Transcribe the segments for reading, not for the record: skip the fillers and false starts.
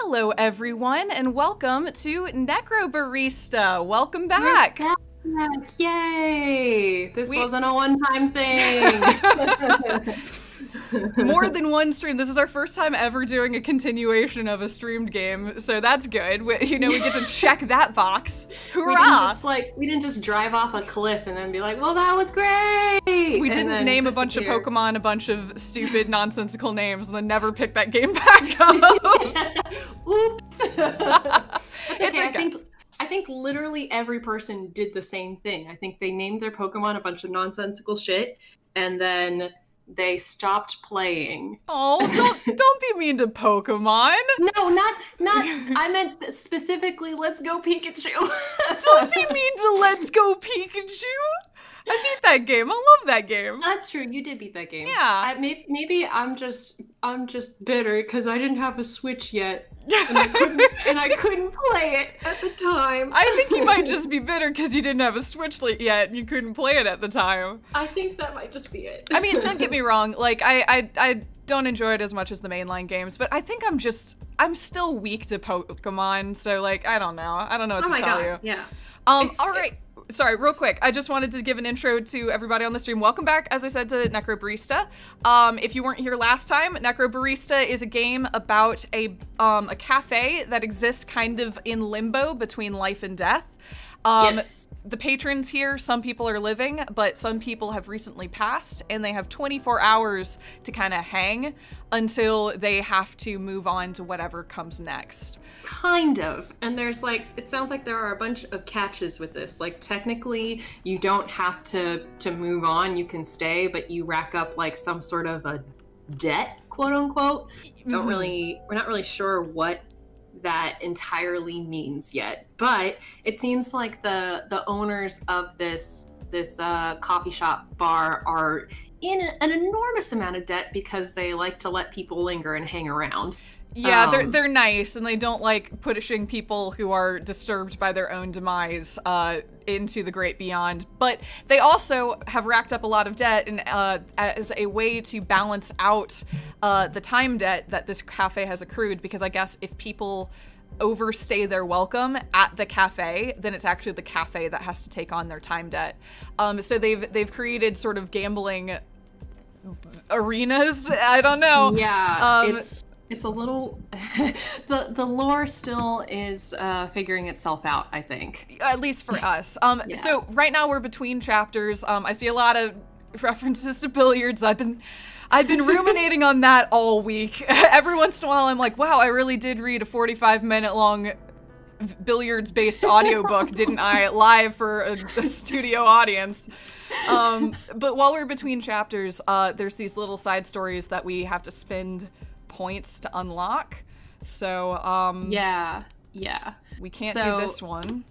Hello, everyone, and welcome to Necrobarista. Welcome back. We're back. Yay! This wasn't a one-time thing. More than one stream. This is our first time ever doing a continuation of a streamed game, so that's good. We get to check that box. Hurrah! We didn't just drive off a cliff and then be like, well, that was great! We didn't name a bunch of Pokemon a bunch of stupid, nonsensical names and then never pick that game back up. Oops! That's okay. Okay. I think literally every person did the same thing. I think they named their Pokemon a bunch of nonsensical shit, and then they stopped playing. Oh, don't be mean to Pokemon. No, not. I meant specifically, Let's Go Pikachu. Don't be mean to Let's Go Pikachu. I beat that game. I love that game. That's true. You did beat that game. Yeah. Maybe I'm just bitter because I didn't have a Switch yet, and I couldn't play it at the time. I think you might just be bitter because you didn't have a Switch yet and you couldn't play it at the time. I think that might just be it. I mean, don't get me wrong. Like, I don't enjoy it as much as the mainline games, but I think I'm still weak to Pokemon. So like, I don't know. I don't know what to tell you. Yeah. All right. Sorry, real quick. I just wanted to give an intro to everybody on the stream. Welcome back, as I said, to Necrobarista. If you weren't here last time, Necrobarista is a game about a cafe that exists kind of in limbo between life and death. Yes. The patrons here, some people are living, but some people have recently passed, and they have 24 hours to kind of hang until they have to move on to whatever comes next. Kind of. And there's it sounds like there are a bunch of catches with this. Like, technically, you don't have to move on, you can stay, but you rack up some sort of a debt, quote unquote. We're not really sure what that entirely means yet, but it seems like the owners of this coffee shop bar are in an enormous amount of debt because they like to let people linger and hang around. Yeah, they're nice, and they don't like pushing people who are disturbed by their own demise into the great beyond. But they also have racked up a lot of debt, and as a way to balance out the time debt that this cafe has accrued, because I guess if people overstay their welcome at the cafe, then it's actually the cafe that has to take on their time debt. So they've created sort of gambling arenas. I don't know. Yeah, it's a little, the lore still is figuring itself out, I think. At least for us. Yeah. So right now we're between chapters. I see a lot of references to billiards. I've been ruminating on that all week. Every once in a while I'm like, wow, I really did read a 45-minute long billiards-based audiobook, didn't I? Live for a studio audience. But while we're between chapters, there's these little side stories that we have to spend points to unlock. So yeah, we can't do this one.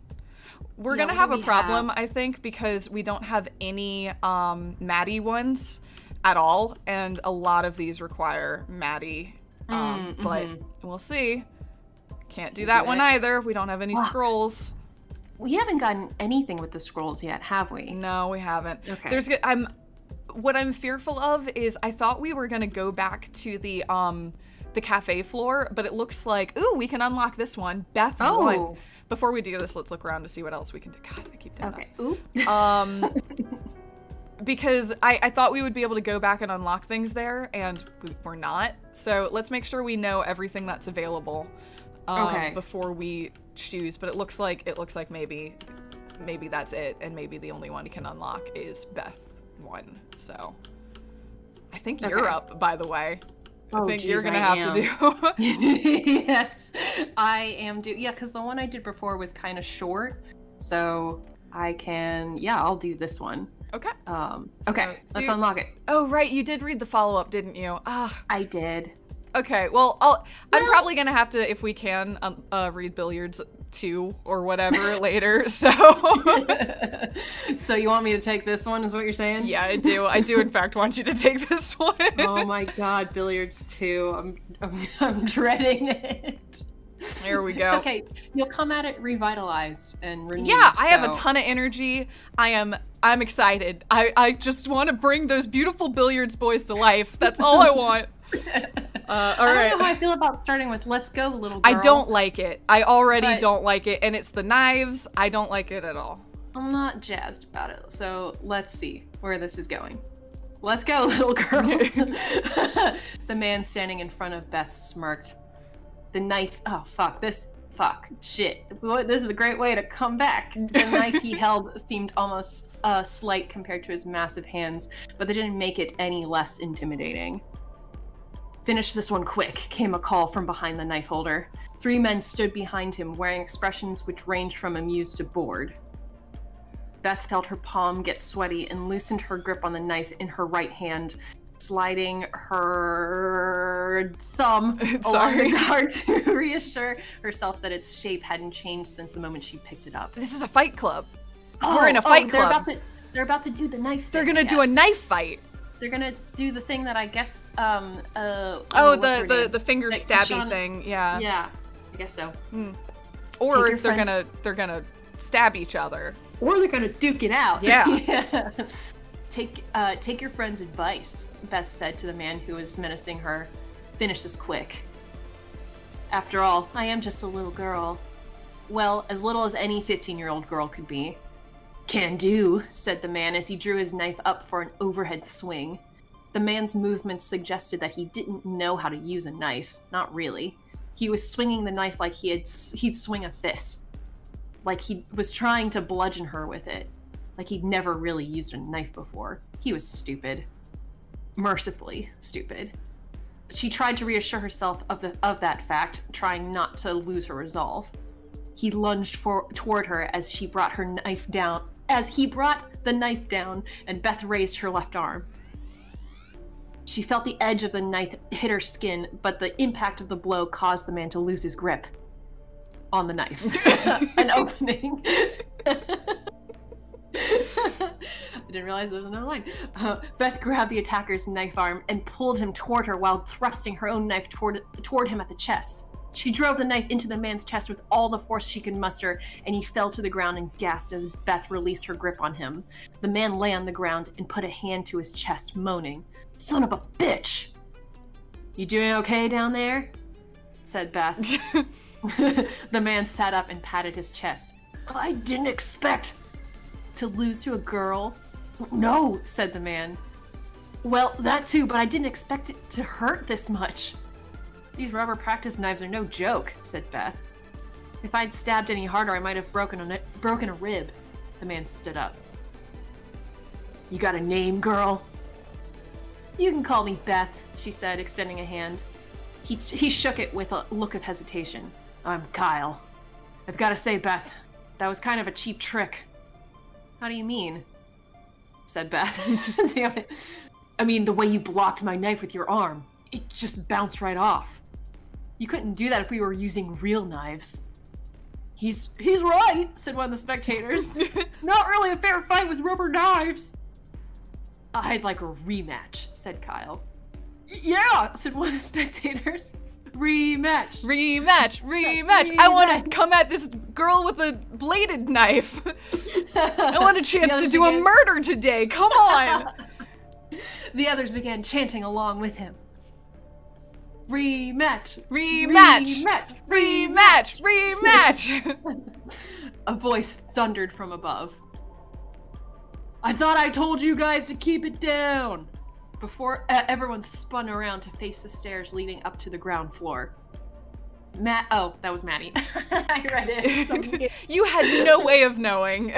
We're gonna have a problem, I think, because we don't have any Maddie ones at all, and a lot of these require Maddie. But we'll see. Can't do that one either. We don't have any scrolls. We haven't gotten anything with the scrolls yet, have we? No, we haven't. Okay. What I'm fearful of is I thought we were gonna go back to the cafe floor, but it looks like, ooh, we can unlock this one. Beth won. Before we do this, let's look around to see what else we can do. God, I keep doing that. Ooh. Because I thought we would be able to go back and unlock things there, and we're not. So let's make sure we know everything that's available before we choose. But it looks like maybe that's it, and maybe the only one you can unlock is Beth 1. So I think you're up, by the way. I think you're gonna have to do. Yes, I am due. Yeah, because the one I did before was kind of short, so I can. Yeah, I'll do this one. Okay. Okay, let's unlock it. Oh, right, you did read the follow-up, didn't you? I did. Okay, well, I'm probably gonna have to, if we can, read Billiards 2 or whatever later, so. So you want me to take this one, is what you're saying? Yeah, I do. I do, in fact, want you to take this one. Oh my god, Billiards 2. I'm dreading it. There we go. It's okay. You'll come at it revitalized and renewed. Yeah, I have a ton of energy. I'm excited. I just want to bring those beautiful billiards boys to life. That's all I want. All I don't right. know how I feel about starting with "Let's go, little girl." I don't like it. I already But- don't like it, and it's the knives. I don't like it at all. I'm not jazzed about it. So let's see where this is going. Let's go, little girl. The man standing in front of Beth smirked. The knife. Oh, fuck. Shit. This is a great way to come back. The knife he held seemed almost slight compared to his massive hands, but they didn't make it any less intimidating. Finish this one quick, came a call from behind the knife holder. 3 men stood behind him, wearing expressions which ranged from amused to bored. Beth felt her palm get sweaty and loosened her grip on the knife in her right hand, sliding her thumb along the guard to reassure herself that its shape hadn't changed since the moment she picked it up. This is a fight club. We're in a fight club. They're about to do the knife They're thing, gonna do a knife fight. They're gonna do the thing that I guess, the finger stabby thing, yeah. Yeah, I guess so. Or they're gonna stab each other. Or they're gonna duke it out. Yeah. Yeah. Take your friend's advice, Beth said to the man who was menacing her. Finish this quick. After all, I am just a little girl. Well, as little as any 15-year-old girl could be. Can do, said the man as he drew his knife up for an overhead swing. The man's movements suggested that he didn't know how to use a knife. Not really. He was swinging the knife like he'd swing a fist. Like he was trying to bludgeon her with it. Like he'd never really used a knife before. He was stupid. Mercifully stupid. She tried to reassure herself of that fact, trying not to lose her resolve. He lunged toward her as he brought the knife down, and Beth raised her left arm. She felt the edge of the knife hit her skin, but the impact of the blow caused the man to lose his grip on the knife. An opening. I didn't realize there was another line. Beth grabbed the attacker's knife arm and pulled him toward her while thrusting her own knife toward him at the chest. She drove the knife into the man's chest with all the force she could muster, and he fell to the ground and gasped as Beth released her grip on him. The man lay on the ground and put a hand to his chest, moaning, "Son of a bitch! You doing okay down there?" said Beth. The man sat up and patted his chest. "I didn't expect to lose to a girl." "No," said the man. "Well, that too, but I didn't expect it to hurt this much." "These rubber practice knives are no joke," said Beth. "If I'd stabbed any harder, I might have broken a rib." The man stood up. "You got a name, girl?" "You can call me Beth," she said, extending a hand. He shook it with a look of hesitation. "I'm Kyle. I've got to say, Beth, that was kind of a cheap trick." "How do you mean?" said Beth. Damn it. "I mean, the way you blocked my knife with your arm. It just bounced right off. You couldn't do that if we were using real knives." He's right," said one of the spectators. "Not really a fair fight with rubber knives." "I'd like a rematch," said Kyle. "Yeah," said one of the spectators. Rematch. I want to come at this girl with a bladed knife. I want a chance to do a murder today. Come on. The others began chanting along with him. Rematch. A voice thundered from above. "I thought I told you guys to keep it down." Before everyone spun around to face the stairs leading up to the ground floor. Oh, that was Maddie. I read it. You had no way of knowing.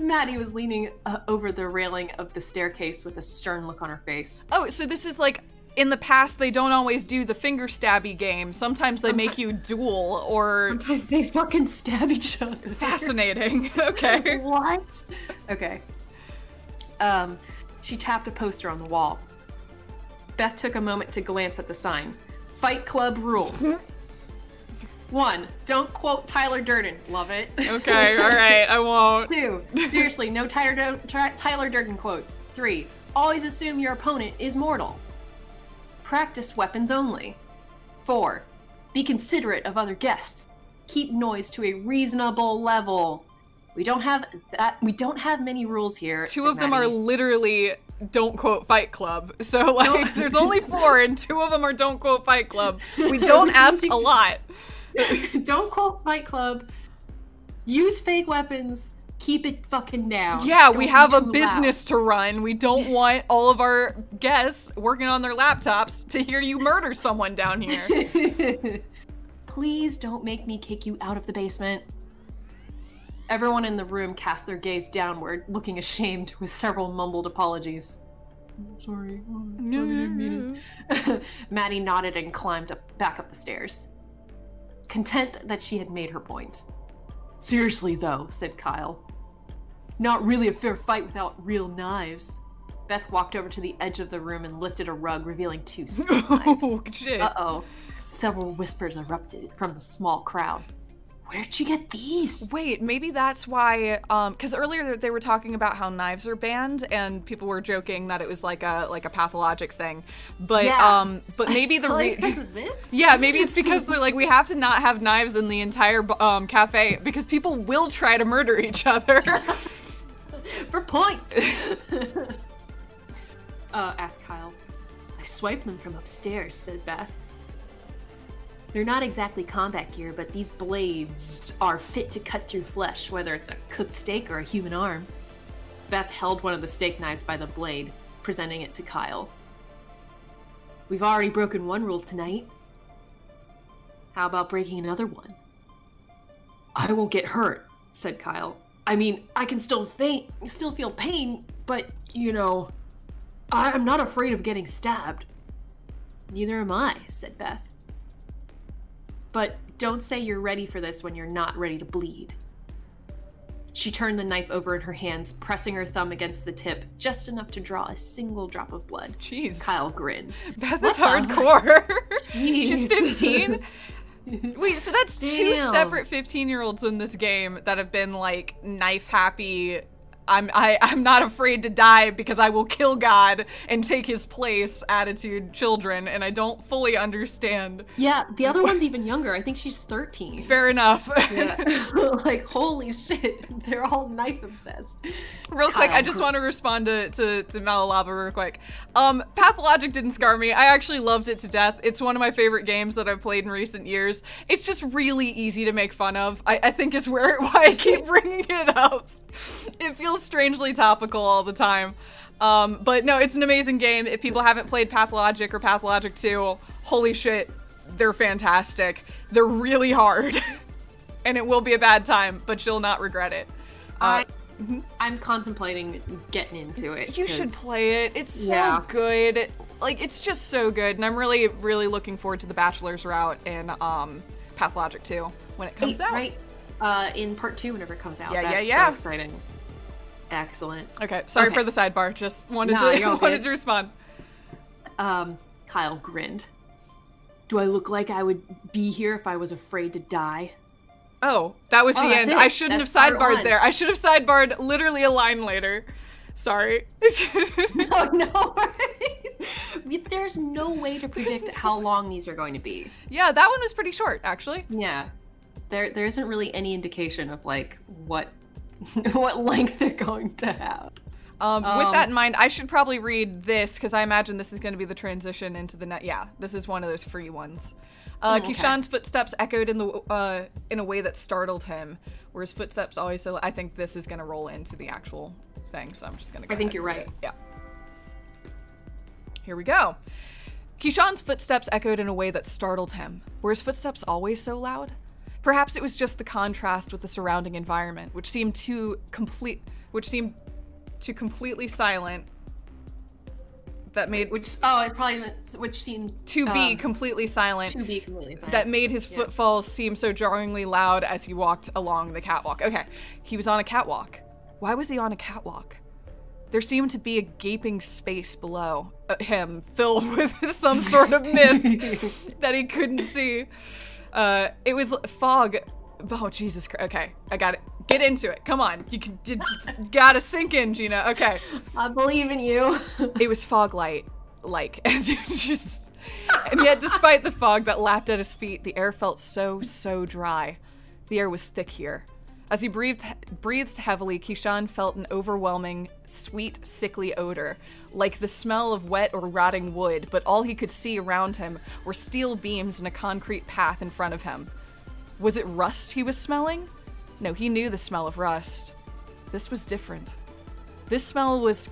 Maddie was leaning over the railing of the staircase with a stern look on her face. Oh, so this is like, in the past, they don't always do the finger stabby game. Sometimes they make you duel, or... Sometimes they fucking stab each other. Fascinating. Okay. What? Okay. She tapped a poster on the wall. Beth took a moment to glance at the sign. Fight Club rules. 1. Don't quote Tyler Durden. Love it. Okay, alright, I won't. 2. Seriously, no Tyler Durden quotes. 3. Always assume your opponent is mortal. Practice weapons only. 4. Be considerate of other guests. Keep noise to a reasonable level. We don't have many rules here. Two of them are literally Don't Quote Fight Club. So, like, there's only 4, and 2 of them are Don't Quote Fight Club. We don't ask a lot. Don't quote Fight Club. Use fake weapons. Keep it fucking down. Yeah, Don't we have a be too business to run. We don't want all of our guests working on their laptops to hear you murder someone down here. loud. Please don't make me kick you out of the basement. Everyone in the room cast their gaze downward, looking ashamed with several mumbled apologies. Sorry. I didn't mean it. Maddie nodded and climbed back up the stairs, content that she had made her point. Seriously, though, said Kyle. Not really a fair fight without real knives. Beth walked over to the edge of the room and lifted a rug, revealing 2 steak knives. Oh, shit. Uh-oh. Several whispers erupted from the small crowd. Where'd you get these? Wait, maybe that's why, because earlier they were talking about how knives are banned, and people were joking that it was like a pathologic thing. But Yeah. but maybe this? yeah, maybe it's because they're like, we have to not have knives in the entire cafe because people will try to murder each other. For points. Asked Kyle. I swiped them from upstairs, said Beth. They're not exactly combat gear, but these blades are fit to cut through flesh, whether it's a cooked steak or a human arm. Beth held one of the steak knives by the blade, presenting it to Kyle. We've already broken one rule tonight. How about breaking another one? I won't get hurt, said Kyle. I mean, I can still feel pain, but, you know, I'm not afraid of getting stabbed. Neither am I, said Beth. But don't say you're ready for this when you're not ready to bleed. She turned the knife over in her hands, pressing her thumb against the tip, just enough to draw a single drop of blood. Jeez. Kyle grinned. Beth is hardcore. Jeez. She's 15? Wait, so that's 2 Damn. separate 15-year-olds in this game that have been like knife happy. I'm not afraid to die because I will kill God and take his place attitude children, and I don't fully understand. Yeah, the other one's even younger. I think she's 13. Fair enough. Yeah. Like, holy shit, they're all knife obsessed. Real quick, I just want to respond to Malalava real quick. Pathologic didn't scar me. I actually loved it to death. It's one of my favorite games that I've played in recent years. It's just really easy to make fun of, I think is why I keep bringing it up. It feels strangely topical all the time. But no, it's an amazing game. If people haven't played Pathologic or Pathologic 2, holy shit, they're fantastic. They're really hard. And it will be a bad time, but you'll not regret it. I'm contemplating getting into it. You should play it. It's so good. Like, it's just so good. And I'm really, really looking forward to the Bachelor's route in Pathologic 2 when it comes out. Right. In part 2 whenever it comes out. Yeah, That's yeah. so exciting. Excellent. Okay, sorry for the sidebar. Just wanted to respond. Kyle grinned. Do I look like I would be here if I was afraid to die? Oh, that was the end. I shouldn't have sidebarred there. I should have sidebarred literally a line later. Sorry. No worries. There's no way to predict how long these are going to be. Yeah, that one was pretty short, actually. Yeah. There isn't really any indication of, like, what length they're going to have. With that in mind, I should probably read this, because I imagine this is going to be the transition into the net. Yeah, this is one of those free ones. Okay. Keyshawn's footsteps echoed in a way that startled him, where his footsteps always so. I think this is going to roll into the actual thing, so I'm just going to go I think you're right. Yeah. Here we go. Keyshawn's footsteps echoed in a way that startled him. Were his footsteps always so loud? Perhaps it was just the contrast with the surrounding environment, which seemed completely silent. That made which seemed to be completely silent. That made his footfalls seem so jarringly loud as he walked along the catwalk. Okay, he was on a catwalk. Why was he on a catwalk? There seemed to be a gaping space below him, filled with some sort of mist that he couldn't see. It was fog. Oh, Jesus Christ. Okay, I got it. Get into it. Come on. You gotta sink in, Gina. Okay. I believe in you. It was fog light, and yet despite the fog that lapped at his feet, the air felt so dry. The air was thick here. As he breathed heavily, Kishan felt an overwhelming, sweet, sickly odor, like the smell of wet or rotting wood, but all he could see around him were steel beams and a concrete path in front of him. Was it rust he was smelling? No, he knew the smell of rust. This was different. This smell was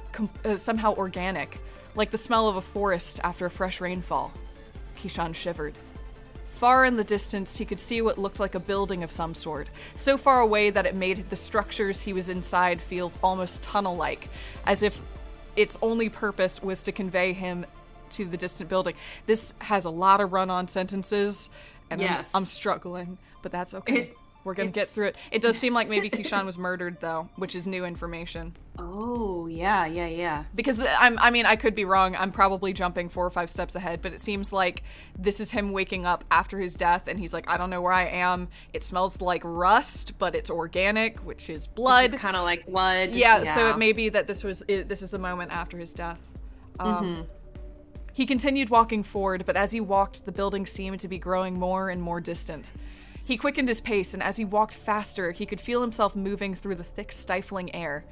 somehow organic, like the smell of a forest after a fresh rainfall. Kishan shivered. Far in the distance, he could see what looked like a building of some sort, so far away that it made the structures he was inside feel almost tunnel-like, as if its only purpose was to convey him to the distant building. This has a lot of run-on sentences, and yes. I'm struggling, but that's okay. We're gonna get through it. It does seem like maybe Kishan was murdered, though, which is new information. Oh, yeah. Because, I mean, I could be wrong. I'm probably jumping 4 or 5 steps ahead, but it seems like this is him waking up after his death, and he's like, I don't know where I am. It smells like rust, but it's organic, which is blood. It's kind of like blood. Yeah, so it may be that this is the moment after his death. He continued walking forward, but as he walked, the building seemed to be growing more and more distant. He quickened his pace, and as he walked faster, he could feel himself moving through the thick, stifling air.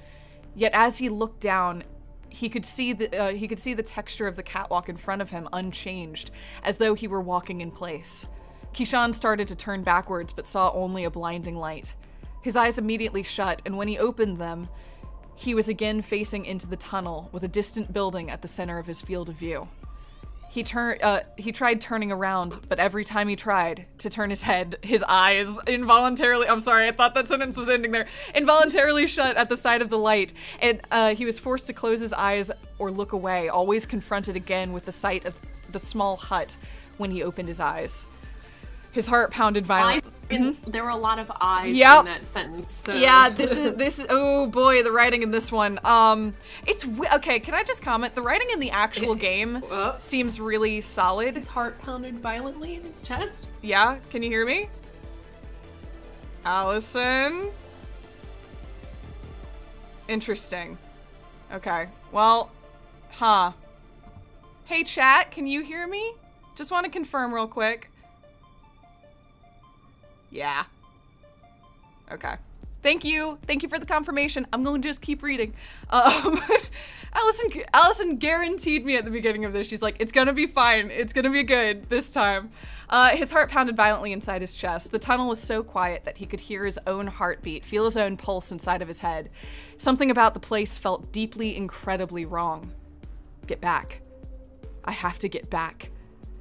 Yet as he looked down, he could see the texture of the catwalk in front of him unchanged, as though he were walking in place. Kishan started to turn backwards, but saw only a blinding light. His eyes immediately shut, and when he opened them, he was again facing into the tunnel, with a distant building at the center of his field of view. He tried turning around, but every time he tried to turn his head, his eyes involuntarily— I'm sorry, I thought that sentence was ending there— involuntarily shut at the sight of the light, and he was forced to close his eyes or look away, always confronted again with the sight of the small hut when he opened his eyes. His heart pounded violently. There were a lot of eyes in that sentence. So. Yeah, this is oh boy, the writing in this one. Okay, can I just comment? The writing in the actual game seems really solid. His heart pounded violently in his chest. Yeah, can you hear me? Allison? Interesting. Okay, well, Hey chat, can you hear me? Just want to confirm real quick. Yeah. Okay. Thank you. Thank you for the confirmation. I'm going to just keep reading. Allison guaranteed me at the beginning of this. She's like, it's gonna be fine. It's gonna be good this time. His heart pounded violently inside his chest. The tunnel was so quiet that he could hear his own heartbeat, feel his own pulse inside of his head. Something about the place felt deeply, incredibly wrong. Get back. I have to get back.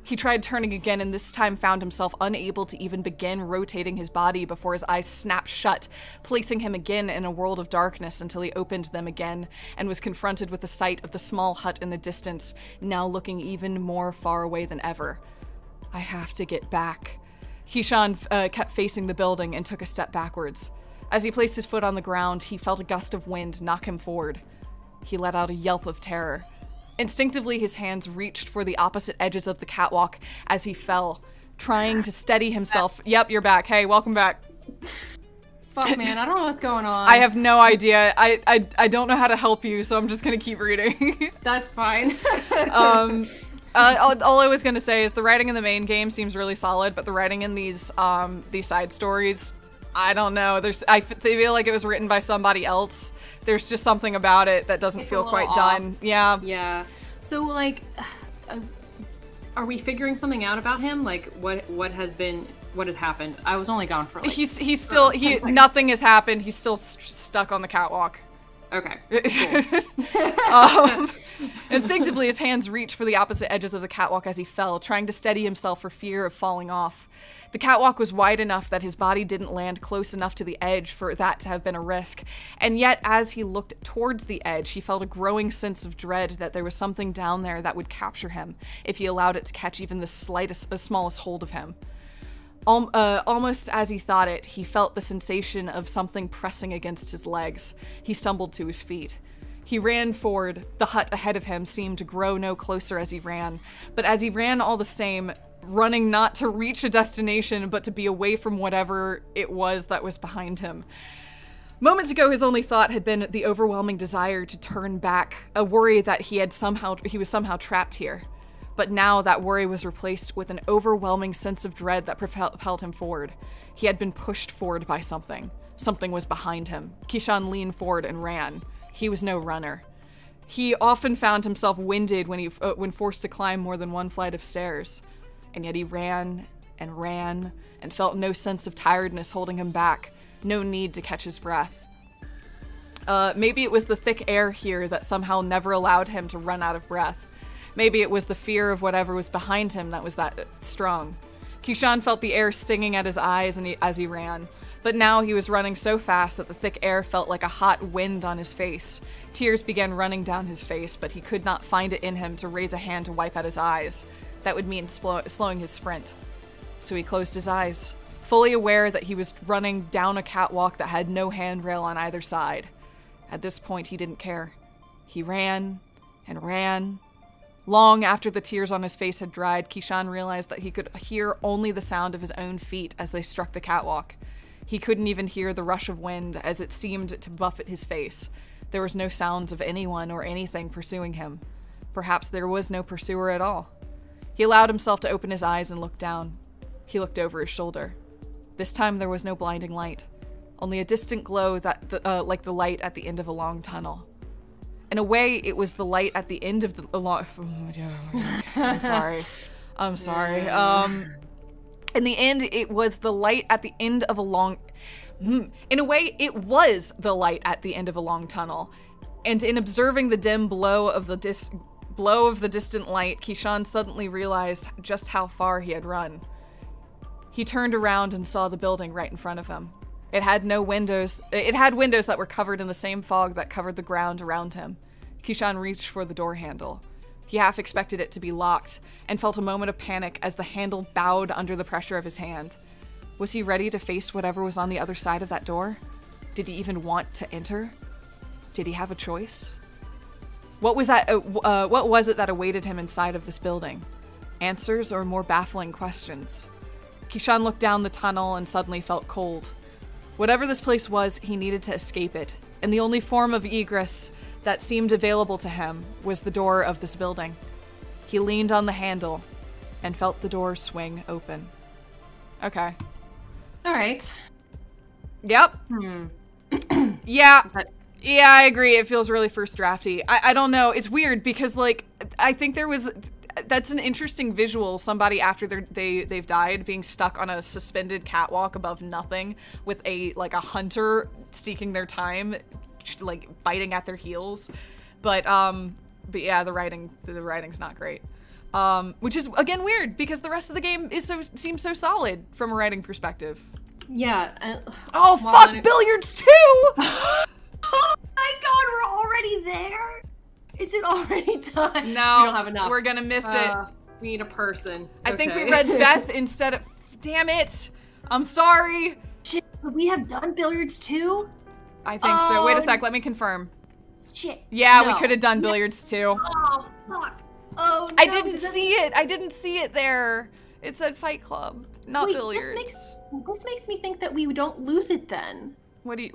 He tried turning again, and this time found himself unable to even begin rotating his body before his eyes snapped shut, placing him again in a world of darkness until he opened them again and was confronted with the sight of the small hut in the distance, now looking even more far away than ever. I have to get back. Kishan kept facing the building and took a step backwards. As he placed his foot on the ground, he felt a gust of wind knock him forward. He let out a yelp of terror. Instinctively, his hands reached for the opposite edges of the catwalk as he fell, trying to steady himself. Yep, you're back. Hey, welcome back. Fuck, man, I don't know what's going on. I have no idea. I don't know how to help you, so I'm just gonna keep reading. That's fine. All I was gonna say is the writing in the main game seems really solid, but the writing in these side stories, I don't know. I feel like it was written by somebody else. There's just something about it that doesn't feel quite done. Yeah. Yeah. So, like, are we figuring something out about him? Like, what has happened? I was only gone for like... He's still... nothing has happened. He's still stuck on the catwalk. Okay. Cool. Instinctively, his hands reached for the opposite edges of the catwalk as he fell, trying to steady himself for fear of falling off. The catwalk was wide enough that his body didn't land close enough to the edge for that to have been a risk, and yet as he looked towards the edge, he felt a growing sense of dread that there was something down there that would capture him if he allowed it to catch even the smallest hold of him. Almost as he thought it, he felt the sensation of something pressing against his legs. He stumbled to his feet. He ran forward. The hut ahead of him seemed to grow no closer as he ran, but as he ran all the same, running not to reach a destination, but to be away from whatever it was that was behind him. Moments ago, his only thought had been the overwhelming desire to turn back, a worry that he was somehow trapped here. But now that worry was replaced with an overwhelming sense of dread that propelled him forward. He had been pushed forward by something Something was behind him. Kishan leaned forward and ran. He was no runner. He often found himself winded when forced to climb more than one flight of stairs. And yet he ran and ran and felt no sense of tiredness holding him back. No need to catch his breath. Maybe it was the thick air here that somehow never allowed him to run out of breath. Maybe it was the fear of whatever was behind him that was that strong. Kishan felt the air stinging at his eyes as he ran. But now he was running so fast that the thick air felt like a hot wind on his face. Tears began running down his face, but he could not find it in him to raise a hand to wipe at his eyes. That would mean slowing his sprint. So he closed his eyes, fully aware that he was running down a catwalk that had no handrail on either side. At this point, he didn't care. He ran and ran. Long after the tears on his face had dried, Kishan realized that he could hear only the sound of his own feet as they struck the catwalk. He couldn't even hear the rush of wind as it seemed to buffet his face. There was no sounds of anyone or anything pursuing him. Perhaps there was no pursuer at all. He allowed himself to open his eyes and look down. He looked over his shoulder. This time there was no blinding light, only a distant glow like the light at the end of a long tunnel. In a way, it was the light at the end of the long... I'm sorry. I'm sorry. In the end, it was the light at the end of a long... In a way, it was the light at the end of a long tunnel. And in observing the dim blow of the distant light, Kishan suddenly realized just how far he had run. He turned around and saw the building right in front of him. It had no windows. It had windows that were covered in the same fog that covered the ground around him. Kishan reached for the door handle. He half expected it to be locked and felt a moment of panic as the handle bowed under the pressure of his hand. Was he ready to face whatever was on the other side of that door? Did he even want to enter? Did he have a choice? What was it that awaited him inside of this building? Answers or more baffling questions? Kishan looked down the tunnel and suddenly felt cold. Whatever this place was, he needed to escape it, and the only form of egress that seemed available to him was the door of this building. He leaned on the handle and felt the door swing open. Okay. All right. Yep. Yeah. Yeah, I agree. It feels really first drafty. I don't know. It's weird because, like, I think that's an interesting visual. Somebody after they've died being stuck on a suspended catwalk above nothing with a hunter seeking their time, like biting at their heels. But yeah, the writing's not great. Which is again weird because the rest of the game seems so solid from a writing perspective. Yeah. Oh fuck, billiards too! Oh my god, we're already there? Is it already done? No, we don't have enough. We're gonna miss it. We need a person. I think we read Beth instead of... Damn it! I'm sorry! Shit, we have done billiards too? I think so. Wait a sec, let me confirm. Shit. Yeah, we could have done billiards too. Oh, fuck. Oh, no. I didn't see it. I didn't see it there. It said Fight Club, not billiards. This makes me think that we don't lose it then. What do you...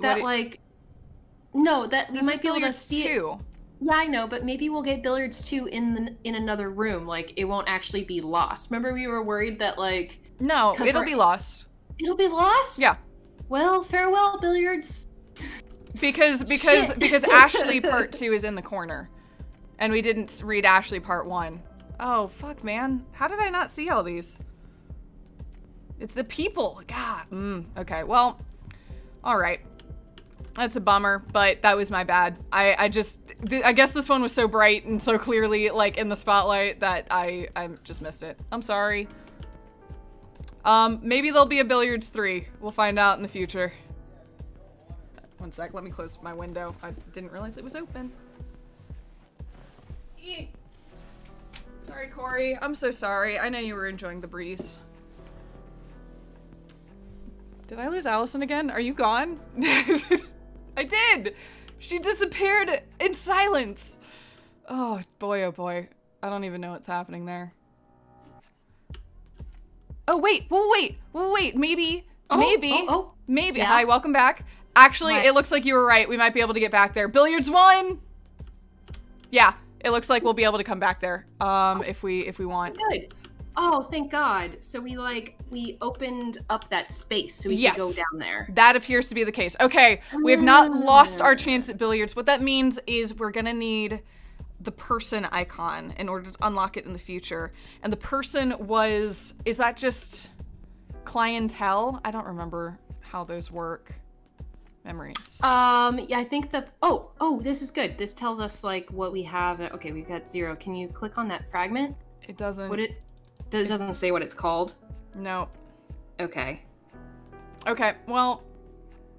No, that we might be able to billiards see too. it. Yeah, I know, but maybe we'll get billiards 2 in another room. Like, it won't actually be lost. Remember we were worried that, like... No, it'll be lost. It'll be lost? Yeah. Well, farewell, billiards. Because Ashley Part 2 is in the corner. And we didn't read Ashley Part 1. Oh, fuck, man. How did I not see all these? It's the people. God. Okay, well, all right. That's a bummer, but that was my bad. I guess this one was so bright and so clearly, like, in the spotlight that I just missed it. I'm sorry. Maybe there'll be a billiards 3. We'll find out in the future. One sec, let me close my window. I didn't realize it was open. Eek. Sorry, Corey. I'm so sorry. I know you were enjoying the breeze. Did I lose Allison again? Are you gone? I did! She disappeared in silence! Oh boy. I don't even know what's happening there. Oh wait, maybe. Yeah. Hi, welcome back. Actually, Hi. It looks like you were right. We might be able to get back there. Billiards 1! Yeah, it looks like we'll be able to come back there. If we want. Good. Oh, thank God. So we opened up that space so we could go down there. That appears to be the case. Okay, we have not lost our chance at billiards. What that means is we're gonna need the person icon in order to unlock it in the future. And the person is that just clientele? I don't remember how those work. Memories. Yeah, I think oh, this is good. This tells us like what we have. Okay, we've got 0. Can you click on that fragment? It doesn't. It doesn't say what it's called? No. Okay. Okay, well.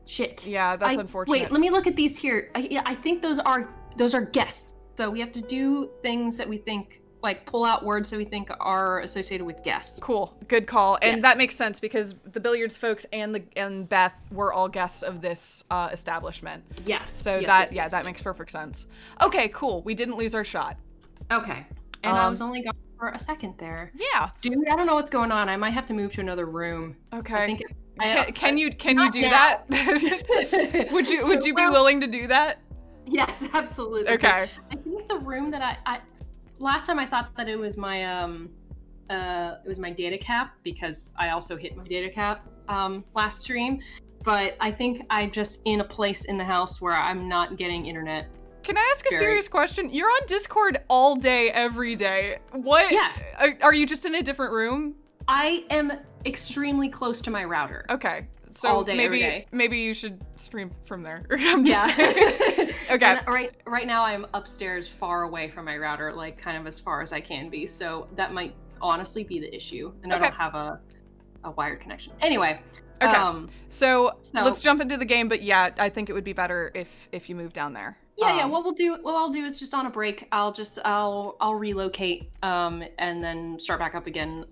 Shit. Yeah, that's unfortunate. Wait, let me look at these here. I think those are guests. So we have to do things that we think, like pull out words that we think are associated with guests. Cool, good call. And that makes sense because the billiards folks and Beth were all guests of this establishment. Yes. So that makes perfect sense. Okay, cool. We didn't lose our shot. Okay. And I was only gone for a second there. Yeah. Dude, I don't know what's going on. I might have to move to another room. Okay. Can you do that? would you be willing to do that? Yes, absolutely. Okay. I think the room that I last time I thought that it was my data cap because I also hit my data cap last stream, but I think I'm just in a place in the house where I'm not getting internet. Can I ask a serious question? You're on Discord all day, every day. What? Yes. Are you just in a different room? I am extremely close to my router. Okay. So all day, every day. Maybe you should stream from there. I'm just saying. Okay. And right now I'm upstairs far away from my router, like kind of as far as I can be. So that might honestly be the issue. And I don't have a wired connection. Anyway. Okay. So let's jump into the game, but yeah, I think it would be better if you move down there. Yeah, what I'll do is just on a break, I'll relocate and then start back up again.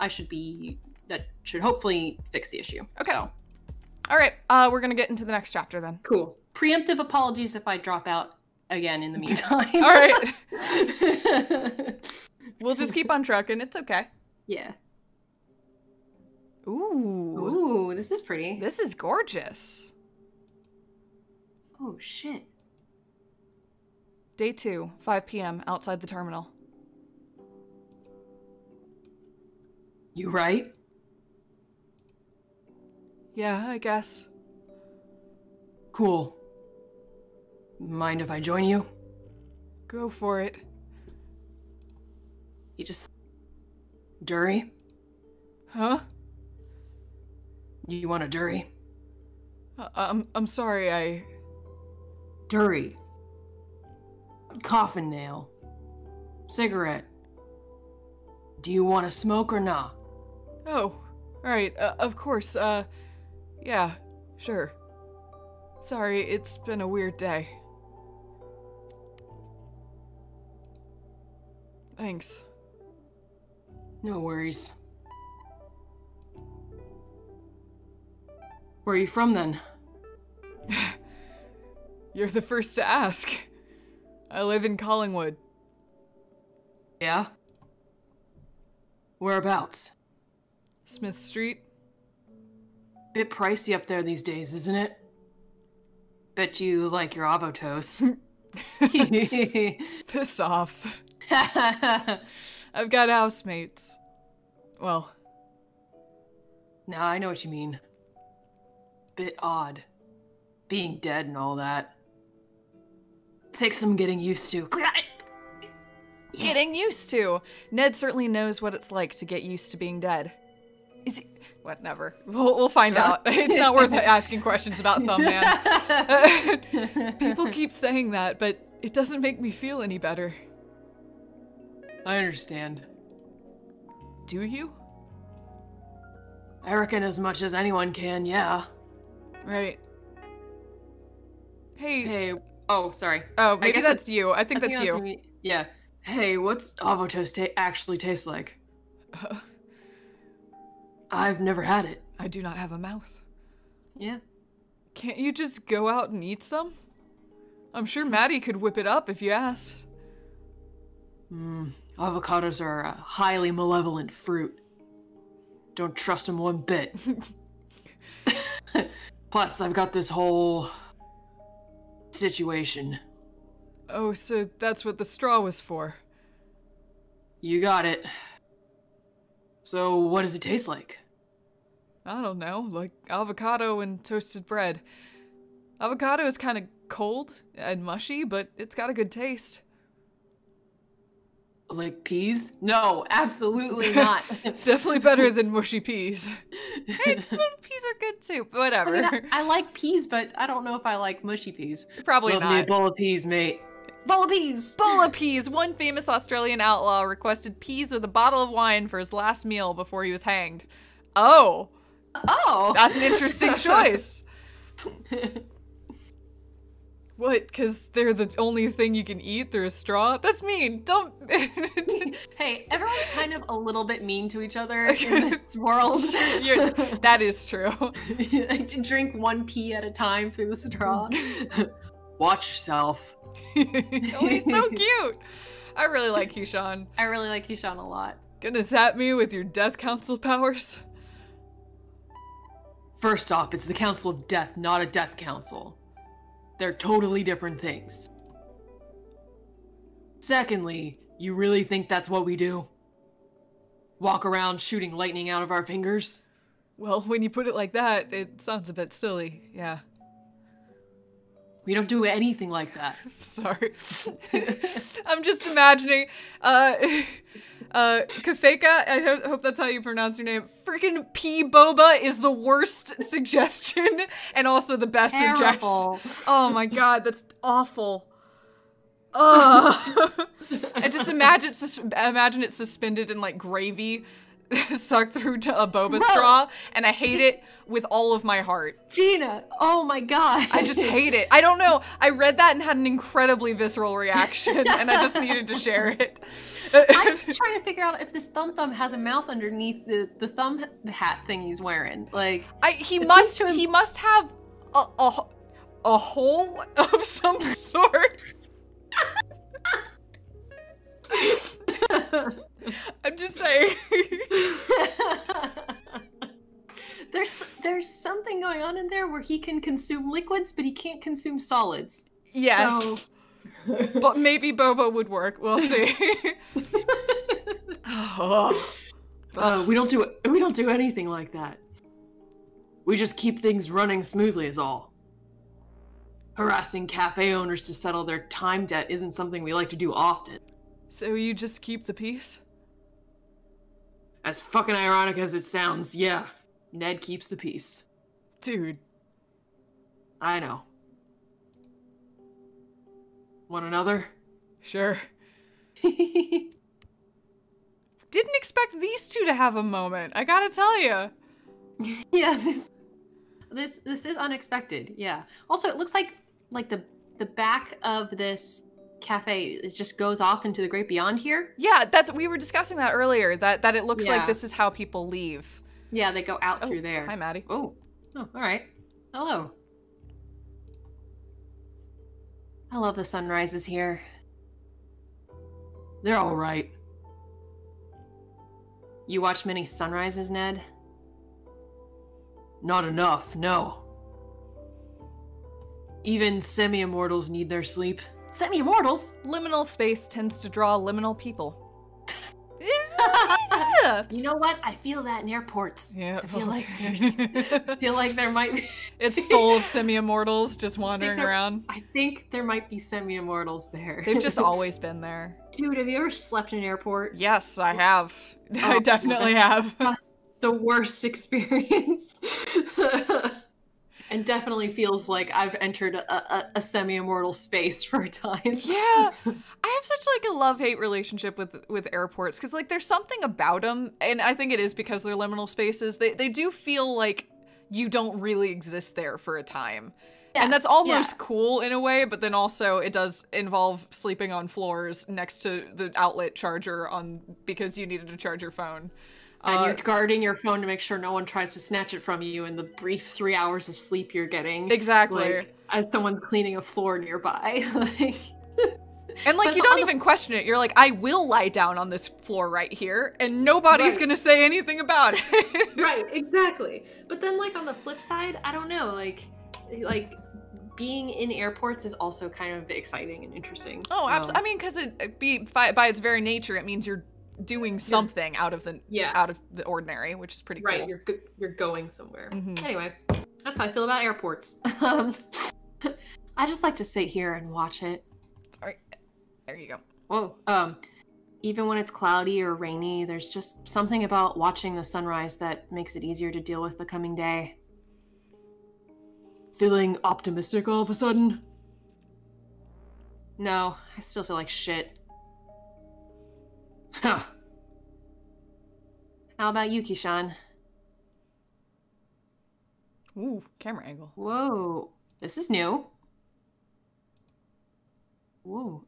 That should hopefully fix the issue. Okay. So. All right, we're gonna get into the next chapter then. Cool. Preemptive apologies if I drop out again in the meantime. All right. We'll just keep on trucking. It's okay. Yeah. Ooh. Ooh, this is pretty. This is gorgeous. Oh, shit. Day 2, 5 p.m. outside the terminal. You right? Yeah, I guess. Cool. Mind if I join you? Go for it. You just... Dury? Huh? You want a Dury? I'm sorry, Dury. Coffin nail. Cigarette. Do you want to smoke or not? Oh, right, of course, yeah, sure. Sorry, it's been a weird day. Thanks. No worries. Where are you from, then? You're the first to ask. I live in Collingwood. Yeah? Whereabouts? Smith Street. Bit pricey up there these days, isn't it? Bet you like your avo toast. Piss off. I've got housemates. Well. Nah, I know what you mean. Bit odd. Being dead and all that. Takes some getting used to. Getting used to. Ned certainly knows what it's like to get used to being dead. Is he? What? Never. We'll find out. It's not worth asking questions about Thumbman. People keep saying that, but it doesn't make me feel any better. I understand. Do you? I reckon as much as anyone can, yeah. Right. Hey. Oh, sorry. Oh, maybe that's you. I think that's you. Me. Yeah. Hey, what's avo toast actually taste like? I've never had it. I do not have a mouth. Yeah. Can't you just go out and eat some? I'm sure Maddie could whip it up if you asked. Avocados are a highly malevolent fruit. Don't trust them one bit. Plus, I've got this whole situation. Oh, so that's what the straw was for. You got it. So what does it taste like? I don't know, like avocado and toasted bread. Avocado is kind of cold and mushy, but it's got a good taste. Like peas? No, absolutely not. Definitely better than mushy peas. Hey, peas are good too, but whatever. I mean, I like peas, but I don't know if I like mushy peas. Probably Love not. me a bowl of peas, mate. Bowl of peas! Bowl of peas. One famous Australian outlaw requested peas with a bottle of wine for his last meal before he was hanged. Oh. Oh! That's an interesting choice. What? Because they're the only thing you can eat through a straw? That's mean. Don't. Hey, everyone's kind of a little bit mean to each other in this world. That is true. I can drink one pea at a time through the straw. Watch yourself. Oh, he's so cute. I really like Keyshawn. I really like Keyshawn a lot. Gonna zap me with your death council powers? First off, it's the Council of Death, not a death council. They're totally different things. Secondly, you really think that's what we do? Walk around shooting lightning out of our fingers? Well, when you put it like that, it sounds a bit silly, yeah. We don't do anything like that. Sorry. I'm just imagining, Kafeka, I hope that's how you pronounce your name. Freaking P Boba is the worst suggestion and also the best Terrible. suggestion. Oh my god, that's awful. I just imagine it suspended in like gravy, sucked through to a boba straw, and I hate it with all of my heart. Gina, oh my god. I just hate it. I don't know. I read that and had an incredibly visceral reaction, and I just needed to share it. I'm trying to figure out if this Thumb Thumb has a mouth underneath the thumb hat thing he's wearing. Like, he must have a hole of some sort. I'm just saying. There's something going on in there where he can consume liquids, but he can't consume solids. Yes. So... but maybe Boba would work. We'll see. We don't do anything like that. We just keep things running smoothly is all. Harassing cafe owners to settle their time debt isn't something we like to do often. So you just keep the peace? As fucking ironic as it sounds, yeah. Ned keeps the peace. Dude. I know. Want another? Sure. Didn't expect these two to have a moment, I gotta tell you. Yeah, this is unexpected, yeah. Also, it looks like the back of this cafe just goes off into the great beyond here. Yeah, we were discussing that earlier, that it looks like this is how people leave. Yeah, they go out through there. Hi, Maddie. Oh, all right. Hello. I love the sunrises here. They're all right. You watch many sunrises, Ned? Not enough, no. Even semi-immortals need their sleep. Semi-immortals? Liminal space tends to draw liminal people. Yeah. You know what? I feel that in airports. Yeah. I feel like there might be... It's full of semi-immortals just wandering around. I think there might be semi-immortals there. They've just always been there. Dude, have you ever slept in an airport? Yes, I have. I definitely have. That's the worst experience. And definitely feels like I've entered a semi-immortal space for a time. Yeah. I have such like a love-hate relationship with airports because like there's something about them, and I think it is because they're liminal spaces. They do feel like you don't really exist there for a time. Yeah, and that's almost cool in a way, but then also it does involve sleeping on floors next to the outlet charger because you needed to charge your phone. And you're guarding your phone to make sure no one tries to snatch it from you in the brief 3 hours of sleep you're getting. Exactly. Like, as someone's cleaning a floor nearby. And like, you don't even question it. You're like, I will lie down on this floor right here, and nobody's gonna say anything about it. Right, exactly. But then like on the flip side, I don't know, like being in airports is also kind of exciting and interesting. Oh, absolutely. I mean, because by its very nature, it means you're doing something out of the ordinary, which is pretty cool. Right, you're going somewhere. Mm-hmm. Anyway, that's how I feel about airports. I just like to sit here and watch it. Sorry. There you go. Whoa. Even when it's cloudy or rainy, there's just something about watching the sunrise that makes it easier to deal with the coming day. Feeling optimistic all of a sudden? No, I still feel like shit. Huh. How about you, Kishan? Ooh, camera angle. Whoa, this is new. Whoa,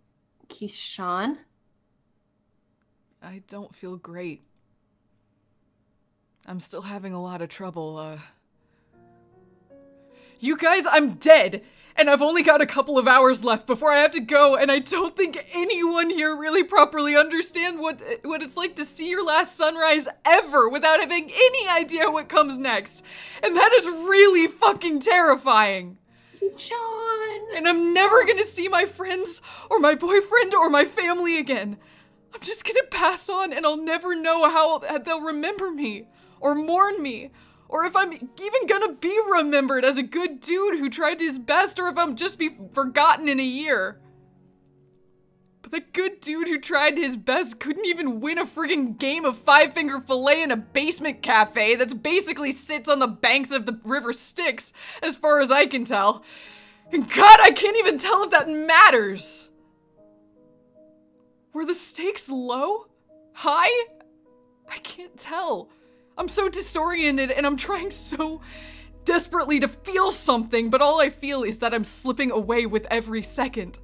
Kishan? I don't feel great. I'm still having a lot of trouble, You guys, I'm dead! And I've only got a couple of hours left before I have to go, and I don't think anyone here really properly understands what it's like to see your last sunrise ever without having any idea what comes next. And that is really fucking terrifying. Kishan! And I'm never gonna see my friends, or my boyfriend, or my family again. I'm just gonna pass on, and I'll never know how they'll remember me, or mourn me, or if I'm even gonna be remembered as a good dude who tried his best, or if I'm just be forgotten in a year. But the good dude who tried his best couldn't even win a friggin' game of five-finger fillet in a basement cafe that's basically sits on the banks of the River Styx, as far as I can tell. And God, I can't even tell if that matters. Were the stakes low? High? I can't tell. I'm so disoriented and I'm trying so desperately to feel something, but all I feel is that I'm slipping away with every second.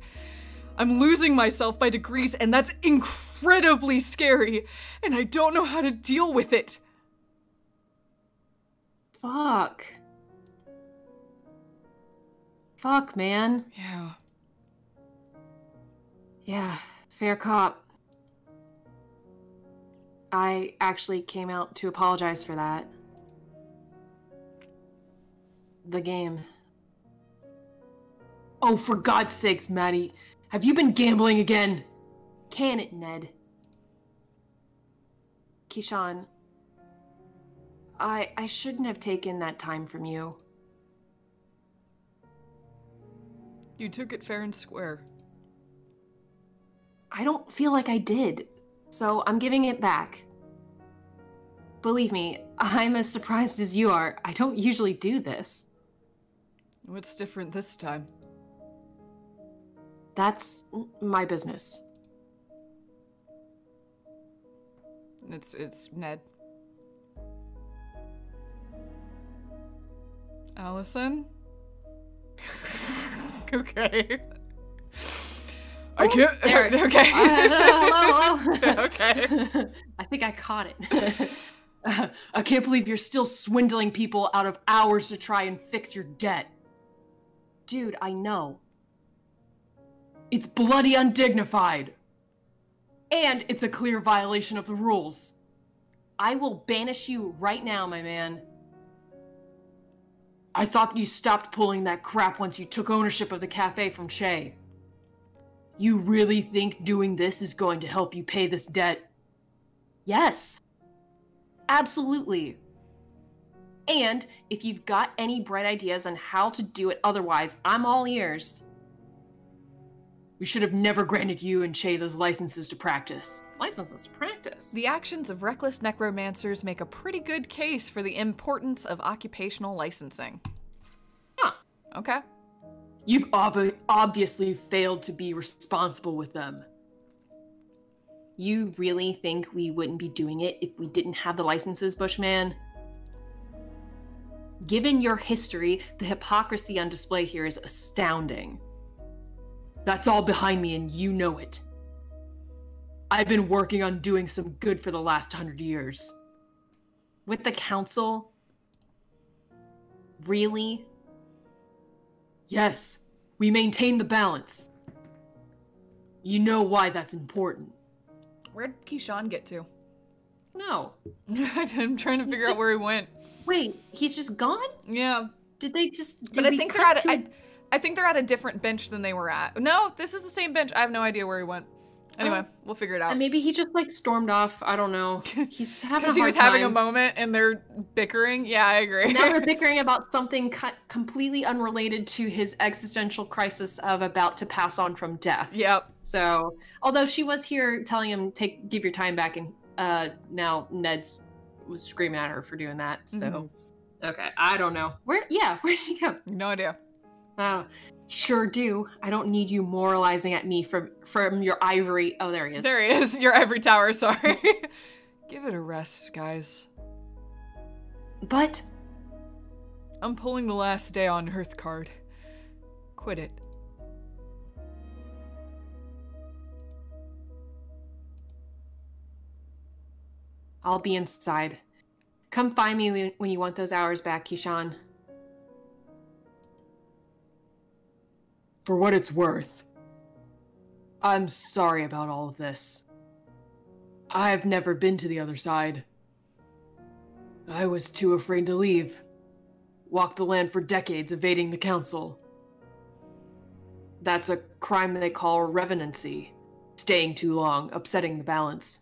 I'm losing myself by degrees, and that's incredibly scary, and I don't know how to deal with it. Fuck. Fuck, man. Yeah. Yeah, fair cop. I actually came out to apologize for that. The game. Oh, for God's sakes, Maddie. Have you been gambling again? Can it, Ned? Kishan, I shouldn't have taken that time from you. You took it fair and square. I don't feel like I did, so I'm giving it back. Believe me, I'm as surprised as you are. I don't usually do this. What's different this time? That's my business. It's Ned. Allison? Okay. I can't. Okay. Hello. Okay. I think I caught it. I can't believe you're still swindling people out of hours to try and fix your debt. Dude, I know. It's bloody undignified. And it's a clear violation of the rules. I will banish you right now, my man. I thought you stopped pulling that crap once you took ownership of the cafe from Che. You really think doing this is going to help you pay this debt? Yes. Absolutely. And if you've got any bright ideas on how to do it otherwise, I'm all ears. We should have never granted you and Che those licenses to practice. Licenses to practice? The actions of reckless necromancers make a pretty good case for the importance of occupational licensing. Huh. Okay. You've obviously failed to be responsible with them. You really think we wouldn't be doing it if we didn't have the licenses, Bushman? Given your history, the hypocrisy on display here is astounding. That's all behind me, and you know it. I've been working on doing some good for the last 100 years. With the council? Really? Yes, we maintain the balance. You know why that's important. Where'd Keyshawn get to? No. I'm trying to figure out where he went. Wait, he's just gone? Yeah. Did they just... But I think they're at I think they're at a different bench than they were at. No, this is the same bench. I have no idea where he went. Anyway, we'll figure it out. And maybe he just like stormed off. I don't know. He's having a Because he hard was having a time. moment and they're bickering. Yeah, I agree. And now they're bickering about something completely unrelated to his existential crisis of about to pass on from death. Yep. So, although she was here telling him, give your time back, and now Ned's was screaming at her for doing that. So, okay, I don't know. Where did he go? No idea. Sure do. I don't need you moralizing at me from your ivory. Oh, there he is. There he is. Your ivory tower, sorry. Give it a rest, guys. But I'm pulling the last day on Earth card. Quit it. I'll be inside. Come find me when you want those hours back, Kishan. For what it's worth, I'm sorry about all of this. I've never been to the other side. I was too afraid to leave. Walked the land for decades evading the council. That's a crime they call revenancy. Staying too long, upsetting the balance.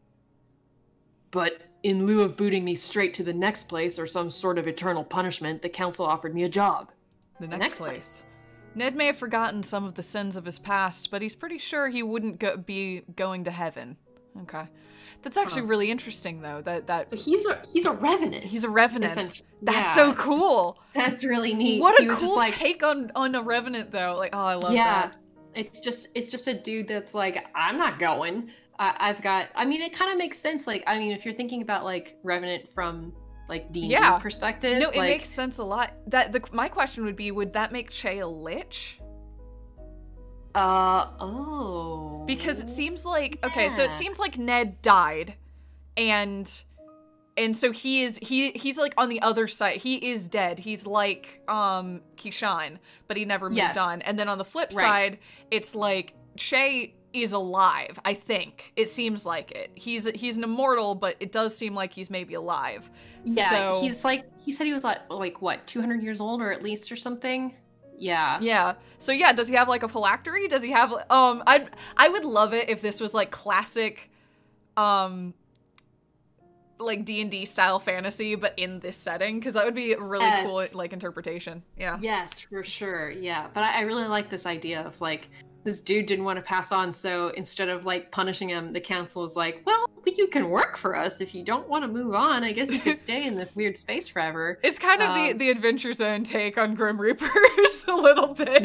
But in lieu of booting me straight to the next place or some sort of eternal punishment, the council offered me a job. The next place. Ned may have forgotten some of the sins of his past, but he's pretty sure he wouldn't be going to heaven. Okay. That's actually really interesting, though. So he's a revenant. He's a revenant. That's yeah. so cool. That's really neat. What a cool take on a revenant, though. Like, oh, I love that. It's just a dude that's like, I'm not going. I mean, it kind of makes sense. Like, I mean, if you're thinking about like revenant from like D&D perspective, no, it makes sense a lot. My question would be, would that make Che a lich? Because it seems like so it seems like Ned died, and so he's like on the other side. He is dead. He's like Kishan, but he never moved on. And then on the flip side, it's like Che is alive. I think it seems like it. He's an immortal, but it does seem like he's maybe alive. Yeah, so, he's like, he said he was like what, 200 years old or at least or something. Yeah. So yeah, does he have like a phylactery? Does he have I would love it if this was like classic like D&D style fantasy, but in this setting, because that would be a really cool like interpretation. Yeah. Yes, for sure. Yeah. But I really like this idea of like, this dude didn't want to pass on, so instead of like punishing him, the council is like, well, you can work for us if you don't want to move on. I guess you could stay in this weird space forever. It's kind of the Adventure Zone take on Grim Reapers a little bit.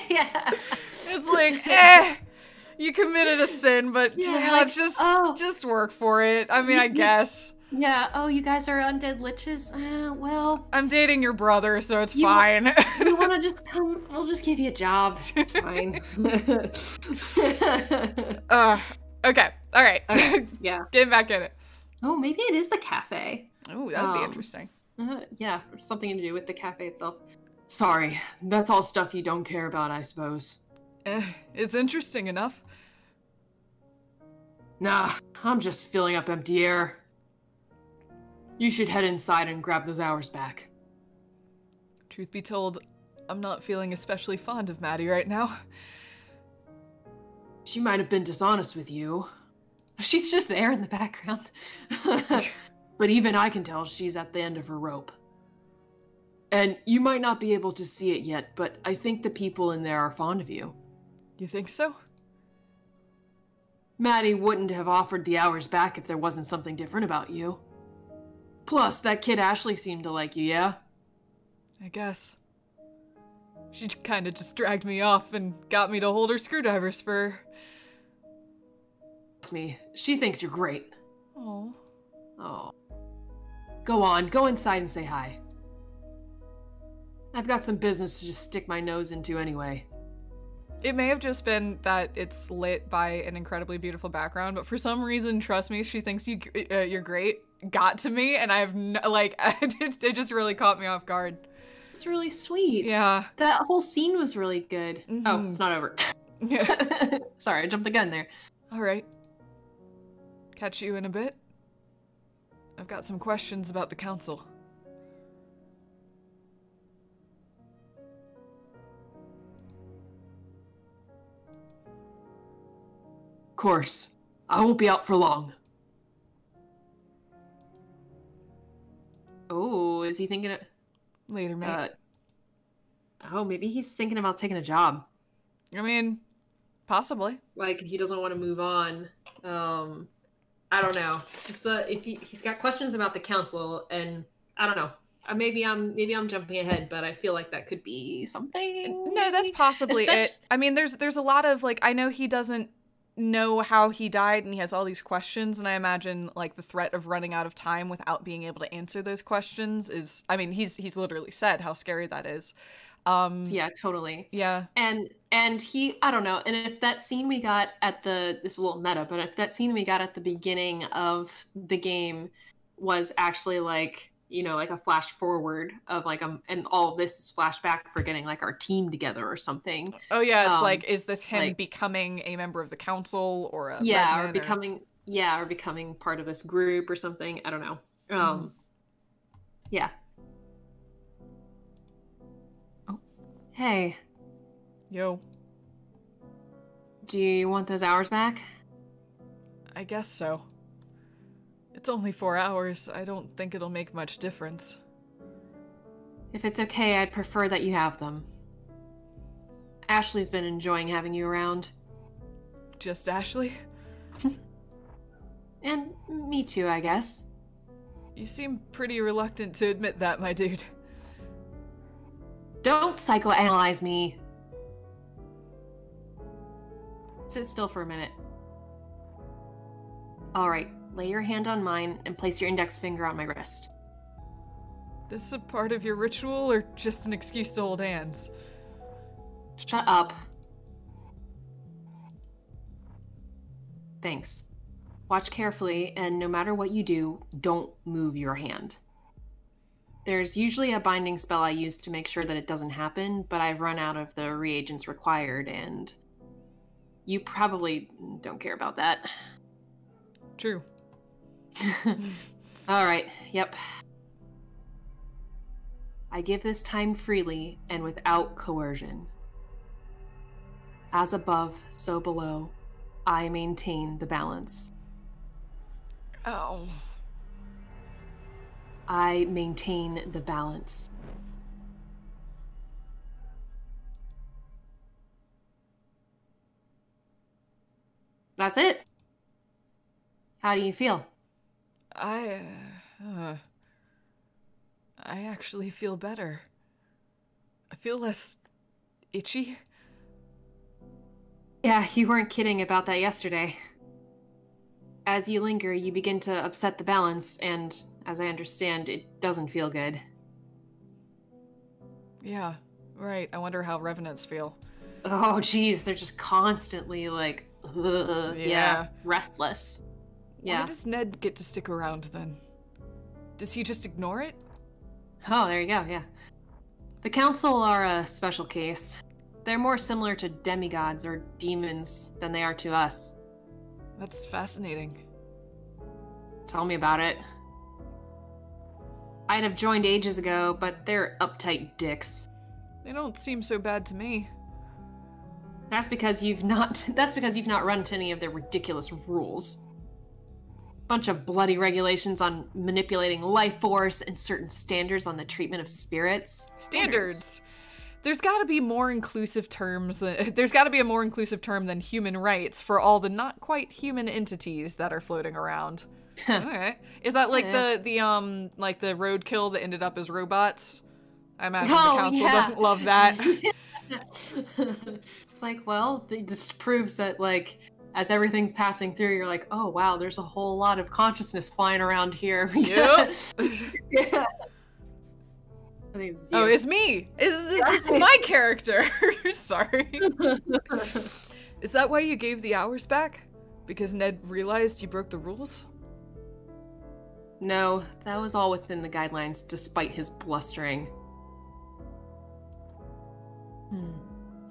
Yeah. It's like, you committed a sin, but just work for it. I mean, I guess. Yeah. Oh, you guys are undead liches? Well, I'm dating your brother, so it's fine. You want to just come? We'll just give you a job. It's fine. Okay. All right. Okay. Yeah. Getting back in it. Oh, maybe it is the cafe. Oh, that would be interesting. Yeah, something to do with the cafe itself. Sorry, that's all stuff you don't care about, I suppose. It's interesting enough. Nah, I'm just filling up empty air. You should head inside and grab those hours back. Truth be told, I'm not feeling especially fond of Maddie right now. She might have been dishonest with you. She's just there in the background. But even I can tell she's at the end of her rope. And you might not be able to see it yet, but I think the people in there are fond of you. You think so? Maddie wouldn't have offered the hours back if there wasn't something different about you. Plus, that kid Ashley seemed to like you, yeah? I guess. She kind of just dragged me off and got me to hold her screwdrivers for her. Trust me, she thinks you're great. Oh. Go on, go inside and say hi. I've got some business to just stick my nose into anyway. It may have just been that it's lit by an incredibly beautiful background, but for some reason, trust me, she thinks you're great. Got to me, and I've it just really caught me off guard. It's really sweet. Yeah. That whole scene was really good. Mm-hmm. Oh, it's not over. Yeah. Sorry, I jumped the gun there. All right. Catch you in a bit. I've got some questions about the council. course. I won't be out for long. Oh, is he thinking of... Later, mate. Oh, maybe he's thinking about taking a job. I mean, possibly. Like, he doesn't want to move on. I don't know. It's just if he's got questions about the council, and I don't know. Maybe I'm jumping ahead, but I feel like that could be something. No, that's possibly it. I mean, there's a lot of, like, I know he doesn't know how he died, and he has all these questions, and I imagine, like, the threat of running out of time without being able to answer those questions is, I mean, he's literally said how scary that is. Yeah, totally. Yeah. And he, I don't know, and if that scene we got at this is a little meta, but if that scene we got at the beginning of the game was actually like, you know, like a flash forward of like, and all of this is flashback for getting like our team together or something. Oh yeah, it's like, is this him like, becoming a member of the council or a or becoming part of this group or something? I don't know. Yeah. Oh, hey. Yo. Do you want those hours back? I guess so. It's only 4 hours. I don't think it'll make much difference. If it's okay, I'd prefer that you have them. Ashley's been enjoying having you around. Just Ashley? And me too, I guess. You seem pretty reluctant to admit that, my dude. Don't psychoanalyze me. Sit still for a minute. Alright, lay your hand on mine and place your index finger on my wrist. This a part of your ritual or just an excuse to hold hands? Shut up. Thanks. Watch carefully, and no matter what you do, don't move your hand. There's usually a binding spell I use to make sure that it doesn't happen, but I've run out of the reagents required, and you probably don't care about that. True. Alright, yep. I give this time freely and without coercion. As above, so below, I maintain the balance. Oh. I maintain the balance. That's it. How do you feel? I actually feel better. I feel less itchy. Yeah, you weren't kidding about that yesterday. As you linger, you begin to upset the balance, and as I understand, it doesn't feel good. Yeah, right. I wonder how revenants feel. Oh, geez, they're just constantly like, restless. Yeah. Why does Ned get to stick around then? Does he just ignore it? Oh, there you go, yeah. The Council are a special case. They're more similar to demigods or demons than they are to us. That's fascinating. Tell me about it. I'd have joined ages ago, but they're uptight dicks. They don't seem so bad to me. That's because you've not run into any of their ridiculous rules. Bunch of bloody regulations on manipulating life force and certain standards on the treatment of spirits. Standards. There's got to be more inclusive terms. There's got to be a more inclusive term than human rights for all the not quite human entities that are floating around. Alright. Is that like the like the roadkill that ended up as robots? I imagine the council doesn't love that. It's like, well, it just proves that, like, as everything's passing through, you're like, oh wow, there's a whole lot of consciousness flying around here. Yep. Yeah. I think it's you. Oh, it's me. It's my character. Sorry. Is that why you gave the hours back? Because Ned realized you broke the rules? No, that was all within the guidelines, despite his blustering.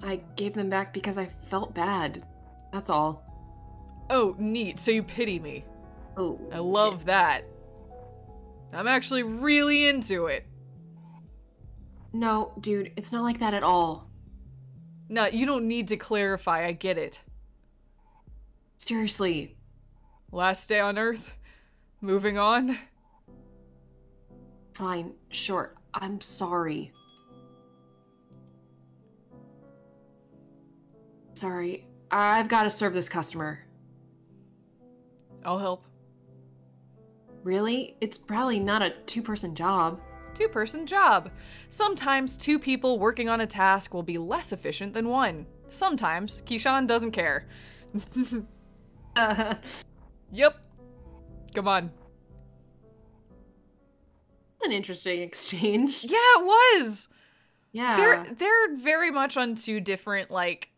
I gave them back because I felt bad. That's all. Oh, neat. So you pity me. Oh. I love that. I'm actually really into it. No, dude, it's not like that at all. No, you don't need to clarify. I get it. Seriously. Last day on Earth. Moving on. Fine, sure. I'm sorry. Sorry. I've got to serve this customer. I'll help. Really? It's probably not a two-person job. Two-person job. Sometimes 2 people working on a task will be less efficient than 1. Sometimes Keyshawn doesn't care. Yep. Come on. It's an interesting exchange. Yeah, it was. Yeah. They're very much on 2 different, like,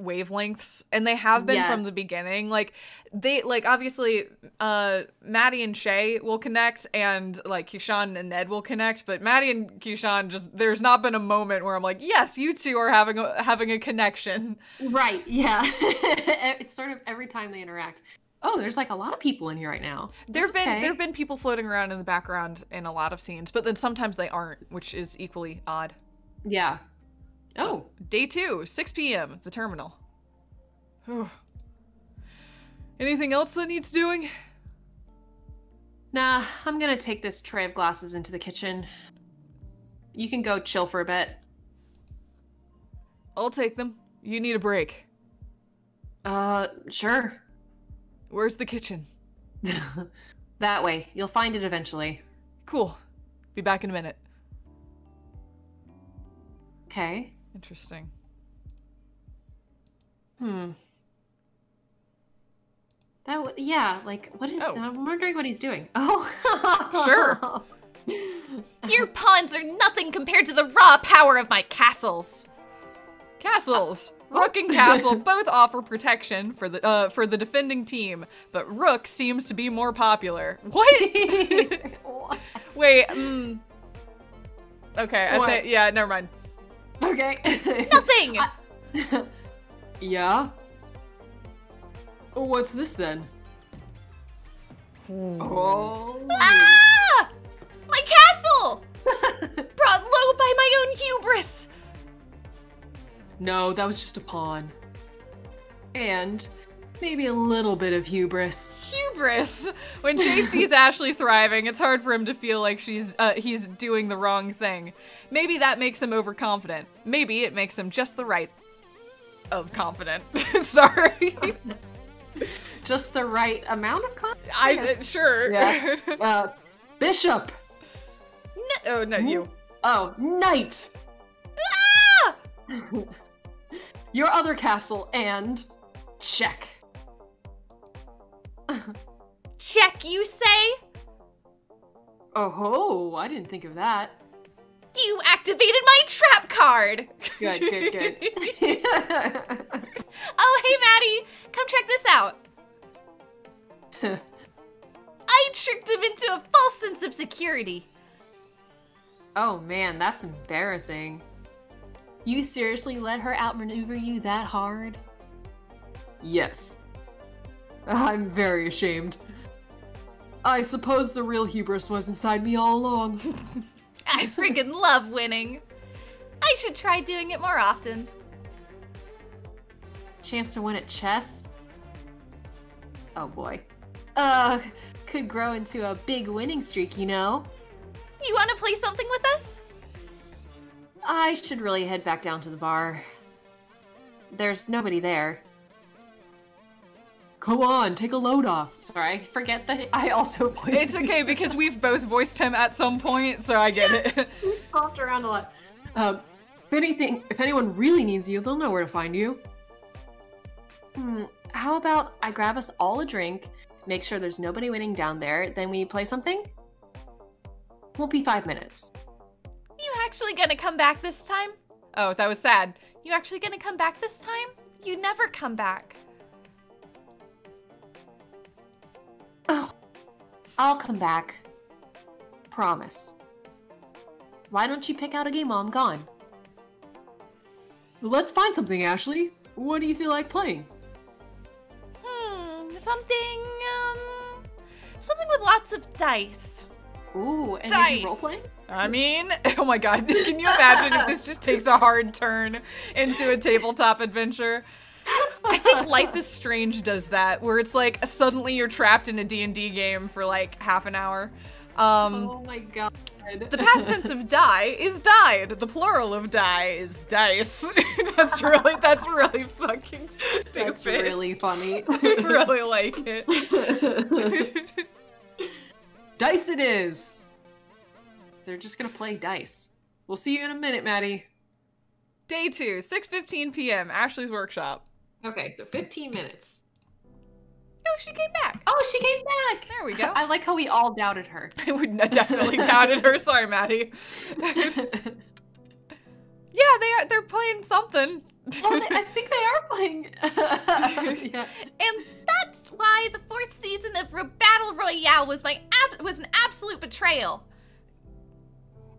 wavelengths, and they have been from the beginning. Like, they, like, obviously Maddie and Shay will connect, and like Keyshawn and Ned will connect, but Maddie and Keyshawn, just there's not been a moment where I'm like, yes, you 2 are having a connection. Right, yeah. It's sort of every time they interact. Oh, there's like a lot of people in here right now. There've been people floating around in the background in a lot of scenes, but then sometimes they aren't, which is equally odd. Yeah. Oh. Day 2, 6 p.m. The terminal. Anything else that needs doing? Nah, I'm gonna take this tray of glasses into the kitchen. You can go chill for a bit. I'll take them. You need a break. Sure. Where's the kitchen? That way. You'll find it eventually. Cool. Be back in a minute. Okay. Interesting. Yeah, like, what is... Oh. I'm wondering what he's doing. Oh. Sure. Your pawns are nothing compared to the raw power of my castles. Castles. Rook and Castle both offer protection for the defending team, but Rook seems to be more popular. What? Wait, Okay, I think, yeah, never mind. Okay. Nothing! Yeah? What's this then? Oh. Ah! My castle! Brought low by my own hubris! No, that was just a pawn. And maybe a little bit of hubris. Hubris! When Chase sees Ashley thriving, it's hard for him to feel like he's doing the wrong thing. Maybe that makes him overconfident. Maybe it makes him just the right of confident. Sorry. Just the right amount of confidence? Sure. Yeah. Bishop! Oh, no, you. Oh, knight! Ah! Your other castle, and... check. Check, you say? Oh, I didn't think of that. You activated my trap card! Good, good, good. Oh, hey, Maddie! Come check this out! I tricked him into a false sense of security. Oh man, that's embarrassing. You seriously let her outmaneuver you that hard? Yes. I'm very ashamed. I suppose the real hubris was inside me all along. I freaking love winning. I should try doing it more often. Chance to win at chess? Oh boy. Could grow into a big winning streak, you know? You want to play something with us? I should really head back down to the bar. There's nobody there. Come on, take a load off. Sorry, I forget that I also voiced It's okay, because we've both voiced him at some point, so I get it. We swapped around a lot. If anyone really needs you, they'll know where to find you. How about I grab us all a drink, make sure there's nobody waiting down there, then we play something? Won't be 5 minutes. You actually gonna come back this time? Oh, that was sad. You actually gonna come back this time? You never come back. Oh, I'll come back. Promise. Why don't you pick out a game while I'm gone? Let's find something, Ashley. What do you feel like playing? Something with lots of dice. Ooh, and Dice. maybe role-playing? I mean, oh my god, can you imagine if this just takes a hard turn into a tabletop adventure? I think think Life is Strange does that, where it's like suddenly you're trapped in a D&D game for like half an hour. Oh my god. The past tense of die is died. The plural of die is dice. That's really fucking stupid. That's really funny. I really like it. Dice it is. They're just gonna play dice. We'll see you in a minute, Maddie. Day 2, 6:15 p.m. Ashley's workshop. Okay, so 15 minutes. Oh, she came back. Oh, she came back! There we go. I like how we all doubted her. I would definitely doubted her. Sorry, Maddie. Yeah, they're playing something. Well, I think they are playing. Yeah. And that's why the 4th season of Battle Royale was an absolute betrayal.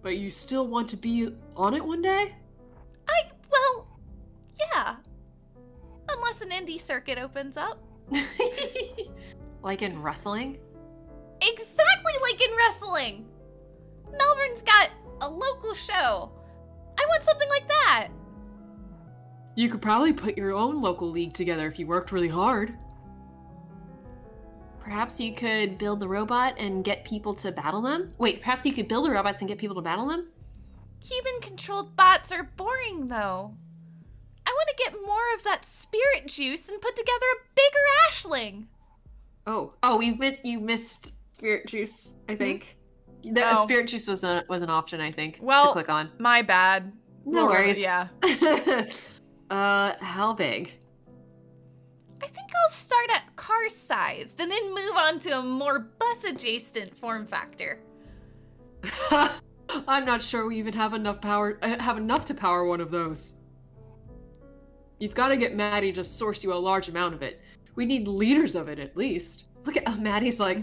But you still want to be on it one day? Well, yeah. Unless an indie circuit opens up. Like in wrestling? Exactly like in wrestling. Melbourne's got a local show. I want something like that. You could probably put your own local league together if you worked really hard. Perhaps you could build the robot and get people to battle them? Wait, perhaps you could build the robots and get people to battle them? Human-controlled bots are boring, though. I want to get more of that spirit juice and put together a bigger Ashling. Oh, you missed spirit juice, I think. Oh. Spirit juice was an option, I think, Well, to click on. my bad. No worries. Yeah. How big? I think I'll start at car-sized and then move on to a more bus-adjacent form factor. I'm not sure we even have enough to power one of those. You've got to get Maddie to source you a large amount of it. We need liters of it at least. Look at Maddie's like,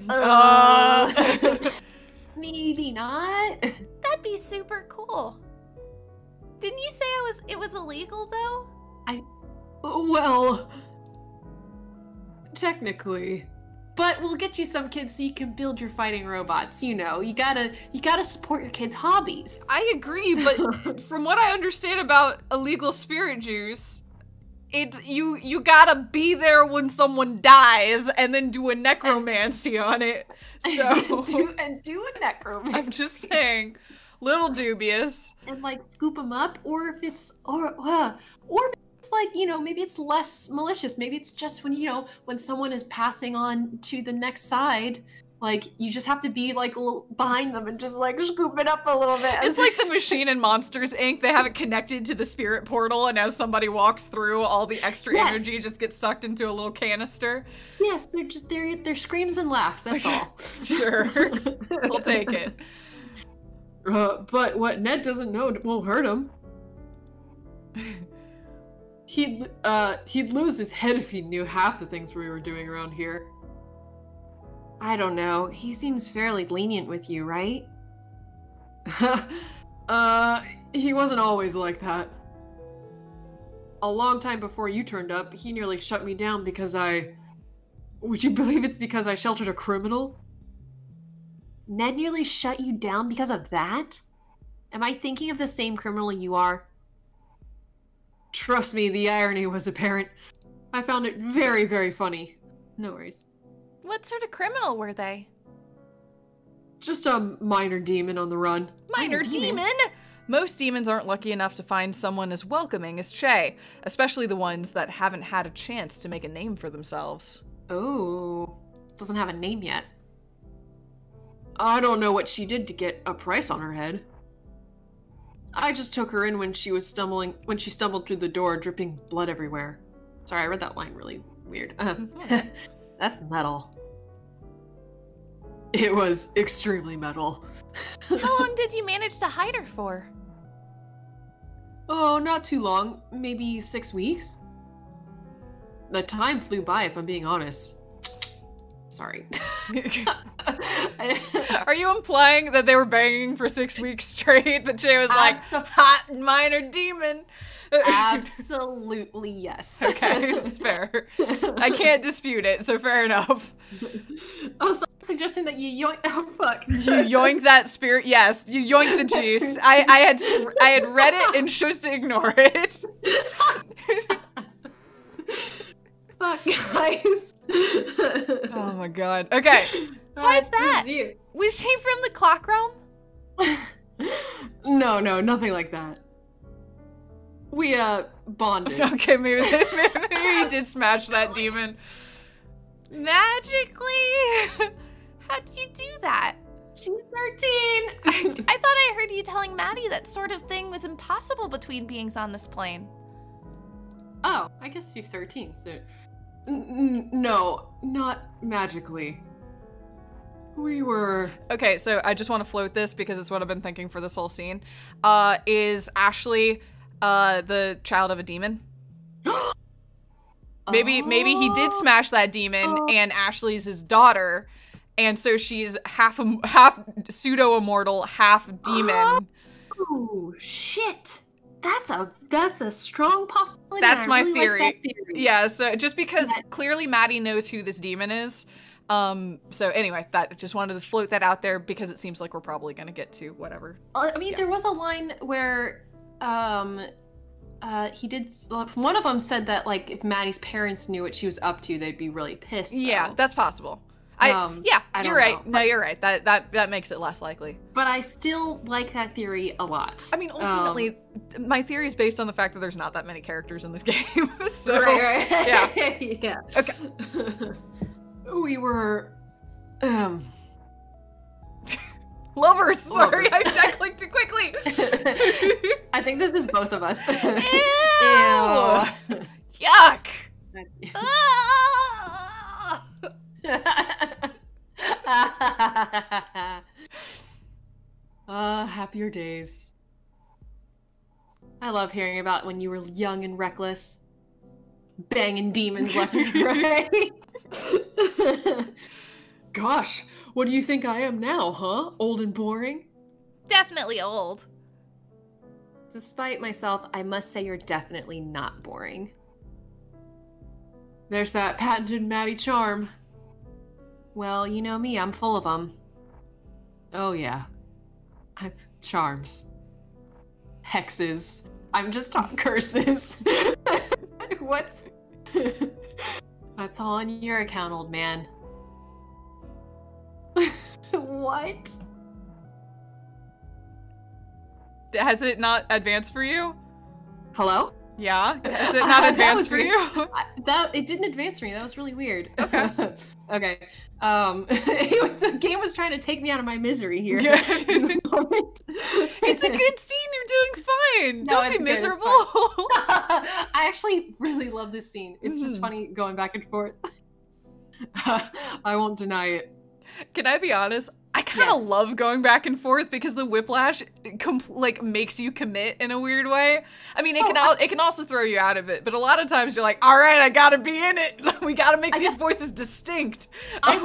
maybe not. That'd be super cool. Didn't you say it was illegal though? Well, technically. But we'll get you some kids so you can build your fighting robots. You know, you gotta support your kids' hobbies. I agree, but from what I understand about illegal spirit juice, you gotta be there when someone dies and then do a necromancy on it. So do a necromancy. I'm just saying, little dubious. And like scoop them up, or if it's or it's like, you know, maybe it's less malicious. Maybe it's just when someone is passing on to the next side, like you just have to be like a little behind them and just like scoop it up a little bit. It's like the machine in Monsters, Inc. They have it connected to the spirit portal, and as somebody walks through, all the extra energy just gets sucked into a little canister. Yes, they're screams and laughs. That's all. Sure, we'll take it. But what Ned doesn't know won't hurt him. He'd lose his head if he knew half the things we were doing around here. I don't know. He seems fairly lenient with you, right? He wasn't always like that. A long time before you turned up, he nearly shut me down because would you believe it's because I sheltered a criminal? Ned nearly shut you down because of that? Am I thinking of the same criminal you are? Trust me, the irony was apparent. I found it very, very funny. No worries. What sort of criminal were they? Just a minor demon on the run. Minor demon? Most demons aren't lucky enough to find someone as welcoming as Che, especially the ones that haven't had a chance to make a name for themselves. Oh, doesn't have a name yet. I don't know what she did to get a price on her head. I just took her in when she stumbled through the door, dripping blood everywhere. Sorry, I read that line really weird. That's metal. It was extremely metal. How long did you manage to hide her for? Oh, not too long. Maybe 6 weeks. The time flew by, if I'm being honest. Sorry. Are you implying that they were banging for 6 weeks straight? That Che was like, hot minor demon? Absolutely yes. Okay, that's fair. I can't dispute it, so fair enough. Oh, so I'm suggesting that you yoink. Oh, fuck. You yoink that spirit? Yes, you yoink the juice. I had read it and chose to ignore it. fuck, guys? Oh my god. Okay. Why is This that? you. Was she from the clock realm? No, nothing like that. We, bonded. Okay, maybe you did smash that demon. Magically? How'd you do that? She's 13. I thought I heard you telling Maddie that sort of thing was impossible between beings on this plane. Oh, I guess she's 13, so... No, not magically. We were... Okay, so I just want to float this because it's what I've been thinking for this whole scene. Is Ashley the child of a demon? Maybe he did smash that demon and Ashley's his daughter, and so she's half pseudo-immortal, half demon. Oh, shit. That's a strong possibility. That's I my really theory. like that theory. Yeah, so just because clearly Maddie knows who this demon is. So anyway, that just wanted to float that out there because it seems like we're probably gonna get to whatever. I mean, there was a line where, he did. One of them said that like if Maddie's parents knew what she was up to, they'd be really pissed. Yeah, though. that's possible. I You're don't right. know. No, you're right. That makes it less likely. But I still like that theory a lot. I mean, ultimately, my theory is based on the fact that there's not that many characters in this game. So right. yeah. Yeah. Okay. We were... Lovers. Sorry, I clicked too quickly. I think this is both of us. Ew. Yuck. happier days. I love hearing about when you were young and reckless, banging demons left and right. Gosh, what do you think I am now, huh? Old and boring? Definitely old. Despite myself, I must say you're definitely not boring. There's that patented Maddie charm. Well, you know me, I'm full of them. Oh yeah. Charms. Hexes. I'm just talking curses. What's... That's all on your account, old man. What? Has it not advanced for you? Hello? Yeah. Has it not advanced for weird. you? It didn't advance for me. That was really weird. Okay. Okay. The game was trying to take me out of my misery here. Yeah. It's It's a good scene. You're doing fine. No, Don't it's be good, it's miserable. I actually really love this scene. It's just funny going back and forth. I won't deny it. Can I be honest? I kind of Yes. love going back and forth because the whiplash makes you commit in a weird way. I mean, it can also throw you out of it, but a lot of times you're like, all right, I gotta be in it. We gotta make these voices distinct. I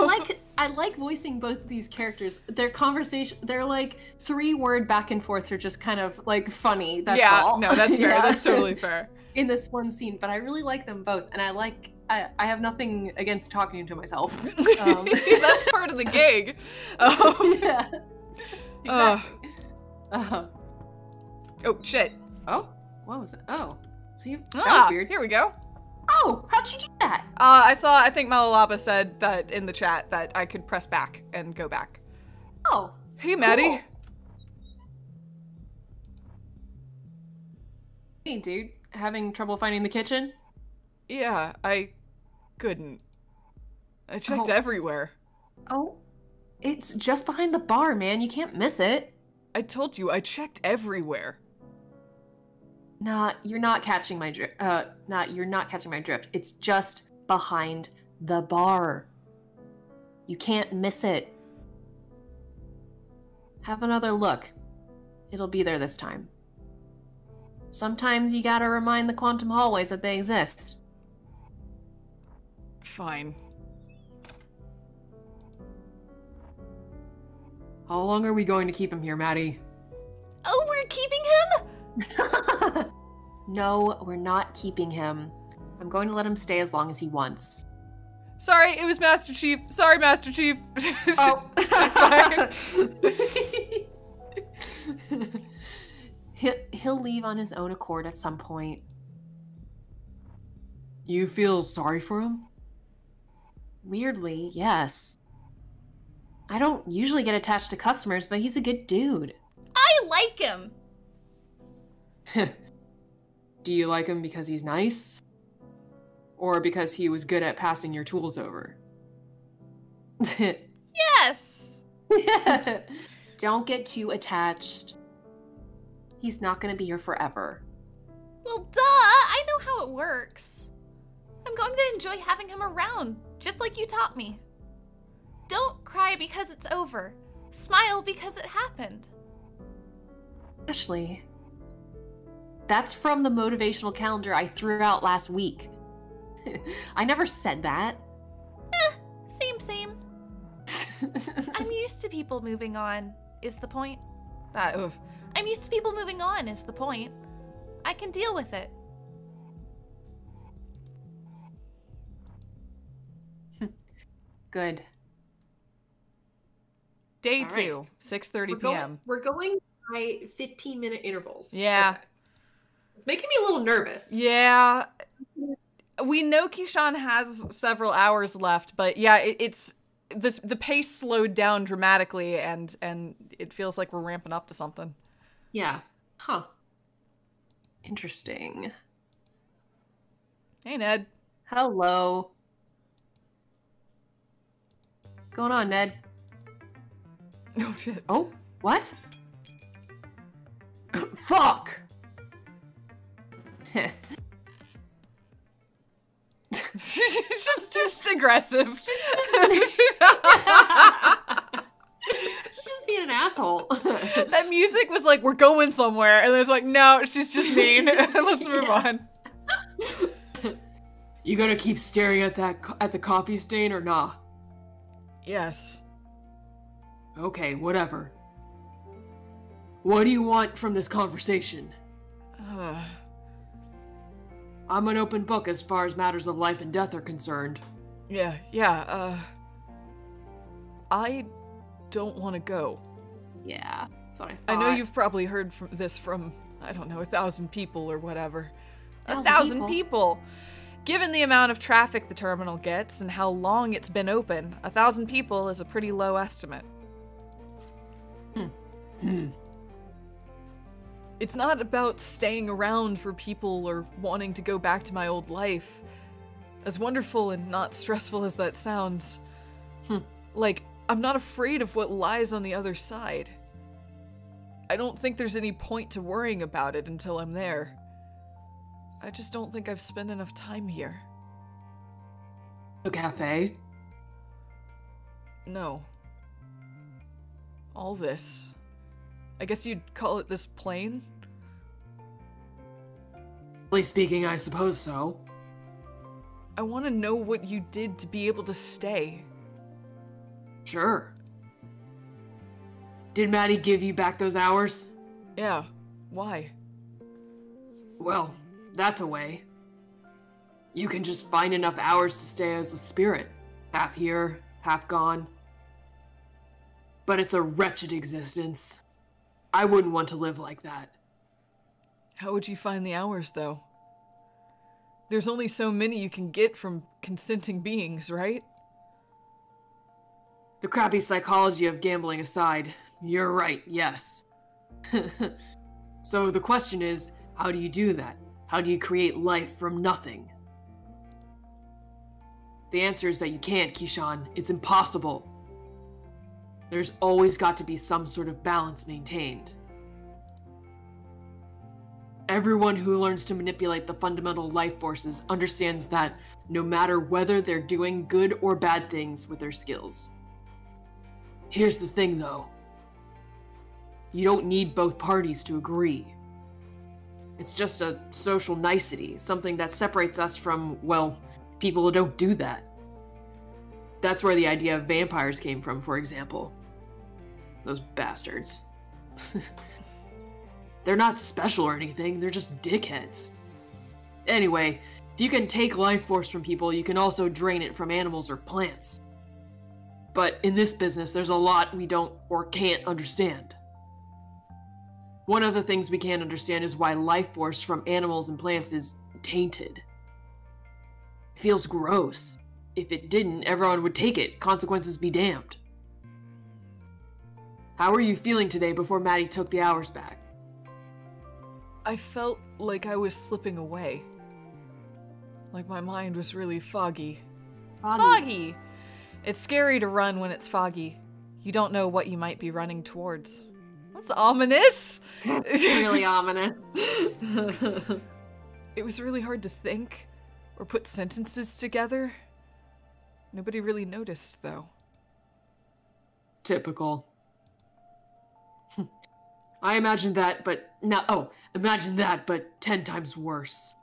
like voicing both these characters. Their conversation, their like 3-word back and forths are just kind of like funny. That's yeah, all. no, that's fair. Yeah. That's totally fair. In this one scene, but I really like them both, and I have nothing against talking to myself. That's part of the gig. Yeah. Exactly. Oh shit. Oh, what was it? Oh, see, that was weird. Here we go. Oh, how'd you do that? I think Malalaba said that in the chat that I could press back and go back. Oh, Hey, Maddie. cool. Hey, dude, having trouble finding the kitchen? Yeah, I couldn't. I checked everywhere. Oh, it's just behind the bar, man. You can't miss it. I told you, I checked everywhere. Nah, you're not catching my drift. You're not catching my drift. It's just behind the bar. You can't miss it. Have another look. It'll be there this time. Sometimes you gotta remind the quantum hallways that they exist. Fine. How long are we going to keep him here, Maddie? Oh, we're keeping him? No, we're not keeping him. I'm going to let him stay as long as he wants. Sorry, it was Master Chief. Sorry, Master Chief. Oh, That's fine. He'll leave on his own accord at some point. You feel sorry for him? Weirdly, yes. I don't usually get attached to customers, but he's a good dude. I like him. Do you like him because he's nice? Or because he was good at passing your tools over? Yes. Don't get too attached. He's not gonna be here forever. Well, duh. I know how it works. I'm going to enjoy having him around, just like you taught me. Don't cry because it's over. Smile because it happened. Ashley, that's from the motivational calendar I threw out last week. I never said that. Same. I'm used to people moving on, is the point. I'm used to people moving on, is the point. I can deal with it. Good. Day All 2, 6:30 p.m. We're going by 15-minute intervals. Yeah. Okay. It's making me a little nervous. Yeah. We know Keyshawn has several hours left, but yeah, it's the pace slowed down dramatically, and it feels like we're ramping up to something. Yeah. Huh. Interesting. Hey, Ned. Hello. What's going on, Ned? Oh, shit. Oh, what? Fuck! She's just aggressive. She's just being an asshole. That music was like, we're going somewhere, and then it's like, no, she's just mean. Let's move on. You gonna keep staring at the coffee stain or nah? Yes. Okay, whatever. What do you want from this conversation? I'm an open book as far as matters of life and death are concerned. Yeah, I don't want to go. Yeah, that's what I thought. I know you've probably heard this from, I don't know, 1,000 people or whatever. 1,000 people. Given the amount of traffic the terminal gets and how long it's been open, 1,000 people is a pretty low estimate. It's not about staying around for people or wanting to go back to my old life. As wonderful and not stressful as that sounds, like, I'm not afraid of what lies on the other side. I don't think there's any point to worrying about it until I'm there. I just don't think I've spent enough time here. A cafe? No. All this. I guess you'd call it this plane? Really speaking, I suppose so. I want to know what you did to be able to stay. Sure. Did Maddie give you back those hours? Yeah. Why? Well, that's a way. You can just find enough hours to stay as a spirit. Half here, half gone. But it's a wretched existence. I wouldn't want to live like that. How would you find the hours, though? There's only so many you can get from consenting beings, right? The crappy psychology of gambling aside, you're right, yes. So the question is, how do you do that? How do you create life from nothing? The answer is that you can't, Keyshawn. It's impossible. There's always got to be some sort of balance maintained. Everyone who learns to manipulate the fundamental life forces understands that no matter whether they're doing good or bad things with their skills. Here's the thing, though. You don't need both parties to agree. It's just a social nicety, something that separates us from, well, people who don't do that. That's where the idea of vampires came from, for example. Those bastards. They're not special or anything, they're just dickheads. Anyway, if you can take life force from people, you can also drain it from animals or plants. But in this business, there's a lot we don't or can't understand. One of the things we can't understand is why life force from animals and plants is tainted. feels gross. If it didn't, everyone would take it. Consequences be damned. How were you feeling today before Maddie took the hours back? I felt like I was slipping away. Like my mind was really foggy. Foggy! It's scary to run when it's foggy. You don't know what you might be running towards. That's ominous! It's really ominous. It was really hard to think or put sentences together. Nobody really noticed, though. Typical. I imagined that, but no. Oh, imagine that, but 10 times worse.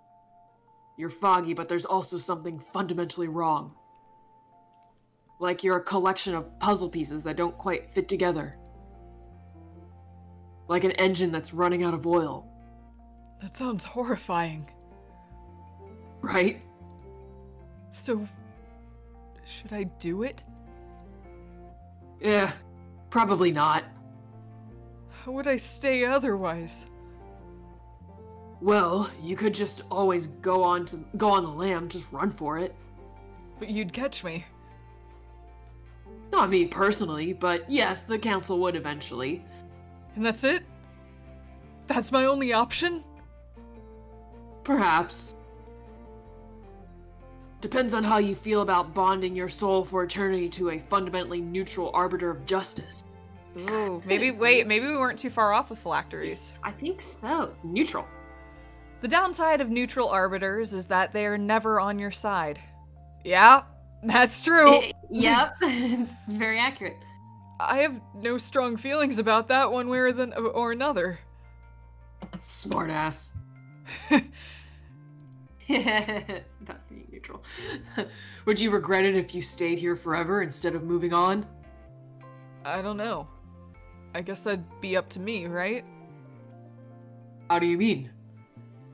You're foggy, but there's also something fundamentally wrong. Like you're a collection of puzzle pieces that don't quite fit together. Like an engine that's running out of oil. That sounds horrifying. Right? So, should I do it? Yeah, probably not. How would I stay otherwise? Well, you could just always go on the lam, just run for it. But you'd catch me. Not me personally, but yes, the council would eventually. And that's it? That's my only option? Perhaps. Depends on how you feel about bonding your soul for eternity to a fundamentally neutral arbiter of justice. Ooh, maybe we weren't too far off with phylacteries. I think so. Neutral. The downside of neutral arbiters is that they are never on your side. Yeah, that's true. Yep, it's very accurate. I have no strong feelings about that one way or another. Smartass. Not being neutral. Would you regret it if you stayed here forever instead of moving on? I don't know. I guess that'd be up to me, right? How do you mean?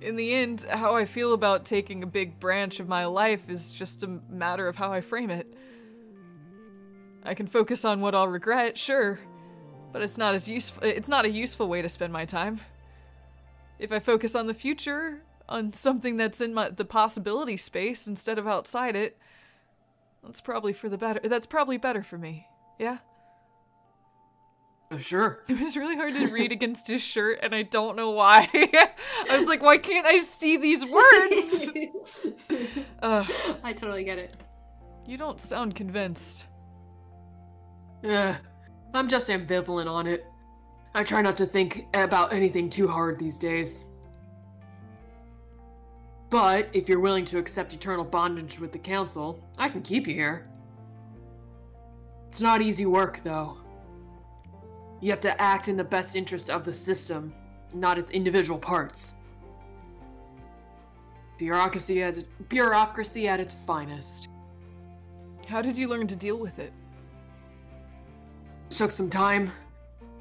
In the end, how I feel about taking a big branch of my life is just a matter of how I frame it. I can focus on what I'll regret, sure, but it's not a useful way to spend my time. If I focus on the future, on something that's in the possibility space instead of outside it, that's probably better for me. Yeah? Sure. It was really hard to read against his shirt, and I don't know why. I was like, why can't I see these words? I totally get it. You don't sound convinced. I'm just ambivalent on it. I try not to think about anything too hard these days. But if you're willing to accept eternal bondage with the council, I can keep you here. It's not easy work, though. You have to act in the best interest of the system, not its individual parts. Bureaucracy at its finest. How did you learn to deal with it? It took some time.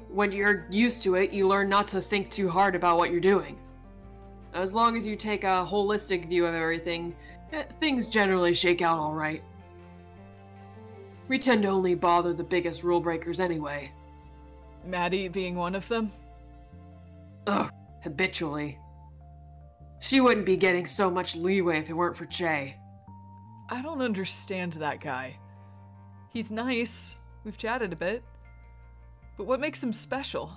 When you're used to it, you learn not to think too hard about what you're doing. As long as you take a holistic view of everything, things generally shake out alright. We tend to only bother the biggest rule breakers anyway. Maddie being one of them? Ugh, habitually. She wouldn't be getting so much leeway if it weren't for Che. I don't understand that guy. He's nice. We've chatted a bit. But what makes him special?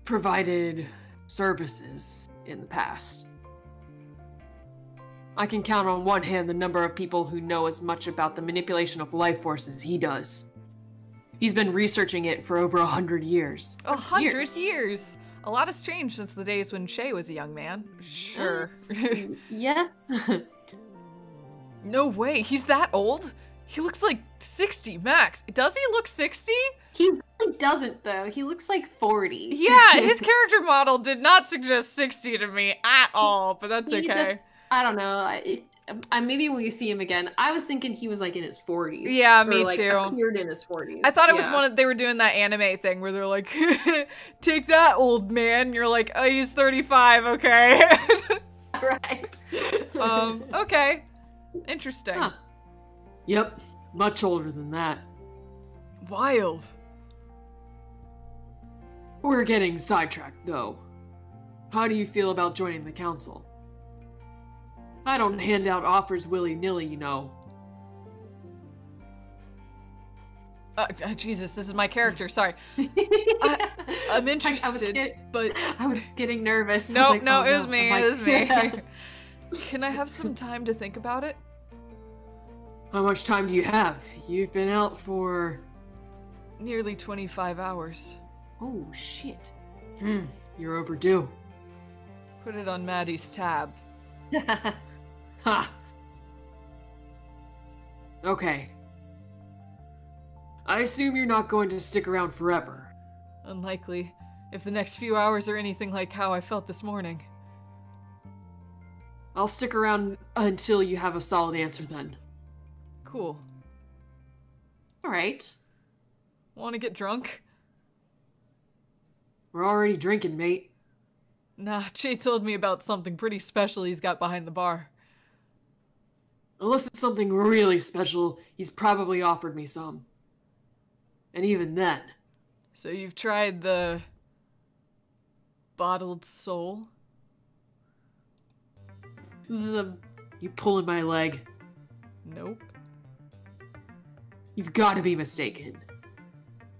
Provided services in the past. I can count on one hand the number of people who know as much about the manipulation of life force as he does. He's been researching it for over 100 years. 100 years? A lot has changed since the days when Shay was a young man. Sure. Yes. No way, he's that old? He looks like 60 max. Does he look 60? He really doesn't, though. He looks like 40. Yeah, his character model did not suggest 60 to me at all, but that's okay. I don't know. Maybe when we see him again, I was thinking he was like in his 40s. Yeah, me like, too. Appeared in his 40s. I thought it was they were doing that anime thing where they're like, take that, old man. And you're like, oh, he's 35, okay. Right. Okay. Interesting. Huh. Yep, much older than that. Wild. We're getting sidetracked, though. How do you feel about joining the council? I don't hand out offers willy-nilly, you know. Jesus, this is my character. Sorry. I'm interested, but I was getting nervous. No, like, no, oh, it was me. I'm It was me. like, Can I have some time to think about it? How much time do you have? You've been out for... Nearly 25 hours. Oh, shit. You're overdue. Put it on Maddie's tab. Ha! Okay. I assume you're not going to stick around forever. Unlikely, if the next few hours are anything like how I felt this morning. I'll stick around until you have a solid answer then. Cool. Alright. Want to get drunk? We're already drinking, mate. Nah, Jay told me about something pretty special he's got behind the bar. Unless it's something really special, he's probably offered me some. And even then. So you've tried the... bottled soul? You pulling my leg. Nope. You've got to be mistaken.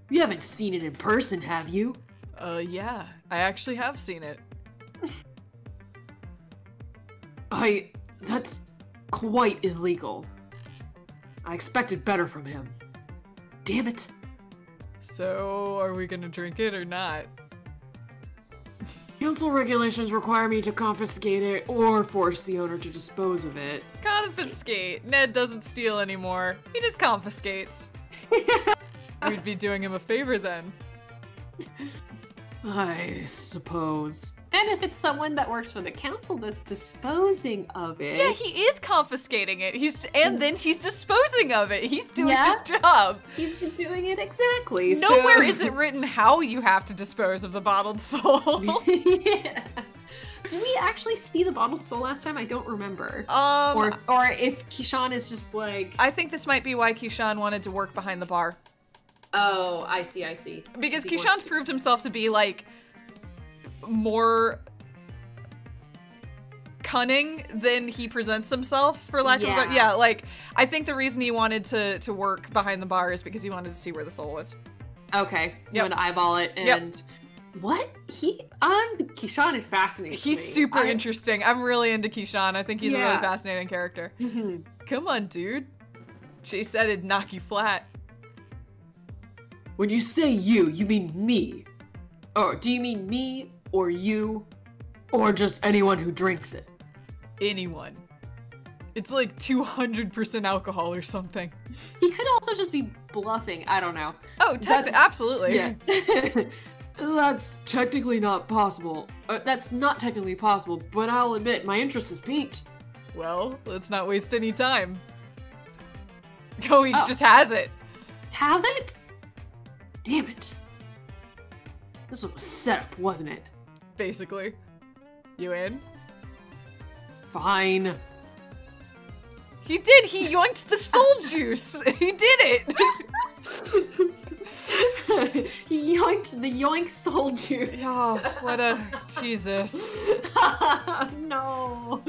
You haven't seen it in person, have you? Yeah. I actually have seen it. That's quite illegal. I expected better from him. Damn it. So, are we gonna drink it or not? Council regulations require me to confiscate it or force the owner to dispose of it. Confiscate. Ned doesn't steal anymore. He just confiscates. We'd be doing him a favor then. I suppose. And if it's someone that works for the council that's disposing of it. Yeah, he is confiscating it. And then he's disposing of it. He's doing Yeah. his job. He's doing it exactly. Nowhere so... is it written how you have to dispose of the bottled soul. Yeah. Did we actually see the bottled soul last time? I don't remember. Or if Keyshawn is just like... I think this might be why Keyshawn wanted to work behind the bar. Oh, I see. Because Keyshawn's proved himself to be, like, more cunning than he presents himself, for lack of a better... Yeah, like, I think the reason he wanted to work behind the bar is because he wanted to see where the soul was. Okay, I'm Yep. gonna eyeball it and... Yep. What? Keyshawn is fascinating. He's super interesting. I'm really into Keyshawn. I think he's a really Yeah. fascinating character. Mm-hmm. Come on, dude. Jay said it'd knock you flat. When you say you mean me. Or do you mean me, or you, or just anyone who drinks it? Anyone. It's like 200% alcohol or something. He could also just be bluffing. I don't know. Oh, absolutely. Yeah. That's technically not possible. That's not technically possible, but I'll admit my interest is piqued. Well, let's not waste any time. Oh, he just has it. Has it? Damn it. This was a setup, wasn't it? Basically. You in? Fine. He did! He yoinked the soul juice! He did it! He yoinked the yoink soul juice. Oh, what a... Jesus. No.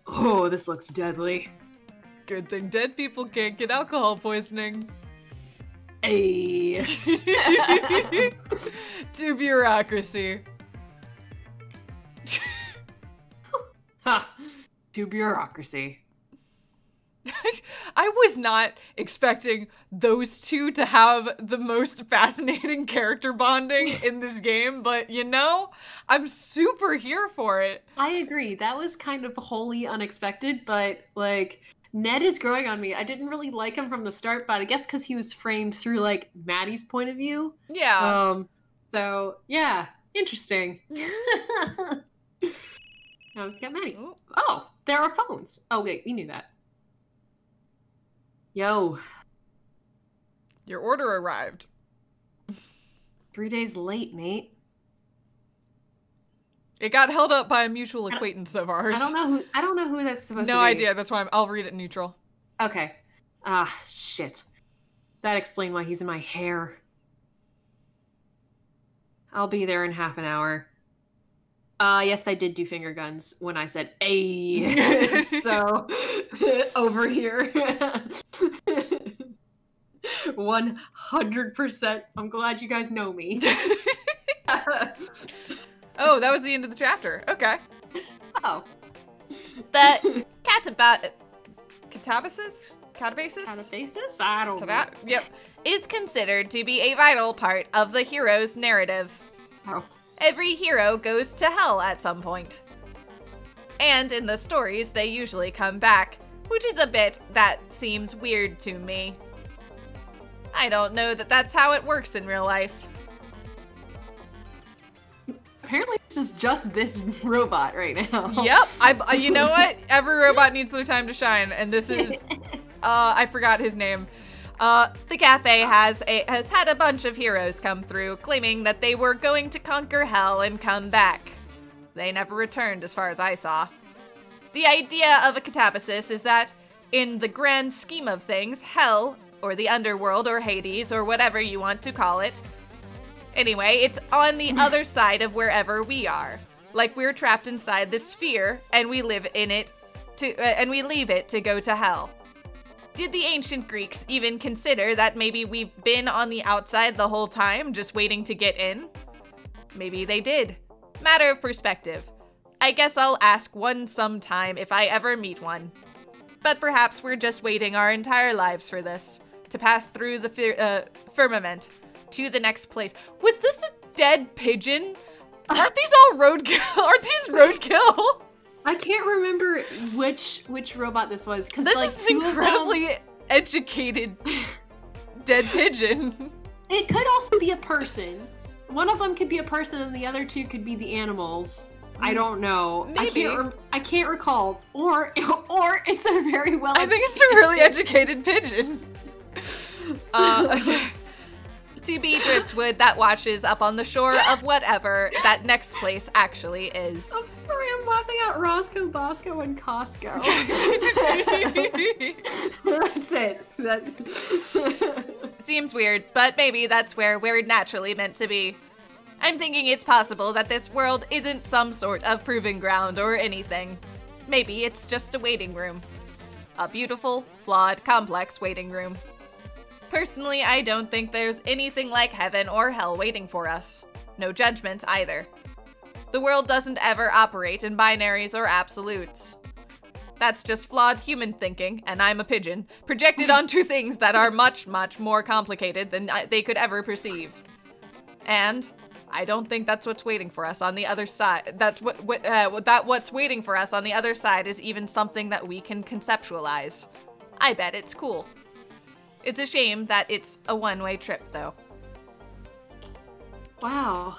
Oh, this looks deadly. Good thing dead people can't get alcohol poisoning. Hey. To bureaucracy. Ha. To bureaucracy. I was not expecting those two to have the most fascinating character bonding in this game, but you know, I'm super here for it. I agree. That was kind of wholly unexpected, but like Ned is growing on me. I didn't really like him from the start, but I guess because he was framed through like Maddie's point of view. Yeah. So yeah, interesting. Oh, get Maddie. Oh, there are phones. Oh wait, we knew that. Yo. Your order arrived. 3 days late, mate. It got held up by a mutual acquaintance of ours. I don't know who that's supposed to be. No idea. That's why I'll read it neutral. Okay. Ah, shit. That explained why he's in my hair. I'll be there in half an hour. Yes, I did do finger guns when I said "ay." So over here, 100%. I'm glad you guys know me. Oh, that was the end of the chapter. Okay. Oh, The catabasis? catabasis? I don't know. Yep. Is considered to be a vital part of the hero's narrative. Oh. Every hero goes to hell at some point. And in the stories, they usually come back, which is a bit that seems weird to me. I don't know that that's how it works in real life. Apparently, this is just this robot right now. Yep. You know what? Every robot needs their time to shine, and this is, I forgot his name. The cafe has had a bunch of heroes come through, claiming that they were going to conquer hell and come back. They never returned, as far as I saw. The idea of a catabasis is that, in the grand scheme of things, hell, or the underworld, or Hades, or whatever you want to call it. Anyway, it's on the other side of wherever we are. Like we're trapped inside this sphere, and we live in it and we leave it to go to hell. Did the ancient Greeks even consider that maybe we've been on the outside the whole time, just waiting to get in? Maybe they did. Matter of perspective. I guess I'll ask one sometime if I ever meet one. But perhaps we're just waiting our entire lives for this, to pass through the firmament to the next place. Was this a dead pigeon? Aren't these all roadkill? Aren't these roadkill? I can't remember which robot this was. This like, is an incredibly educated dead pigeon. It could also be a person. One of them could be a person and the other two could be the animals. I don't know. Maybe. I can't recall. Or it's a very well. I think it's a really educated pigeon. To be driftwood that washes up on the shore of whatever that next place actually is. I'm sorry, I'm laughing at Roscoe, Bosco, and Costco. That's it. Seems weird, but maybe that's where we're naturally meant to be. I'm thinking it's possible that this world isn't some sort of proving ground or anything. Maybe it's just a waiting room. A beautiful, flawed, complex waiting room. Personally, I don't think there's anything like heaven or hell waiting for us. No judgment either. The world doesn't ever operate in binaries or absolutes. That's just flawed human thinking, and I'm a pigeon, projected onto things that are much, much more complicated than they could ever perceive. And I don't think that's what's waiting for us on the other side. That what's waiting for us on the other side is even something that we can conceptualize. I bet it's cool. It's a shame that it's a one-way trip, though. Wow.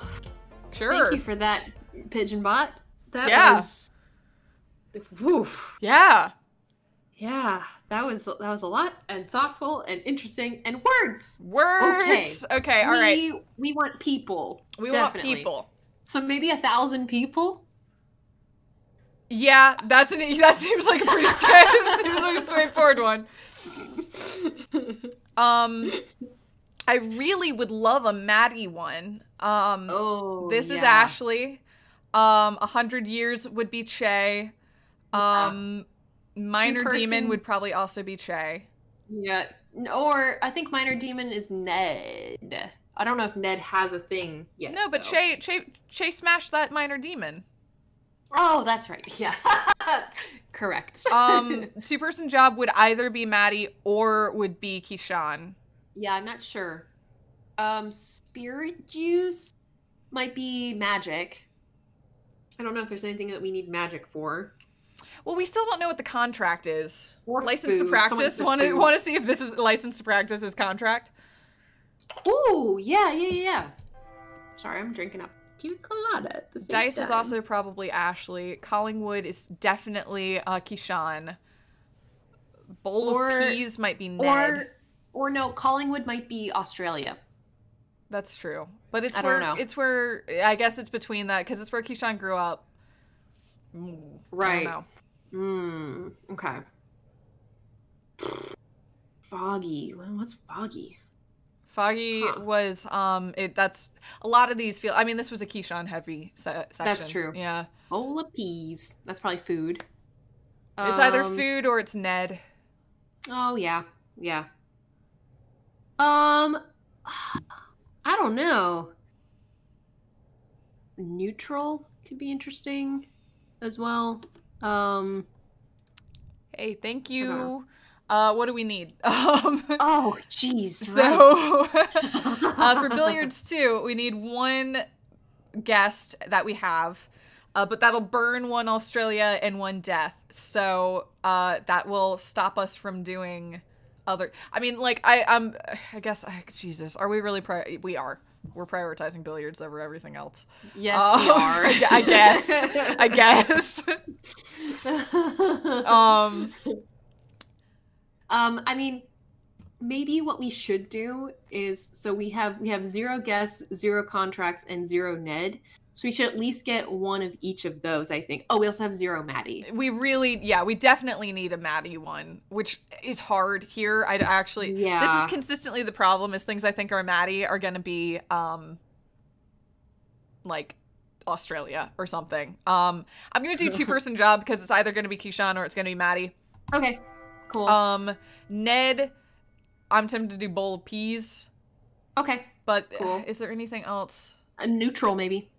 Sure. Thank you for that, Pigeon Bot. That was... Woof. Yeah. Yeah, that was a lot, and thoughtful, and interesting, and words! Words! Okay, all right. We want people. We definitely. want people. So maybe 1,000 people? Yeah, that seems like a pretty straightforward one. I really would love a Maddie one. This is Ashley. 100 years would be Che. Minor Demon would probably also be Che. Yeah, or I think Minor Demon is Ned. I don't know if Ned has a thing yet. No, but Che smashed that Minor Demon. Oh, that's right. Yeah. Correct. Two-person job would either be Maddie or would be Keyshawn. Yeah, I'm not sure. Spirit Juice might be magic. I don't know if there's anything that we need magic for. Well, we still don't know what the contract is. Or license food. to practice. Want to see if this is license to practice is contract? Ooh, yeah. Sorry, I'm drinking up pina colada at the same Dice time. is also probably Ashley. Collingwood is definitely Keyshawn. Bowl of Peas might be Ned. Or no, Collingwood might be Australia. That's true. But it's I don't know. It's where I guess it's between that because it's where Keyshawn grew up. Right. I don't know. Okay. Foggy. What's foggy? Foggy was that's a lot of these feel. I mean, this was a Keyshawn heavy section. That's true. Yeah. Bowl of peas. That's probably food. It's either food or it's Ned. Oh yeah, yeah. I don't know. Neutral could be interesting as well. Hey, thank you. What do we need? Oh, jeez. So, for billiards too, we need one guest that we have, but that'll burn one Australia and one death. So that will stop us from doing other. I mean, like I guess Jesus, are we really? We are. We're prioritizing billiards over everything else. Yes, we are. I guess. I guess. I mean, maybe what we should do is, so we have 0 guests, 0 contracts, and 0 Ned. So we should at least get one of each of those, I think. Oh, we also have 0 Maddie. We definitely need a Maddie one, which is hard here. I actually, this is consistently the problem, is things I think are Maddie are going to be, like, Australia or something. I'm going to do 2-person job because it's either going to be Keyshawn or it's going to be Maddie. Okay, cool. Ned, I'm tempted to do bowl of peas. Okay, but cool. Is there anything else? A neutral, maybe.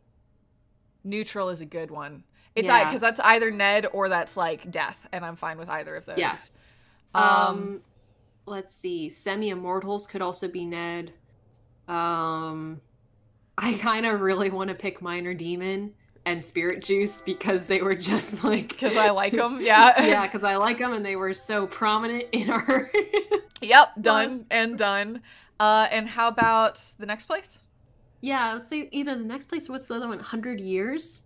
Neutral is a good one. It's because that's either Ned or that's like death, and I'm fine with either of those. Yes. Let's see. Semi-immortals could also be Ned. I kind of really want to pick Minor Demon and Spirit Juice because they were just like... Because I like them, yeah. Yeah, because I like them and they were so prominent in our... Yep, done and done. And how about the next place? Yeah, I would say either the next place, what's the other one? 100 Years?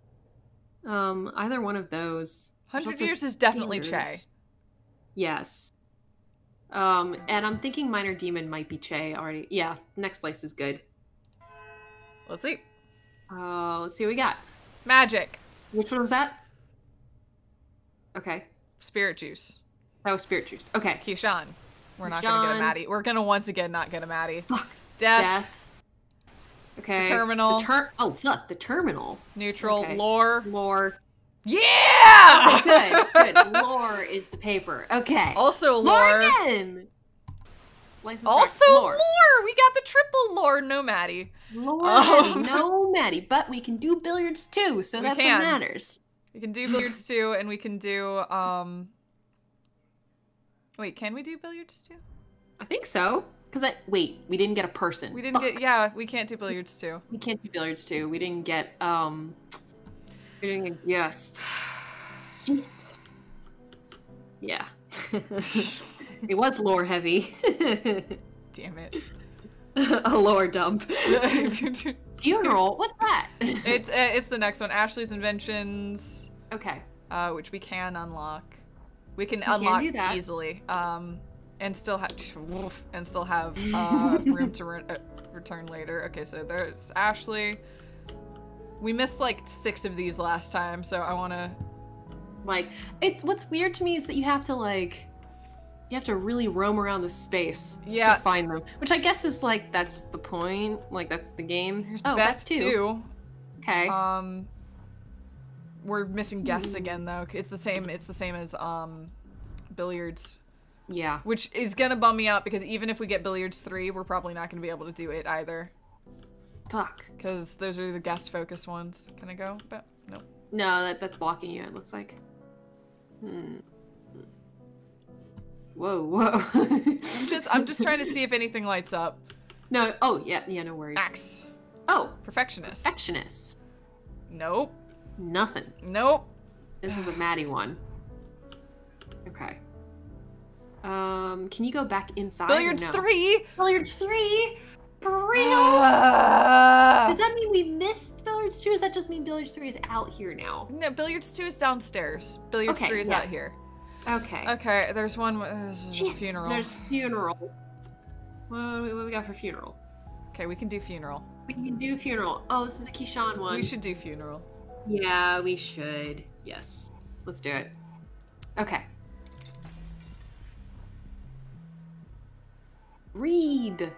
Either one of those. 100 Years is definitely Che. Yes. And I'm thinking Minor Demon might be Che already. Yeah, next place is good. Let's see. Let's see what we got. Magic. Which one was that? Okay. Spirit Juice. That was Spirit Juice. Okay. Keyshawn. We're not going to get a Maddie. We're going to once again not get a Maddie. Fuck. Death. Okay. The Terminal. Oh, fuck. The Terminal. Neutral. Okay. Lore. Yeah! Okay, good. Lore is the paper. Okay. Also lore. Again! Also lore. We got the triple lore. No Maddie. Lore Maddie. No Maddie. But we can do billiards too, so that's what matters. We can do billiards too, and we can do, Wait, can we do billiards too? I think so. Wait, we didn't get a person. We didn't get, yeah, we can't do billiards too. We can't do billiards too. We didn't get, guests. Shit. Yeah. It was lore heavy. Damn it. A lore dump. Funeral? What's that? It's the next one. Ashley's Inventions. Okay. Which we can unlock. We can unlock easily. And still have room to return later. Okay, so there's Ashley. We missed like 6 of these last time, so I want to. Like, what's weird to me is that you have to really roam around the space to find them. Which I guess is like, that's the point. Like, that's the game. Here's Beth too. Okay. We're missing guests again though. It's the same as billiards. Yeah. Which is gonna bum me out because even if we get billiards 3, we're probably not gonna be able to do it either. Fuck. Because those are the guest focused ones. Can I go? No. No, that's blocking you, it looks like. Whoa. I'm just trying to see if anything lights up. No. Oh yeah, no worries. Axe. Oh, Perfectionist. Perfectionist. Nope. Nothing. Nope. This is a Maddie one. Okay. Can you go back inside? Billiards 3. Billiards 3. For real? Does that mean we missed Billiards 2? Or does that just mean Billiards 3 is out here now? No, Billiards 2 is downstairs. Billiards 3 is out here. Okay. Okay, there's one. Funeral. There's funeral. What do we got for funeral? Okay, we can do funeral. We can do funeral. Oh, this is a Keyshawn one. We should do funeral. Yeah, we should. Yes. Let's do it. Okay. Read.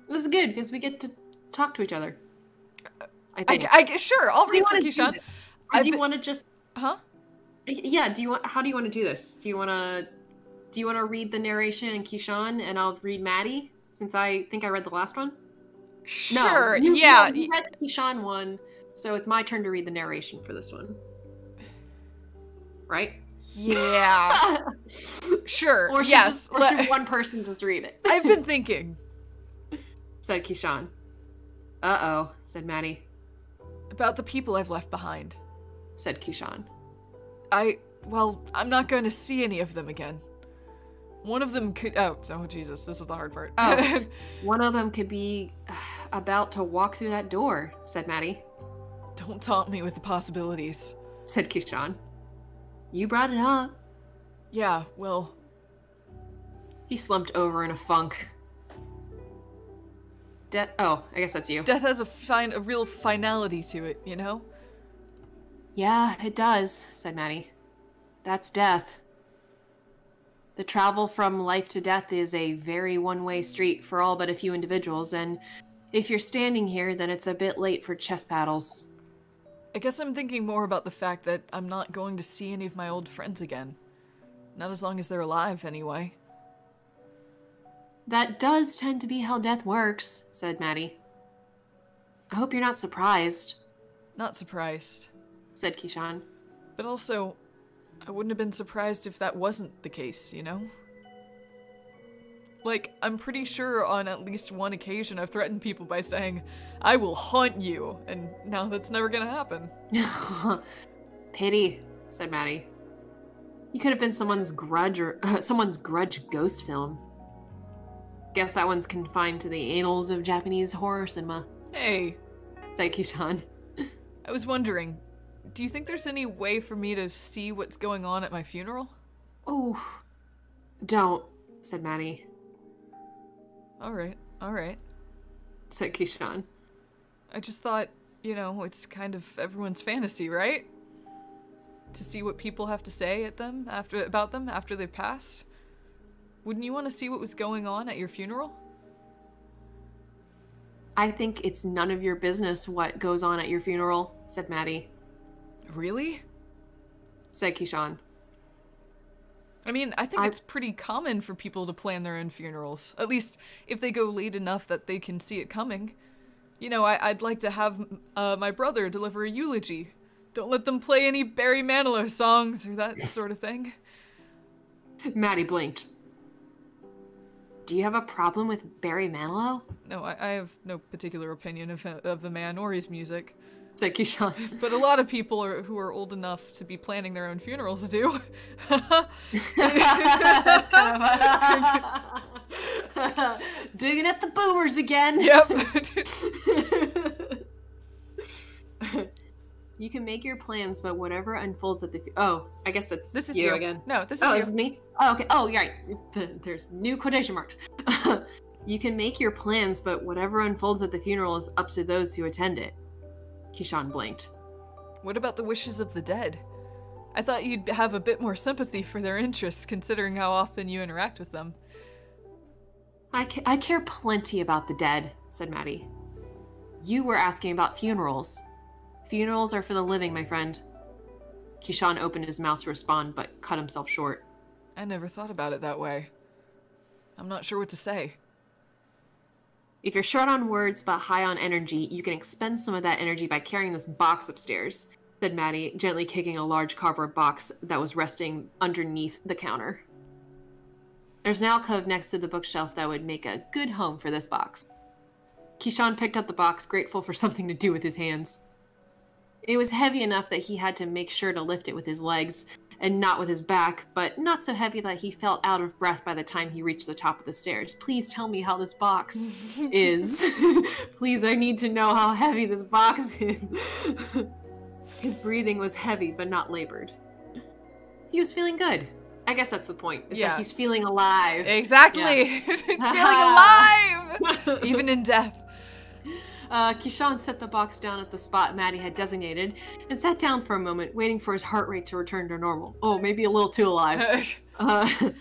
This is good because we get to talk to each other. I think. Sure, I'll read for Keyshawn. Do you want to just? Huh? Yeah. How do you want to do this? Do you want to read the narration and Keyshawn, and I'll read Maddie since I think I read the last one. Sure. No, yeah. You read the Keyshawn one, so it's my turn to read the narration for this one. Right? Yeah. Sure. Or yes. Should one person just read it? I've been thinking. Said Keyshawn. Uh-oh, said Maddie. About the people I've left behind. Said Keyshawn. Well, I'm not going to see any of them again. One of them could... Oh, Jesus, this is the hard part. Oh, one of them could be about to walk through that door, said Maddie. Don't taunt me with the possibilities. Said Keyshawn. You brought it up. Yeah, well... He slumped over in a funk. Oh, I guess that's you. Death has a real finality to it, you know? Yeah, it does, said Maddie. That's death. The travel from life to death is a very one-way street for all but a few individuals, and if you're standing here, then it's a bit late for chess paddles. I guess I'm thinking more about the fact that I'm not going to see any of my old friends again. Not as long as they're alive, anyway. That does tend to be how death works, said Maddie. I hope you're not surprised. Not surprised. Said Keyshawn. But also, I wouldn't have been surprised if that wasn't the case, you know? Like, I'm pretty sure on at least one occasion I've threatened people by saying, I will haunt you, and now that's never gonna happen. Pity, said Maddie. You could have been someone's grudge ghost film. Guess that one's confined to the annals of Japanese horror cinema. Hey. Said Keyshawn. I was wondering, do you think there's any way for me to see what's going on at my funeral? Oh, don't, said Maddie. Alright. Said Keyshawn. I just thought, you know, it's kind of everyone's fantasy, right? To see what people have to say about them after they've passed. Wouldn't you want to see what was going on at your funeral? I think it's none of your business what goes on at your funeral, said Maddie. Really? Said Keyshawn. I mean, I think it's pretty common for people to plan their own funerals. At least, if they go late enough that they can see it coming. You know, I'd like to have my brother deliver a eulogy. Don't let them play any Barry Manilow songs or that sort of thing. Maddie blinked. Do you have a problem with Barry Manilow? No, I have no particular opinion of the man or his music. Said Keyshawn. But a lot of people who are old enough to be planning their own funerals do. That's kind of digging at the boomers again. Yep. You can make your plans, but whatever unfolds at the... Oh, I guess this is you again. No, this is you. This is me? Oh, okay. Oh, you're right. There's new quotation marks. You can make your plans, but whatever unfolds at the funeral is up to those who attend it. Keyshawn blinked. What about the wishes of the dead? I thought you'd have a bit more sympathy for their interests, considering how often you interact with them. I care plenty about the dead, said Maddie. You were asking about funerals. Funerals are for the living, my friend. Keyshawn opened his mouth to respond, but cut himself short. I never thought about it that way. I'm not sure what to say. If you're short on words but high on energy, you can expend some of that energy by carrying this box upstairs, said Maddie, gently kicking a large cardboard box that was resting underneath the counter. There's an alcove next to the bookshelf that would make a good home for this box. Keyshawn picked up the box, grateful for something to do with his hands. It was heavy enough that he had to make sure to lift it with his legs and not with his back, but not so heavy that he felt out of breath by the time he reached the top of the stairs. Please tell me how this box is. Please, I need to know how heavy this box is. His breathing was heavy, but not labored. He was feeling good. I guess that's the point. It's like he's feeling alive. Exactly. Yeah. He's feeling alive! Even in death. Keyshawn set the box down at the spot Maddie had designated and sat down for a moment, waiting for his heart rate to return to normal. Oh, maybe a little too alive. It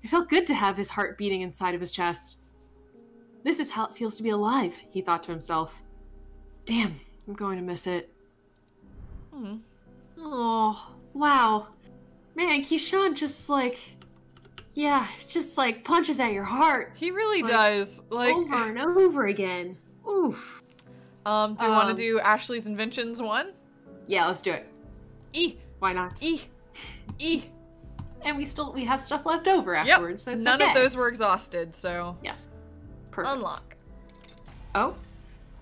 felt good to have his heart beating inside of his chest. This is how it feels to be alive, he thought to himself. Damn, I'm going to miss it. Oh, wow. Man, Keyshawn just like punches at your heart. He really does. Like over and over again. Oof. Do you want to do Ashley's Inventions 1? Yeah, let's do it. Why not? And we have stuff left over afterwards. Yep. So None of those were exhausted, so yes. Perfect. Unlock. Oh.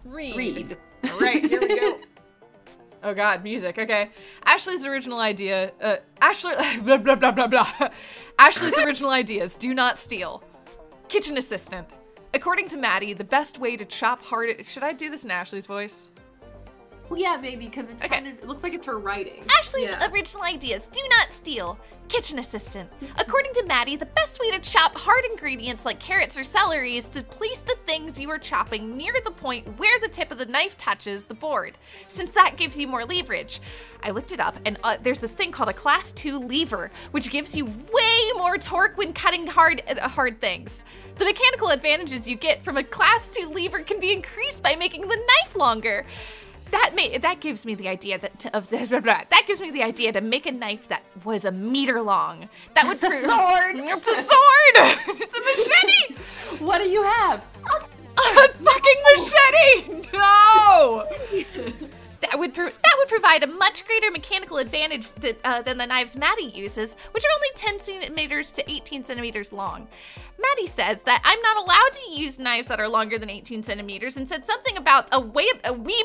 Read. All right, here we go. Oh god, music. Okay. Ashley's original idea. Blah blah blah blah blah. Ashley's original ideas. Do not steal. Kitchen assistant. According to Maddie, the best way to chop hard. Should I do this in Ashley's voice? Well, yeah, maybe, because it's kind of, it looks like it's her writing. Ashley's original ideas. Do not steal. Kitchen assistant. According to Maddie, the best way to chop hard ingredients like carrots or celery is to place the things you are chopping near the point where the tip of the knife touches the board, since that gives you more leverage. I looked it up, and there's this thing called a Class 2 lever, which gives you way more torque when cutting hard things. The mechanical advantages you get from a Class 2 lever can be increased by making the knife longer. That gives me the idea that gives me the idea to make a knife that was a meter long. It's a sword. It's a sword. It's a machete. What do you have? A fucking machete. No. That would provide a much greater mechanical advantage than the knives Maddie uses, which are only 10 centimeters to 18 centimeters long. Maddie says that I'm not allowed to use knives that are longer than 18 centimeters and said something about a weeb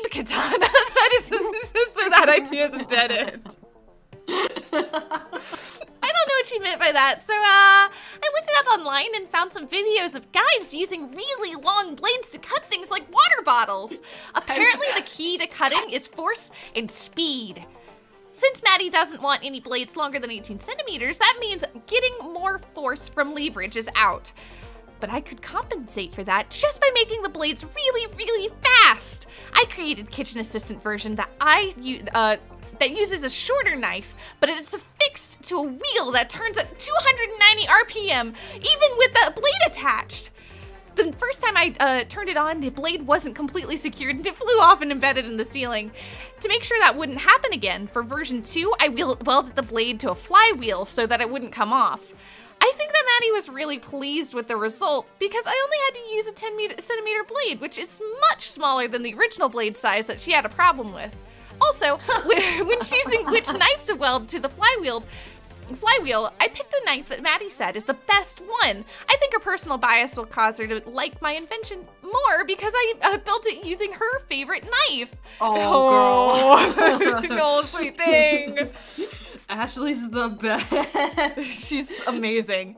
katana. So that idea is a dead end. I don't know what she meant by that, so I looked it up online and found some videos of guys using really long blades to cut things like water bottles. Apparently the key to cutting is force and speed. Since Maddie doesn't want any blades longer than 18 centimeters, that means getting more force from leverage is out. But I could compensate for that just by making the blades really, really fast. I created Kitchen Assistant version that that uses a shorter knife, but it's affixed to a wheel that turns at 290 RPM, even with the blade attached. The first time I turned it on, the blade wasn't completely secured and it flew off and embedded in the ceiling. To make sure that wouldn't happen again, for version 2, I welded the blade to a flywheel so that it wouldn't come off. I think that Maddie was really pleased with the result because I only had to use a 10 centimeter blade, which is much smaller than the original blade size that she had a problem with. Also, when choosing which knife to weld to the flywheel, I picked a knife that Maddie said is the best one. I think her personal bias will cause her to like my invention more because I built it using her favorite knife. Oh, girl. Oh, sweet thing. Ashley's the best. She's amazing.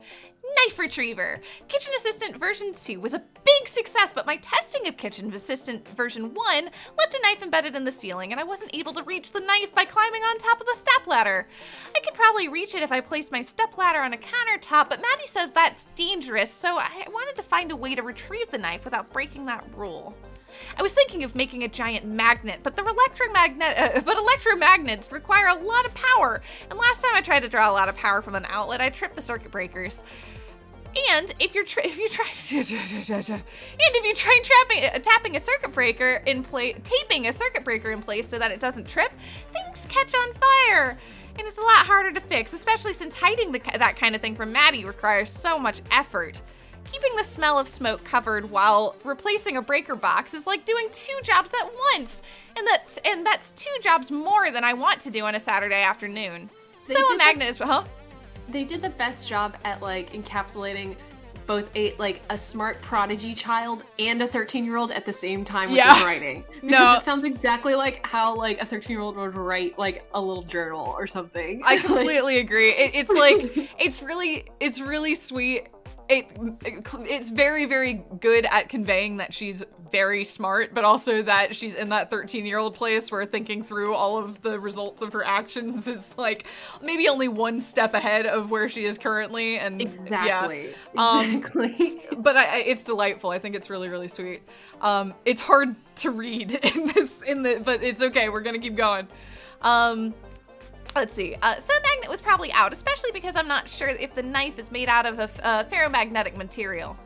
Knife retriever. Kitchen Assistant version 2 was a big success, but my testing of Kitchen Assistant version 1 left a knife embedded in the ceiling, and I wasn't able to reach the knife by climbing on top of the stepladder. I could probably reach it if I placed my stepladder on a countertop, but Maddie says that's dangerous, so I wanted to find a way to retrieve the knife without breaking that rule. I was thinking of making a giant magnet, but electromagnets require a lot of power, and last time I tried to draw a lot of power from an outlet, I tripped the circuit breakers. And if you try tapping a circuit breaker in place, taping a circuit breaker in place so that it doesn't trip, things catch on fire. And it's a lot harder to fix, especially since hiding that kind of thing from Maddie requires so much effort. Keeping the smell of smoke covered while replacing a breaker box is like doing 2 jobs at once, and that's 2 jobs more than I want to do on a Saturday afternoon. So a magnet is, They did the best job at like encapsulating both a smart prodigy child and a 13-year-old at the same time with his writing. Because it sounds exactly like how like a 13-year-old would write like a little journal or something. I completely agree. It's like it's really sweet. It's very, very good at conveying that she's very smart, but also that she's in that 13-year-old place where thinking through all of the results of her actions is like maybe only 1 step ahead of where she is currently. And exactly. But it's delightful. I think it's really, really sweet. It's hard to read but it's okay. We're gonna keep going. Let's see. So a magnet was probably out, especially because I'm not sure if the knife is made out of a ferromagnetic material.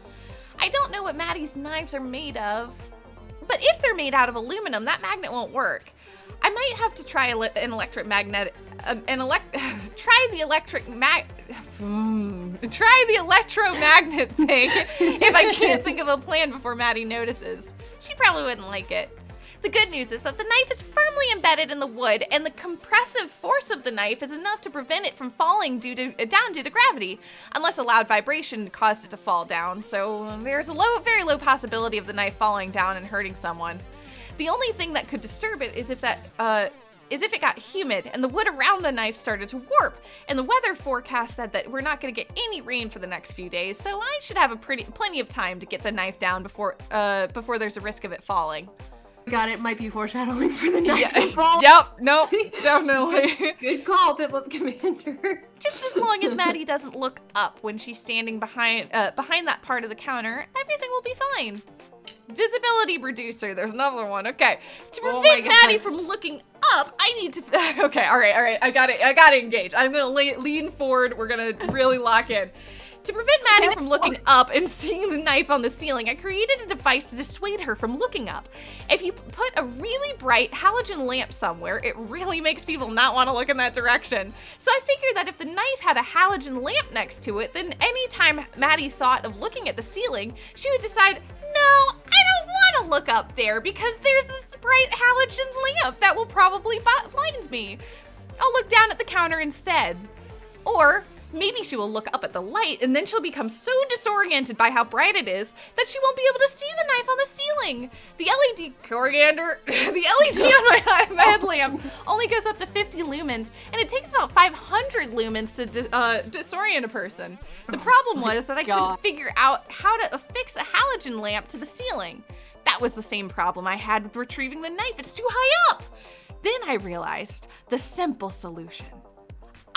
I don't know what Maddie's knives are made of. But if they're made out of aluminum, that magnet won't work. I might have to try an electromagnetic, try the electromagnet thing if I can't think of a plan before Maddie notices. She probably wouldn't like it. The good news is that the knife is firmly embedded in the wood, and the compressive force of the knife is enough to prevent it from falling down due to gravity, unless a loud vibration caused it to fall down. So there's a very low possibility of the knife falling down and hurting someone. The only thing that could disturb it is if it got humid and the wood around the knife started to warp. And the weather forecast said that we're not going to get any rain for the next few days, so I should have plenty of time to get the knife down before there's a risk of it falling. God, it might be foreshadowing for the knife to fall. Yep, nope, definitely. Good call, Pip-Up Commander. Just as long as Maddie doesn't look up when she's standing behind that part of the counter, everything will be fine. Visibility reducer, there's another one. Okay, to prevent Maddie from looking up, I need to. Okay, all right. I gotta engage. I'm gonna lean forward. We're gonna really lock in. To prevent Maddie from looking up and seeing the knife on the ceiling, I created a device to dissuade her from looking up. If you put a really bright halogen lamp somewhere, it really makes people not want to look in that direction. So I figured that if the knife had a halogen lamp next to it, then anytime Maddie thought of looking at the ceiling, she would decide, no, I don't want to look up there because there's this bright halogen lamp that will probably blind me. I'll look down at the counter instead. Or maybe she will look up at the light and then she'll become so disoriented by how bright it is that she won't be able to see the knife on the ceiling. The LED coriander, the LED on my headlamp only goes up to 50 lumens, and it takes about 500 lumens to disorient a person. The problem was that I couldn't figure out how to affix a halogen lamp to the ceiling. That was the same problem I had with retrieving the knife. It's too high up. Then I realized the simple solution.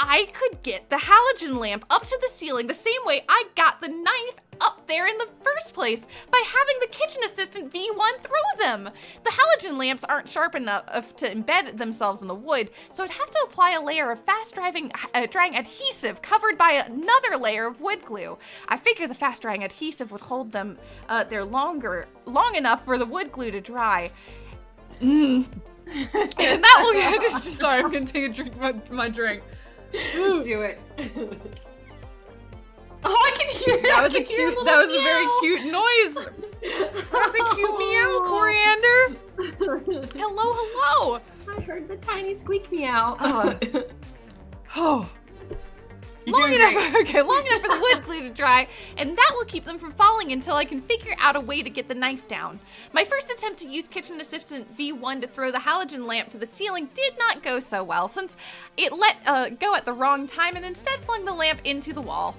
I could get the halogen lamp up to the ceiling the same way I got the knife up there in the first place, by having the kitchen assistant V1 throw them. The halogen lamps aren't sharp enough to embed themselves in the wood, so I'd have to apply a layer of fast-drying adhesive covered by another layer of wood glue. I figure the fast-drying adhesive would hold them there long enough for the wood glue to dry. And that will get it. Sorry, I'm gonna take a drink my drink. Do it. Oh, I can hear it. That was a very cute noise. That's a cute meow, Coriander. Hello. I heard the tiny squeak meow. Long enough for the wood glue to dry, and that will keep them from falling until I can figure out a way to get the knife down. My first attempt to use Kitchen Assistant V1 to throw the halogen lamp to the ceiling did not go so well, since it let go at the wrong time and instead flung the lamp into the wall.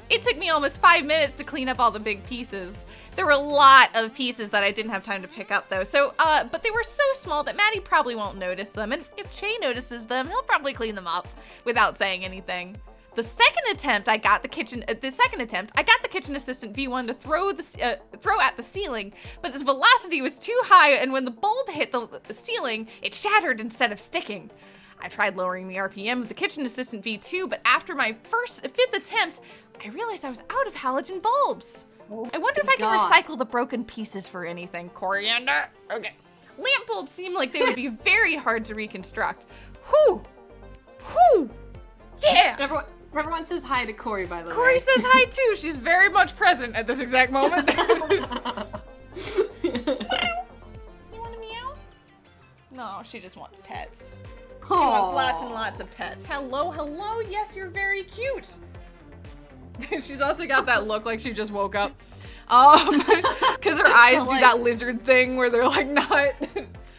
It took me almost 5 minutes to clean up all the big pieces. There were a lot of pieces that I didn't have time to pick up though, but they were so small that Maddie probably won't notice them, and if Che notices them, he'll probably clean them up without saying anything. The second attempt, I got the kitchen assistant V1 to throw at the ceiling, but its velocity was too high, and when the bulb hit the ceiling, it shattered instead of sticking. I tried lowering the RPM of the kitchen assistant V2, but after my fifth attempt, I realized I was out of halogen bulbs. I wonder if I can recycle the broken pieces for anything. Coriander? Okay. Lamp bulbs seem like they would be very hard to reconstruct. Whew! Yeah! Everyone says hi to Corey, by the way. Corey says hi too. She's very much present at this exact moment. You want a meow? No, she just wants pets. She wants lots and lots of pets. Hello. Yes, you're very cute. She's also got that look like she just woke up. Because her eyes do that lizard thing where they're like not.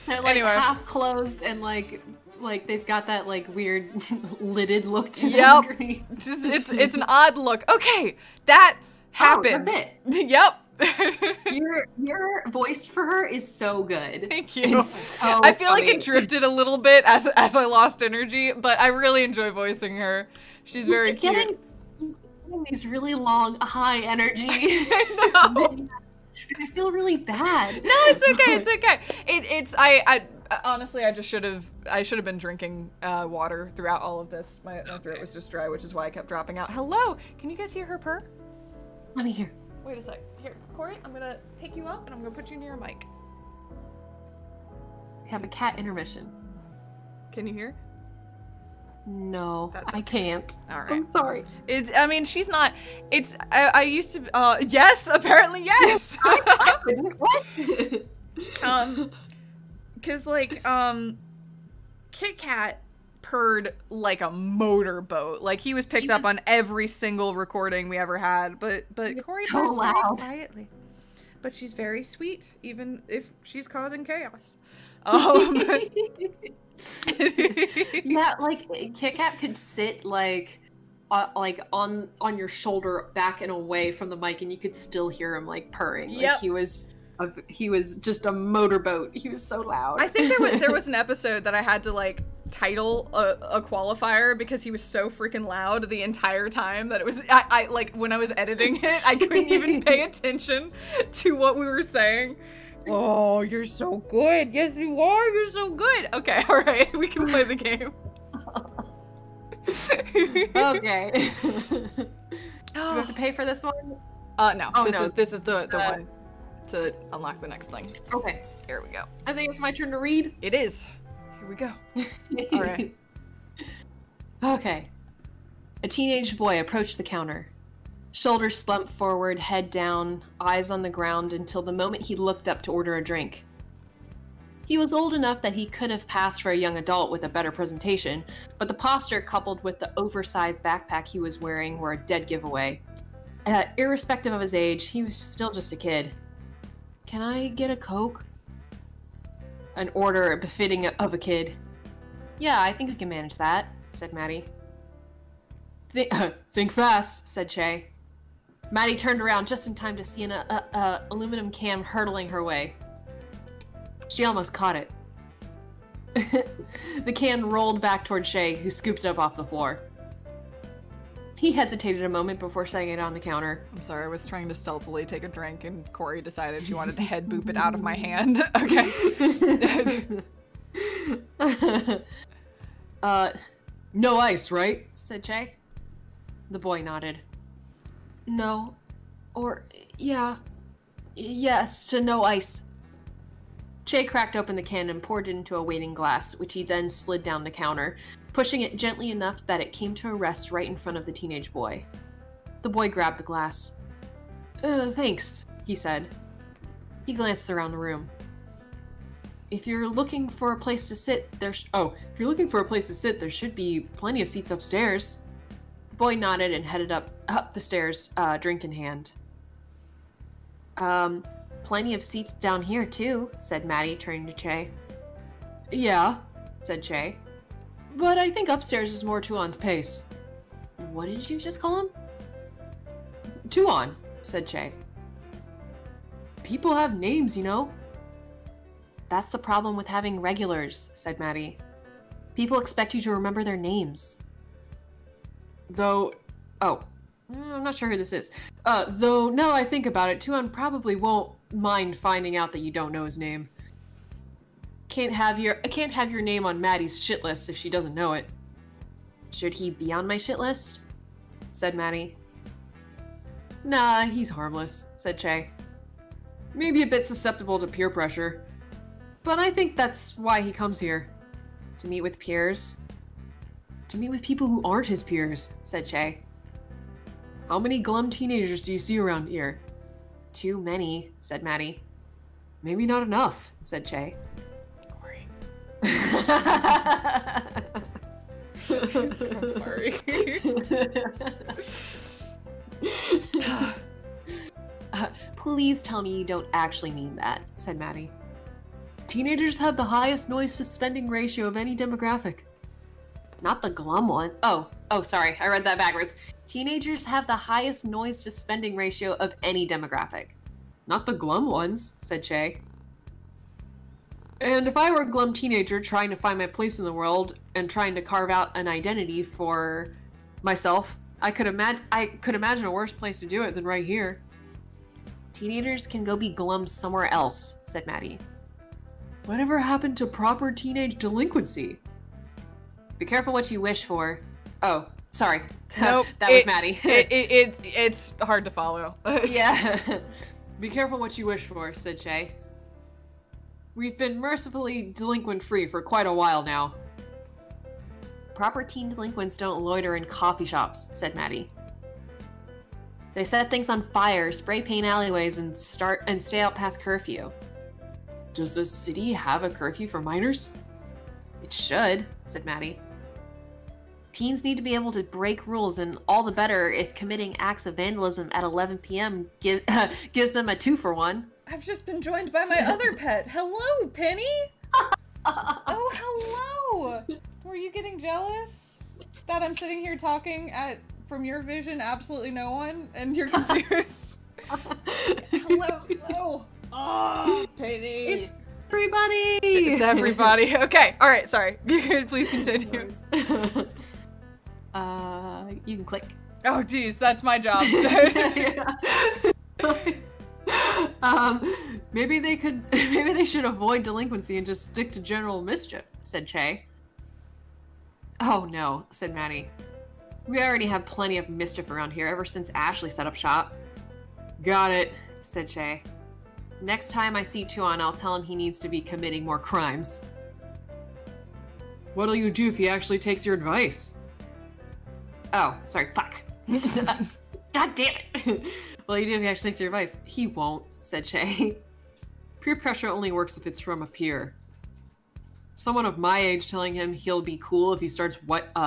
They're like half closed and like they've got that like weird lidded look to them. Yep. It's an odd look. Okay, that happened. Oh, that's it. Yep. Your voice for her is so good. Thank you. So I feel like it drifted a little bit as I lost energy, but I really enjoy voicing her. She's very cute. Getting these really long high energy. I know. I feel really bad. No, it's okay. It's okay. I honestly, I should have been drinking water throughout all of this. My throat was just dry, which is why I kept dropping out. Hello, can you guys hear her purr? Let me hear. Wait a sec. Here, Corey, I'm gonna pick you up and I'm gonna put you near a mic. We have a cat intermission. Can you hear? No, That's I can't. All right. I'm sorry. I mean, she's not. I used to. Yes, apparently yes. What? Cause like Kit Kat purred like a motorboat. Like he was picked up on every single recording we ever had. But Corey so purrs very loud. quietly. But she's very sweet, even if she's causing chaos. Yeah, like Kit Kat could sit like on your shoulder, back and away from the mic, and you could still hear him like purring. Yep. Like he was just a motorboat. He was so loud. I think there was an episode that I had to like title a qualifier because he was so freaking loud the entire time that it was I like when I was editing it I couldn't even pay attention to what we were saying. Oh, you're so good. Yes, you are. You're so good. Okay, all right. We can play the game. Okay. Do we have to pay for this one? No. Oh, This is the one to unlock the next thing. Okay. Here we go. I think it's my turn to read. It is. Here we go. All right. Okay. A teenage boy approached the counter. Shoulders slumped forward, head down, eyes on the ground until the moment he looked up to order a drink. He was old enough that he could have passed for a young adult with a better presentation, but the posture coupled with the oversized backpack he was wearing were a dead giveaway. Irrespective of his age, he was still just a kid. Can I get a Coke? An order befitting of a kid. Yeah, I think we can manage that, said Maddie. Think fast, said Che. Maddie turned around just in time to see an aluminum can hurtling her way. She almost caught it. The can rolled back toward Shay, who scooped it up off the floor. He hesitated a moment before setting it on the counter. I'm sorry, I was trying to stealthily take a drink and Corey decided she wanted to head boop it out of my hand. Okay. No ice, right? Said Che. The boy nodded. No. Or, yeah. Yes, to no ice. Che cracked open the can and poured it into a waiting glass, which he then slid down the counter, pushing it gently enough that it came to a rest right in front of the teenage boy. The boy grabbed the glass. Thanks, he said. He glanced around the room. If you're looking for a place to sit, there should be plenty of seats upstairs. The boy nodded and headed up the stairs, drink in hand. Plenty of seats down here, too, said Maddie, turning to Che. Yeah, said Che. But I think upstairs is more Tuon's pace. What did you just call him? Tuon, said Che. People have names, you know. That's the problem with having regulars, said Maddie. People expect you to remember their names. I'm not sure who this is. Though, now I think about it, Tuon probably won't mind finding out that you don't know his name. I can't have your name on Maddie's shit list if she doesn't know it. Should he be on my shit list? Said Maddie. Nah, he's harmless, said Che. Maybe a bit susceptible to peer pressure. But I think that's why he comes here. To meet with peers. To meet with people who aren't his peers, said Che. How many glum teenagers do you see around here? Too many, said Maddie. Maybe not enough, said Che. Corey. I'm sorry. Please tell me you don't actually mean that, said Maddie. Teenagers have the highest noise to spending ratio of any demographic. Not the glum one. Oh, sorry, I read that backwards. Teenagers have the highest noise to spending ratio of any demographic. Not the glum ones, said Che. And if I were a glum teenager trying to find my place in the world and trying to carve out an identity for myself, I could imagine a worse place to do it than right here. Teenagers can go be glum somewhere else, said Maddie. Whatever happened to proper teenage delinquency? Be careful what you wish for. Oh, Sorry. Nope. That was Maddie. It's hard to follow. Yeah. Be careful what you wish for, said Shay. We've been mercifully delinquent-free for quite a while now. Proper teen delinquents don't loiter in coffee shops, said Maddie. They set things on fire, spray paint alleyways, and stay out past curfew. Does the city have a curfew for minors? It should, said Maddie. Teens need to be able to break rules, and all the better if committing acts of vandalism at 11 p.m. gives them a 2-for-1. I've just been joined by my other pet. Hello, Penny! Oh, hello! Were you getting jealous that I'm sitting here talking from your vision, absolutely no one, and you're confused? Hello. Oh, Penny. It's everybody! It's everybody. Okay, alright, sorry. Please continue. You can click. Oh, geez, that's my job. Maybe they should avoid delinquency and just stick to general mischief, said Che. Oh no, said Maddie. We already have plenty of mischief around here ever since Ashley set up shop. Got it, said Che. Next time I see Tuan, I'll tell him he needs to be committing more crimes. What'll you do if he actually takes your advice? Oh, sorry, fuck. God damn it. What'll you do if he actually takes your advice? He won't, said Che. Peer pressure only works if it's from a peer. Someone of my age telling him he'll be cool if he starts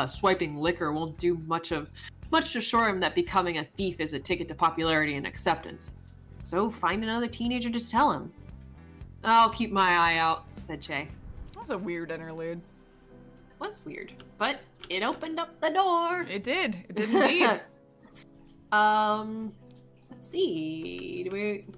swiping liquor won't do much to assure him that becoming a thief is a ticket to popularity and acceptance. So find another teenager to tell him. I'll keep my eye out, said Che. That was a weird interlude. It was weird, but it opened up the door. It did. It did indeed. Let's see. Do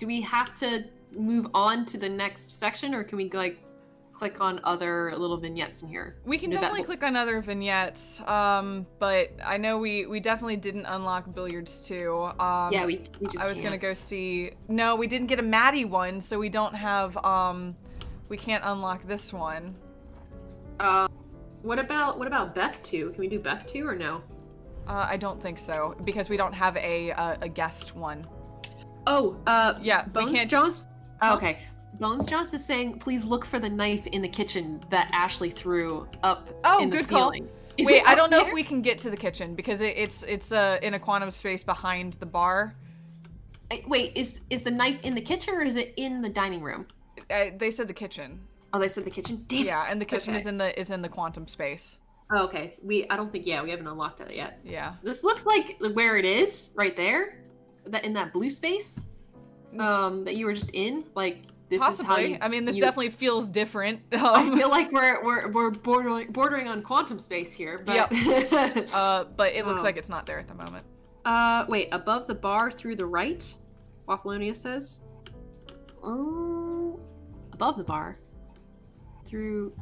we have to move on to the next section, or can we like click on other little vignettes in here? We can definitely click on other vignettes, but I know we definitely didn't unlock Billiards 2. Yeah, we just I was gonna go see. No, we didn't get a Maddie one, so we don't have. We can't unlock this one. What about Beth 2? Can we do Beth 2 or no? I don't think so, because we don't have a guest one. Oh, yeah, Bones we can't. Jones? Oh, okay. Bones Jones is saying, please look for the knife in the kitchen that Ashley threw up in the good ceiling. Call. Wait, I don't know if we can get to the kitchen because it's in a quantum space behind the bar. Wait, is the knife in the kitchen or is it in the dining room? They said the kitchen. Oh, they said the kitchen. Damn Yeah, it. and the kitchen Okay. is in the quantum space. Oh, okay. I don't think we haven't unlocked that yet. Yeah. This looks like where it is, right there. That in that blue space, that you were just in. Like this Possibly. is how I mean, this definitely feels different. I feel like we're bordering on quantum space here, but but it looks like it's not there at the moment. Wait, above the bar through the right? Waffleonia says. Oh, above the bar. Through.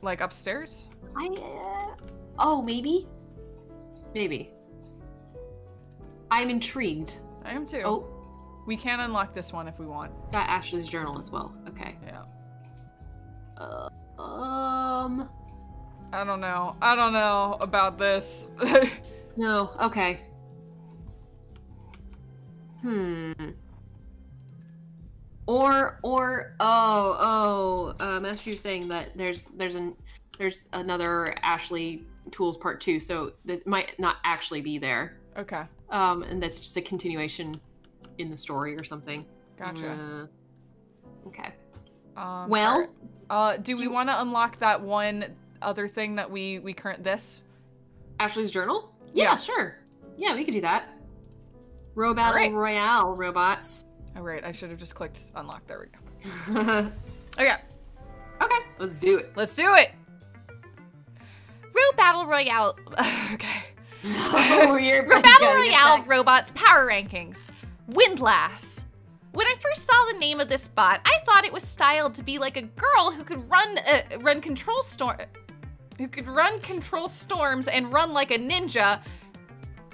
Like upstairs? Oh, maybe. Maybe. I'm intrigued. I am too. Oh, We can unlock this one if we want. got Ashley's journal as well. Okay. Yeah. I don't know. I don't know about this. No. Okay. Master Chief's saying that there's another Ashley Tools Part 2, so that might not actually be there. Okay. And that's just a continuation in the story or something. Gotcha. Okay. Well, do we want to unlock that one other thing that we this? Ashley's journal? Yeah. Yeah, sure. Yeah, we could do that. Battle Royale robots. Oh, right. I should have just clicked unlock. There we go. Okay. Okay, let's do it. Let's do it. Row Battle Royale. Okay. Row Battle Royale robots power rankings. Windlass. When I first saw the name of this bot, I thought it was styled to be like a girl who could run control storms and run like a ninja.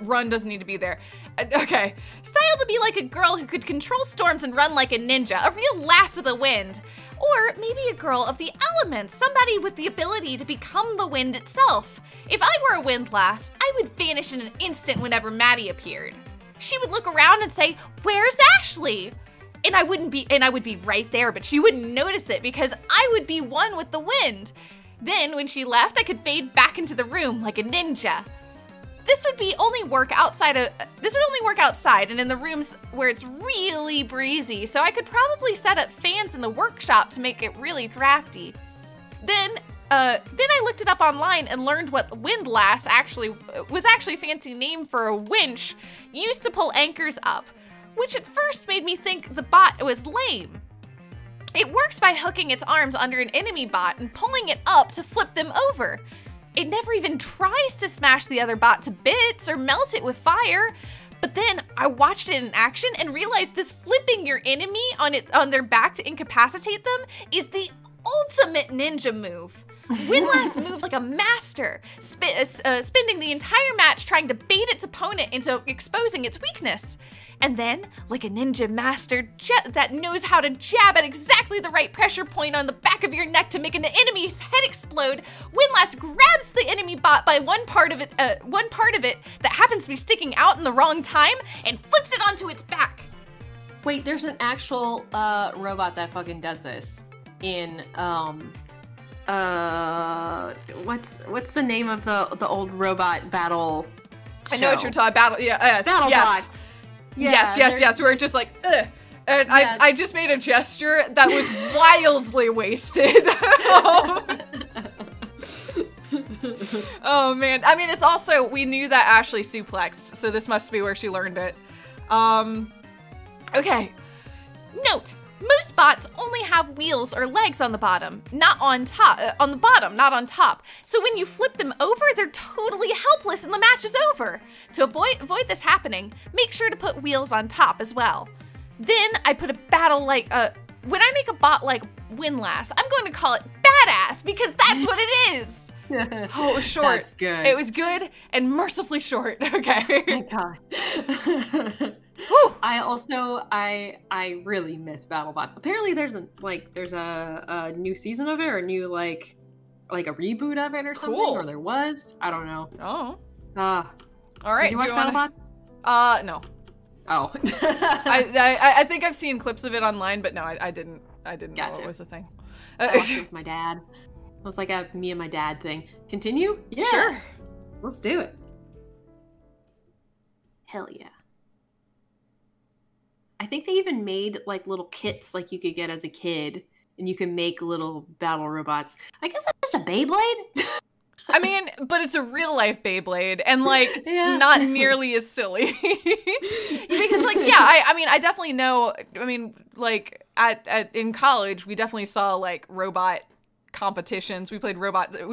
run doesn't need to be there. Okay. Style to be like a girl who could control storms and run like a ninja, a real lass of the wind. Or maybe a girl of the elements, somebody with the ability to become the wind itself. If I were a wind lass, I would vanish in an instant whenever Maddie appeared. She would look around and say, "Where's Ashley?" And I would be right there, but she wouldn't notice it because I would be one with the wind. Then when she left, I could fade back into the room like a ninja. This would only work outside, and in the rooms where it's really breezy, so I could probably set up fans in the workshop to make it really drafty. Then I looked it up online and learned what windlass was actually a fancy name for a winch used to pull anchors up, which at first made me think the bot was lame. It works by hooking its arms under an enemy bot and pulling it up to flip them over. It never even tries to smash the other bot to bits or melt it with fire. But then I watched it in action and realized this flipping your enemy on their back to incapacitate them is the ultimate ninja move. Windlass moves like a master, spending the entire match trying to bait its opponent into exposing its weakness. And then, like a ninja master that knows how to jab at exactly the right pressure point on the back of your neck to make an enemy's head explode, Windlass grabs the enemy bot by one part of it that happens to be sticking out in the wrong time and flips it onto its back. Wait, there's an actual robot that fucking does this in what's the name of the old robot battle show? I know what you're talking about. Yeah, BattleBots. Yes. Yeah, yes. We're just like, ugh. And yeah. I just made a gesture that was wildly wasted. Oh man. I mean, it's also, we knew that Ashley suplexed, so this must be where she learned it. Okay. Note, most bots only have wheels or legs on the bottom, not on top. On the bottom, not on top. So when you flip them over, they're totally helpless and the match is over. To avoid this happening, make sure to put wheels on top as well. Then I put when I make a bot like Windlass, I'm going to call it Badass because that's what it is. Oh, it was short. That's good. It was good and mercifully short. Okay. Thank God. Whew. I really miss BattleBots. Apparently there's a new season of it or a new like a reboot of it or something. Cool. Or there was. I don't know. Oh. All right. Did you watch BattleBots? No. Oh. I think I've seen clips of it online, but no, I didn't Gotcha. know it was a thing. I watched it with my dad. It was like a me and my dad thing. Continue? Yeah. Sure. Let's do it. Hell yeah. I think they even made like little kits like you could get as a kid and you can make little battle robots. I guess that's just a Beyblade. I mean, but it's a real life Beyblade and like Yeah. not nearly as silly. Because like, yeah, I mean, I definitely know, I mean, like in college, we definitely saw like robot competitions. We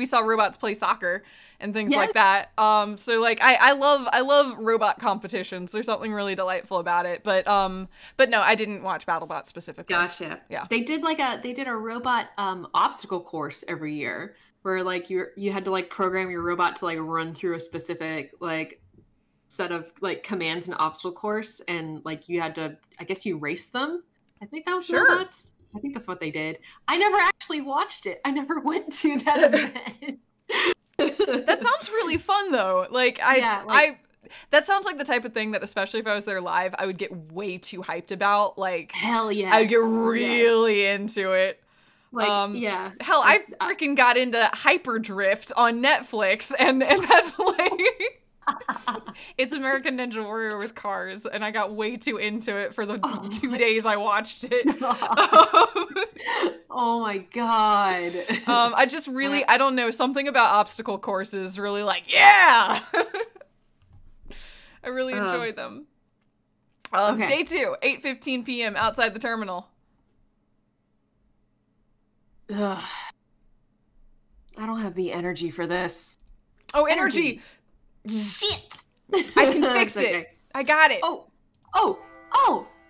saw robots play soccer and things like that. So like I love robot competitions. There's something really delightful about it. But no, I didn't watch BattleBots specifically. Gotcha. Yeah. They did a robot obstacle course every year where like you had to like program your robot to like run through a specific like set of like commands and obstacle course and like you had to, I guess you race them. I think that was robots. I think that's what they did. I never actually watched it. I never went to that event. That sounds really fun though. Like that sounds like the type of thing that, especially if I was there live, I would get way too hyped about. Like, hell yeah, I would get really into it. Like, hell, I freaking got into Hyperdrift on Netflix, and that's like. It's American Ninja Warrior with cars, and I got way too into it for the 2 days I watched it. Oh my god. I just really, I don't know, something about obstacle courses really like, yeah! I really enjoy them. Okay. Day 2, 8:15 p.m. outside the terminal. Ugh. I don't have the energy for this. Oh, energy! Shit! I can fix it. Okay. I got it. Oh!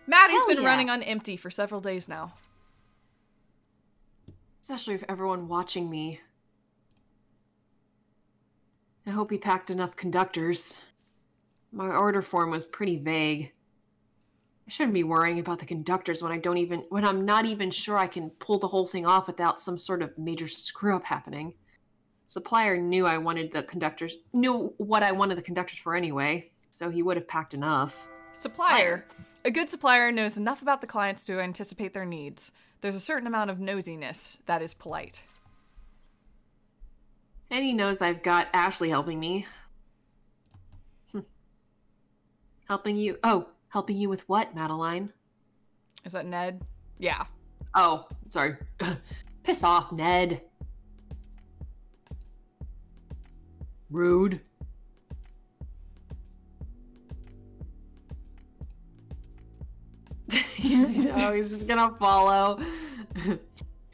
Maddie's been running on empty for several days now. Especially for everyone watching me. I hope he packed enough conductors. My order form was pretty vague. I shouldn't be worrying about the conductors when I'm not even sure I can pull the whole thing off without some sort of major screw-up happening. Supplier knew what I wanted the conductors for anyway, so he would have packed enough. Supplier. A good supplier knows enough about the clients to anticipate their needs. There's a certain amount of nosiness that is polite. And he knows I've got Ashley helping me. Helping you? Oh, helping you with what, Madeline? Is that Ned? Yeah. Oh, sorry. Piss off, Ned. Rude. he's just gonna follow.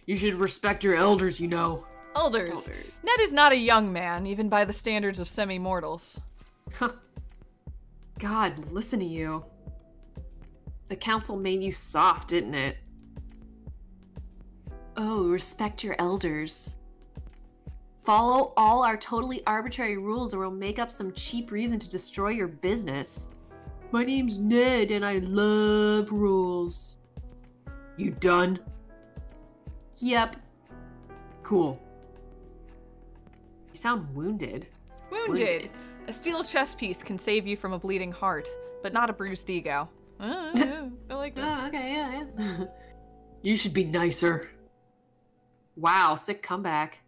You should respect your elders, you know. Elders. Ned is not a young man, even by the standards of semi-mortals. Huh. God, listen to you. The council made you soft, didn't it? Oh, respect your elders. Follow all our totally arbitrary rules or we'll make up some cheap reason to destroy your business. My name's Ned and I love rules. You done? Yep. Cool. You sound wounded. Wounded. A steel chest piece can save you from a bleeding heart, but not a bruised ego. I like that. Oh, okay, yeah. You should be nicer. Wow, sick comeback.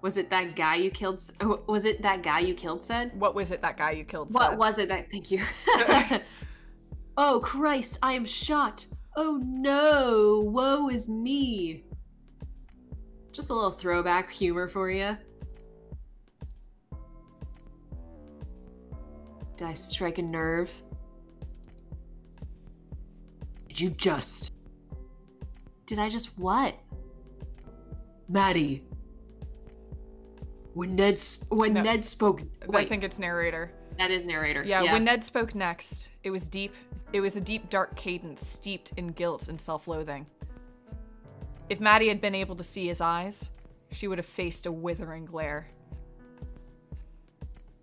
Was it that guy you killed? Was it that guy you killed said? What was it that guy you killed said? What was it that... Thank you. Oh, Christ, I am shot. Oh, no. Woe is me. Just a little throwback humor for you. Did I strike a nerve? Did I just what? Maddie. When Ned spoke... I think it's narrator. That is narrator. Yeah, when Ned spoke next, it was deep. It was a deep, dark cadence steeped in guilt and self-loathing. If Maddie had been able to see his eyes, she would have faced a withering glare.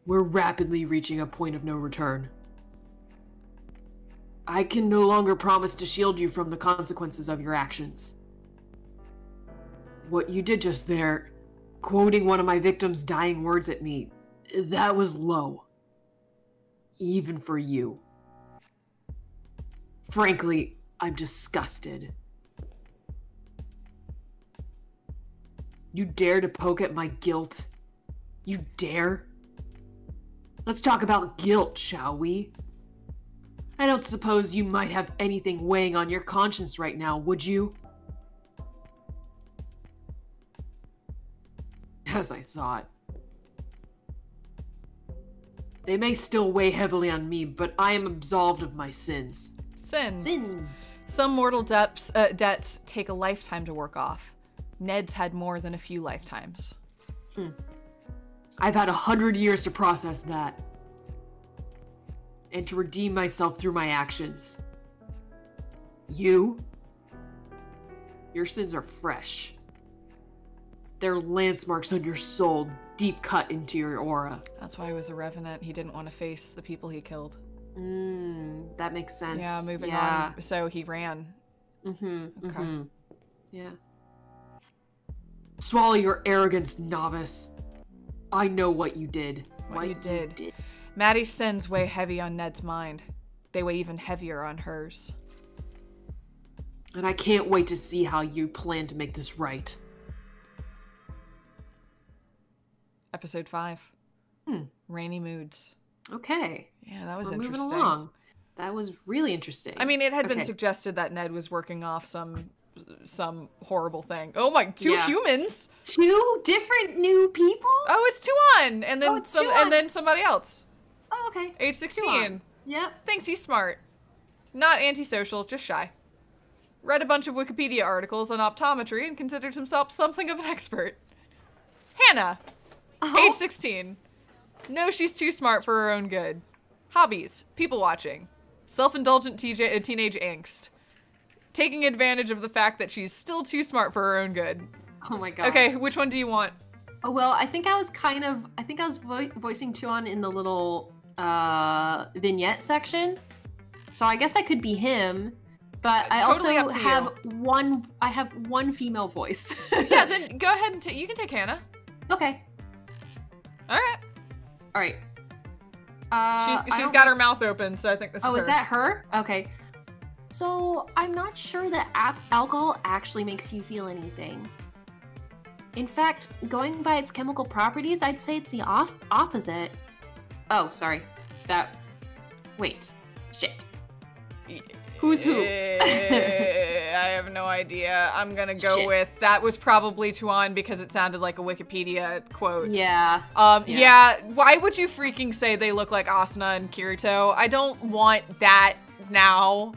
We're rapidly reaching a point of no return. I can no longer promise to shield you from the consequences of your actions. What you did just there, quoting one of my victims' dying words at me, that was low. Even for you. Frankly, I'm disgusted. You dare to poke at my guilt? You dare? Let's talk about guilt, shall we? I don't suppose you might have anything weighing on your conscience right now, would you? As I thought. They may still weigh heavily on me, but I am absolved of my sins. Sins. Some mortal debts take a lifetime to work off. Ned's had more than a few lifetimes. I've had 100 years to process that. And to redeem myself through my actions. Your sins are fresh. They're lance marks on your soul, deep cut into your aura. That's why he was a revenant. He didn't want to face the people he killed. That makes sense. Yeah, moving on. So he ran. Okay. Yeah. Swallow your arrogance, novice. I know what you did. What you did. Maddie's sins weigh heavy on Ned's mind. They weigh even heavier on hers. And I can't wait to see how you plan to make this right. Episode 5. Rainy moods. Okay. Yeah, that was We're interesting. Moving along. That was really interesting. I mean, it had been suggested that Ned was working off some horrible thing. Oh my, two humans. 2 different new people? Oh, it's Tuan, and then and then somebody else. Oh, okay. Age 16. Tuan. Yep. Thinks he's smart. Not antisocial, just shy. Read a bunch of Wikipedia articles on optometry and considers himself something of an expert. Hannah. Age 16. Knows she's too smart for her own good. Hobbies. People watching. Self-indulgent teenage angst. Taking advantage of the fact that she's still too smart for her own good. Oh my god. Okay, which one do you want? Oh, well, I think I was voicing Tuan in the little vignette section. So I guess I could be him, but I Totally also up to have one female voice. Yeah, then go ahead and you can take Hannah. Okay. All right. All right. She's got her mouth open, so I think this is her. Oh, is that her? Okay. So I'm not sure that alcohol actually makes you feel anything. In fact, going by its chemical properties, I'd say it's the opposite. Oh, sorry. Wait. Shit. Who's who? I have no idea. I'm gonna go with that was probably Tuan because it sounded like a Wikipedia quote. Yeah. Yeah. Why would you freaking say they look like Asuna and Kirito? I don't want that now.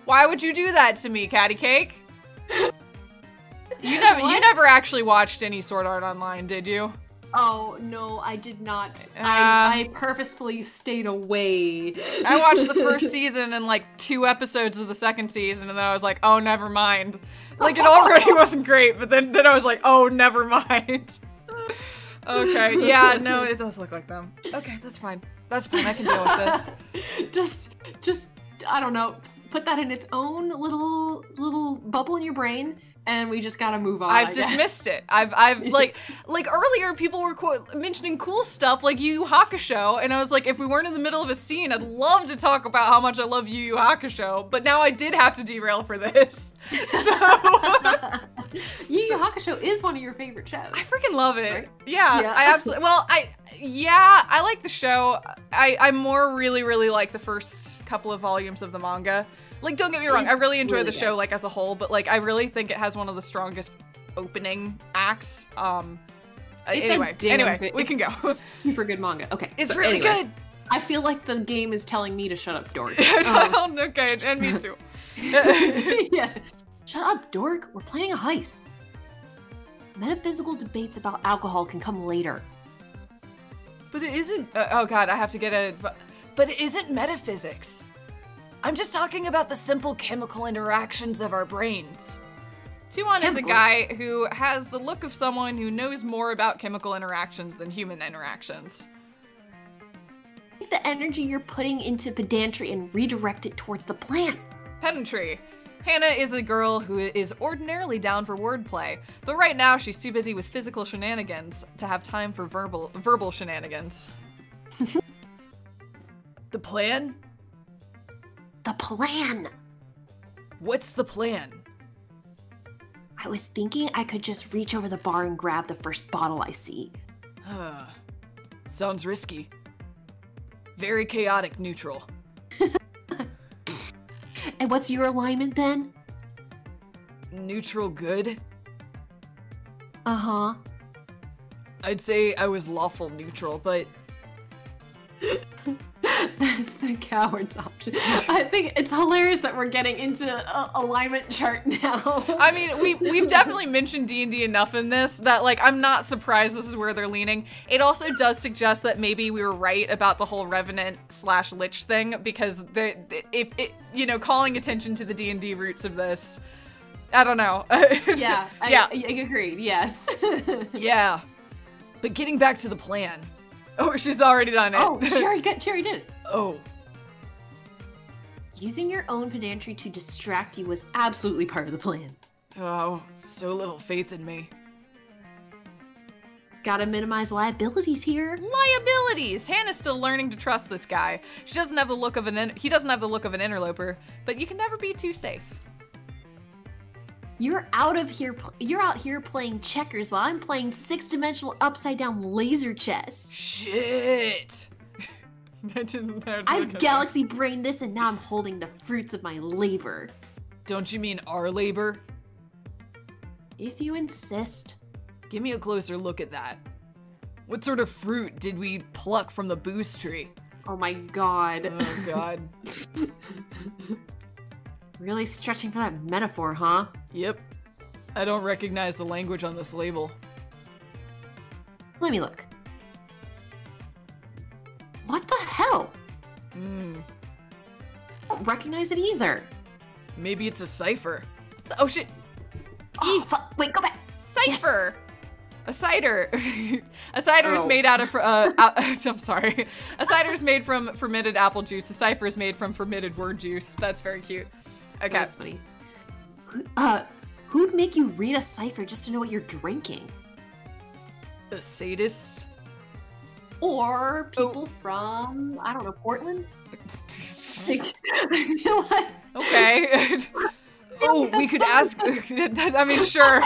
Why would you do that to me, Catty Cake? You never actually watched any Sword Art Online, did you? Oh, no, I did not. I purposefully stayed away. I watched the first season and like 2 episodes of the second season, and then I was like, oh, never mind. Like, it already wasn't great, but then I was like, oh, never mind. Okay, yeah, no, it does look like them. Okay, that's fine. That's fine, I can deal with this. Just, I don't know, put that in its own little bubble in your brain. And we just gotta move on. I've dismissed it. I've like earlier people were mentioning cool stuff like Yu Yu Hakusho, and I was like, if we weren't in the middle of a scene, I'd love to talk about how much I love Yu Yu Hakusho, but now I did have to derail for this. So Yu Yu Hakusho is one of your favorite shows. I freaking love it. Right? Yeah, I absolutely. Well, I like the show. I more really like the first couple of volumes of the manga. Like, don't get me wrong, I really enjoy the show, like, as a whole, but, like, I really think it has one of the strongest opening acts. Anyway, we can go. It's a super good manga. Okay. It's really good. I feel like the game is telling me to shut up, dork. Okay, and me too. Yeah. Shut up, dork. We're planning a heist. Metaphysical debates about alcohol can come later. But it isn't, oh god, I have to get but it isn't metaphysics. I'm just talking about the simple chemical interactions of our brains. Tuan is a guy who has the look of someone who knows more about chemical interactions than human interactions. Take the energy you're putting into pedantry and redirect it towards the plan. Pedantry. Hannah is a girl who is ordinarily down for wordplay, but right now she's too busy with physical shenanigans to have time for verbal shenanigans. The plan? The plan! What's the plan? I was thinking I could just reach over the bar and grab the first bottle I see. Sounds risky. Very chaotic neutral. And what's your alignment then? Neutral good? Uh-huh. I'd say I was lawful neutral, but... That's the coward's option. I think it's hilarious that we're getting into an alignment chart now. I mean, we've definitely mentioned D&D enough in this that, like, I'm not surprised this is where they're leaning. It also does suggest that maybe we were right about the whole Revenant/Lich thing, because calling attention to the D&D roots of this, I don't know. Yeah, I agreed, yes. Yeah. But getting back to the plan. Oh, she's already done it. Oh, she already did it. Oh. Using your own pedantry to distract you was absolutely part of the plan. Oh, so little faith in me. Gotta minimize liabilities here. Liabilities! Hannah's still learning to trust this guy. He doesn't have the look of an interloper, but you can never be too safe. You're out here playing checkers while I'm playing 6-dimensional upside-down laser chess. Shit! I've galaxy brained this and now I'm holding the fruits of my labor. Don't you mean our labor? If you insist. Give me a closer look at that. What sort of fruit did we pluck from the boost tree? Oh my god. Oh god. Really stretching for that metaphor, huh? Yep. I don't recognize the language on this label. Let me look. What the hell? I don't recognize it either. Maybe it's a cipher. Oh shit. Oh, fuck. Wait, go back. Cipher! A cider. A cider is made out of, I'm sorry. A cider is made from fermented apple juice. A cipher is made from fermented word juice. That's very cute. Okay. That's funny. Who'd make you read a cipher just to know what you're drinking? A sadist? Or people from, I don't know, Portland? Like, I feel like... Okay. Oh, we could ask, I mean, sure.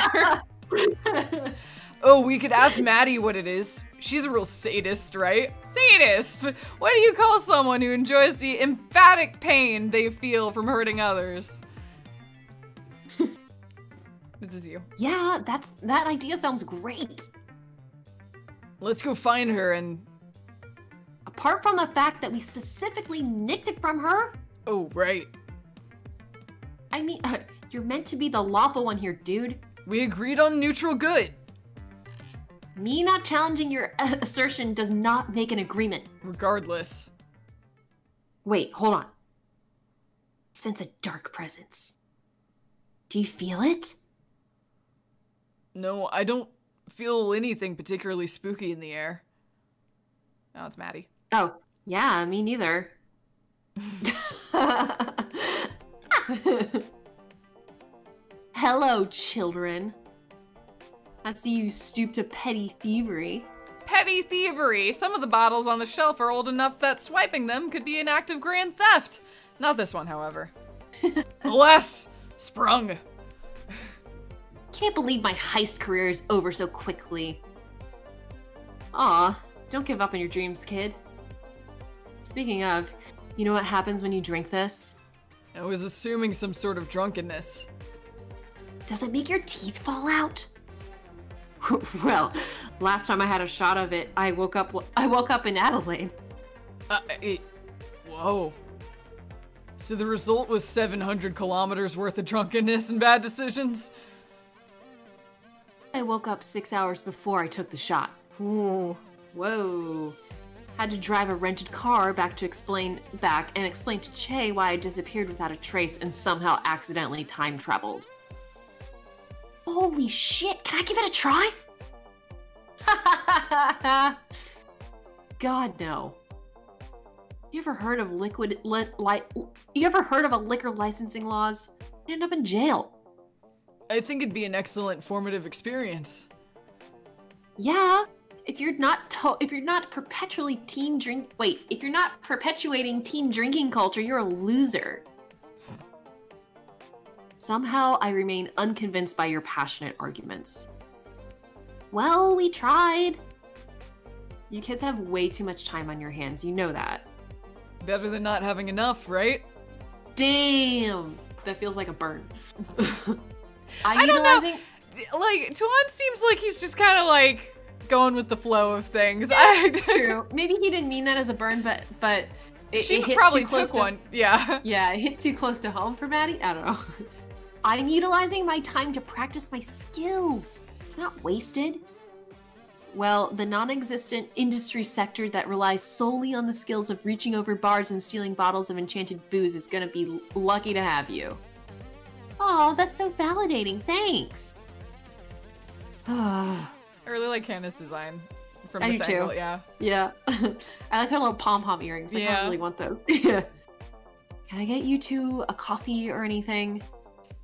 Oh, we could ask Maddie what it is. She's a real sadist, right? Sadist! What do you call someone who enjoys the emphatic pain they feel from hurting others? This is you. Yeah, that idea sounds great. Let's go find her and... Apart from the fact that we specifically nicked it from her? Oh, right. I mean, you're meant to be the lawful one here, dude. We agreed on neutral good. Me not challenging your assertion does not make an agreement. Regardless. Wait, hold on. Sense a dark presence. Do you feel it? No, I don't feel anything particularly spooky in the air. Oh, it's Maddie. Oh, yeah, me neither. Hello, children. I see you stoop to petty thievery. Petty thievery! Some of the bottles on the shelf are old enough that swiping them could be an act of grand theft. Not this one, however. Alas, sprung. Can't believe my heist career is over so quickly. Aw, don't give up on your dreams, kid. Speaking of, you know what happens when you drink this? I was assuming some sort of drunkenness. Does it make your teeth fall out? Well, last time I had a shot of it, I woke up in Adelaide. Whoa. So the result was 700 kilometers worth of drunkenness and bad decisions? I woke up 6 hours before I took the shot. Ooh. Whoa. Had to drive a rented car back and explain to Che why I disappeared without a trace and somehow accidentally time traveled. Holy shit, can I give it a try? God, no. You ever heard of a liquor licensing laws? You end up in jail. I think it'd be an excellent formative experience. Yeah, if you're not perpetuating teen drinking culture, you're a loser. Somehow, I remain unconvinced by your passionate arguments. Well, we tried. You kids have way too much time on your hands, you know that. Better than not having enough, right? Damn! That feels like a burn. I don't know. Like, Tuan seems like he's just kind of like going with the flow of things. Yeah, it's true. Maybe he didn't mean that as a burn, but she hit probably too close took one. Yeah. Yeah, it hit too close to home for Maddie. I don't know. I'm utilizing my time to practice my skills. It's not wasted. Well, the non-existent industry sector that relies solely on the skills of reaching over bars and stealing bottles of enchanted booze is gonna be lucky to have you. Oh, that's so validating. Thanks. I really like Hannah's design from I this do angle. too. Yeah. Yeah. I like her little pom-pom earrings. I don't really want those. Yeah. Can I get you two a coffee or anything?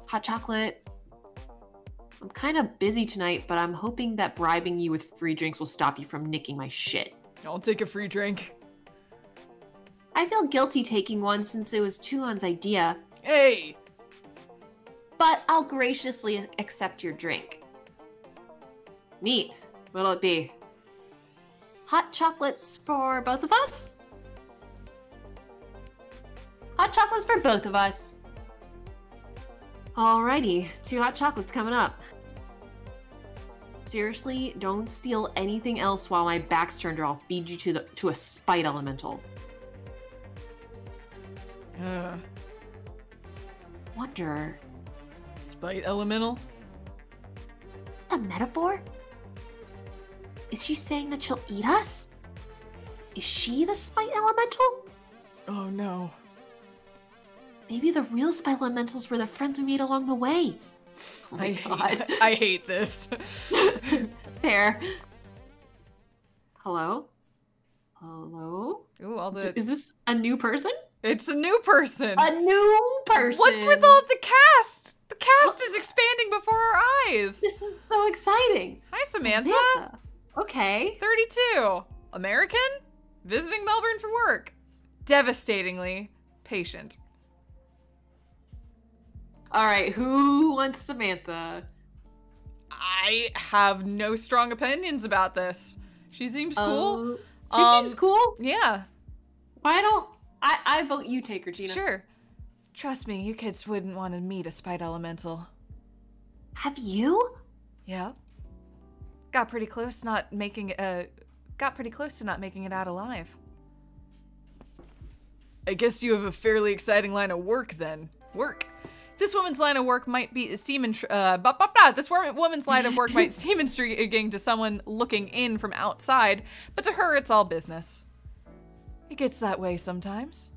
Hot chocolate? I'm kind of busy tonight, but I'm hoping that bribing you with free drinks will stop you from nicking my shit. I'll take a free drink. I feel guilty taking one since it was Tuan's idea. Hey! But I'll graciously accept your drink. Neat. What'll it be? Hot chocolates for both of us? Hot chocolates for both of us. Alrighty, 2 hot chocolates coming up. Seriously, don't steal anything else while my back's turned or I'll feed you to a spite elemental. Wonder... Spite elemental? A metaphor? Is she saying that she'll eat us? Is she the spite elemental? Oh no. Maybe the real spite elementals were the friends we made along the way. Oh my god. I hate this. Fair. Hello? Hello? Ooh, all the... Is this a new person? It's a new person. A new person. What's with all the cast? The cast is expanding before our eyes. This is so exciting. Hi, Samantha. Okay. 32. American? Visiting Melbourne for work. Devastatingly patient. All right, who wants Samantha? I have no strong opinions about this. She seems cool. She seems cool? Yeah. Why don't... I vote you take her, Gina. Sure. Trust me, you kids wouldn't want to meet a Spite Elemental. Have you? Yep. Got pretty close to not making it out alive. I guess you have a fairly exciting line of work then. Work. This woman's line of work might be woman's line of work might seem intriguing to someone looking in from outside, but to her it's all business. It gets that way sometimes.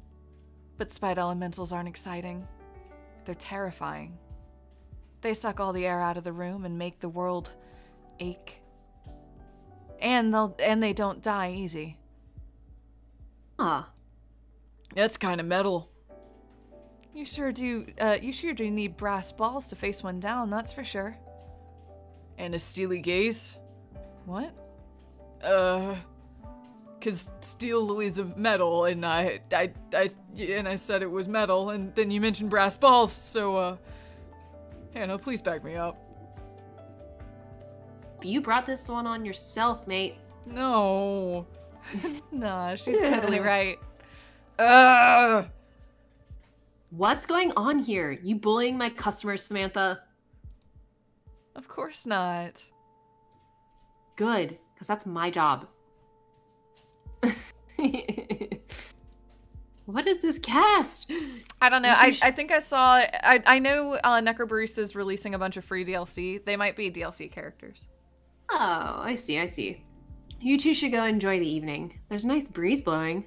But Spite Elementals aren't exciting. They're terrifying. They suck all the air out of the room and make the world ache. And they don't die easy. Huh. That's kind of metal. You sure do need brass balls to face one down, that's for sure. And a steely gaze? What? Cause steel is a metal, and I said it was metal, and then you mentioned brass balls, so, Hannah, please back me up. You brought this one on yourself, mate. No. Nah, she's totally right. What's going on here? You bullying my customers, Samantha? Of course not. Good, because that's my job. What is this cast? I don't know. I think I saw... I know Necrobarista is releasing a bunch of free DLC. They might be DLC characters. Oh, I see. You two should go enjoy the evening. There's a nice breeze blowing.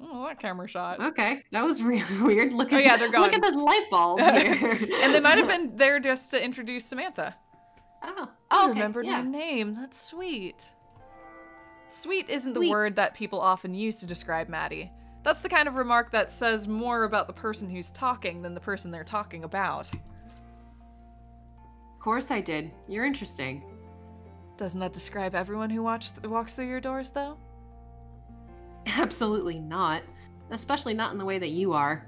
Oh, that camera shot. Okay, that was really weird. Look at, yeah, they're gone. Look at this light bulb here. And they might have been there just to introduce Samantha. Oh, I okay, remembered yeah. my name. That's sweet. Sweet isn't the word that people often use to describe Maddie. That's the kind of remark that says more about the person who's talking than the person they're talking about. Of course I did. You're interesting. Doesn't that describe everyone who walks through your doors, though? Absolutely not. Especially not in the way that you are.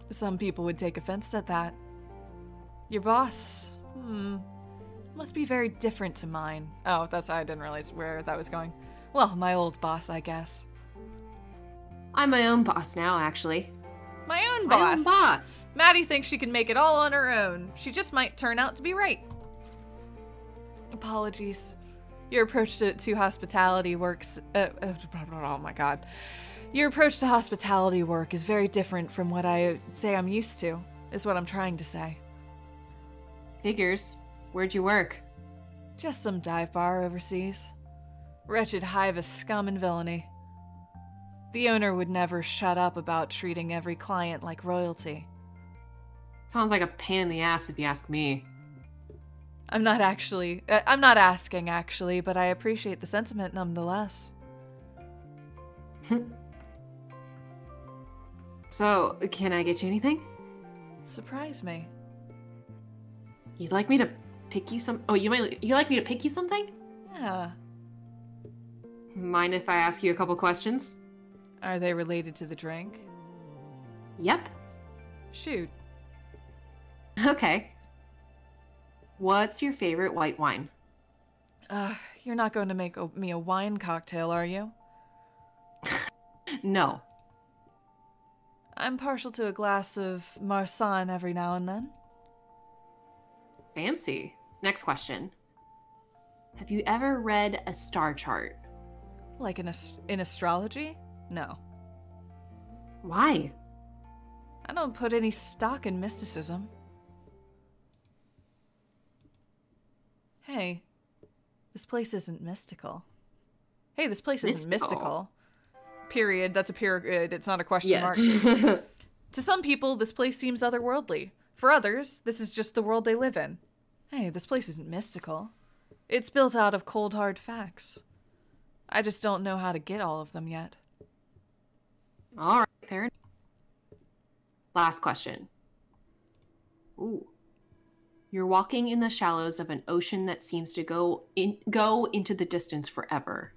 Some people would take offense at that. Your boss, must be very different to mine. Oh, I didn't realize where that was going. Well, my old boss, I guess. I'm my own boss now, actually. My own boss. My own boss. Maddie thinks she can make it all on her own. She just might turn out to be right. Apologies. Your approach to hospitality works... oh my god. Your approach to hospitality work is very different from what I say I'm used to, is what I'm trying to say. Figures. Where'd you work? Just some dive bar overseas. Wretched hive of scum and villainy. The owner would never shut up about treating every client like royalty. Sounds like a pain in the ass if you ask me. I'm not asking actually, but I appreciate the sentiment nonetheless. So, can I get you anything? Surprise me. You'd like me to pick you some... Oh, you like me to pick you something? Yeah. Mind if I ask you a couple questions? Are they related to the drink? Yep. Shoot. Okay. What's your favorite white wine? You're not going to make me a wine cocktail, are you? No. I'm partial to a glass of Marsanne every now and then. Fancy. Next question. Have you ever read a star chart? Like in astrology? No. Why? I don't put any stock in mysticism. Hey, this place isn't mystical. Hey, this place isn't mystical. Period. That's a period. It's not a question mark. To some people, this place seems otherworldly. For others, this is just the world they live in. Hey, this place isn't mystical. It's built out of cold, hard facts. I just don't know how to get all of them yet. All right, fair enough. Last question. Ooh. You're walking in the shallows of an ocean that seems to go into the distance forever.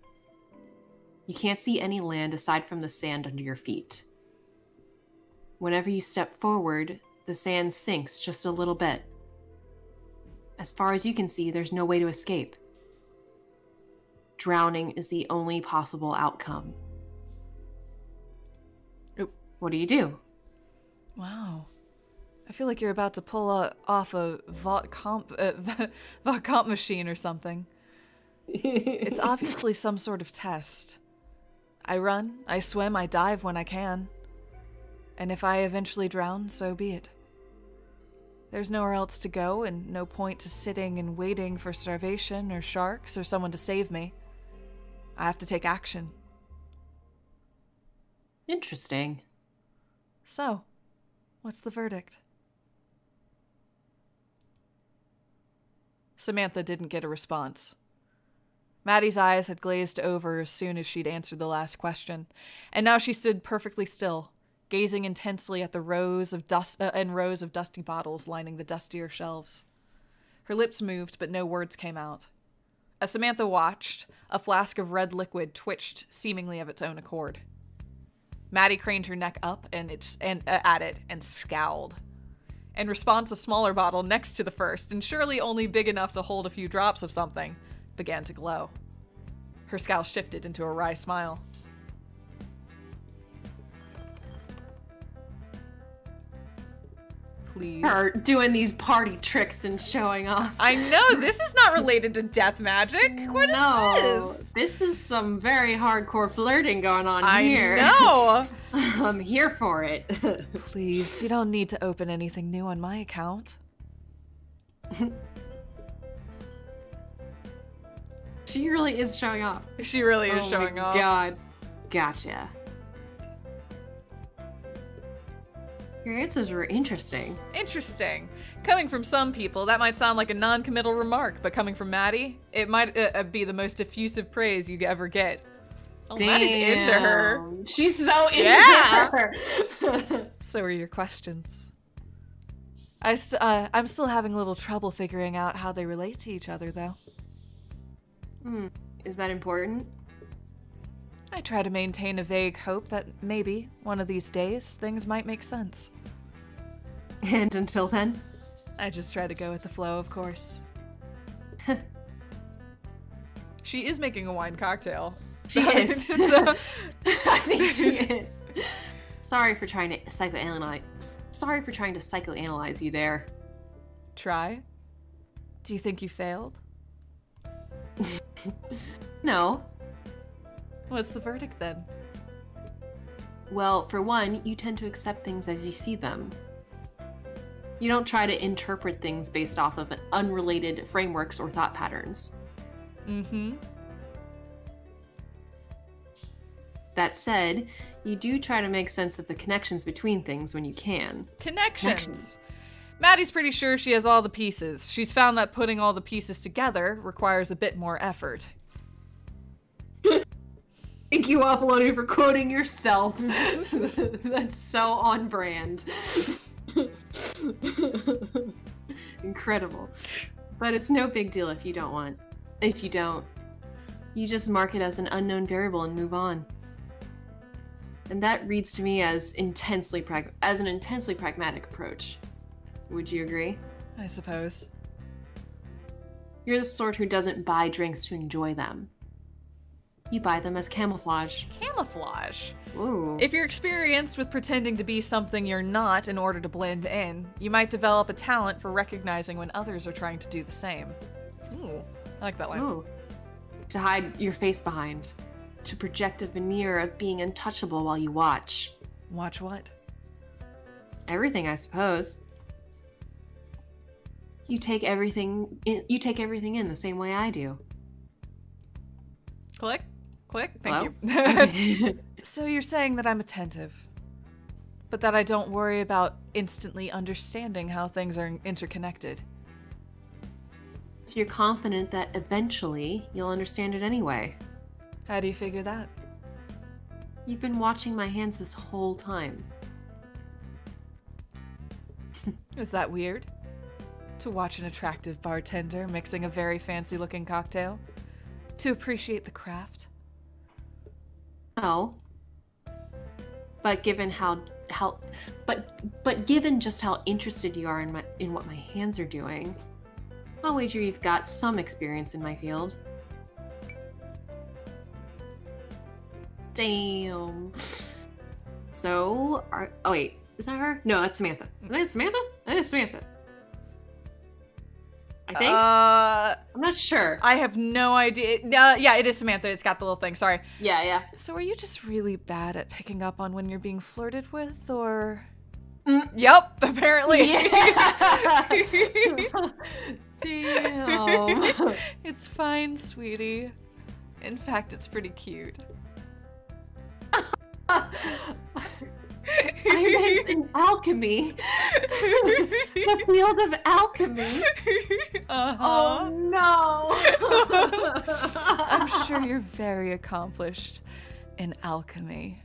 You can't see any land aside from the sand under your feet. Whenever you step forward, the sand sinks just a little bit. As far as you can see, there's no way to escape. Drowning is the only possible outcome. Oop. What do you do? Wow. I feel like you're about to pull off a Vought comp machine or something. It's obviously some sort of test. I run, I swim, I dive when I can. And if I eventually drown, so be it. There's nowhere else to go, and no point to sitting and waiting for starvation or sharks or someone to save me. I have to take action. Interesting. So, what's the verdict? Samantha didn't get a response. Maddie's eyes had glazed over as soon as she'd answered the last question, and now she stood perfectly still, gazing intensely at the rows of dusty bottles lining the dustier shelves. Her lips moved, but no words came out. As Samantha watched, a flask of red liquid twitched seemingly of its own accord. Maddie craned her neck up at it and scowled. In response, a smaller bottle next to the first, and surely only big enough to hold a few drops of something, began to glow. Her scowl shifted into a wry smile. Please. Are doing these party tricks and showing off. I know, this is not related to death magic. What is this? This is some very hardcore flirting going on here. I know. I'm here for it. Please, you don't need to open anything new on my account. She really is showing off. She really is showing off. Oh my god. Gotcha. Your answers were interesting. Interesting. Coming from some people, that might sound like a non-committal remark, but coming from Maddie, it might be the most effusive praise you ever get. Oh, Damn. Maddie's into her. She's so into her. So are your questions. I'm still having a little trouble figuring out how they relate to each other, though. Is that important? I try to maintain a vague hope that maybe, one of these days, things might make sense. And until then? I just try to go with the flow, of course. She is making a wine cocktail. She is. So, I think she is. Sorry for trying to psychoanalyze you there. try? Do you think you failed? No. What's the verdict then? Well, for one, you tend to accept things as you see them. You don't try to interpret things based off of unrelated frameworks or thought patterns. Mm-hmm. That said, you do try to make sense of the connections between things when you can. Connections. Maddie's pretty sure she has all the pieces. She's found that putting all the pieces together requires a bit more effort. Thank you, Waffaloni, for quoting yourself. That's so on brand. Incredible. But it's no big deal if you don't. You just mark it as an unknown variable and move on. And that reads to me as an intensely pragmatic approach. Would you agree? I suppose. You're the sort who doesn't buy drinks to enjoy them. You buy them as camouflage. Camouflage? Ooh. If you're experienced with pretending to be something you're not in order to blend in, you might develop a talent for recognizing when others are trying to do the same. Ooh, I like that line. Ooh. To hide your face behind. To project a veneer of being untouchable while you watch. Watch what? Everything, I suppose. You take everything in the same way I do. Click. Click. Thank Hello? you. So you're saying that I'm attentive, but that I don't worry about instantly understanding how things are interconnected. So you're confident that eventually you'll understand it anyway. How do you figure that? You've been watching my hands this whole time. Is that weird? To watch an attractive bartender mixing a very fancy-looking cocktail? To appreciate the craft? No. But given but given just how interested you are in what my hands are doing, I'll wager you've got some experience in my field. Damn. So, oh wait, is that her? No, that's Samantha. Is that Samantha? That is Samantha. I think? I'm not sure. I have no idea. Yeah, it is Samantha. It's got the little thing. Sorry. Yeah. So are you just really bad at picking up on when you're being flirted with, or? Yep, apparently. Yeah. Damn. It's fine, sweetie. In fact, it's pretty cute. I'm in alchemy. The field of alchemy. Oh no. I'm sure you're very accomplished in alchemy.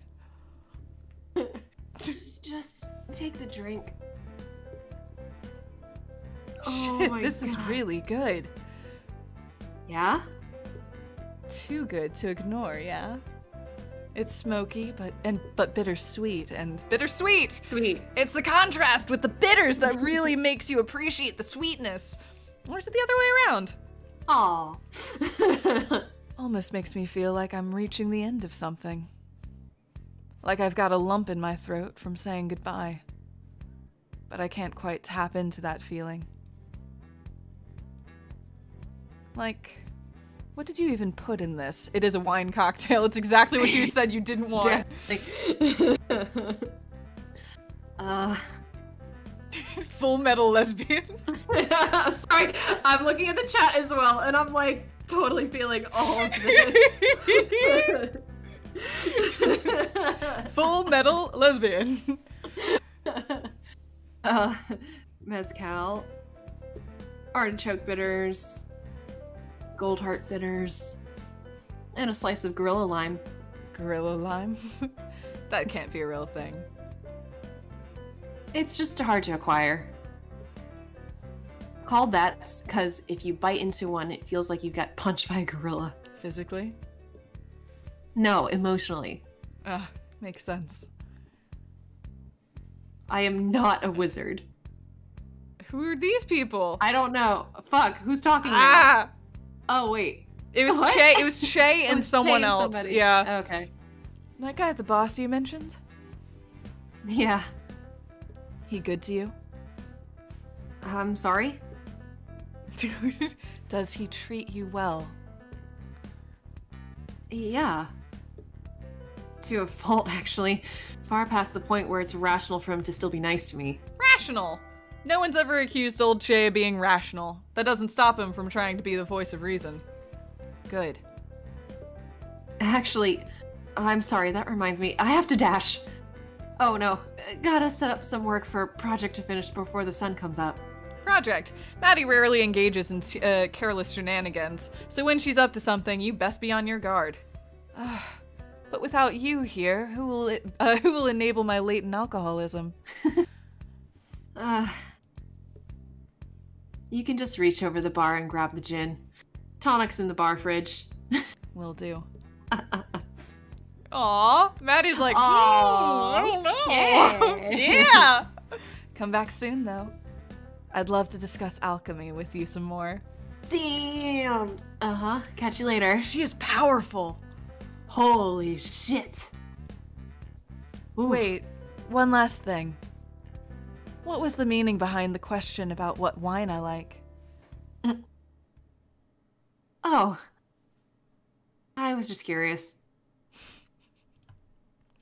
Just take the drink. Oh my This is really good. Yeah? Too good to ignore, yeah? It's smoky, but bittersweet, and bittersweet! Sweet. It's the contrast with the bitters that really makes you appreciate the sweetness. Or is it the other way around? Aw. Almost makes me feel like I'm reaching the end of something. Like I've got a lump in my throat from saying goodbye. But I can't quite tap into that feeling. Like, what did you even put in this? It is a wine cocktail. It's exactly what you said you didn't want. Full metal lesbian. Sorry, I'm looking at the chat as well, and I'm like totally feeling all of this. Full metal lesbian. Mezcal, artichoke bitters, gold heart bitters, and a slice of gorilla lime. Gorilla lime? That can't be a real thing. It's just hard to acquire. Called that because if you bite into one, it feels like you got punched by a gorilla. Physically? No, emotionally. Makes sense. I am not a wizard. Who are these people? I don't know. Fuck, who's talking now? Ah! Oh, wait. It was What? Che. It was Che and someone Hey, else. somebody. Yeah. Okay. That guy, the boss you mentioned? Yeah. He good to you? I'm sorry? Does he treat you well? Yeah. To a fault, actually. Far past the point where it's rational for him to still be nice to me. Rational! No one's ever accused old Che of being rational. That doesn't stop him from trying to be the voice of reason. Good. Actually, I'm sorry, that reminds me. I have to dash. Oh no, gotta set up some work for a project to finish before the sun comes up. Project. Maddie rarely engages in careless shenanigans, so when she's up to something, you best be on your guard. But without you here, who will enable my latent alcoholism? You can just reach over the bar and grab the gin. Tonic's in the bar fridge. Will do. Aw, Maddie's like, Aw, I don't know. yeah. Yeah. Come back soon, though. I'd love to discuss alchemy with you some more. Damn. Catch you later. She is powerful. Holy shit. Ooh. Wait, one last thing. What was the meaning behind the question about what wine I like? Oh. I was just curious.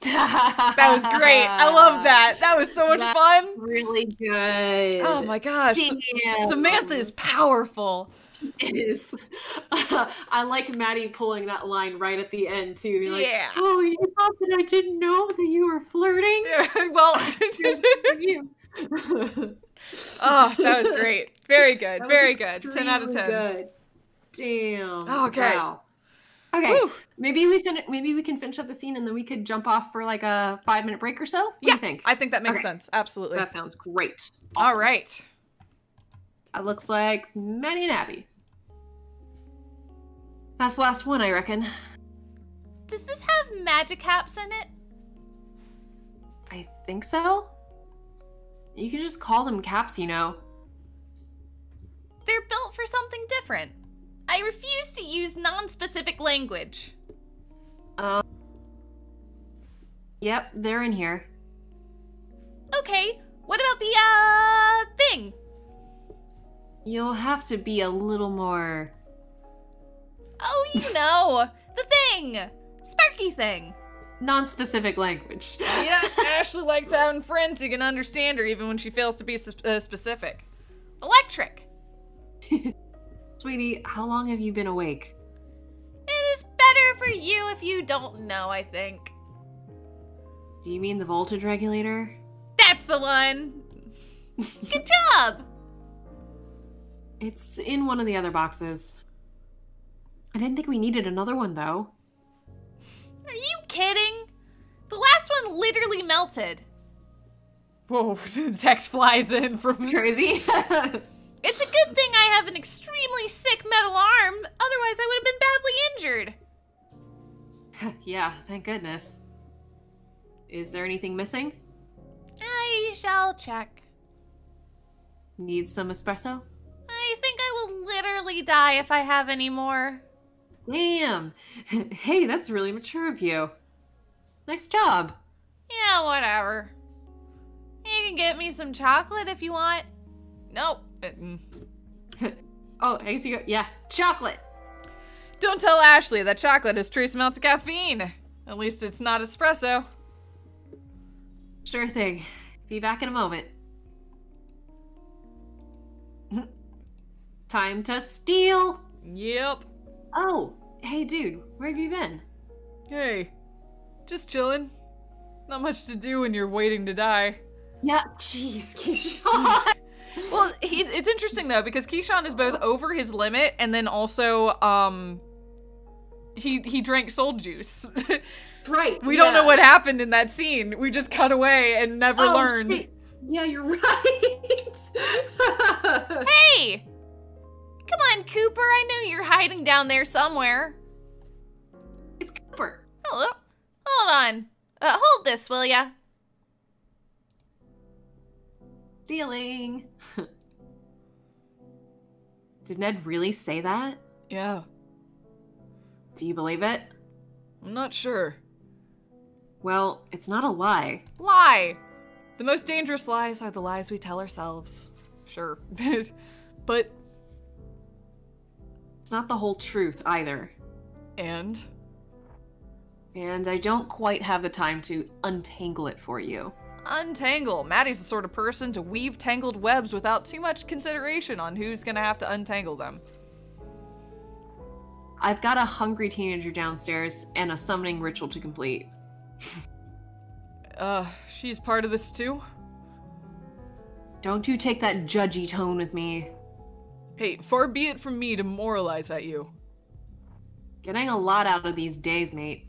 That was great. I love that. That was so much fun. Really good. Oh my gosh. Damn. Samantha is powerful. It is. I like Maddie pulling that line right at the end too. You're like, Yeah. oh, you thought that I didn't know that you were flirting? Well, Oh, that was great. Very good. That was Very good. 10 out of 10. Good. Damn. Okay. Wow. Okay. Whew. Maybe we can finish up the scene and then we could jump off for like a 5-minute break or so. What do you think? I think that makes Okay. sense. Absolutely. That sounds great. All Awesome. right. That looks like Maddie and Abby. That's the last one, I reckon. Does this have magic caps in it? I think so. You can just call them caps, you know. They're built for something different. I refuse to use non-specific language. Yep, they're in here. Okay, what about the, thing? You'll have to be a little more... Oh, you know, the thing! Sparky thing. non-specific language. Yeah, Ashley likes having friends who can understand her even when she fails to be specific. Electric. Sweetie, how long have you been awake? It is better for you if you don't know, I think. Do you mean the voltage regulator? That's the one. Good job. It's in one of the other boxes. I didn't think we needed another one, though. Are you kidding? The last one literally melted. Whoa, the text flies in from... Crazy. It's a good thing I have an extremely sick metal arm, otherwise I would have been badly injured. Yeah, thank goodness. Is there anything missing? I shall check. Need some espresso? I think I will literally die if I have any more. Damn. Hey, that's really mature of you. Nice job. Yeah, whatever. You can get me some chocolate if you want. Nope. Oh, I guess you got, yeah, chocolate. Don't tell Ashley that chocolate has trace amounts of caffeine. At least it's not espresso. Sure thing. Be back in a moment. Time to steal. Yep. Oh, hey dude, where have you been? Hey, just chilling. Not much to do when you're waiting to die. Yeah, jeez, Keyshawn. Well, it's interesting though, because Keyshawn is both over his limit and then also, he drank soul juice. Right. We don't know what happened in that scene. We just cut away and never learned. Shit. Yeah, you're right. Hey! Come on, Cooper, I know you're hiding down there somewhere. It's Cooper. Hello. Hold on. Hold this, will ya? Stealing. Did Ned really say that? Yeah, Do you believe it? I'm not sure. Well, it's not a lie. Lie! The most dangerous lies are the lies we tell ourselves. Sure. But, It's not the whole truth either. and? And I don't quite have the time to untangle it for you. Untangle. Maddie's the sort of person to weave tangled webs without too much consideration on who's gonna have to untangle them. I've got a hungry teenager downstairs and a summoning ritual to complete. She's part of this too? Don't you take that judgy tone with me. Hey, far be it from me to moralize at you. Getting a lot out of these days, mate.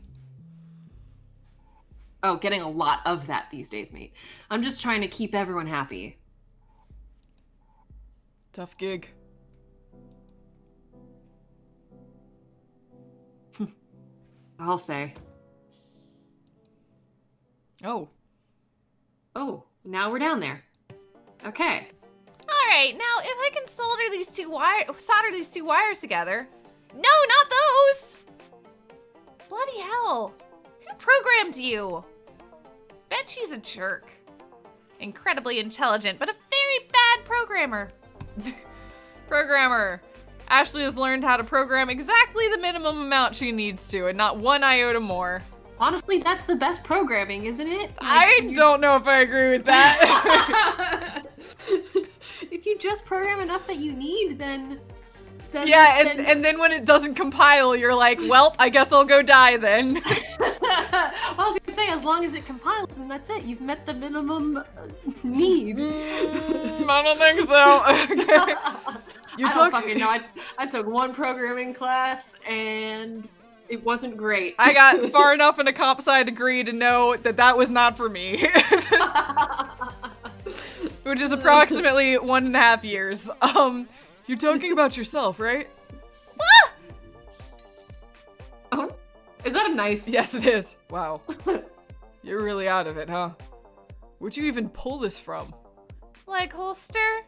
Oh, getting a lot of that these days, mate. I'm just trying to keep everyone happy. Tough gig. I'll say. Oh. Oh, now we're down there. Okay. All right, now if I can solder these two wires together. No, not those! Bloody hell. Who programmed you? Bet she's a jerk. Incredibly intelligent, but a very bad programmer. Programmer. Ashley has learned how to program exactly the minimum amount she needs to, and not one iota more. Honestly, that's the best programming, isn't it? I don't know if I agree with that. If you just program enough that you need, then Yeah, and then when it doesn't compile, you're like, well, I guess I'll go die then. I was gonna say, as long as it compiles, and that's it. You've met the minimum need. I don't think so. Okay. I don't fucking know. I took one programming class, and it wasn't great. I got far enough in a comp sci degree to know that that was not for me. Which is approximately 1.5 years. You're talking about yourself, right? Ah! Oh, is that a knife? Yes, it is. Wow. You're really out of it, huh? Where'd you even pull this from? Leg holster?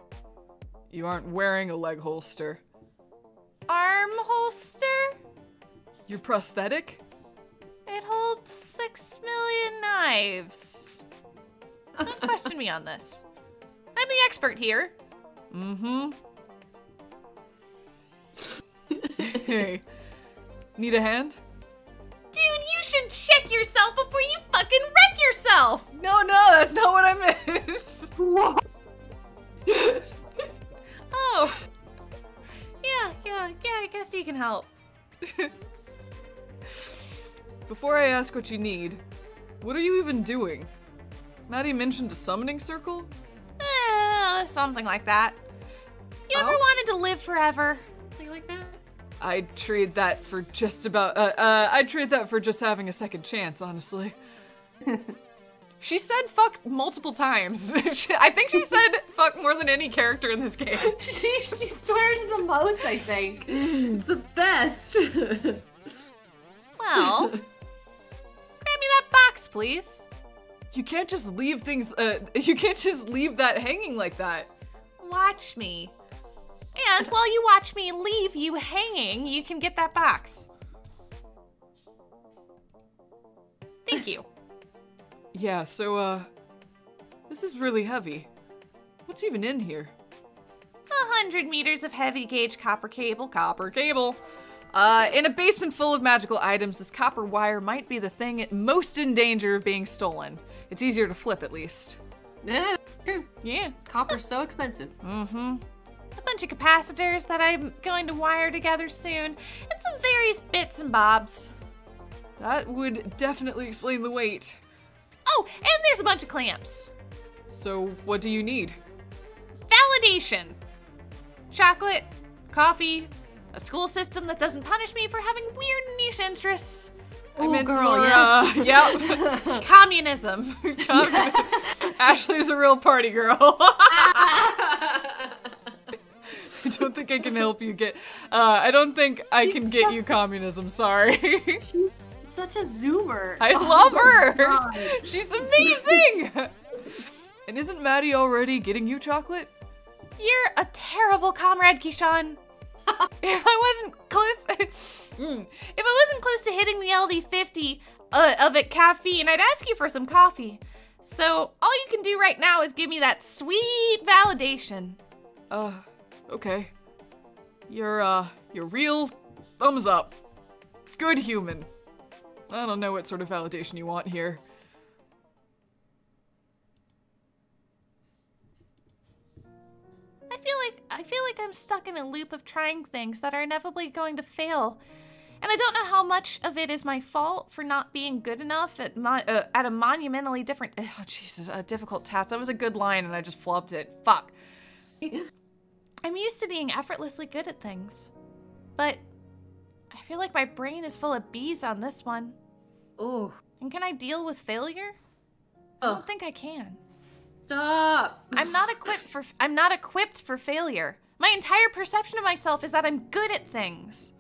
You aren't wearing a leg holster. Arm holster? Your prosthetic? It holds 6 million knives. Don't question me on this. I'm the expert here. Mm-hmm. Hey, need a hand? Dude, you should check yourself before you fucking wreck yourself! No, that's not what I meant. What? Oh. Yeah, I guess you can help. Before I ask what you need, what are you even doing? Maddie mentioned a summoning circle? Something like that. You ever wanted to live forever? Something like that? I'd trade that for just about, I'd trade that for just having a second chance, honestly. She said fuck multiple times. I think she said fuck more than any character in this game. She swears the most, I think. It's the best. Well, grab me that box, please. You can't just leave things, you can't just leave that hanging like that. Watch me. And while you watch me leave you hanging, you can get that box. Thank you. Yeah, so, this is really heavy. What's even in here? 100 meters of heavy gauge copper cable. In a basement full of magical items, this copper wire might be the thing most in danger of being stolen. It's easier to flip, at least. Yeah, true. Yeah. Copper's so expensive. Mm-hmm. A bunch of capacitors that I'm going to wire together soon, and some various bits and bobs. That would definitely explain the weight. Oh, and there's a bunch of clamps. So, what do you need? Validation. Chocolate, coffee, a school system that doesn't punish me for having weird niche interests. Oh, meant girl, more, yes. Yep. Communism. Ashley's a real party girl. I don't think I can help you get, I don't think I can get you communism, sorry. She's such a zoomer. I love her. God. She's amazing. And isn't Maddie already getting you chocolate? You're a terrible comrade, Keyshawn. If I wasn't close to hitting the LD50 of it caffeine, I'd ask you for some coffee. So all you can do right now is give me that sweet validation. Okay. You're real thumbs up. Good human. I don't know what sort of validation you want here. I feel like I'm stuck in a loop of trying things that are inevitably going to fail. And I don't know how much of it is my fault for not being good enough at a monumentally different, oh Jesus, a difficult task. That was a good line and I just flubbed it. Fuck. I'm used to being effortlessly good at things. But I feel like my brain is full of bees on this one. Oh. And can I deal with failure? I don't think I can. Stop. I'm not equipped for failure. My entire perception of myself is that I'm good at things.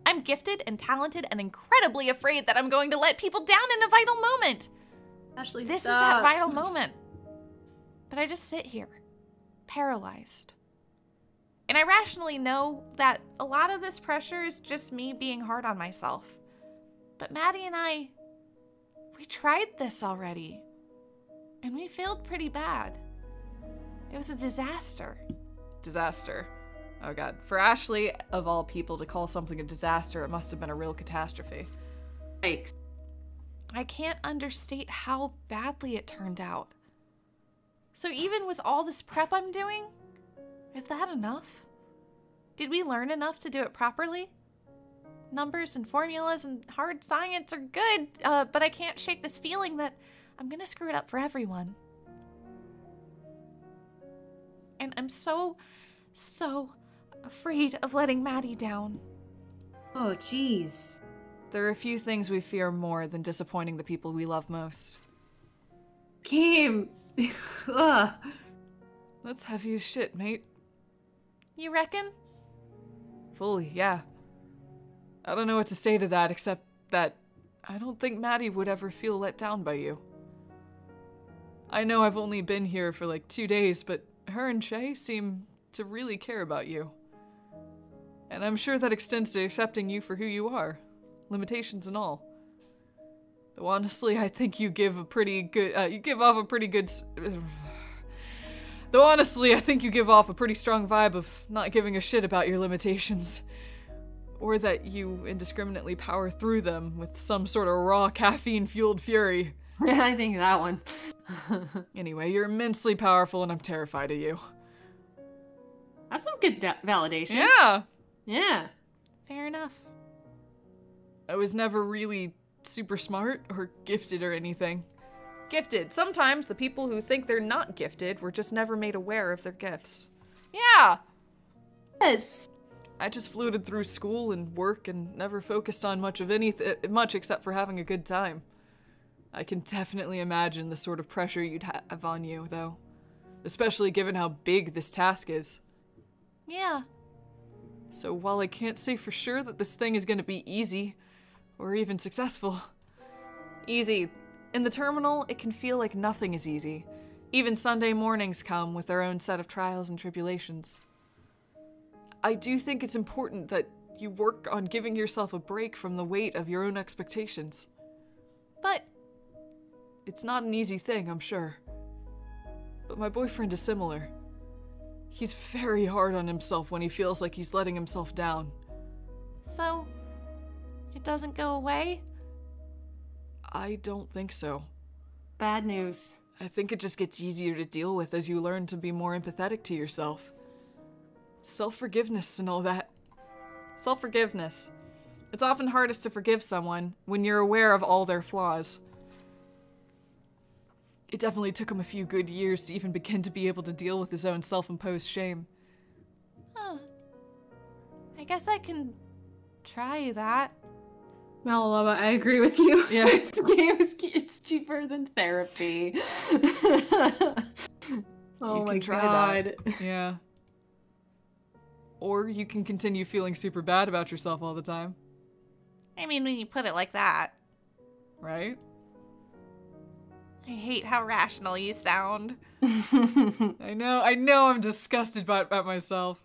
I'm gifted and talented and incredibly afraid that I'm going to let people down in a vital moment. Ashley, This stop. is that vital moment. But I just sit here, paralyzed. And I rationally know that a lot of this pressure is just me being hard on myself. But Maddie and I, we tried this already. And we failed pretty bad. It was a disaster. Disaster. Oh god. For Ashley, of all people, to call something a disaster, it must have been a real catastrophe. Thanks. I can't understate how badly it turned out. So even with all this prep I'm doing, is that enough? Did we learn enough to do it properly? numbers and formulas and hard science are good, but I can't shake this feeling that I'm gonna screw it up for everyone. And I'm so afraid of letting Maddie down. Oh, jeez. There are a few things we fear more than disappointing the people we love most. Game. Ugh. That's heavy as shit, mate. You reckon? Fully, yeah. I don't know what to say to that except that I don't think Maddie would ever feel let down by you. I know I've only been here for like 2 days, but her and Shay seem to really care about you. And I'm sure that extends to accepting you for who you are, limitations and all. Though honestly, I think you give off a pretty good strong vibe of not giving a shit about your limitations. Or that you indiscriminately power through them with some sort of raw caffeine-fueled fury. I think that one. Anyway, you're immensely powerful and I'm terrified of you. That's some good validation. Yeah! Yeah. Fair enough. I was never really super smart or gifted or anything. Gifted. Sometimes the people who think they're not gifted were just never made aware of their gifts. Yeah! Yes. I just floated through school and work and never focused on much except for having a good time. I can definitely imagine the sort of pressure you'd have on you, though. Especially given how big this task is. Yeah. So while I can't say for sure that this thing is gonna be easy, or even successful. Easy. In the terminal, it can feel like nothing is easy. Even Sunday mornings come with their own set of trials and tribulations. I do think it's important that you work on giving yourself a break from the weight of your own expectations. But it's not an easy thing, I'm sure. But my boyfriend is similar. He's very hard on himself when he feels like he's letting himself down. so, it doesn't go away? I don't think so. Bad news. I think it just gets easier to deal with as you learn to be more empathetic to yourself. Self-forgiveness and all that. Self-forgiveness. It's often hardest to forgive someone when you're aware of all their flaws. It definitely took him a few good years to even begin to be able to deal with his own self-imposed shame. Huh. I guess I can try that. Malalaba, I agree with you. Yeah. This game it's cheaper than therapy. Oh You my can try god. that. Yeah. Or you can continue feeling super bad about yourself all the time. I mean, when you put it like that. Right? I hate how rational you sound. I know I'm disgusted by myself.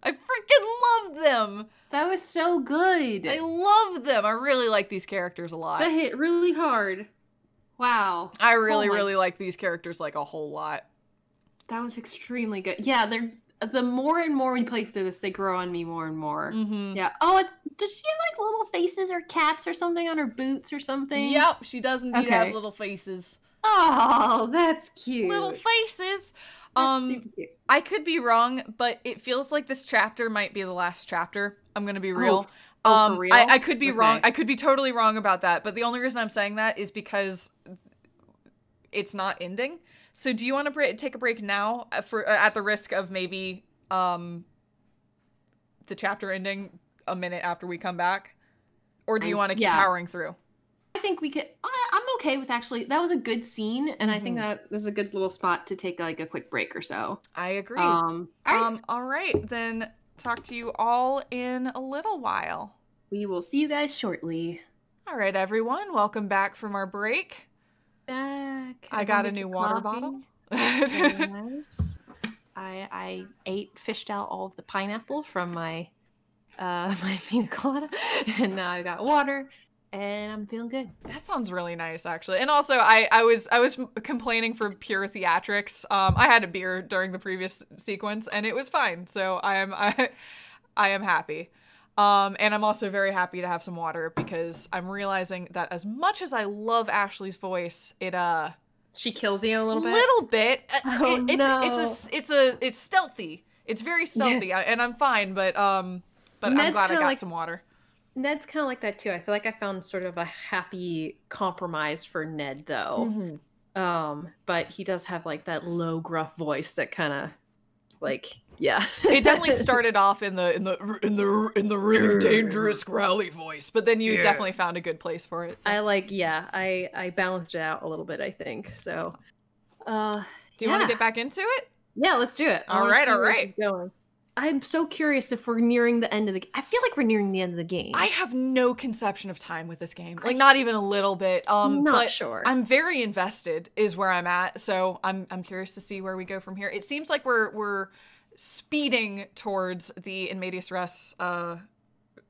I freaking love them! That was so good. I love them! I really like these characters a lot. That hit really hard. Wow. I really, Oh my- really like these characters like a whole lot. That was extremely good. Yeah, they're the more and more we play through this, they grow on me more and more. Mm-hmm. Yeah. Oh, does she have like little faces or cats or something on her boots or something? Yep, she does indeed Okay. have little faces. Oh, that's cute. Little faces! That's super cute. I could be wrong, but it feels like this chapter might be the last chapter. I'm gonna be real. For real? I could be Okay. wrong. I could be totally wrong about that, but the only reason I'm saying that is because it's not ending. So do you want to take a break now for at the risk of maybe the chapter ending a minute after we come back? Or do you want to keep powering through? I think we could. I'm okay with actually. That was a good scene, and I think that this is a good little spot to take like a quick break or so. I agree. All right. All right, then talk to you all in a little while. We will see you guys shortly. All right, everyone, welcome back from our break. Back. I got a new water bottle. Yes. I fished out all of the pineapple from my my pina colada, and now I got water, and I'm feeling good. That sounds really nice, actually. And also, I was complaining for pure theatrics. I had a beer during the previous sequence, and it was fine. So I am happy. And I'm also very happy to have some water because I'm realizing that as much as I love Ashley's voice, She kills you a little bit. little bit. Oh, It's stealthy. It's very stealthy, and I'm fine. But I'm Ned's glad I kinda got like- some water. Ned's kind of like that too. I feel like I found sort of a happy compromise for Ned though. But he does have like that low gruff voice that kind of like, yeah. It definitely started off in the really dangerous growly voice, but then you definitely found a good place for it. So. I balanced it out a little bit, I think. So do you want to get back into it? Yeah, let's do it. All right. Going. I'm so curious if we're nearing the end of the. I feel like we're nearing the end of the game. I have no conception of time with this game, like not even a little bit. Not sure. I'm very invested, is where I'm at. So I'm curious to see where we go from here. It seems like we're speeding towards the In Medias Res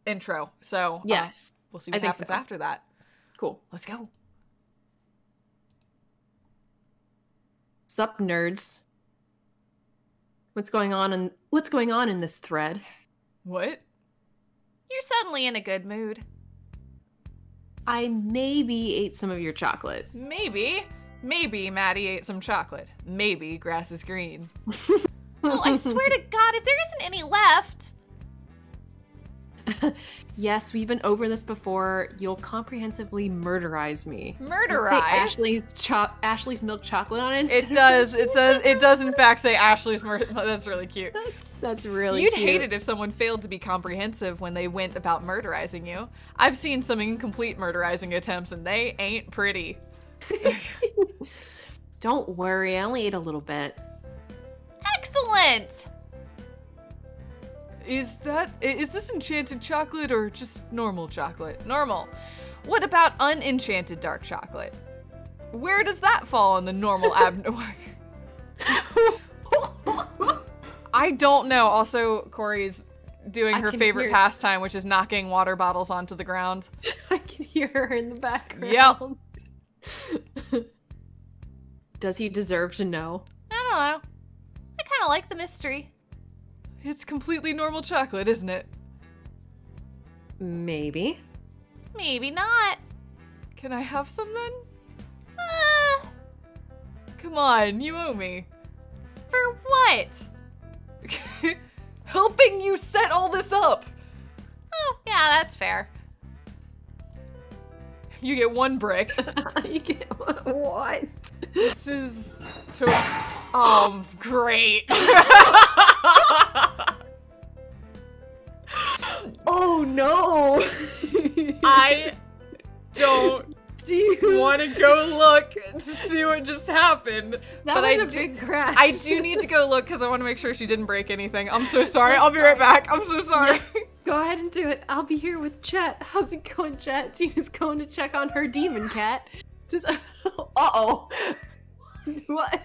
intro. So yes, we'll see what happens after that. Cool. Let's go. Sup, nerds? What's going on in this thread? What? You're suddenly in a good mood. I maybe ate some of your chocolate. Maybe Maddie ate some chocolate. Maybe grass is green. Oh, I swear to God, if there isn't any left. Yes, we've been over this before. You'll comprehensively murderize me. Murderize? Ashley's milk chocolate on it. It does. It does in fact say Ashley's That's really cute. That's really You'd cute. hate it if someone failed to be comprehensive when they went about murderizing you. I've seen some incomplete murderizing attempts and they ain't pretty. Don't worry, I only ate a little bit. Excellent! Is this enchanted chocolate or just normal chocolate? Normal. What about unenchanted dark chocolate? Where does that fall on the normal I don't know. Also, Corey's doing her favorite pastime, which is knocking water bottles onto the ground. I can hear her in the background. Yep. Does he deserve to know? I don't know. I kind of like the mystery. It's completely normal chocolate, isn't it? Maybe. Maybe not. Can I have some then? Come on, you owe me. For what? Helping you set all this up. Oh, yeah, that's fair. You get 1 brick. You get what? This is great. Oh no! I don't want to go look to see what just happened. That was a big crash. I do need to go look because I want to make sure she didn't break anything. I'm so sorry. I'll be right back. I'm so sorry. Go ahead and do it. I'll be here with Chet. How's it going, Chet? Gina's going to check on her demon cat. Just uh-oh. What?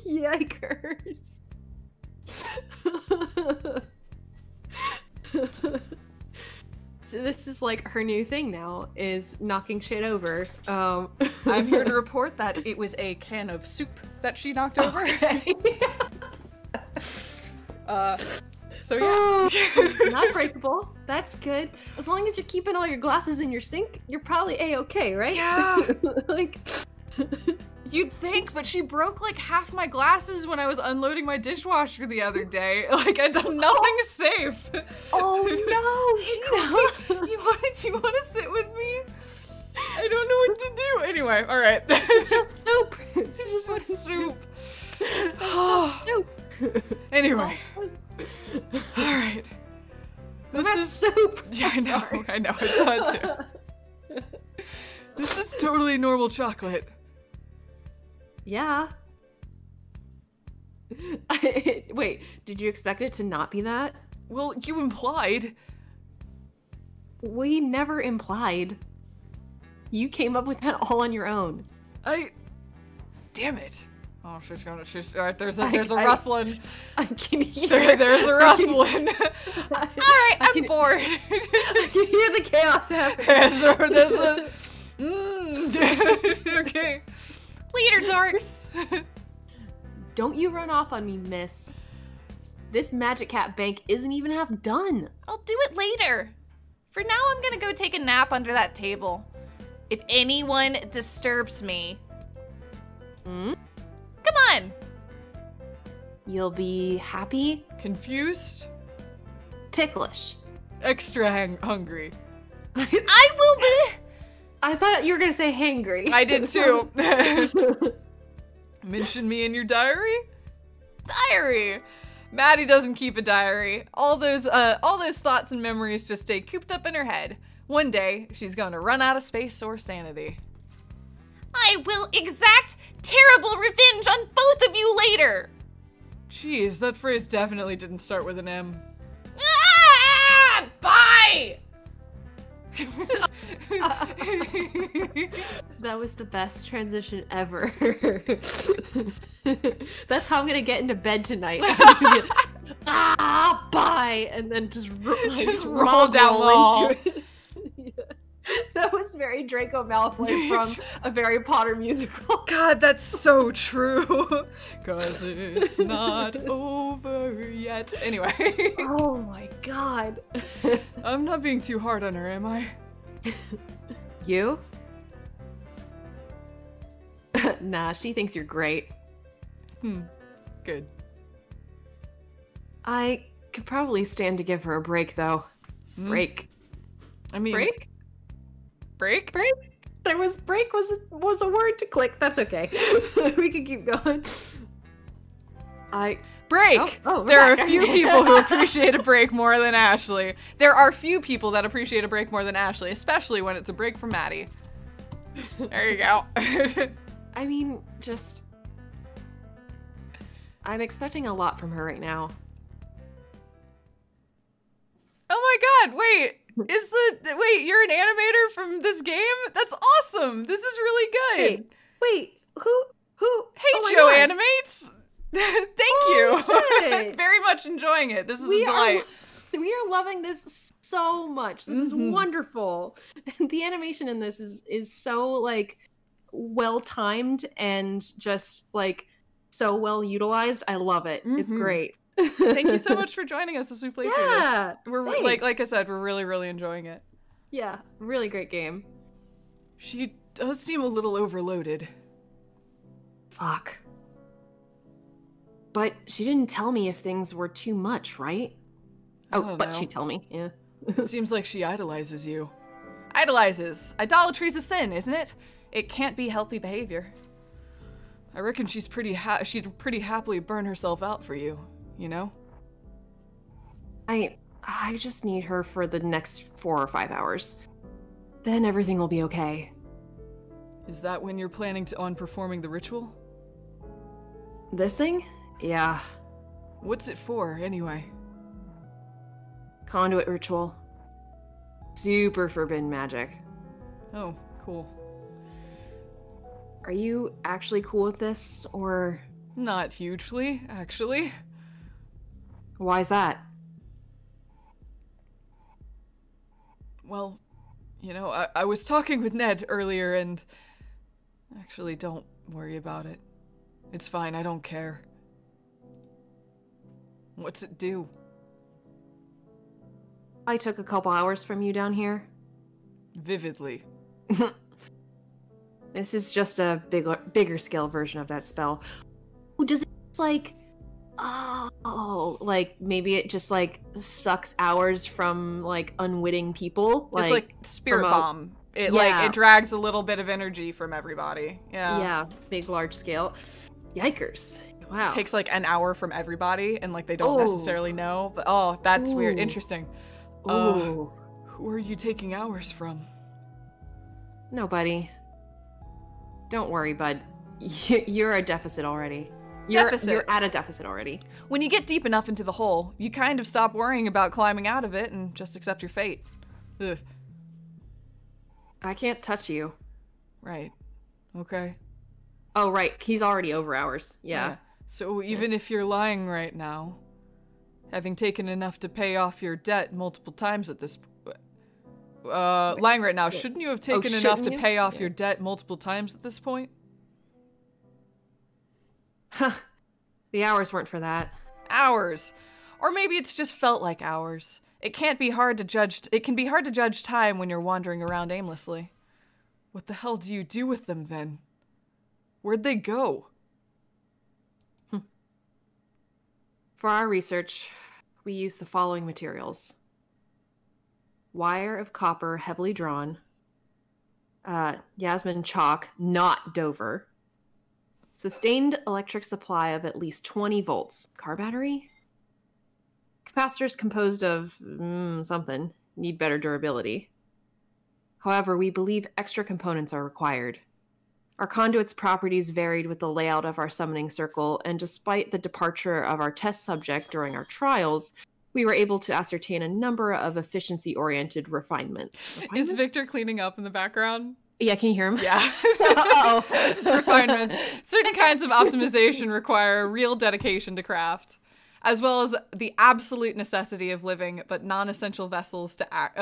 Yikers. So this is like her new thing now, is knocking shit over. I'm here to report that it was a can of soup that she knocked over. Okay. So yeah. Not breakable. That's good. As long as you're keeping all your glasses in your sink, you're probably a-okay, right? Yeah. Like... You'd think, but she broke like half my glasses when I was unloading my dishwasher the other day. Like I'd done nothing safe. Oh no, Gina. You want to sit with me? I don't know what to do. Anyway, all right. It's just soup. It's just soup. Soup. Anyway. All right. This is soup. Yeah, I know. It's hot too. This is totally normal chocolate. Yeah. Wait, did you expect it to not be that? Well, you implied. We never implied. You came up with that all on your own. Damn it. Oh, she's all right, there's a rustling. I can hear there's a rustling. All right, I'm bored. I can hear the chaos happening. There's a okay. Leader dorks. Don't you run off on me, miss. This magic cat bank isn't even half done. I'll do it later. For now, I'm gonna go take a nap under that table. If anyone disturbs me... Come on! You'll be happy? Confused? Ticklish. Extra hungry. I will be. I thought you were gonna say hangry. I did too. Mention me in your diary? Diary! Maddie doesn't keep a diary. All those thoughts and memories just stay cooped up in her head. One day, she's gonna run out of space or sanity. I will exact terrible revenge on both of you later. Jeez, that phrase definitely didn't start with an M. Ah! Bye! That was the best transition ever. That's how I'm gonna get into bed tonight. Bye, and then just roll down the hall. into it. Yeah. That was very Draco Malfoy from a Harry Potter musical. God, that's so true. 'Cause it's not over yet. Anyway. Oh my god. I'm not being too hard on her, am I? You? Nah, she thinks you're great. Good. I could probably stand to give her a break, though. Break. I mean... Break? Break? Break? There was break was a word to click. That's okay. We can keep going. Break! We're There are back. a few people who appreciate a break more than Ashley. There are few people that appreciate a break more than Ashley, especially when it's a break from Maddie. There you go. I mean, I'm expecting a lot from her right now. Oh my god, wait! You're an animator from this game? That's awesome! This is really good! Wait, who? Hey, oh Joe God. Animates! Thank you! Shit. I'm very much enjoying it. This is a delight. We are loving this so much. This is wonderful. The animation in this is so, like, well-timed and just, like, so well-utilized. I love it. It's great. Thank you so much for joining us as we play through this. We're thanks. like I said, we're really, really enjoying it. Yeah, really great game. She does seem a little overloaded. Fuck. But she didn't tell me if things were too much, right? I Oh, don't but know. she'd tell me, yeah. It seems like she idolizes you. Idolizes. Idolatry's a sin, isn't it? It can't be healthy behavior. I reckon she'd pretty happily burn herself out for you, you know? I just need her for the next 4 or 5 hours. Then everything will be okay. Is that when you're planning on performing the ritual? This thing? Yeah. What's it for, anyway? Conduit ritual. Super forbidden magic. Oh, cool. Are you actually cool with this, or... Not hugely, actually. Why is that? Well, you know, I was talking with Ned earlier and... Actually, don't worry about it. It's fine, I don't care. What's it do? I took a couple hours from you down here. Vividly. This is just a bigger scale version of that spell. Does it, like... Oh, like, maybe it just, like, sucks hours from, like, unwitting people? It's like spirit bomb. It it drags a little bit of energy from everybody. Yeah. Yeah, big, large scale. Yikers. Wow. It takes like an hour from everybody and like they don't necessarily know. But that's weird. Interesting. Ooh. Who are you taking hours from? Nobody. Don't worry, bud. You're a deficit already. You're at a deficit already. When you get deep enough into the hole, you kind of stop worrying about climbing out of it and just accept your fate. Ugh. I can't touch you. Right. Okay. Oh, right. He's already over hours. Yeah. So even if you're lying right now, having taken enough to pay off your debt multiple times at this lying right now, shouldn't you have taken enough to pay off your debt multiple times at this point? Huh. The hours weren't for that. Hours. Or maybe it's just felt like hours. It can be hard to judge time when you're wandering around aimlessly. What the hell do you do with them then? Where'd they go? For our research, we use the following materials. wire of copper heavily drawn, Yasmin chalk, not Dover, sustained electric supply of at least 20 volts, car battery, capacitors composed of something, need better durability. However, we believe extra components are required. Our conduit's properties varied with the layout of our summoning circle, and despite the departure of our test subject during our trials, we were able to ascertain a number of efficiency-oriented refinements. Is Victor cleaning up in the background? Yeah, can you hear him? Yeah. Uh-oh. Refinements. Certain kinds of optimization require real dedication to craft, as well as the absolute necessity of living but non-essential vessels to act,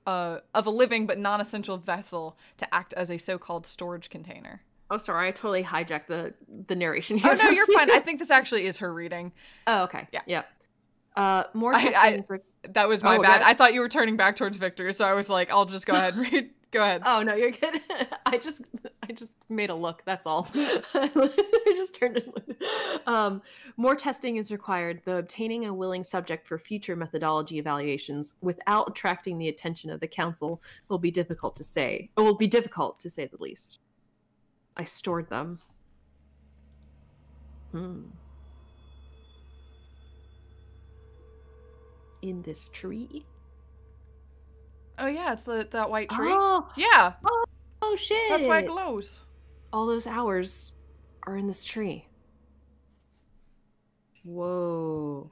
of a living but non-essential vessel to act as a so-called storage container. Oh, sorry, I totally hijacked the narration here. Oh no, you're fine. I think this actually is her reading. Oh, okay. Yeah. More testing for... That was my bad. I thought you were turning back towards Victor, so I was like, I'll just go ahead and read. Go ahead. Oh no, you're good. I just made a look. That's all. I just turned it. More testing is required, though obtaining a willing subject for future methodology evaluations without attracting the attention of the council will be difficult to say. It will be difficult to say the least. I stored them. In this tree. Oh yeah, it's that white tree. Oh, yeah. Oh shit. That's why it glows. All those hours are in this tree. Whoa.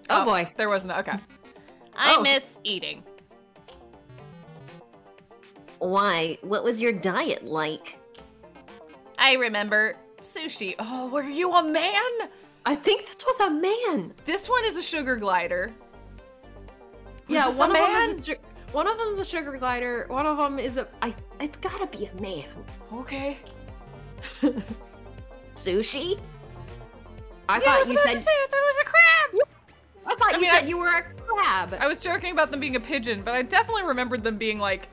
Oh boy. There wasn't. Okay. I miss eating. Why? What was your diet like? I remember sushi. Oh, were you a man? I think this was a man. This one is a sugar glider. Yeah, one of them is a sugar glider. One of them is it's gotta be a man. Okay. Sushi? I thought you said. I thought it was a crab. I thought you said you were a crab. I was joking about them being a pigeon, but I definitely remembered them being like.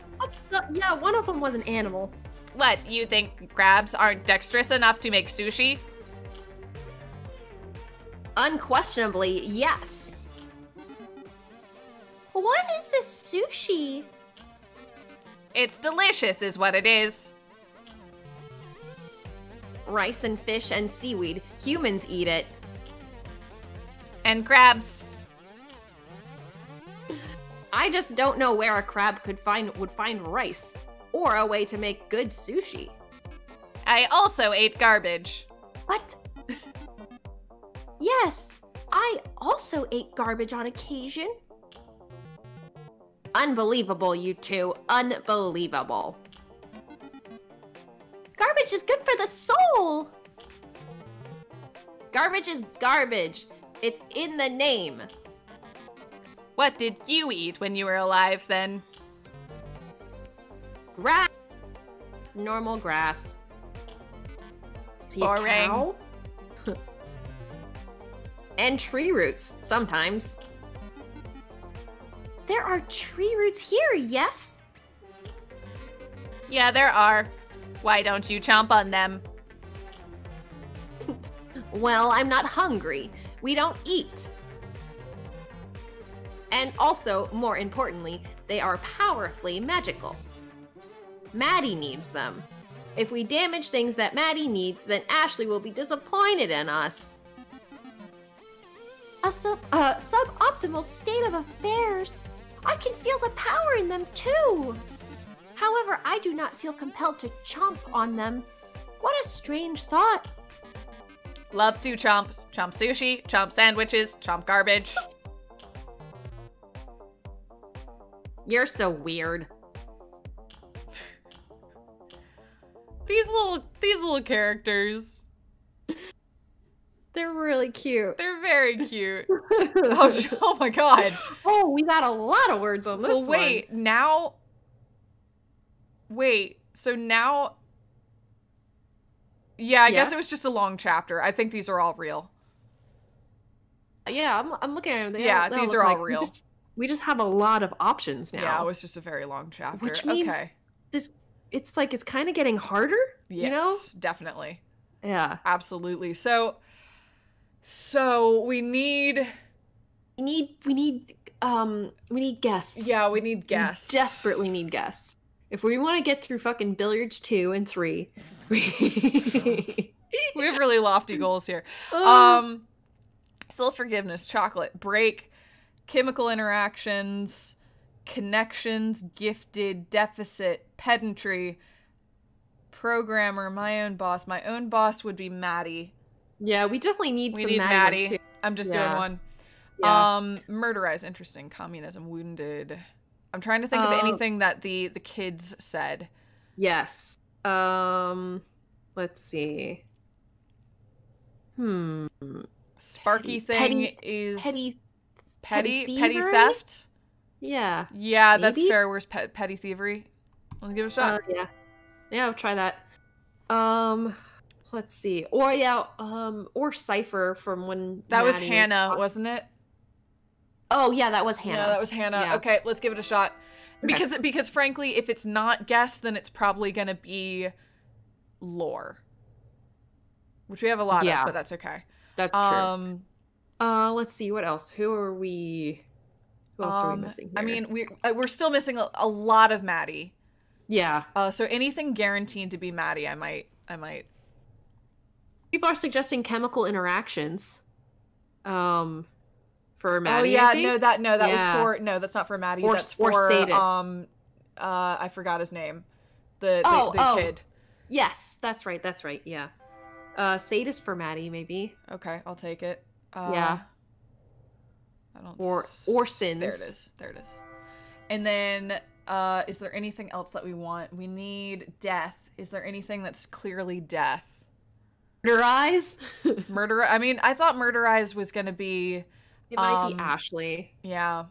Yeah, one of them was an animal. What, you think crabs aren't dexterous enough to make sushi? Unquestionably, yes. What is this sushi? It's delicious is what it is. Rice and fish and seaweed. Humans eat it. And crabs. I just don't know where a crab would find rice, or a way to make good sushi. I also ate garbage. What? Yes, I also ate garbage on occasion. Unbelievable, you two. Unbelievable. Garbage is good for the soul. Garbage is garbage. It's in the name. What did you eat when you were alive, then? Grass. Normal grass. See a Boring. cow? And tree roots, sometimes. There are tree roots here, yes? Yeah, there are. Why don't you chomp on them? Well, I'm not hungry. We don't eat. And also, more importantly, they are powerfully magical. Maddie needs them. If we damage things that Maddie needs, then Ashley will be disappointed in us. A suboptimal state of affairs. I can feel the power in them too. However, I do not feel compelled to chomp on them. What a strange thought. Love to chomp. Chomp sushi, chomp sandwiches, chomp garbage. You're so weird. These little characters. They're really cute. They're very cute. Oh my god. Oh, we got a lot of words on this Well, wait, one. now... Wait, so now... Yeah, I guess it was just a long chapter. I think these are all real. Yeah, I'm looking at them. Yeah, these are all real. We just have a lot of options now. Yeah, it was just a very long chapter. Which means it's kind of getting harder, Yes, you know? definitely. Yeah. Absolutely. So we need We need guests. Yeah, we need guests. We desperately need guests. If we want to get through fucking billiards 2 and 3, We have really lofty goals here. Still forgiveness, chocolate, break, chemical interactions, connections, gifted, deficit, pedantry, programmer, my own boss. My own boss would be Maddie. Yeah, we definitely need some Maddie. too. I'm just doing one. Yeah. Murderize, interesting. Communism, wounded. I'm trying to think of anything that the kids said. Yes. Let's see. Sparky thing is petty thievery? theft. Yeah. Yeah, that's Maybe? fair. Where's petty thievery? Let's give it a shot. Yeah. Yeah, I'll try that. Let's see. Or Cypher from when That was Maddie Hannah, wasn't it? Oh, yeah, that was Hannah. Yeah, that was Hannah. Yeah. Okay, let's give it a shot. Okay. Because frankly, if it's not guess, then it's probably gonna be lore. Which we have a lot of, but that's okay. That's true. Let's see, what else? Who else are we missing here? I mean, we're still missing a lot of Maddie. Yeah. So anything guaranteed to be Maddie, I might. People are suggesting chemical interactions. For Maddie. Oh yeah, I think. that Yeah. was for that's not for Maddie. That's or for Sadist. I forgot his name. The kid. Yes, that's right. Yeah. Sadist for Maddie, maybe. Okay, I'll take it. Yeah. I don't. Or sins. There it is. And then, is there anything else that we want? We need death. Is there anything that's clearly death? Murderize. Murder. I mean, I thought Murderize was gonna be. It might be Ashley. Yeah.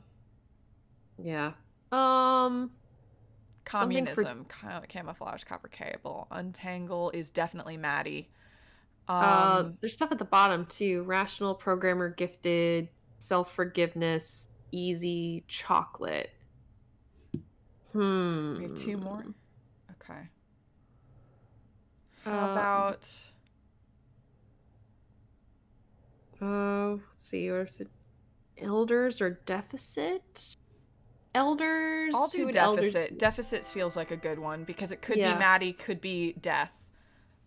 Yeah. Communism, camouflage, copper cable, untangle is definitely Maddie. There's stuff at the bottom too. Rational, programmer, gifted, self-forgiveness, easy, chocolate. We have 2 more. Okay. How about? Let's see. What is it? Elders or deficit? Elders. I'll do deficit. Deficit feels like a good one because it could be Maddie, could be death.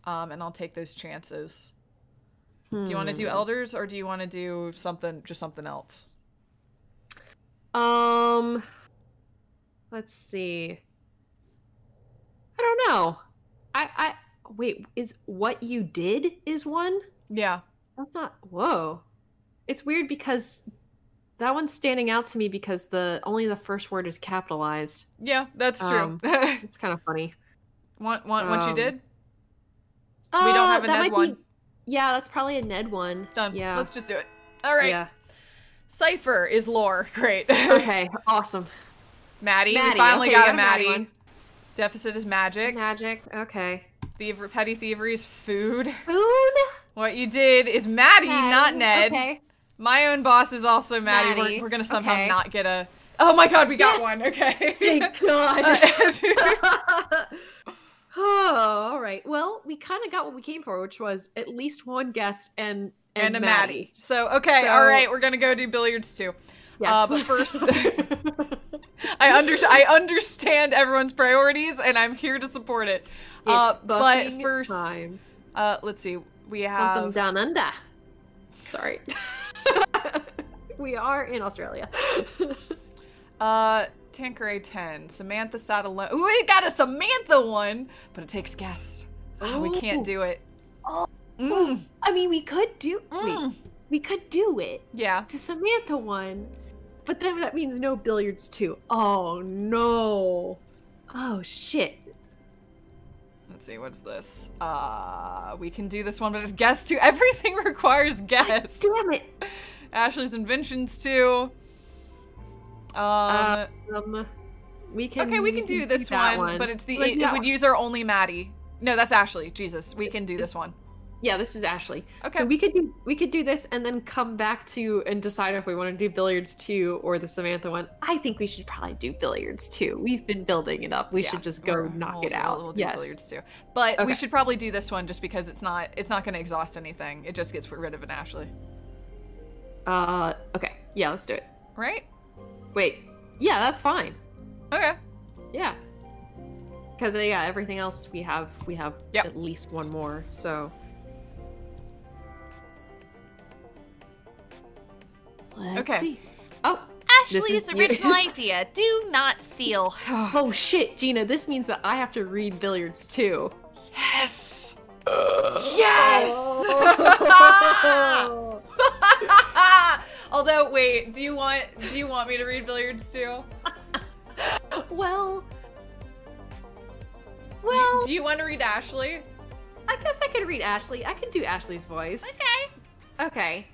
And I'll take those chances. Do you want to do elders or do you want to do something else? Let's see. I don't know. I wait, is what you did is one? Yeah. That's not, whoa. It's weird because that one's standing out to me because only the first word is capitalized. Yeah, that's true. It's kind of funny. Want what you did? We don't have a Ned one. Yeah, that's probably a Ned one. Done. Yeah. Let's just do it. All right. Yeah. Cypher is lore. Great. Okay, awesome. Maddie. We finally got a Maddie. one. Deficit is magic. Magic, okay. Petty thievery is food. Food? What you did is Maddie, not Ned. Okay. My own boss is also Maddie. We're gonna somehow okay. not get a... Oh my god, we got one. Okay. Thank God. Oh, all right. Well, we kind of got what we came for, which was at least one guest and a Maddie. Maddie. So, okay, all right, we're gonna go do billiards too. Yes. But first, I understand everyone's priorities, and I'm here to support it. But first, time. Let's see. We have Something down under. Sorry. We are in Australia. Tanqueray 10. Samantha sat alone. Ooh, we got a Samantha one, but it takes guests. Oh, we can't do it. Oh. I mean, we could do. Wait, we could do it. Yeah. The Samantha one, but then that means no billiards too. Oh no. Oh shit. Let's see, what's this? We can do this one, but it's guess too. Everything requires guess. Damn it. Ashley's inventions too. We can. Okay, we can do this one, but it's it would use our only Maddie. No, that's Ashley. Jesus, we can do this one. Yeah, this is Ashley. Okay. So we could do this and then come back to and decide if we want to do billiards 2 or the Samantha one. I think we should probably do billiards 2. We've been building it up. We should just go knock it out. We'll do billiards 2. But we should probably do this one just because it's not going to exhaust anything. It just gets rid of an Ashley. Okay. Yeah, let's do it. Right? Wait. Yeah, that's fine. Okay. Yeah. Because yeah, everything else we have Yep. at least one more. So. Let's Okay. see. Oh. Ashley's original idea. Do not steal. Oh shit, Gina. This means that I have to read billiards too. Yes! Yes! Although, wait, do you want me to read billiards too? Well. Do you want to read Ashley? I guess I could read Ashley. I could do Ashley's voice. Okay. Okay.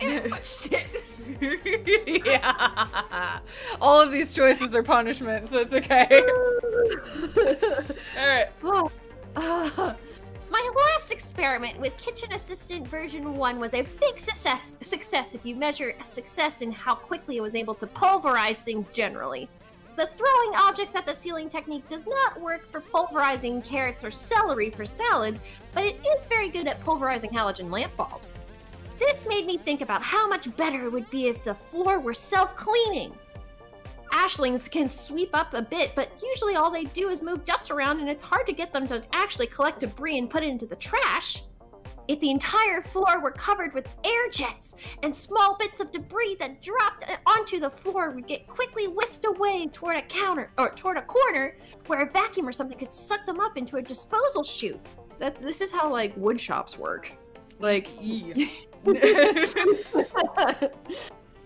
Oh, shit. Yeah. All of these choices are punishment, so it's okay. All right. My last experiment with Kitchen Assistant version 1 was a big success if you measure success in how quickly it was able to pulverize things generally. The throwing objects at the ceiling technique does not work for pulverizing carrots or celery for salads, but it is very good at pulverizing halogen lamp bulbs. This made me think about how much better it would be if the floor were self-cleaning. Ashlings can sweep up a bit, but usually all they do is move dust around and it's hard to get them to actually collect debris and put it into the trash. If the entire floor were covered with air jets and small bits of debris that dropped onto the floor would get quickly whisked away toward a counter or toward a corner where a vacuum or something could suck them up into a disposal chute. This is how like wood shops work. Like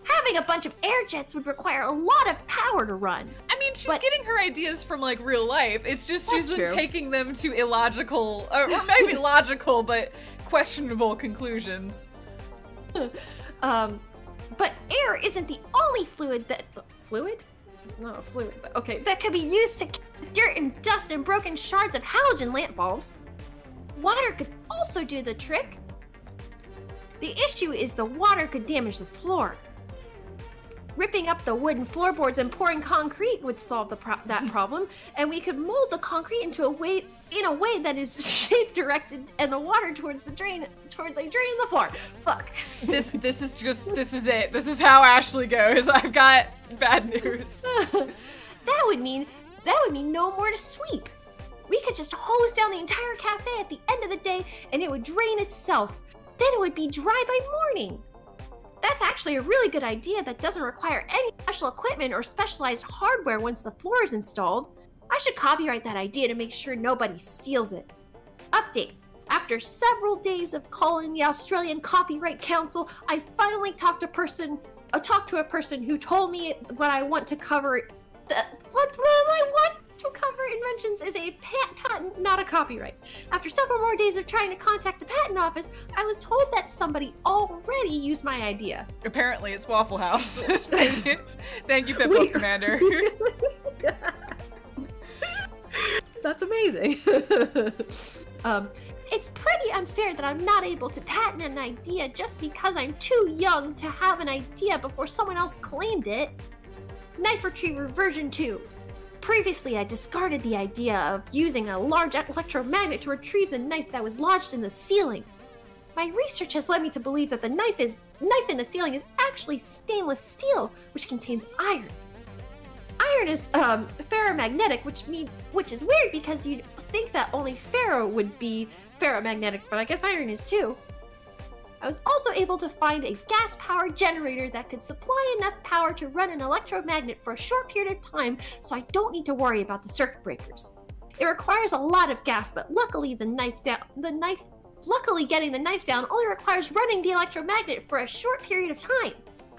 Having a bunch of air jets would require a lot of power to run. I mean, she's getting her ideas from like real life. It's just she's been true. taking them to illogical, or maybe logical, but questionable conclusions. But air isn't the only fluid that... Fluid? It's not a fluid, but okay. That could be used to catch dirt and dust and broken shards of halogen lamp bulbs. Water could also do the trick. The issue is the water could damage the floor. Ripping up the wooden floorboards and pouring concrete would solve that problem, and we could mold the concrete in a way that is shape directed and the water towards a drain in the floor. Fuck. This is it. This is how Ashley goes. I've got bad news. That would mean no more to sweep. We could just hose down the entire cafe at the end of the day and it would drain itself. Then it would be dry by morning. That's actually a really good idea that doesn't require any special equipment or specialized hardware once the floor is installed. I should copyright that idea to make sure nobody steals it. Update. After several days of calling the Australian Copyright Council, I finally talked to a person who told me what I want to cover. What I want to cover inventions is a patent, not a copyright. After several more days of trying to contact the patent office, I was told that somebody already used my idea. Apparently, it's Waffle House. Thank you, Pitbull Commander. That's amazing. It's pretty unfair that I'm not able to patent an idea just because I'm too young to have an idea before someone else claimed it. Knife Retriever version 2. Previously, I discarded the idea of using a large electromagnet to retrieve the knife that was lodged in the ceiling. My research has led me to believe that the knife in the ceiling is actually stainless steel, which contains iron. Iron is ferromagnetic, which is weird because you'd think that only ferro would be ferromagnetic, but I guess iron is too. I was also able to find a gas-powered generator that could supply enough power to run an electromagnet for a short period of time, so I don't need to worry about the circuit breakers. It requires a lot of gas, but luckily getting the knife down only requires running the electromagnet for a short period of time.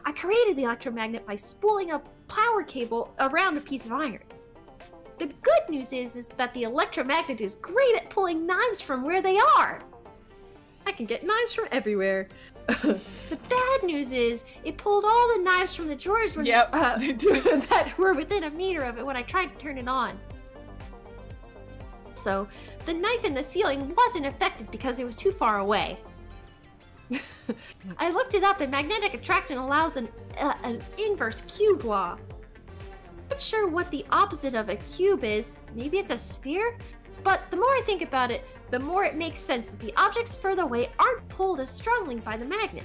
I created the electromagnet by spooling a power cable around a piece of iron. The good news is that the electromagnet is great at pulling knives from where they are. I can get knives from everywhere. The bad news is it pulled all the knives from the drawers that were within a meter of it when I tried to turn it on. So, the knife in the ceiling wasn't affected because it was too far away. I looked it up and magnetic attraction allows an inverse cube law. I'm not sure what the opposite of a cube is. Maybe it's a sphere? But the more I think about it, the more it makes sense that the objects further away aren't pulled as strongly by the magnet.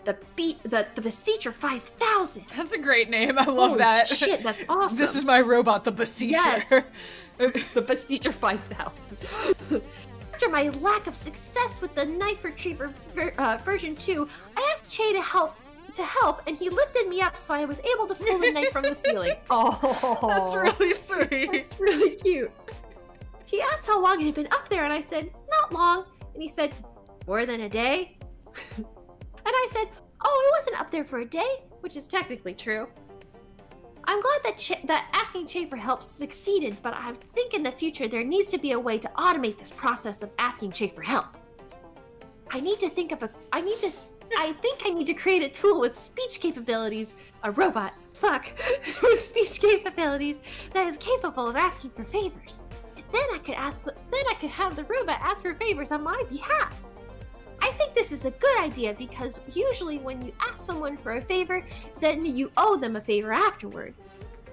the Beseecher 5000. That's a great name. I love that. Shit, that's awesome. This is my robot, the Beseecher. Yes. The Beseecher 5000. After my lack of success with the Knife Retriever version 2, I asked Che to help, and he lifted me up so I was able to pull the knife from the ceiling. Oh, That's really sweet. that's really cute. He asked how long it had been up there, and I said, not long. And he said, more than a day? And I said, oh, it wasn't up there for a day, which is technically true. I'm glad that asking Che for help succeeded, but I think in the future there needs to be a way to automate this process of asking Che for help. I think I need to create a tool with speech capabilities, a robot, with speech capabilities that is capable of asking for favors. Then I could have the robot ask for favors on my behalf. I think this is a good idea because usually when you ask someone for a favor, then you owe them a favor afterward.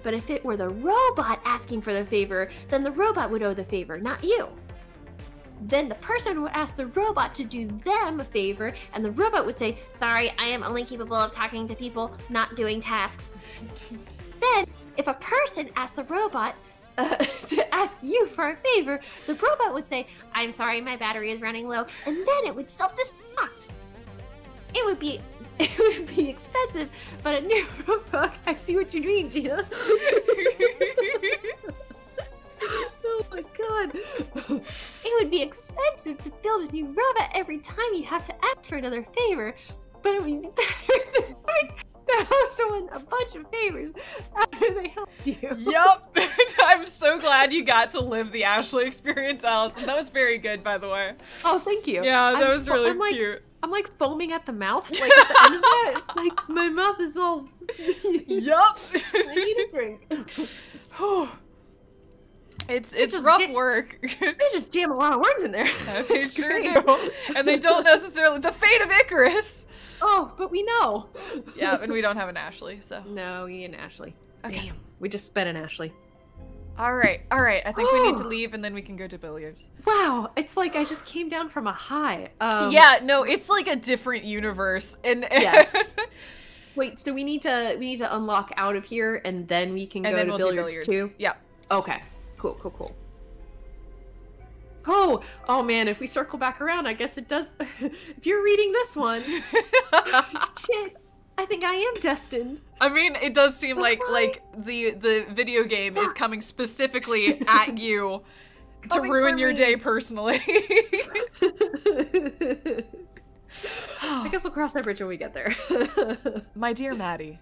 But if it were the robot asking for the favor, then the robot would owe the favor, not you. Then the person would ask the robot to do them a favor, and the robot would say, sorry, I am only capable of talking to people, not doing tasks. Then, if a person asked the robot to ask you for a favor, the robot would say, I'm sorry, my battery is running low, and then it would self-destruct. It would be expensive, but a new robot, I see what you mean, Gina. Oh my god. It would be expensive to build a new robot every time you have to ask for another favor, but it would be better than to owe someone a bunch of favors after they helped you. Yup. I'm so glad you got to live the Ashley experience, Allison. That was very good, by the way. Oh, thank you. Yeah, that was really cute. I'm like foaming at the mouth, like at the end of that. It's like my mouth is all. Yup. I need a drink. It's rough work. They just jam a lot of words in there. They sure do. And they don't necessarily. The fate of Icarus. Oh, but we know. Yeah, and we don't have an Ashley, so. No, we and Ashley. Okay. Damn, we just sped an Ashley. All right. I think we need to leave, and then we can go to billiards. Wow, it's like I just came down from a high. Yeah, no, it's like a different universe, and yes. Wait, so we need to unlock out of here, and then we can go to billiards too. Yeah. Okay. Cool. Oh man, if we circle back around, I guess it does. If you're reading this one, shit, I think I am destined. I mean, it does seem like the video game is coming specifically at you to ruin your day personally. I guess we'll cross that bridge when we get there. My dear Maddie,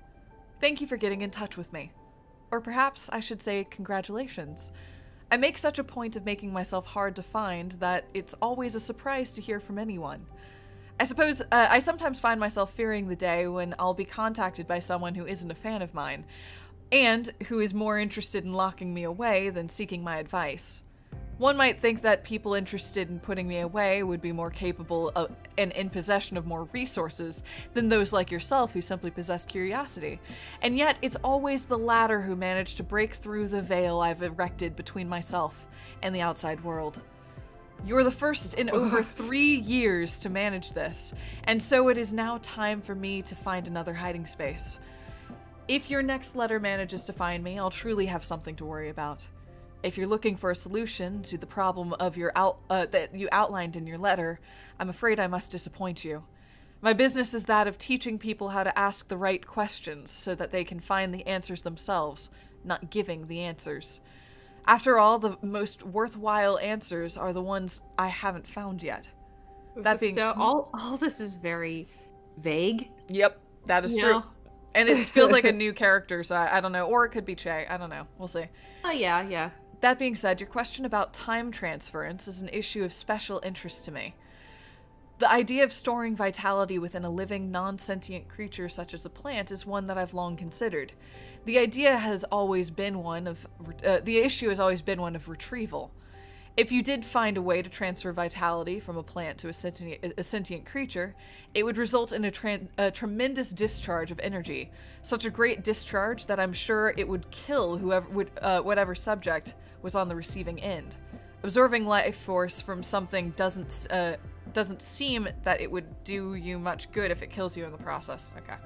thank you for getting in touch with me. Or perhaps I should say congratulations. I make such a point of making myself hard to find that it's always a surprise to hear from anyone. I suppose I sometimes find myself fearing the day when I'll be contacted by someone who isn't a fan of mine, and who is more interested in locking me away than seeking my advice. One might think that people interested in putting me away would be more capable of, and in possession of more resources than those like yourself who simply possess curiosity. And yet, it's always the latter who manage to break through the veil I've erected between myself and the outside world. You're the first in over 3 years to manage this, and so it is now time for me to find another hiding space. If your next letter manages to find me, I'll truly have something to worry about. If you're looking for a solution to the problem of that you outlined in your letter, I'm afraid I must disappoint you. My business is that of teaching people how to ask the right questions so that they can find the answers themselves, not giving the answers. After all, the most worthwhile answers are the ones I haven't found yet. All this is very vague. Yep, that is true. And it feels like a new character, so I don't know. Or it could be Che. I don't know. We'll see. Oh, yeah. That being said, your question about time transference is an issue of special interest to me. The idea of storing vitality within a living, non-sentient creature such as a plant is one that I've long considered. The issue has always been one of retrieval. If you did find a way to transfer vitality from a plant to a sentient creature, it would result in a tremendous discharge of energy. Such a great discharge that I'm sure it would kill whatever subject was on the receiving end. Absorbing life force from something doesn't doesn't seem that it would do you much good if it kills you in the process. Okay.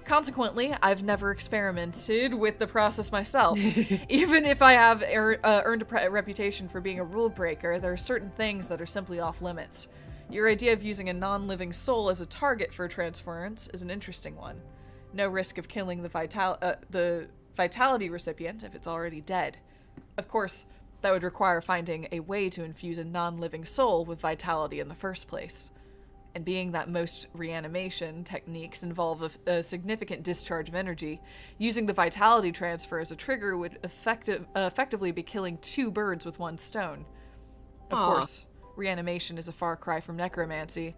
Consequently, I've never experimented with the process myself. Even if I have earned a reputation for being a rule breaker, there are certain things that are simply off limits. Your idea of using a non-living soul as a target for transference is an interesting one. No risk of killing the vitality recipient if it's already dead. Of course, that would require finding a way to infuse a non-living soul with vitality in the first place. And being that most reanimation techniques involve a significant discharge of energy, using the vitality transfer as a trigger would effectively be killing 2 birds with 1 stone. Of course, reanimation is a far cry from necromancy,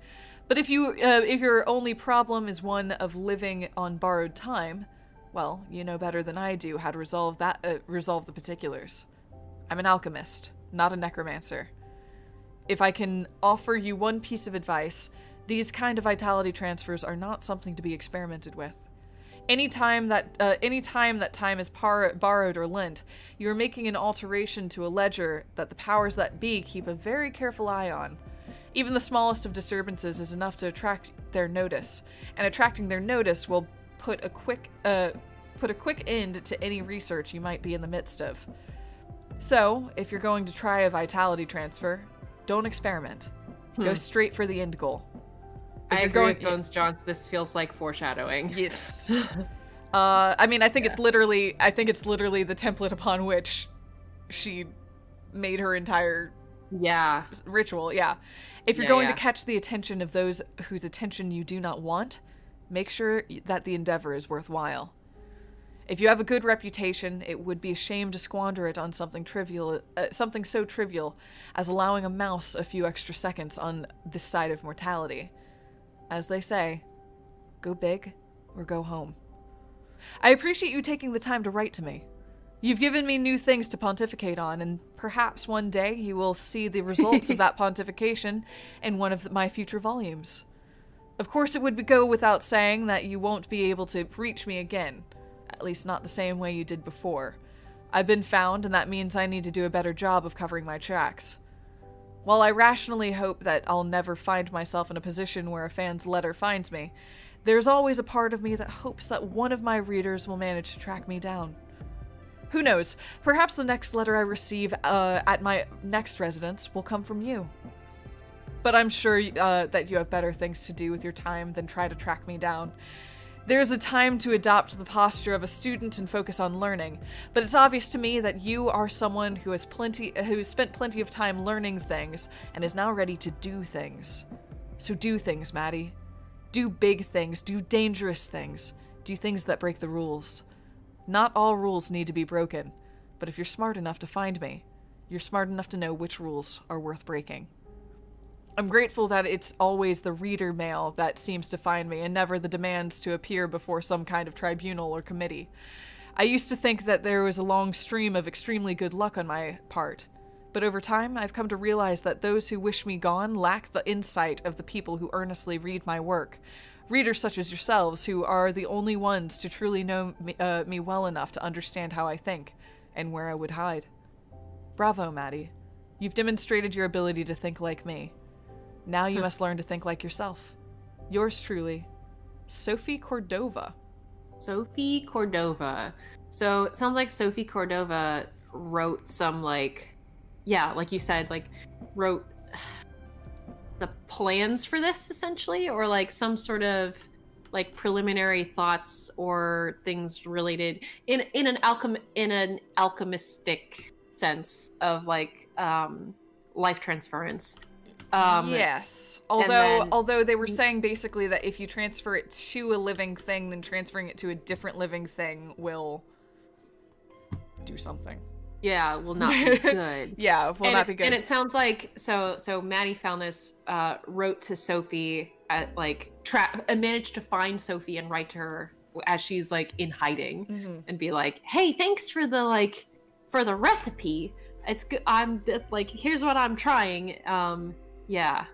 but if your only problem is one of living on borrowed time, well, you know better than I do how to resolve the particulars. I'm an alchemist, not a necromancer. If I can offer you one piece of advice, these kind of vitality transfers are not something to be experimented with. Any time that time is borrowed or lent, you are making an alteration to a ledger that the powers that be keep a very careful eye on. Even the smallest of disturbances is enough to attract their notice, and attracting their notice will put a quick end to any research you might be in the midst of. So, if you're going to try a vitality transfer, don't experiment. Go straight for the end goal. I agree with Bones Johns. This feels like foreshadowing. Yes. I mean, I think it's literally the template upon which she made her entire ritual. Yeah. If you're going to catch the attention of those whose attention you do not want, make sure that the endeavor is worthwhile. If you have a good reputation, it would be a shame to squander it on something so trivial as allowing a mouse a few extra seconds on this side of mortality. As they say, go big or go home. I appreciate you taking the time to write to me. You've given me new things to pontificate on, and perhaps one day you will see the results of that pontification in one of my future volumes. Of course, it would go without saying that you won't be able to reach me again, at least not the same way you did before. I've been found, and that means I need to do a better job of covering my tracks. While I rationally hope that I'll never find myself in a position where a fan's letter finds me, there's always a part of me that hopes that one of my readers will manage to track me down. Who knows, perhaps the next letter I receive at my next residence will come from you. But I'm sure that you have better things to do with your time than try to track me down. There's a time to adopt the posture of a student and focus on learning, but it's obvious to me that you are someone who has spent plenty of time learning things and is now ready to do things. So do things, Maddie. Do big things, do dangerous things, do things that break the rules. Not all rules need to be broken, but if you're smart enough to find me, you're smart enough to know which rules are worth breaking. I'm grateful that it's always the reader mail that seems to find me and never the demands to appear before some kind of tribunal or committee. I used to think that there was a long stream of extremely good luck on my part, but over time I've come to realize that those who wish me gone lack the insight of the people who earnestly read my work. Readers such as yourselves who are the only ones to truly know me well enough to understand how I think and where I would hide. Bravo, Maddie. You've demonstrated your ability to think like me. Now you must learn to think like yourself. Yours truly, Sophie Cordova. Sophie Cordova. So it sounds like Sophie Cordova wrote some, like you said, like wrote the plans for this essentially, or like some sort of like preliminary thoughts or things related in an alchemistic sense of like life transference. Yes. Although they were saying basically that if you transfer it to a living thing, then transferring it to a different living thing will do something. Yeah, will not be good. Yeah, will not be good. And it sounds like so Maddie found this, wrote to Sophie at like managed to find Sophie and write to her as she's like in hiding and be like, "Hey, thanks for the recipe. It's good. I'm like, here's what I'm trying." Yeah,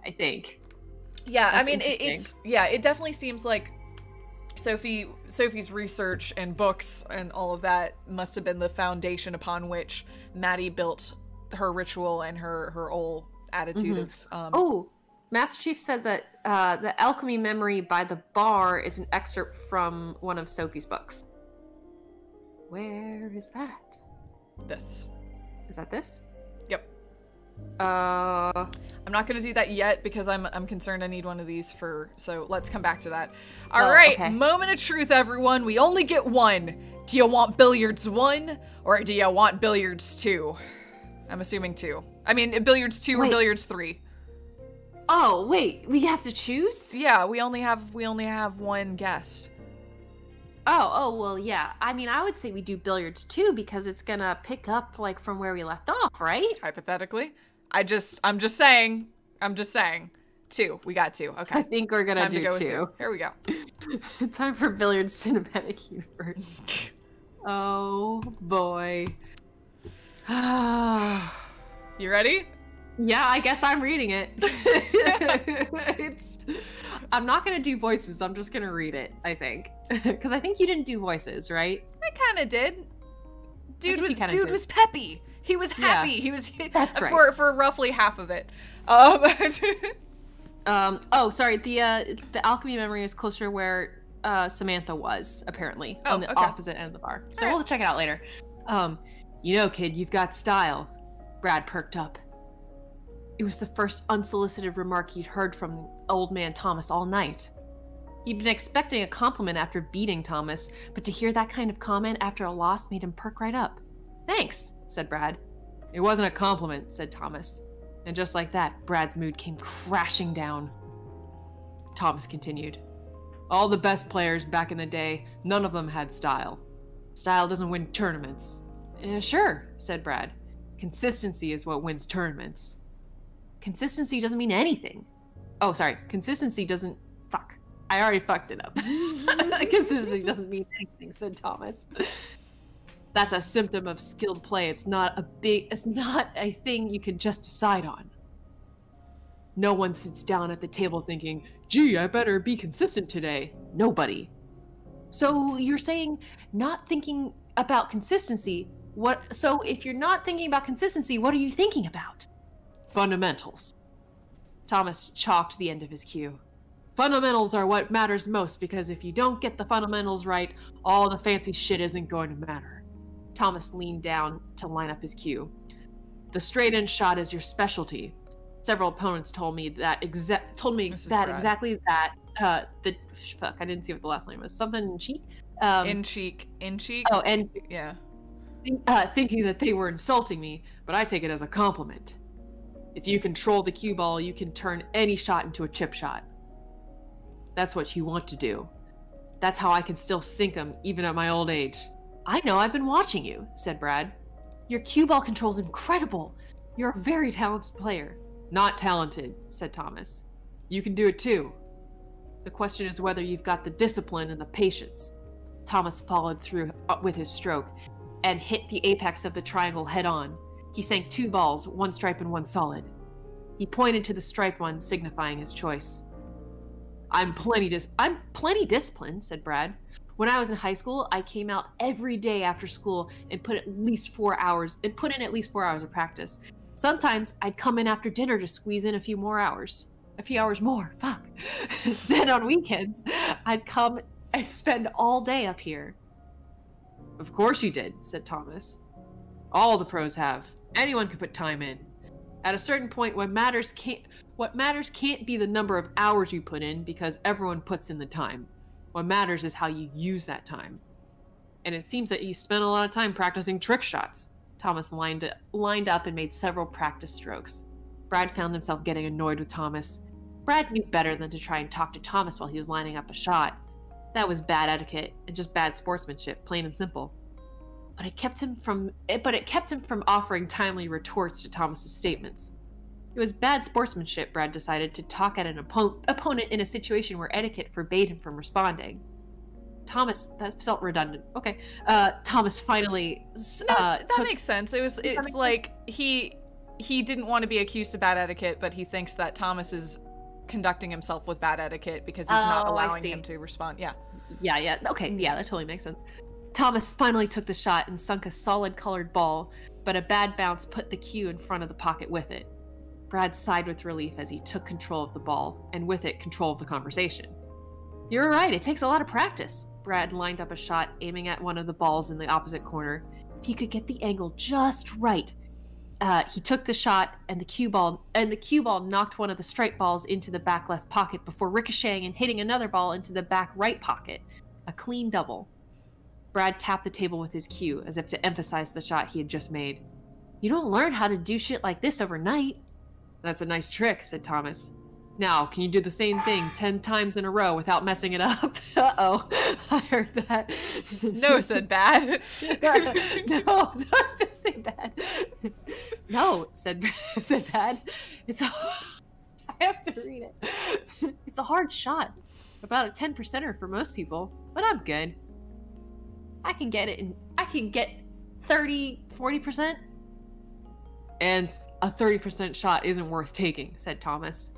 I think. Yeah, I mean, it definitely seems like Sophie's research and books and all of that must have been the foundation upon which Maddie built her ritual and her whole attitude of. Master Chief said that the alchemy memory by the bar is an excerpt from one of Sophie's books. Where is that? This. Is that this? Yep. Uh, I'm not gonna do that yet because I'm concerned I need one of these so let's come back to that. All right, okay. Moment of truth, everyone. We only get one. Do you want billiards 1 or do you want billiards 2? I'm assuming 2. I mean, billiards 2 or Wait. billiards 3. Oh, wait, we have to choose? Yeah, we only have one guest. Oh, well, yeah. I mean, I would say we do billiards too because it's gonna pick up like from where we left off, right? Hypothetically. I'm just saying. 2. We got 2. Okay. I think we're gonna Time to do go with 2. 2. Here we go. Time for Billiards Cinematic Universe. Oh boy. You ready? Yeah, I guess I'm reading it. I'm not gonna do voices. I'm just gonna read it. I think because I think you didn't do voices, right? I kind of did. Dude did. was peppy. He was happy. Yeah, He was that's right. for roughly half of it. Oh, sorry. The alchemy memory is closer to where Samantha was apparently on the opposite end of the bar. So we'll check it out later. You know, kid, you've got style. Brad perked up. It was the first unsolicited remark he'd heard from old man Thomas all night. He'd been expecting a compliment after beating Thomas, but to hear that kind of comment after a loss made him perk right up. Thanks, said Brad. It wasn't a compliment, said Thomas. And just like that, Brad's mood came crashing down. Thomas continued. All the best players back in the day, none of them had style. Style doesn't win tournaments. Sure, said Brad. Consistency is what wins tournaments. Consistency doesn't mean anything. Oh, sorry. Consistency doesn't... Fuck. I already fucked it up. Consistency doesn't mean anything, said Thomas. That's a symptom of skilled play. It's not a thing you can just decide on. No one sits down at the table thinking, gee, I better be consistent today. Nobody. So you're saying not thinking about consistency. So if you're not thinking about consistency, what are you thinking about? Fundamentals. Thomas chalked the end of his cue. Fundamentals are what matters most because if you don't get the fundamentals right, all the fancy shit isn't going to matter. Thomas leaned down to line up his cue. The straight-in shot is your specialty. Several opponents told me exactly that. I didn't see what the last name was. Something in cheek. In cheek. Oh, and yeah. Thinking that they were insulting me, but I take it as a compliment. If you control the cue ball, you can turn any shot into a chip shot. That's what you want to do. That's how I can still sink them, even at my old age. I know, I've been watching you, said Brad. Your cue ball control's incredible. You're a very talented player. Not talented, said Thomas. You can do it too. The question is whether you've got the discipline and the patience. Thomas followed through with his stroke and hit the apex of the triangle head on. He sank 2 balls, 1 stripe and 1 solid. He pointed to the striped one, signifying his choice. I'm plenty disciplined, said Brad. When I was in high school, I came out every day after school and put in at least 4 hours of practice. Sometimes I'd come in after dinner to squeeze in a few hours more. Fuck. Then on weekends, I'd come and spend all day up here. Of course you did, said Thomas. All the pros have. Anyone can put time in. At a certain point, what matters can't be the number of hours you put in because everyone puts in the time. What matters is how you use that time. And it seems that you spent a lot of time practicing trick shots. Thomas lined up and made several practice strokes. Brad found himself getting annoyed with Thomas. Brad knew better than to try and talk to Thomas while he was lining up a shot. That was bad etiquette and just bad sportsmanship, plain and simple. But it kept him from offering timely retorts to Thomas's statements. It was bad sportsmanship, Brad decided, to talk at an opponent in a situation where etiquette forbade him from responding. That felt redundant. Okay. Thomas finally that makes sense. It's like he didn't want to be accused of bad etiquette, but he thinks that Thomas is conducting himself with bad etiquette because he's not allowing him to respond. Yeah. Yeah. Okay. Yeah, that totally makes sense. Thomas finally took the shot and sunk a solid colored ball, but a bad bounce put the cue in front of the pocket with it. Brad sighed with relief as he took control of the ball, and with it, control of the conversation. You're right, it takes a lot of practice. Brad lined up a shot, aiming at one of the balls in the opposite corner. If he could get the angle just right. He took the shot, and the cue ball knocked one of the straight balls into the back left pocket before ricocheting and hitting another ball into the back right pocket. A clean double. Brad tapped the table with his cue, as if to emphasize the shot he had just made. You don't learn how to do shit like this overnight. That's a nice trick, said Thomas. Now, can you do the same thing 10 times in a row without messing it up? Uh-oh, I heard that. No, said Bad. No, just say Bad. No, said Bad. I have to read it. It's a hard shot. About a 10%er for most people, but I'm good. I can get 30, 40%. And a 30% shot isn't worth taking, said Thomas.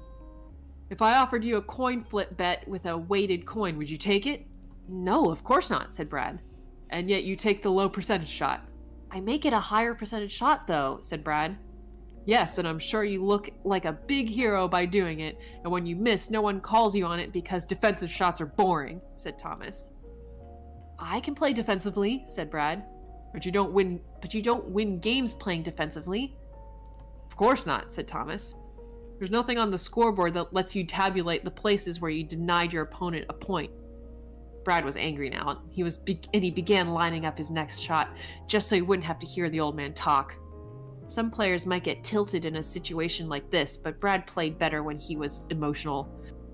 If I offered you a coin flip bet with a weighted coin, would you take it? No, of course not, said Brad. And yet you take the low percentage shot. I make it a higher percentage shot, though, said Brad. Yes, and I'm sure you look like a big hero by doing it, and when you miss, no one calls you on it because defensive shots are boring, said Thomas. I can play defensively, said Brad. But you don't win games playing defensively. Of course not, said Thomas. There's nothing on the scoreboard that lets you tabulate the places where you denied your opponent a point. Brad was angry now, and he began lining up his next shot, just so he wouldn't have to hear the old man talk. Some players might get tilted in a situation like this, but Brad played better when he was emotional.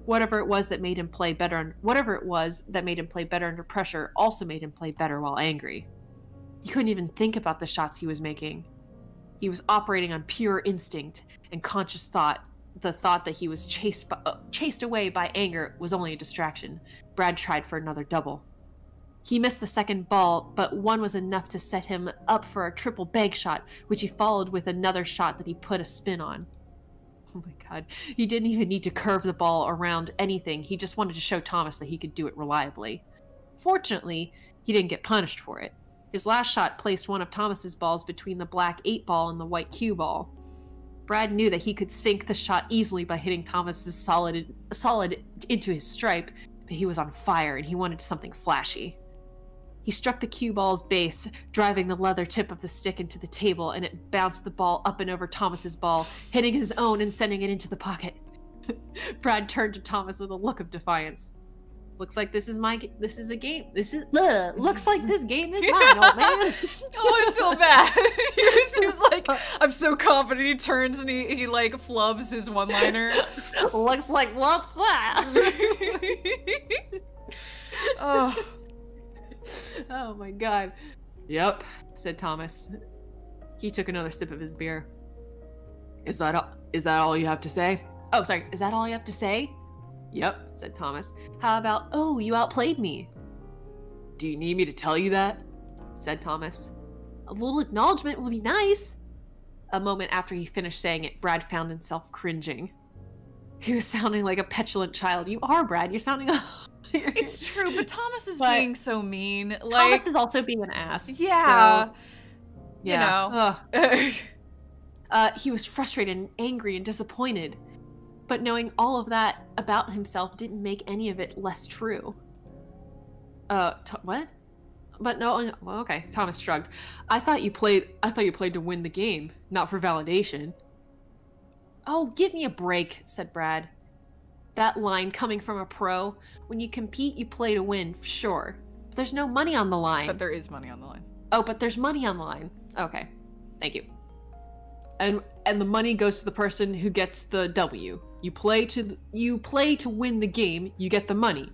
Whatever it was that made him play better under pressure also made him play better while angry. He couldn't even think about the shots he was making. He was operating on pure instinct and conscious thought. The thought that he was chased away by anger was only a distraction. Brad tried for another double. He missed the second ball, but one was enough to set him up for a triple bank shot, which he followed with another shot that he put a spin on. Oh my god. He didn't even need to curve the ball around anything. He just wanted to show Thomas that he could do it reliably. Fortunately, he didn't get punished for it. His last shot placed one of Thomas's balls between the black 8 ball and the white cue ball. Brad knew that he could sink the shot easily by hitting Thomas's solid into his stripe, but he was on fire and he wanted something flashy. He struck the cue ball's base, driving the leather tip of the stick into the table, and it bounced the ball up and over Thomas's ball, hitting his own and sending it into the pocket. Brad turned to Thomas with a look of defiance. Looks like this is a game. Looks like this game is mine, old man. Oh, I feel bad. he was like, I'm so confident. He turns and he like flubs his one-liner. Looks like what's that? Oh my god. Yep, said Thomas. He took another sip of his beer. Is that all you have to say? Oh, sorry. Is that all you have to say? Yep, said Thomas. How about, oh, you outplayed me? Do you need me to tell you that? Said Thomas. A little acknowledgement would be nice. A moment after he finished saying it, Brad found himself cringing. He was sounding like a petulant child. You are, Brad. You're sounding... It's true, but Thomas is being so mean. Like, Thomas is also being an ass. Yeah. So, yeah. You know. He was frustrated and angry and disappointed. But knowing all of that about himself didn't make any of it less true. What? But no, well, okay. Thomas shrugged. I thought you played to win the game, not for validation. Oh, give me a break, said Brad. That line coming from a pro. When you compete, you play to win, sure. But there's no money on the line. But there is money on the line. Oh, but there's money on the line. Okay. Thank you. And the money goes to the person who gets the W. You play to win the game, you get the money.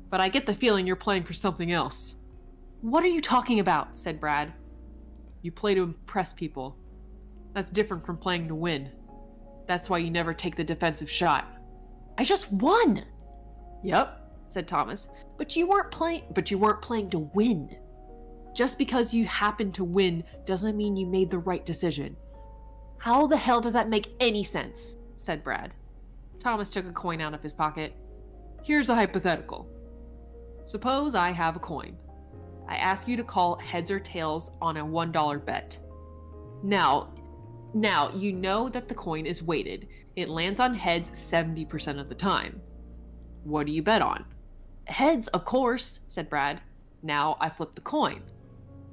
But I get the feeling you're playing for something else. What are you talking about? Said Brad. You play to impress people. That's different from playing to win. That's why you never take the defensive shot. I just won! Yep, said Thomas. But you weren't playing to win. Just because you happened to win doesn't mean you made the right decision. How the hell does that make any sense? Said Brad. Thomas took a coin out of his pocket. Here's a hypothetical. Suppose I have a coin. I ask you to call heads or tails on a $1 bet. Now Now, you know that the coin is weighted. It lands on heads 70% of the time. What do you bet on? Heads, of course, said Brad. Now I flip the coin.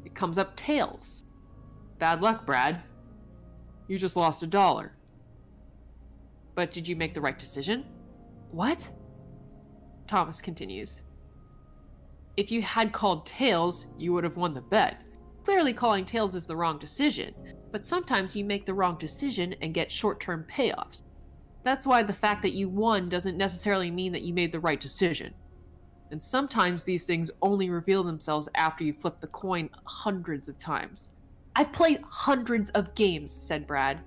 It comes up tails. Bad luck, Brad. You just lost $1. But did you make the right decision? What? Thomas continues. If you had called tails, you would have won the bet. Clearly calling tails is the wrong decision, but sometimes you make the wrong decision and get short-term payoffs. That's why the fact that you won doesn't necessarily mean that you made the right decision. And sometimes these things only reveal themselves after you flip the coin hundreds of times. I've played hundreds of games, said Brad.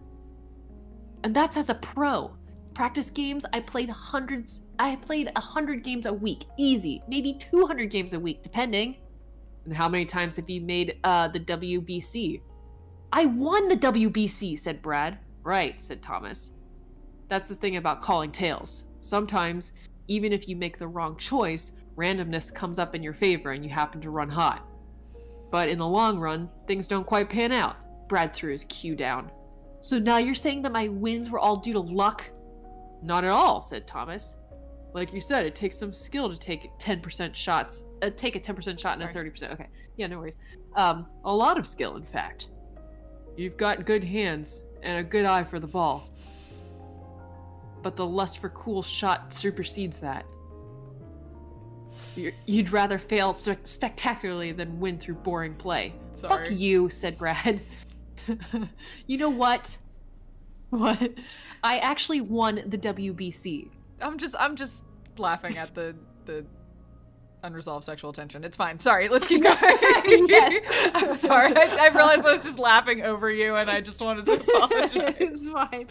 And that's as a pro. Practice games, I played 100 games a week. Easy. Maybe 200 games a week, depending. And how many times have you made the WBC? I won the WBC, said Brad. Right, said Thomas. That's the thing about calling tails. Sometimes, even if you make the wrong choice, randomness comes up in your favor and you happen to run hot. But in the long run, things don't quite pan out. Brad threw his cue down. So now you're saying that my wins were all due to luck? Not at all, said Thomas. Like you said, it takes some skill to take 10% shots. Take a 10% shot and a 30%. Okay, yeah, no worries. A lot of skill, in fact. You've got good hands and a good eye for the ball. But the lust for cool shot supersedes that. You'd rather fail spectacularly than win through boring play. Sorry. Fuck you, said Brad. You know what? What? I actually won the WBC. I'm just laughing at the unresolved sexual tension. It's fine. Sorry, let's keep going. Yes. I'm sorry. I realized I was just laughing over you and I just wanted to apologize. It's fine.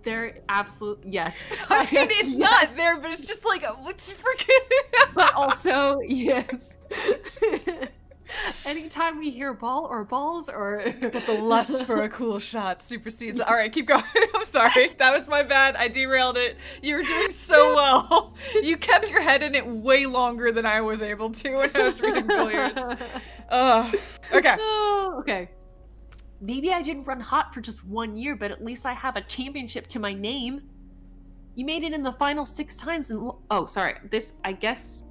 They're absolute yes. I mean, it's not there, but it's just like, what's freaking. But also, yes. Anytime we hear ball or balls or. But the lust for a cool shot supersedes. All right, keep going. I'm sorry. That was my bad. I derailed it. You were doing so well. You kept your head in it way longer than I was able to when I was reading billiards. Okay. Oh, okay. Maybe I didn't run hot for just 1 year, but at least I have a championship to my name. You made it in the final 6 times and oh, sorry. This, I guess.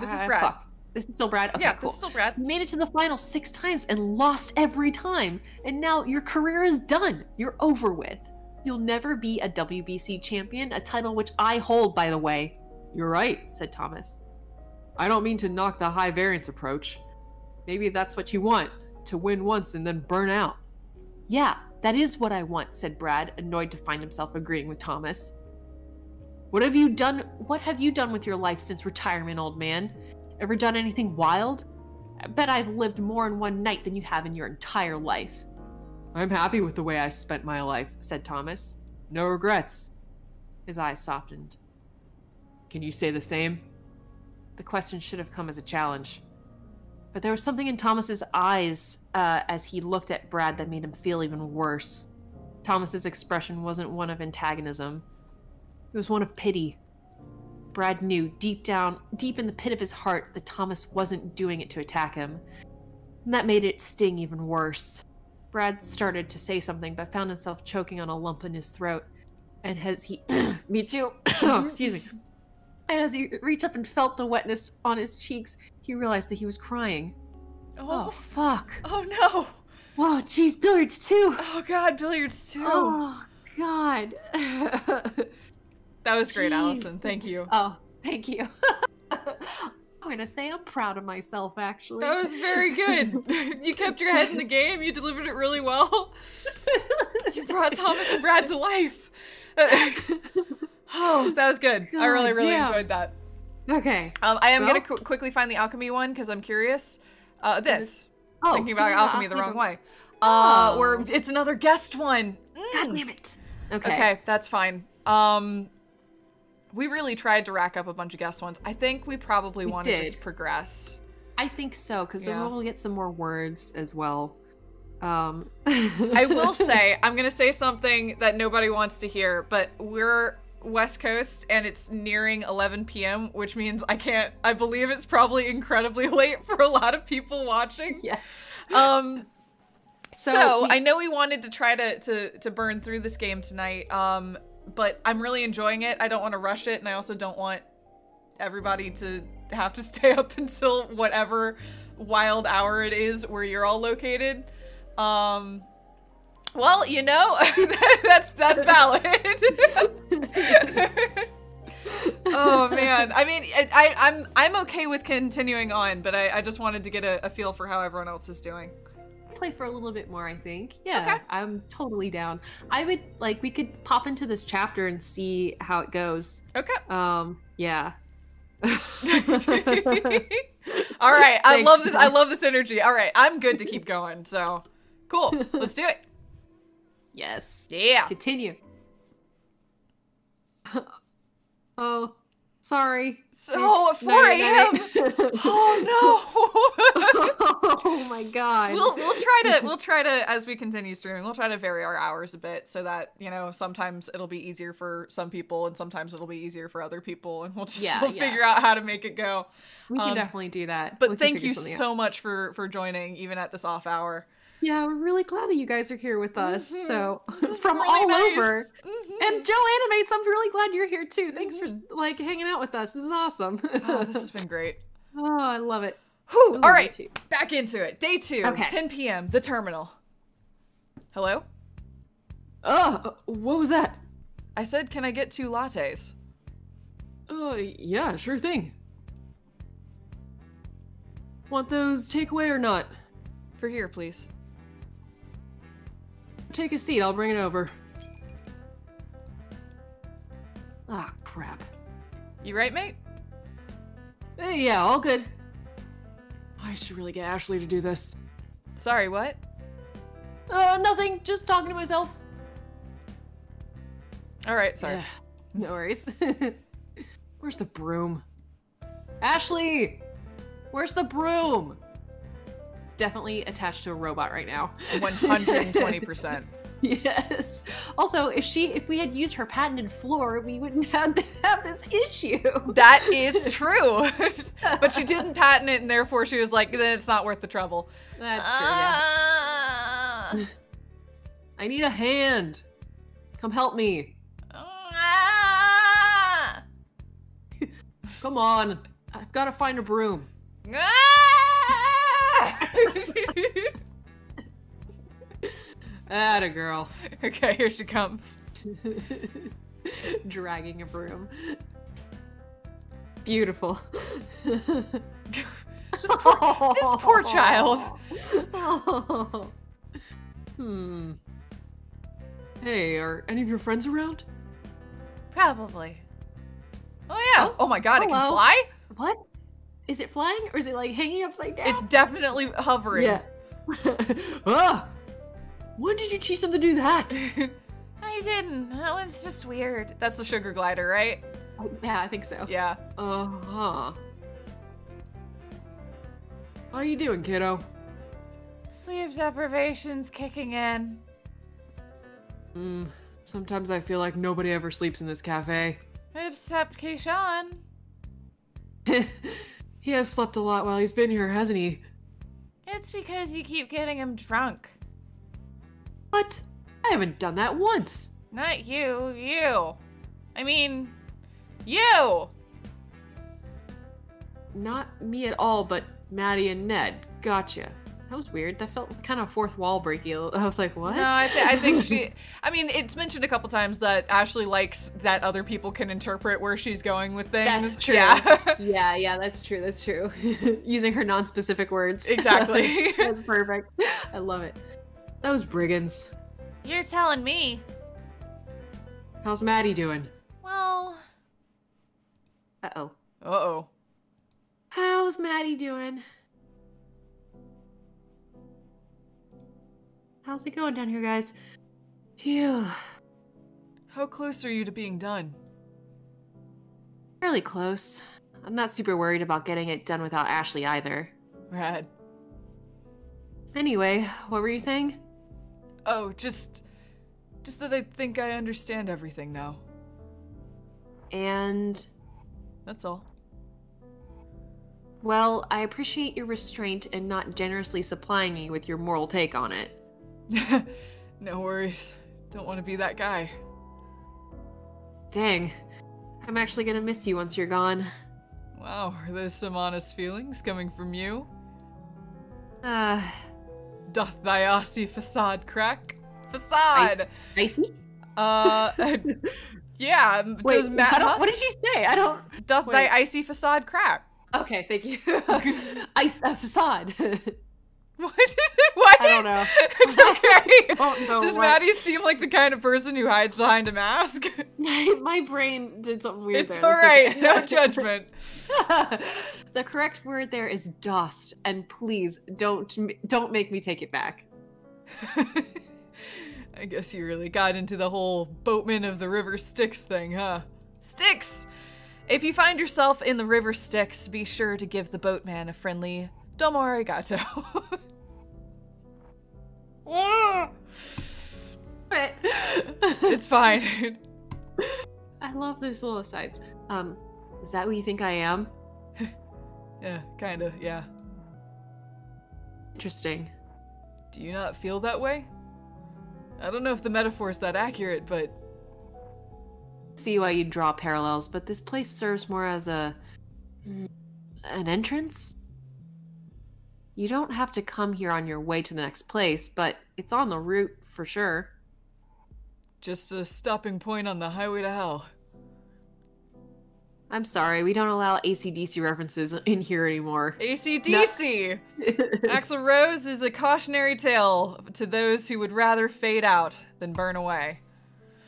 This is Brad. Fuck. This is still Brad? Okay, yeah, cool. This is still Brad. You made it to the final 6 times and lost every time. And now your career is done. You're over with. You'll never be a WBC champion, a title which I hold, by the way. You're right, said Thomas. I don't mean to knock the high variance approach. Maybe that's what you want, to win once and then burn out. Yeah, that is what I want, said Brad, annoyed to find himself agreeing with Thomas. What have you done with your life since retirement, old man? Ever done anything wild? I bet I've lived more in one night than you have in your entire life. I'm happy with the way I spent my life, said Thomas. No regrets. His eyes softened. Can you say the same? The question should have come as a challenge. But there was something in Thomas's eyes as he looked at Brad that made him feel even worse. Thomas's expression wasn't one of antagonism. It was one of pity. Brad knew deep in the pit of his heart that Thomas wasn't doing it to attack him. And that made it sting even worse. Brad started to say something, but found himself choking on a lump in his throat. And as he... Me too. Excuse me. And as he reached up and felt the wetness on his cheeks, he realized that he was crying. Oh fuck. Oh, no. Wow, geez, billiards too. Oh, God, billiards too. Oh, God. That was great, Jeez. Allison. Thank you. Oh, thank you. I'm going to say I'm proud of myself, actually. That was very good. You kept your head in the game. You delivered it really well. You brought Thomas and Brad to life. Oh, that was good. God, I really enjoyed that. Okay. I am going to quickly find the alchemy one because I'm curious. Thinking about alchemy the wrong way. Where it's another guest one. God damn it. Okay. Okay, that's fine. We really tried to rack up a bunch of guest ones. I think we probably want to just progress. I think so, because then we'll get some more words as well. I will say, I'm going to say something that nobody wants to hear, but we're West Coast and it's nearing 11 p.m., which means I believe it's probably incredibly late for a lot of people watching. Yes. So I know we wanted to try to burn through this game tonight, but I'm really enjoying it. I don't want to rush it, and I also don't want everybody to have to stay up until whatever wild hour it is where you're all located. Well, you know, that's valid. Oh man, I mean, I'm okay with continuing on, but I just wanted to get a feel for how everyone else is doing. Play for a little bit more, I think. Yeah, okay. I'm totally down. I would we could pop into this chapter and see how it goes. Okay. Yeah. All right, I love this. I love this energy. All right, I'm good to keep going. So, cool. Let's do it. Yes. Yeah. Continue. Oh, sorry. So 4 a.m. Oh no. Oh my god. We'll try to as we continue streaming, we'll try to vary our hours a bit so that, you know, sometimes it'll be easier for some people and sometimes it'll be easier for other people, and we'll figure out how to make it go. We can definitely do that. But thank you so much for joining even at this off hour. Yeah, we're really glad that you guys are here with us. Mm-hmm. So from really all nice. over. Mm-hmm. And Joe Animates, I'm really glad you're here too. Thanks for hanging out with us. This is awesome. Oh, this has been great. Oh, I love it. Whew, all right, back into it. Day 2, okay. 10 p.m. The terminal. Hello? What was that? I said, can I get 2 lattes? Yeah, sure thing. Want those takeaway or not? For here, please. Take a seat, I'll bring it over. Ah, crap. You right, mate? Hey, yeah, all good. I should really get Ashley to do this. Sorry, what? Nothing, just talking to myself. All right, sorry. Yeah, no worries. Where's the broom? Ashley! Where's the broom? Definitely attached to a robot right now. 120%. Yes. Also, if we had used her patented floor, we wouldn't have to have this issue. That is true. But she didn't patent it, and therefore she was like, then it's not worth the trouble. That's true, yeah. I need a hand. Come help me. Come on. I've got to find a broom. Atta girl. Okay, here she comes. Dragging a broom. Beautiful. This poor child. Hey, are any of your friends around? Probably. Oh yeah. Oh my god, it can hello. fly? What? Is it flying or is it like hanging upside down? It's definitely hovering. Yeah. Ah! When did you teach them to do that? I didn't. That one's just weird. That's the sugar glider, right? Yeah, I think so. Yeah. Uh-huh. How you doing, kiddo? Sleep deprivation's kicking in. Sometimes I feel like nobody ever sleeps in this cafe. Except Keyshawn. He has slept a lot while he's been here, hasn't he? It's because you keep getting him drunk. What? I haven't done that once. Not you. I mean, you! Not me at all, but Maddie and Ned. Gotcha. That was weird. That felt kind of fourth wall breaky. I was like, what? No, I think she... I mean, it's mentioned a couple times that Ashley likes that other people can interpret where she's going with things. That's true. Yeah, yeah, that's true. That's true. Using her non-specific words. Exactly. That's perfect. I love it. Those brigands. You're telling me. How's Maddie doing? Well... Uh-oh. Uh-oh. How's Maddie doing? How's it going down here, guys? Phew. How close are you to being done? Fairly close. I'm not super worried about getting it done without Ashley either. Rad. Anyway, what were you saying? Oh, just that I think I understand everything now. And That's all. well, I appreciate your restraint and not generously supplying me with your moral take on it. No worries. Don't want to be that guy. Dang. I'm actually gonna miss you once you're gone. Wow, are those some honest feelings coming from you? Doth thy icy facade crack? Facade! Icy? Yeah, Wait, does Matt... what did you say? I don't... Doth thy icy facade crack? Okay, thank you. Ice facade. What? What? I don't know. Okay. don't know Does what- Maddie seem like the kind of person who hides behind a mask? My brain did something weird It's there. alright, okay. no judgment. The correct word there is dost, and please don't make me take it back. I guess you really got into the whole boatman of the river Styx thing, huh? Styx! If you find yourself in the river Styx, be sure to give the boatman a friendly domo arigato. It's fine. I love these little asides. Is that what you think I am? Yeah, kinda, yeah. Interesting. Do you not feel that way? I don't know if the metaphor's that accurate, but... See why you draw parallels, but this place serves more as an entrance? You don't have to come here on your way to the next place, but it's on the route for sure. Just a stopping point on the highway to hell. I'm sorry, we don't allow AC/DC references in here anymore. AC/DC! Axl Rose is a cautionary tale to those who would rather fade out than burn away.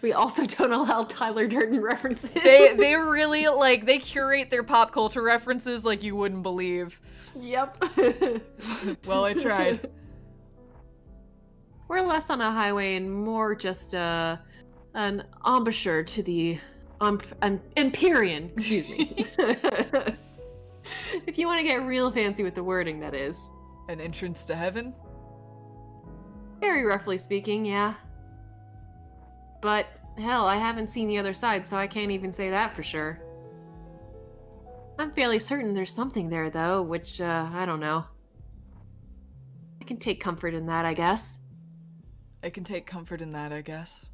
We also don't allow Tyler Durden references. They really, like, they curate their pop culture references like you wouldn't believe. Yep. Well, I tried. We're less on a highway and more just an embouchure to the Empyrean, excuse me. If you want to get real fancy with the wording, that is. An entrance to heaven? Very roughly speaking, yeah. But, hell, I haven't seen the other side, so I can't even say that for sure. I'm fairly certain there's something there, though, which, I don't know. I can take comfort in that, I guess. I can take comfort in that, I guess.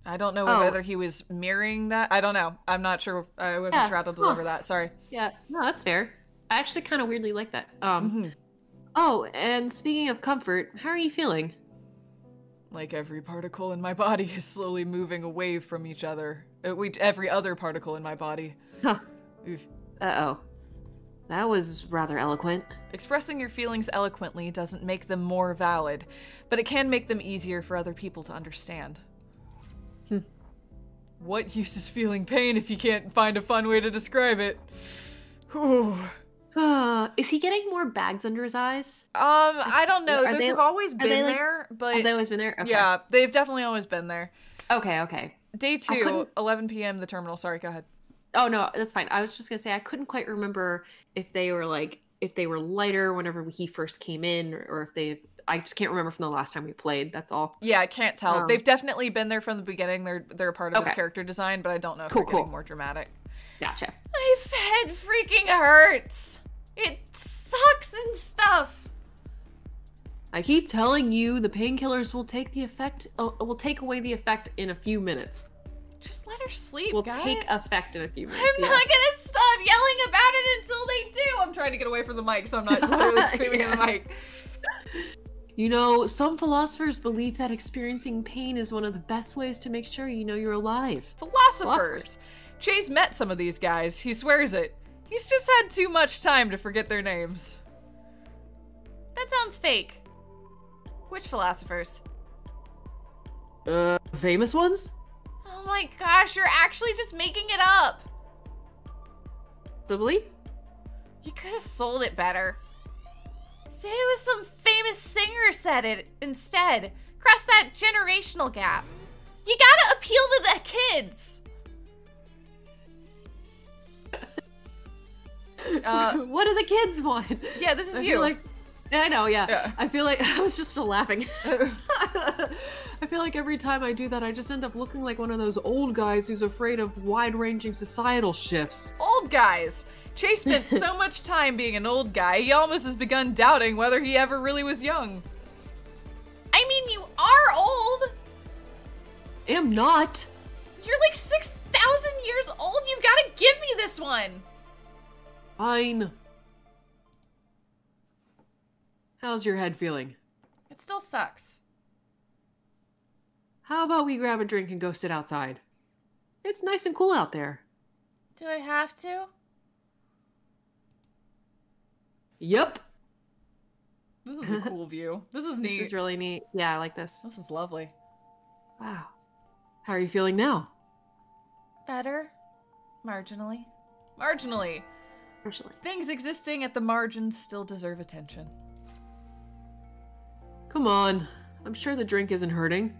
I don't know Oh. whether he was mirroring that. I don't know. I'm not sure. I wasn't Yeah. trying to deliver that. Sorry. Yeah, no, that's fair. I actually kind of weirdly like that. Mhm. Oh, and speaking of comfort, how are you feeling? Like every particle in my body is slowly moving away from each other. Every other particle in my body. Huh. Oof. Uh-oh. That was rather eloquent. Expressing your feelings eloquently doesn't make them more valid, but it can make them easier for other people to understand. What use is feeling pain if you can't find a fun way to describe it? Whew. Is he getting more bags under his eyes? I don't know. Are Those they- have always they, been like- there, but Have they always been there? Okay. yeah, they've definitely always been there. Okay. Day 2, couldn't- 11 p.m. the terminal. Sorry, go ahead. Oh, no, that's fine. I was just gonna say, I couldn't quite remember if they were lighter whenever he first came in, or if I just can't remember from the last time we played, that's all. Yeah, I can't tell. Um, They've definitely been there from the beginning. They're a part of his Okay. character design, but I don't know if Cool, they're getting cool. more dramatic. Gotcha. My head freaking hurts. It sucks and stuff. I keep telling you, the painkillers will take away the effect in a few minutes. Just let her sleep, Will guys. take effect in a few minutes. I'm not gonna stop yelling about it until they do. I'm trying to get away from the mic, so I'm not literally screaming in the mic. You know, some philosophers believe that experiencing pain is one of the best ways to make sure you know you're alive. Philosophers. Chase met some of these guys. He swears it. He's just had too much time to forget their names. That sounds fake. Which philosophers? Famous ones? Oh my gosh, you're actually just making it up. Possibly. You could have sold it better. Say it was some famous singer said it instead. Cross that generational gap. You gotta appeal to the kids. What do the kids want? Yeah, this is I you. feel like, I know, yeah. Yeah. I feel like I was just still laughing. I feel like every time I do that, I just end up looking like one of those old guys who's afraid of wide-ranging societal shifts. Old guys! Chase spent so much time being an old guy, he almost has begun doubting whether he ever really was young. I mean, you are old. Am not. You're like 6,000 years old. You've got to give me this one. Fine. How's your head feeling? It still sucks. How about we grab a drink and go sit outside? It's nice and cool out there. Do I have to? Yep. This is a cool view. This is neat. This is really neat. Yeah, I like this. This is lovely. Wow. How are you feeling now? Better. Marginally. Marginally. Actually. Things existing at the margins still deserve attention. Come on. I'm sure the drink isn't hurting.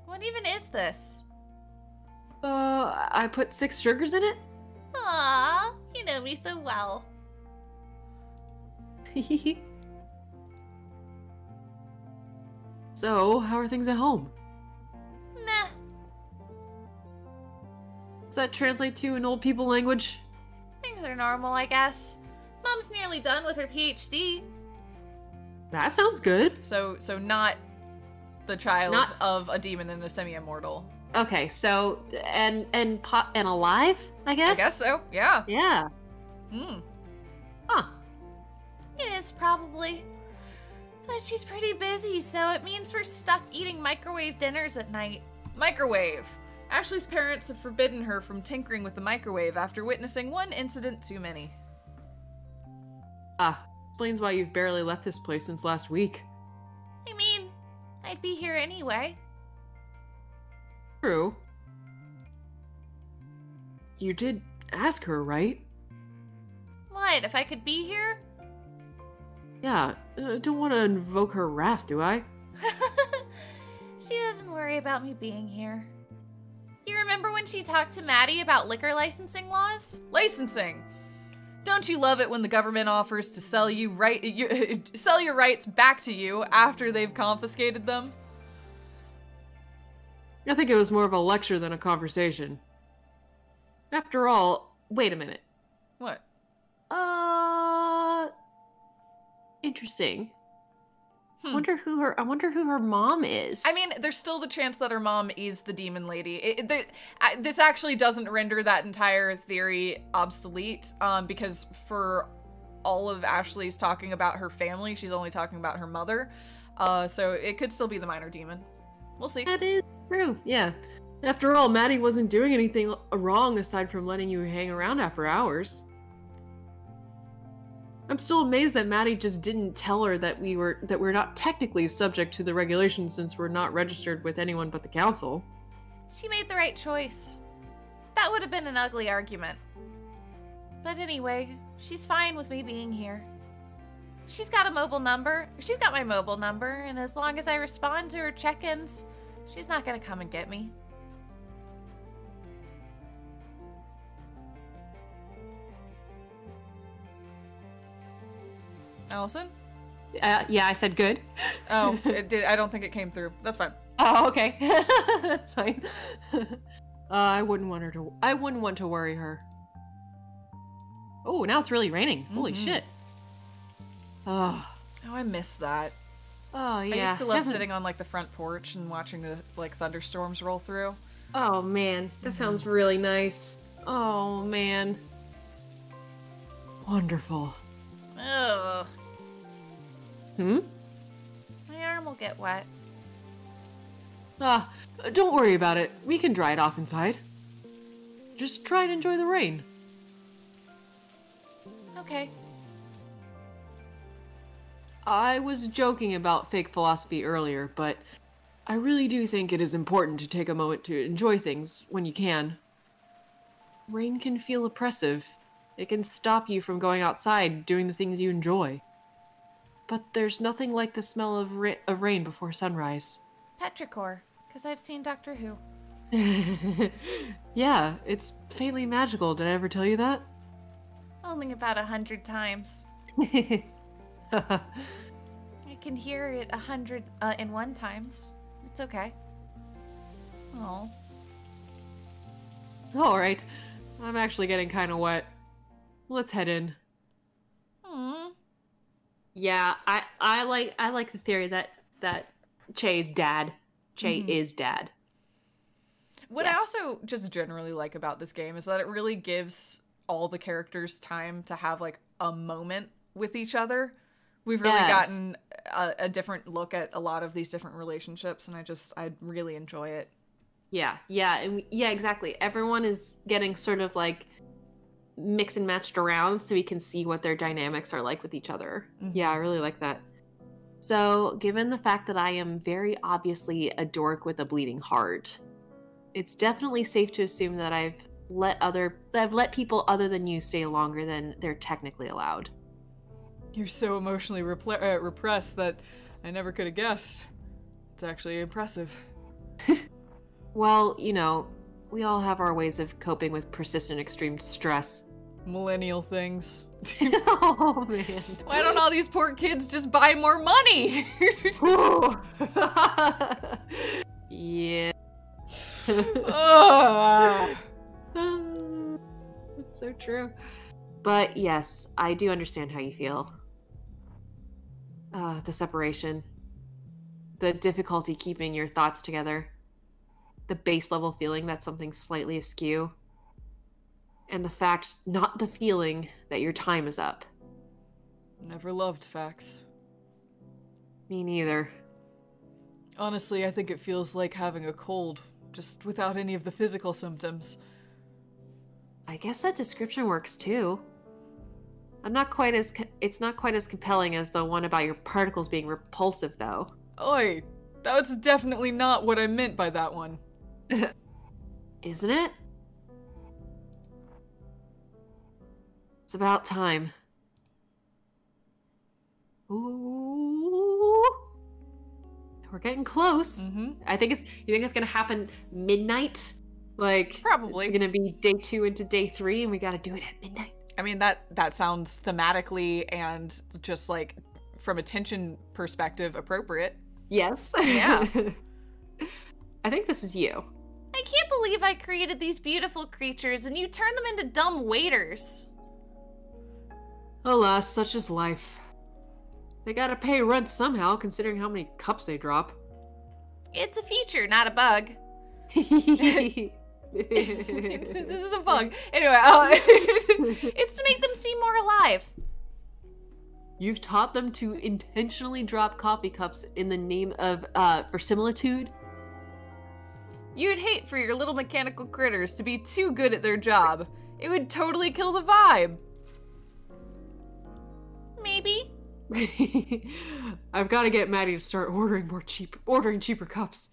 What even is this? I put 6 sugars in it? Aw, you know me so well. So, how are things at home? Meh. Does that translate to an old people language? Things are normal, I guess. Mom's nearly done with her PhD. That sounds good. So not the child Not- of a demon and a semi-immortal. Okay, so and alive, I I guess. guess so, yeah. Yeah. Hmm. Huh. It is probably. But she's pretty busy, so it means we're stuck eating microwave dinners at night. Microwave. Ashley's parents have forbidden her from tinkering with the microwave after witnessing one incident too many. Ah, explains why you've barely left this place since last week. I mean, I'd be here anyway. True. You did ask her, right? What, if I could be here? Yeah, don't want to invoke her wrath, do I? She doesn't worry about me being here. You remember when she talked to Maddie about liquor licensing laws? Licensing! Don't you love it when the government offers to sell you sell your rights back to you after they've confiscated them? I think it was more of a lecture than a conversation. After all, wait a minute. What? Interesting. I wonder who her mom is. I mean, there's still the chance that her mom is the demon lady. This actually doesn't render that entire theory obsolete, because for all of Ashley's talking about her family, she's only talking about her mother. So it could still be the minor demon. We'll see. That is true, yeah. After all, Maddie wasn't doing anything wrong aside from letting you hang around after hours. I'm still amazed that Maddie just didn't tell her that we're not technically subject to the regulations since we're not registered with anyone but the council. She made the right choice. That would have been an ugly argument. But anyway, she's fine with me being here. She's got a mobile number. She's got my mobile number, and as long as I respond to her check-ins, she's not gonna come and get me. Allison? Yeah, I said good. Oh, it did. I don't think it came through. That's fine. Oh, okay. That's fine. I wouldn't want to worry her. Oh, now it's really raining. Holy shit. Oh, I miss that. yeah. I used to love sitting on like the front porch and watching the thunderstorms roll through. Oh man, that sounds really nice. Oh man. Wonderful. Ugh. Hmm? My arm will get wet. Don't worry about it. We can dry it off inside. Just try and enjoy the rain. Okay. I was joking about fake philosophy earlier, but I really do think it is important to take a moment to enjoy things when you can. Rain can feel oppressive. It can stop you from going outside doing the things you enjoy. But there's nothing like the smell of rain before sunrise. Petrichor, because I've seen Doctor Who. Yeah, it's faintly magical. Did I ever tell you that? Only about 100 times. I can hear it 101 times. It's okay. Oh. All right. I'm actually getting kind of wet. Let's head in. Yeah, I like the theory that Che's dad. Che is dad. What I also just generally like about this game is that it really gives all the characters time to have like a moment with each other. We've really gotten a different look at a lot of these different relationships, and I really enjoy it. Yeah, exactly. Everyone is getting sort of like mix and matched around so we can see what their dynamics are like with each other. Yeah, I really like that. So, given the fact that I am very obviously a dork with a bleeding heart, it's definitely safe to assume that I've let people other than you stay longer than they're technically allowed. You're so emotionally repressed that I never could have guessed. It's actually impressive. Well, you know, we all have our ways of coping with persistent extreme stress. Millennial things. Oh, man. Why don't all these poor kids just buy more money? Yeah. It's so true. But yes, I do understand how you feel. The separation. The difficulty keeping your thoughts together. The base level feeling that something's slightly askew. And the fact, not the feeling, that your time is up. Never loved facts. Me neither. Honestly, I think it feels like having a cold, just without any of the physical symptoms. I guess that description works too. It's not quite as compelling as the one about your particles being repulsive, though. Oi, that's definitely not what I meant by that one. Isn't it? It's about time. Ooh. We're getting close. Mm-hmm. You think it's gonna happen midnight? Like, Probably. It's gonna be day 2 into day 3 and we gotta do it at midnight. I mean, that sounds thematically and just like from a tension perspective appropriate. Yes. Yeah. I think this is you. I can't believe I created these beautiful creatures and you turned them into dumb waiters. Alas, such is life. They gotta pay rent somehow, considering how many cups they drop. It's a feature, not a bug. This is a bug. Anyway, It's to make them seem more alive. You've taught them to intentionally drop coffee cups in the name of verisimilitude? You'd hate for your little mechanical critters to be too good at their job. It would totally kill the vibe. Maybe. I've got to get Maddie to start ordering cheaper cups.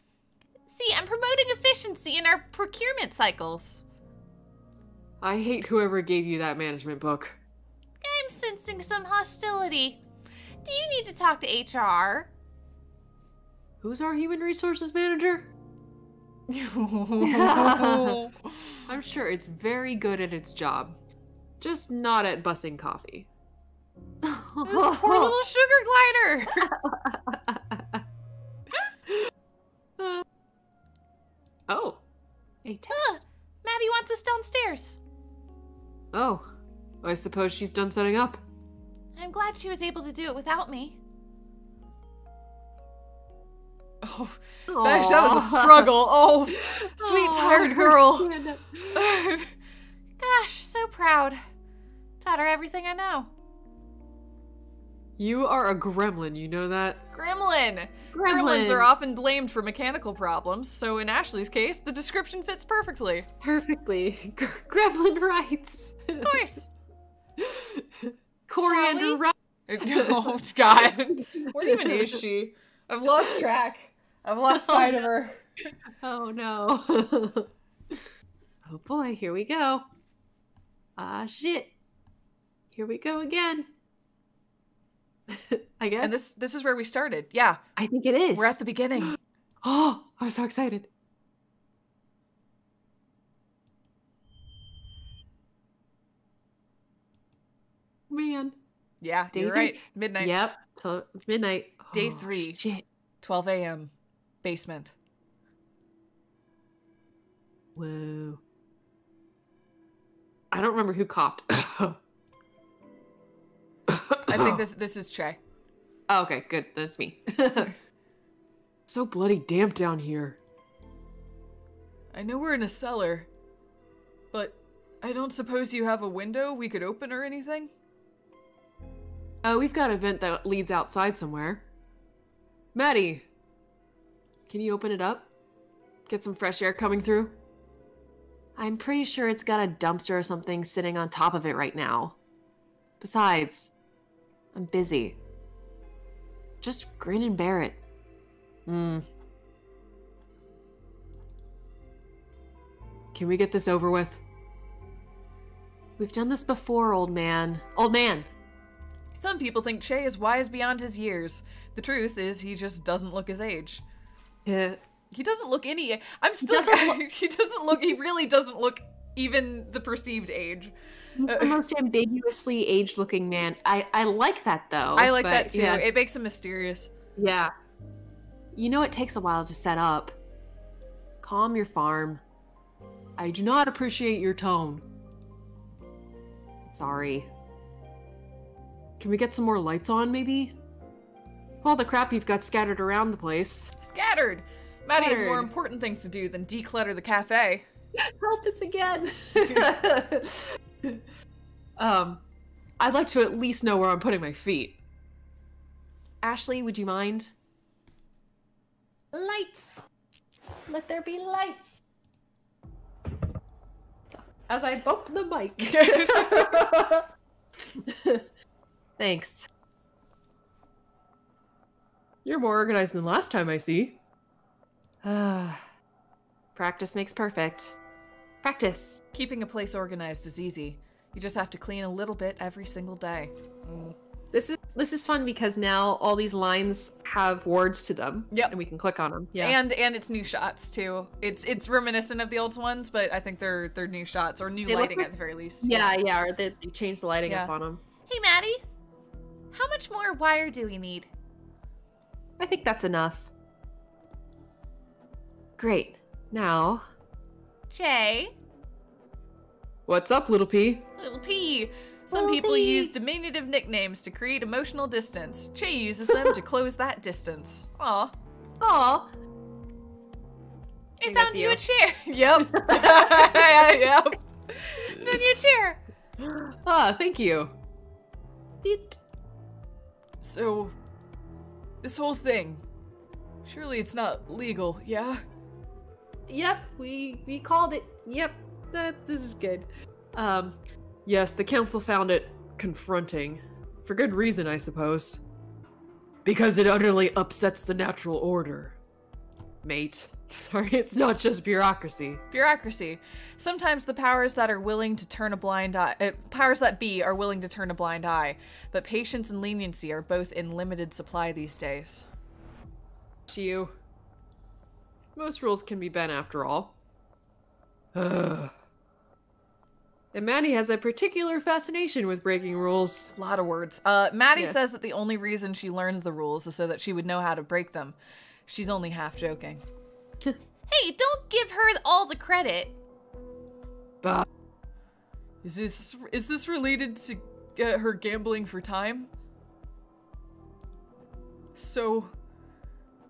See, I'm promoting efficiency in our procurement cycles. I hate whoever gave you that management book. I'm sensing some hostility. Do you need to talk to HR? Who's our human resources manager? I'm sure it's very good at its job. Just not at bussing coffee. This poor little sugar glider. Oh. A text. Maddie wants us downstairs. Oh. I suppose she's done setting up. I'm glad she was able to do it without me. Oh, that was a struggle. Oh, sweet tired girl. Gosh, so proud. Taught her everything I know. You are a gremlin, you know that? Gremlin. Gremlins are often blamed for mechanical problems, so in Ashley's case, the description fits perfectly. Perfectly. Gremlin rights. Of course. Coriander rights. Oh, God. Where even is she? I've lost track. I've lost sight of her. Oh, no. Oh, boy. Here we go. Ah, shit. Here we go again. I guess. And this is where we started. Yeah. I think it is. We're at the beginning. Oh, I'm so excited. Man. Yeah, Day you're three. right. Midnight. Yep. Midnight. Day Oh, 3. Shit. 12 a.m. basement. Whoa. I don't remember who coughed. I think this is Che. Oh, okay, good. That's me. So bloody damp down here. I know we're in a cellar, but I don't suppose you have a window we could open or anything? Oh, we've got a vent that leads outside somewhere. Maddie, can you open it up? Get some fresh air coming through? I'm pretty sure it's got a dumpster or something sitting on top of it right now. Besides, I'm busy. Just grin and bear it. Can we get this over with? We've done this before, old man. Old man! Some people think Che is wise beyond his years. The truth is he just doesn't look his age. Yeah. He doesn't look any... I'm still... He really doesn't look even the perceived age. He's the most ambiguously aged-looking man. I like that, though. I like that, too. Yeah. It makes him mysterious. Yeah. You know it takes a while to set up. Calm your farm. I do not appreciate your tone. Sorry. Can we get some more lights on, maybe? All the crap you've got scattered around the place. Scattered! Maddie has more important things to do than declutter the cafe. Help, it's again! I'd like to at least know where I'm putting my feet. Ashley, would you mind? Lights. Let there be lights. As I bump the mic. Thanks. You're more organized than last time, I see. Practice makes perfect. Practice. Keeping a place organized is easy. You just have to clean a little bit every single day. This is fun because now all these lines have words to them. Yep. And we can click on them. Yeah. And it's new shots too. It's reminiscent of the old ones, but I think they're new shots or new lighting at the very least. Yeah, or they changed the lighting Yeah. up on them. Hey, Maddie. How much more wire do we need? I think that's enough. Great. Now, Che? what's up, little P? Little P. Some Little people P. use diminutive nicknames to create emotional distance. Che uses them to close that distance. Aw. Aw. I think found that's you a you. chair. Yep. Yep. Found you a chair. Ah, thank you. So, this whole thing, surely it's not legal, yeah? Yep, we called it. Yep, this is good. Yes, the council found it confronting. For good reason, I suppose. Because it utterly upsets the natural order. Mate. Sorry, it's not just bureaucracy. Bureaucracy. Sometimes the powers that are willing to turn a blind eye, powers that be are willing to turn a blind eye, but patience and leniency are both in limited supply these days. You. Most rules can be bent after all. And Maddie has a particular fascination with breaking rules. A lot of words. Maddie Yeah. says that the only reason she learned the rules is so that she would know how to break them. She's only half joking. Hey, don't give her all the credit. Bah. Is this related to her gambling for time? So,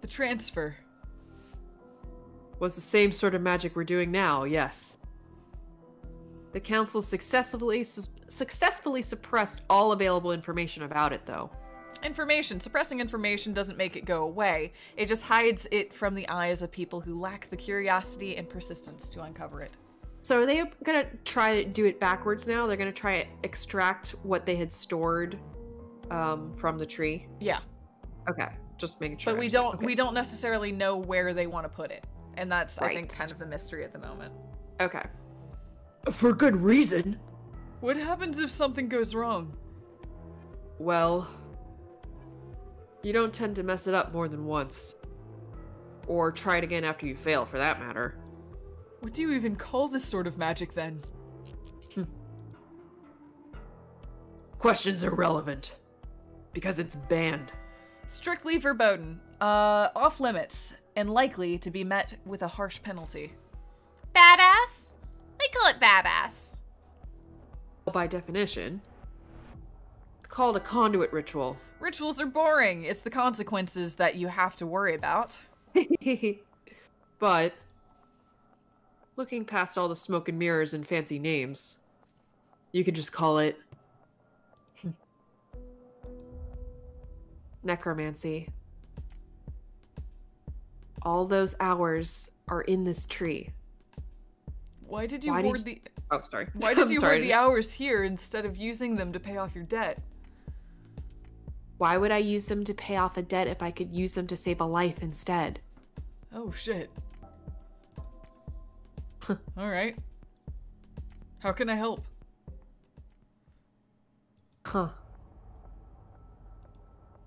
the transfer. Was the same sort of magic we're doing now, yes. The council successfully suppressed all available information about it, though. Suppressing information doesn't make it go away. It just hides it from the eyes of people who lack the curiosity and persistence to uncover it. So are they gonna try to do it backwards now? They're gonna try to extract what they had stored from the tree? Yeah. Okay, just making sure. But we don't necessarily know where they want to put it. And that's, I think, Right. kind of the mystery at the moment. Okay. For good reason. What happens if something goes wrong? Well, you don't tend to mess it up more than once. Or try it again after you fail, for that matter. What do you even call this sort of magic, then? Questions are irrelevant. Because it's banned. Strictly verboten. Off limits. and likely to be met with a harsh penalty. Badass? They call it badass. By definition, it's called a conduit ritual. Rituals are boring. It's the consequences that you have to worry about. But, looking past all the smoke and mirrors and fancy names, you could just call it necromancy. All those hours are in this tree. Why did you hoard the... Oh, sorry. Why did you hoard the hours here instead of using them to pay off your debt? Why would I use them to pay off a debt if I could use them to save a life instead? Oh, shit. Alright. How can I help? Huh.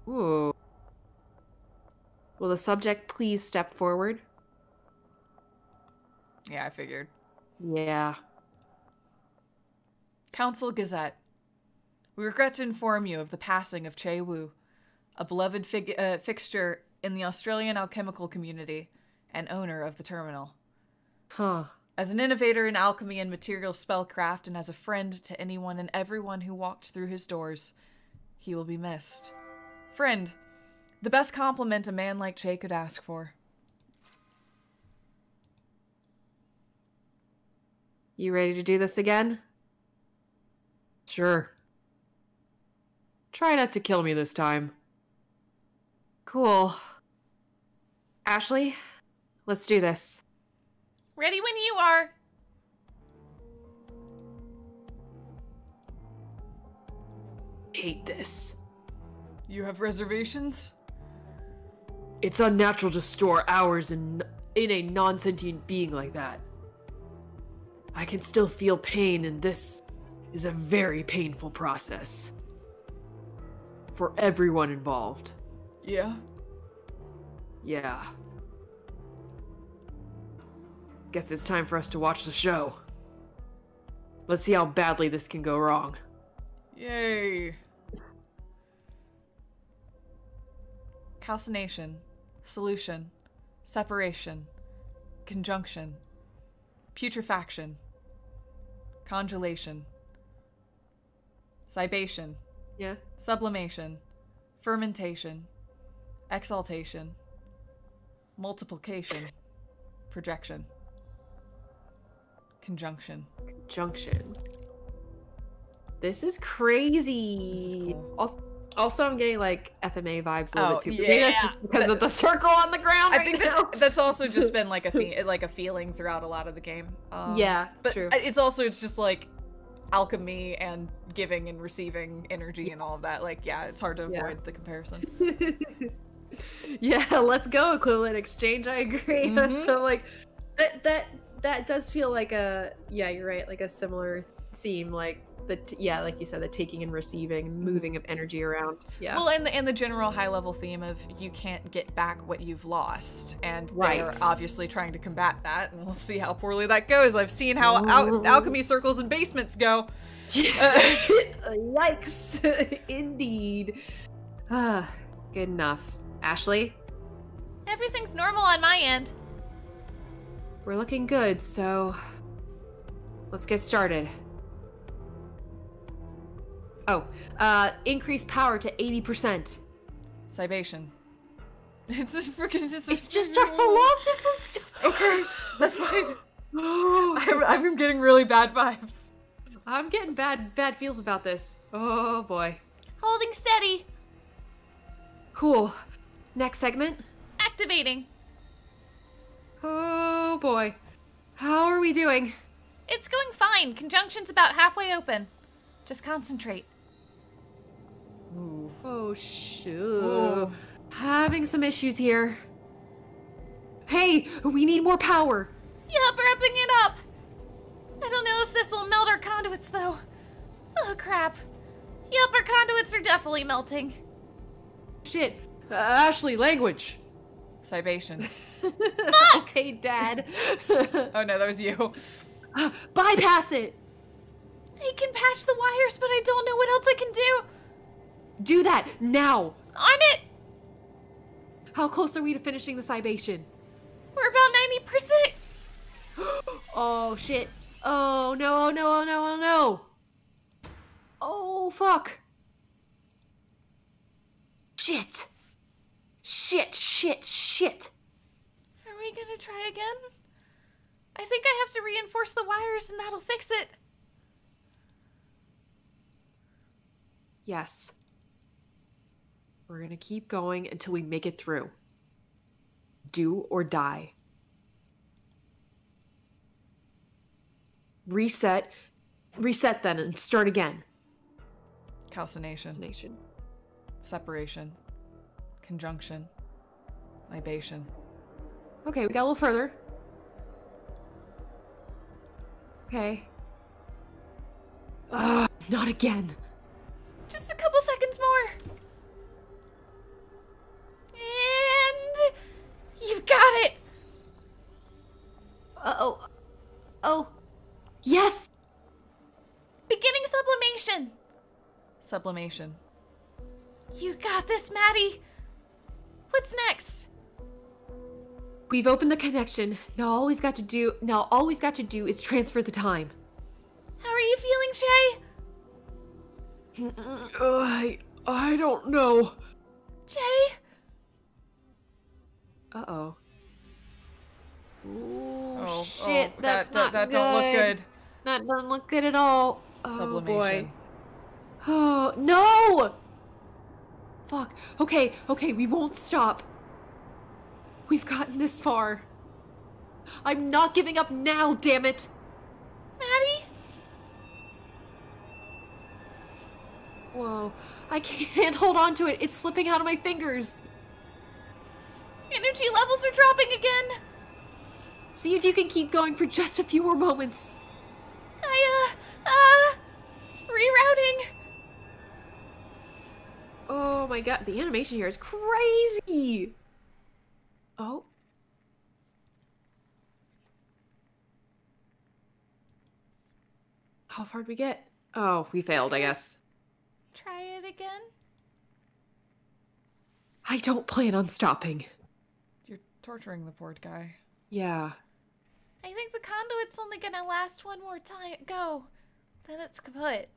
Ooh. Will the subject please step forward? Yeah, I figured. Yeah. Council Gazette. We regret to inform you of the passing of Che Wu, a beloved fixture in the Australian alchemical community and owner of the terminal. Huh. As an innovator in alchemy and material spellcraft, and as a friend to anyone and everyone who walked through his doors, he will be missed. Friend, the best compliment a man like Che could ask for. You ready to do this again? Sure. Try not to kill me this time. Cool. Ashley, let's do this. Ready when you are. Hate this. You have reservations? It's unnatural to store hours in a non-sentient being like that. I can still feel pain, and this is a very painful process. For everyone involved. Yeah? Yeah. Guess it's time for us to watch the show. Let's see how badly this can go wrong. Yay! Calcination, solution, separation, conjunction, putrefaction, congelation, cibation, Yeah? sublimation, fermentation, exaltation, multiplication, projection, conjunction. Conjunction. This is crazy. This is cool. Also, I'm getting like FMA vibes a little bit too. yeah. Maybe that's just because of the circle on the ground. I right think now. that's also just been like a like a feeling throughout a lot of the game. Yeah, but true. it's just like alchemy and giving and receiving energy and all of that. Like, yeah, it's hard to avoid the comparison. Yeah, let's go equivalent exchange. I agree. That's so like that does feel like a you're right, like a similar theme, like like you said, the taking and receiving, moving of energy around. Yeah. Well, and the general high level theme of you can't get back what you've lost, and they're obviously trying to combat that, and we'll see how poorly that goes. I've seen how alchemy circles and basements go. Yikes! Indeed. Good enough. Ashley, Everything's normal on my end. we're looking good, so let's get started. Oh, increase power to 80%. Cibation. It's just freaking. It's just a philosopher's stone. Okay, that's fine. I've been getting really bad vibes. I'm getting bad feels about this. Oh boy. Holding steady. Cool. Next segment. Activating. Oh boy. How are we doing? It's going fine. Conjunction's about halfway open. Just concentrate. Ooh. Oh shoot. Ooh. Having some issues here. Hey, we need more power. Yup, we're upping it up. I don't know if this will melt our conduits, though. Oh, crap. Yup, our conduits are definitely melting. Shit. Ashley, language. Cibation. Okay, Dad. Oh no, that was you. Bypass it. I can patch the wires, but I don't know what else I can do. Do that now. On it! How close are we to finishing the cibation? We're about 90%. Oh, shit. Oh, no, oh, no, oh, no, oh, no. Oh, fuck. Shit. Shit. Are we gonna try again? I think I have to reinforce the wires and that'll fix it. Yes. We're gonna keep going until we make it through. Do or die. Reset then and start again. Calcination. Separation. Conjunction. Libation. Okay, we got a little further. Okay. Not again. Just a couple seconds more. And you got it. Oh. Yes! Beginning sublimation. Sublimation. You got this, Maddie. What's next? We've opened the connection. Now all we've got to do is transfer the time. How are you feeling, Shay? I don't know. Jay? Uh-oh. Oh, shit, that's that not don't look good. That doesn't look good at all. Oh, Sublimation. boy. Oh, no! Fuck. Okay, we won't stop. We've gotten this far. I'm not giving up now, damn it! Maddie? Whoa. I can't hold on to it. It's slipping out of my fingers. Energy levels are dropping again. See if you can keep going for just a few more moments. Rerouting. Oh my god, the animation here is crazy! Oh. How far did we get? Oh, we failed, I guess. Try it again. I don't plan on stopping. You're torturing the poor guy. Yeah. I think the conduit's only gonna last one more go. Then it's kaput.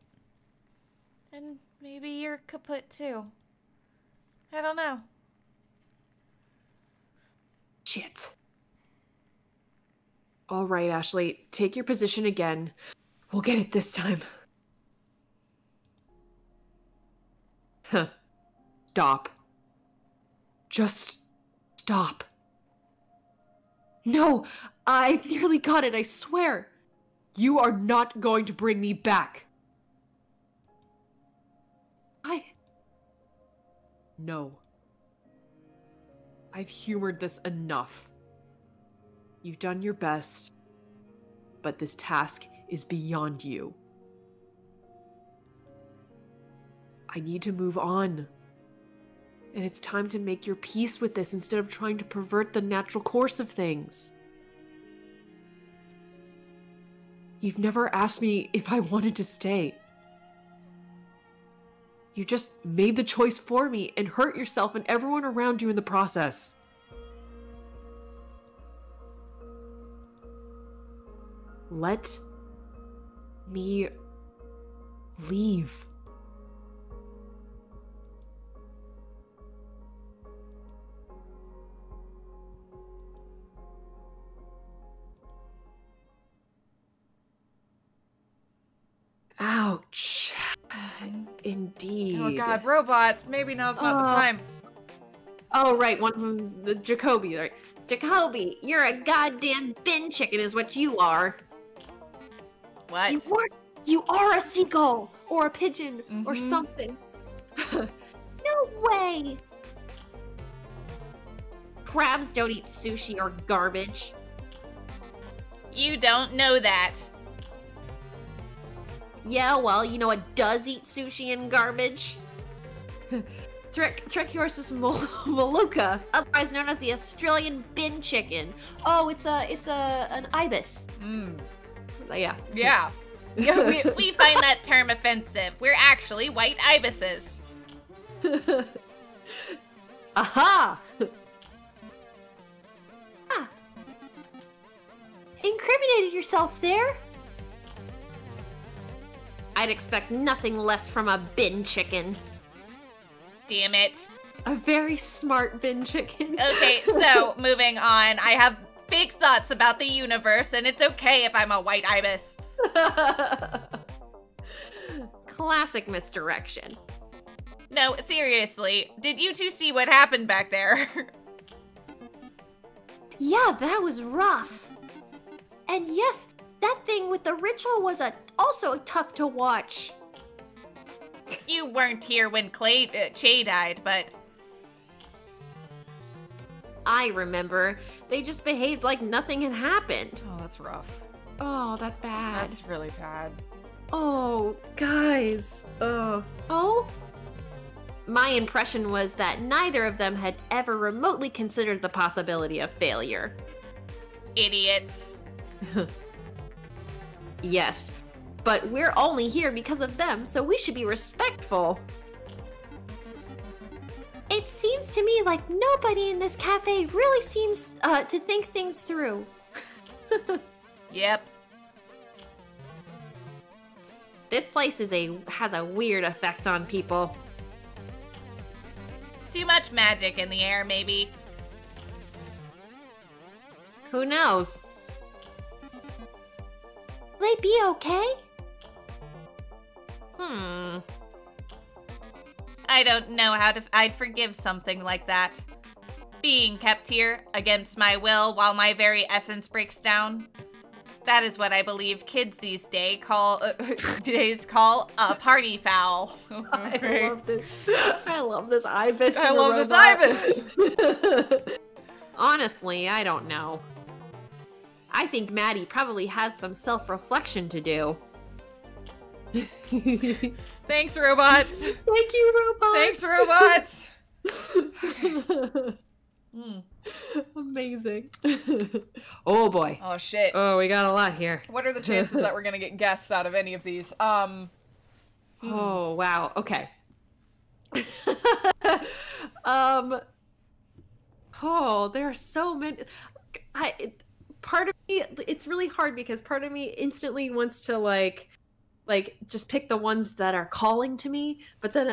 And maybe you're kaput too. I don't know. Shit. All right, Ashley, take your position again. We'll get it this time. Huh. Stop. Just stop. No, I nearly got it, I swear. You are not going to bring me back. No. I've humored this enough. You've done your best, but this task is beyond you. I need to move on. And it's time to make your peace with this instead of trying to pervert the natural course of things. You've never asked me if I wanted to stay. You just made the choice for me and hurt yourself and everyone around you in the process. Let me leave. Ouch. Indeed. Oh god, robots. Maybe now's not the time. Oh, right. One's from the Jacoby, right? Jacoby, you're a goddamn bin chicken is what you are. What? You are a seagull Or a pigeon, or something. No way. Crabs don't eat sushi or garbage. You don't know that. Yeah, well, you know what does eat sushi and garbage? Trichursus maluka, Otherwise known as the Australian bin chicken. Oh, it's an ibis. Yeah. Yeah. Yeah, we find that term offensive. We're actually white ibises. Aha! incriminated yourself there. I'd expect nothing less from a bin chicken. Damn it. A very smart bin chicken. Okay, so moving on. I have big thoughts about the universe, and it's okay if I'm a white ibis. Classic misdirection. No, seriously, did you two see what happened back there? Yeah, that was rough. And yes, that thing with the ritual was also tough to watch. You weren't here when Che died, but... I remember. They just behaved like nothing had happened. Oh, that's rough. Oh, that's bad. That's really bad. Oh, guys. Oh? My impression was that neither of them had ever remotely considered the possibility of failure. Idiots. Yes, but we're only here because of them, so we should be respectful. It seems to me like nobody in this cafe really seems to think things through. Yep. This place has a weird effect on people. Too much magic in the air, maybe. Who knows? Will they be okay? I don't know how I'd forgive something like that. Being kept here against my will while my very essence breaks down. That is what I believe kids these days call a party foul. I love this. I love this ibis. I love this ibis. Honestly, I don't know. I think Maddie probably has some self-reflection to do. Thanks, robots. Thank you, robots. Thanks, robots. Amazing. Oh boy. Oh shit. Oh, we got a lot here. What are the chances that we're gonna get guests out of any of these? Oh wow. Okay. Oh, there are so many. Part of me, it's really hard because part of me instantly wants to like just pick the ones that are calling to me, but then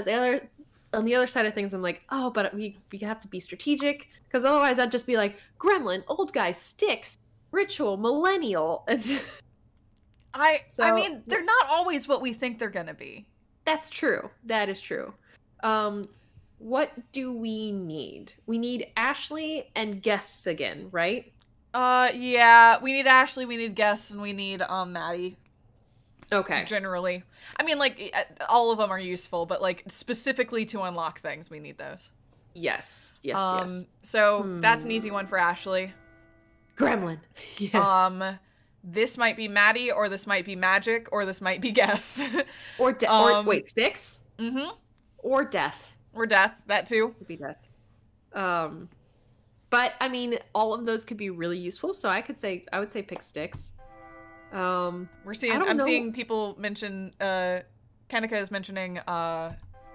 on the other side of things, I'm like, oh, but we have to be strategic, because otherwise I'd just be like, gremlin, old guy, sticks, ritual, millennial, and I mean, they're not always what we think they're gonna be. That's true. That is true. What do we need? We need Ashley and guests again, right? Yeah, we need Ashley, we need guests, and we need Maddie. Okay. Generally. I mean, like, all of them are useful, but, like, specifically to unlock things, we need those. Yes. Yes. So, that's an easy one for Ashley. Gremlin. Yes. This might be Maddie, or this might be Magic, or this might be Guess. or wait, Sticks? Mm-hmm. Or Death. Or Death, that too. Could be Death. But, I mean, all of those could be really useful, so I would say pick Sticks. I'm seeing people mention, Kanika is mentioning,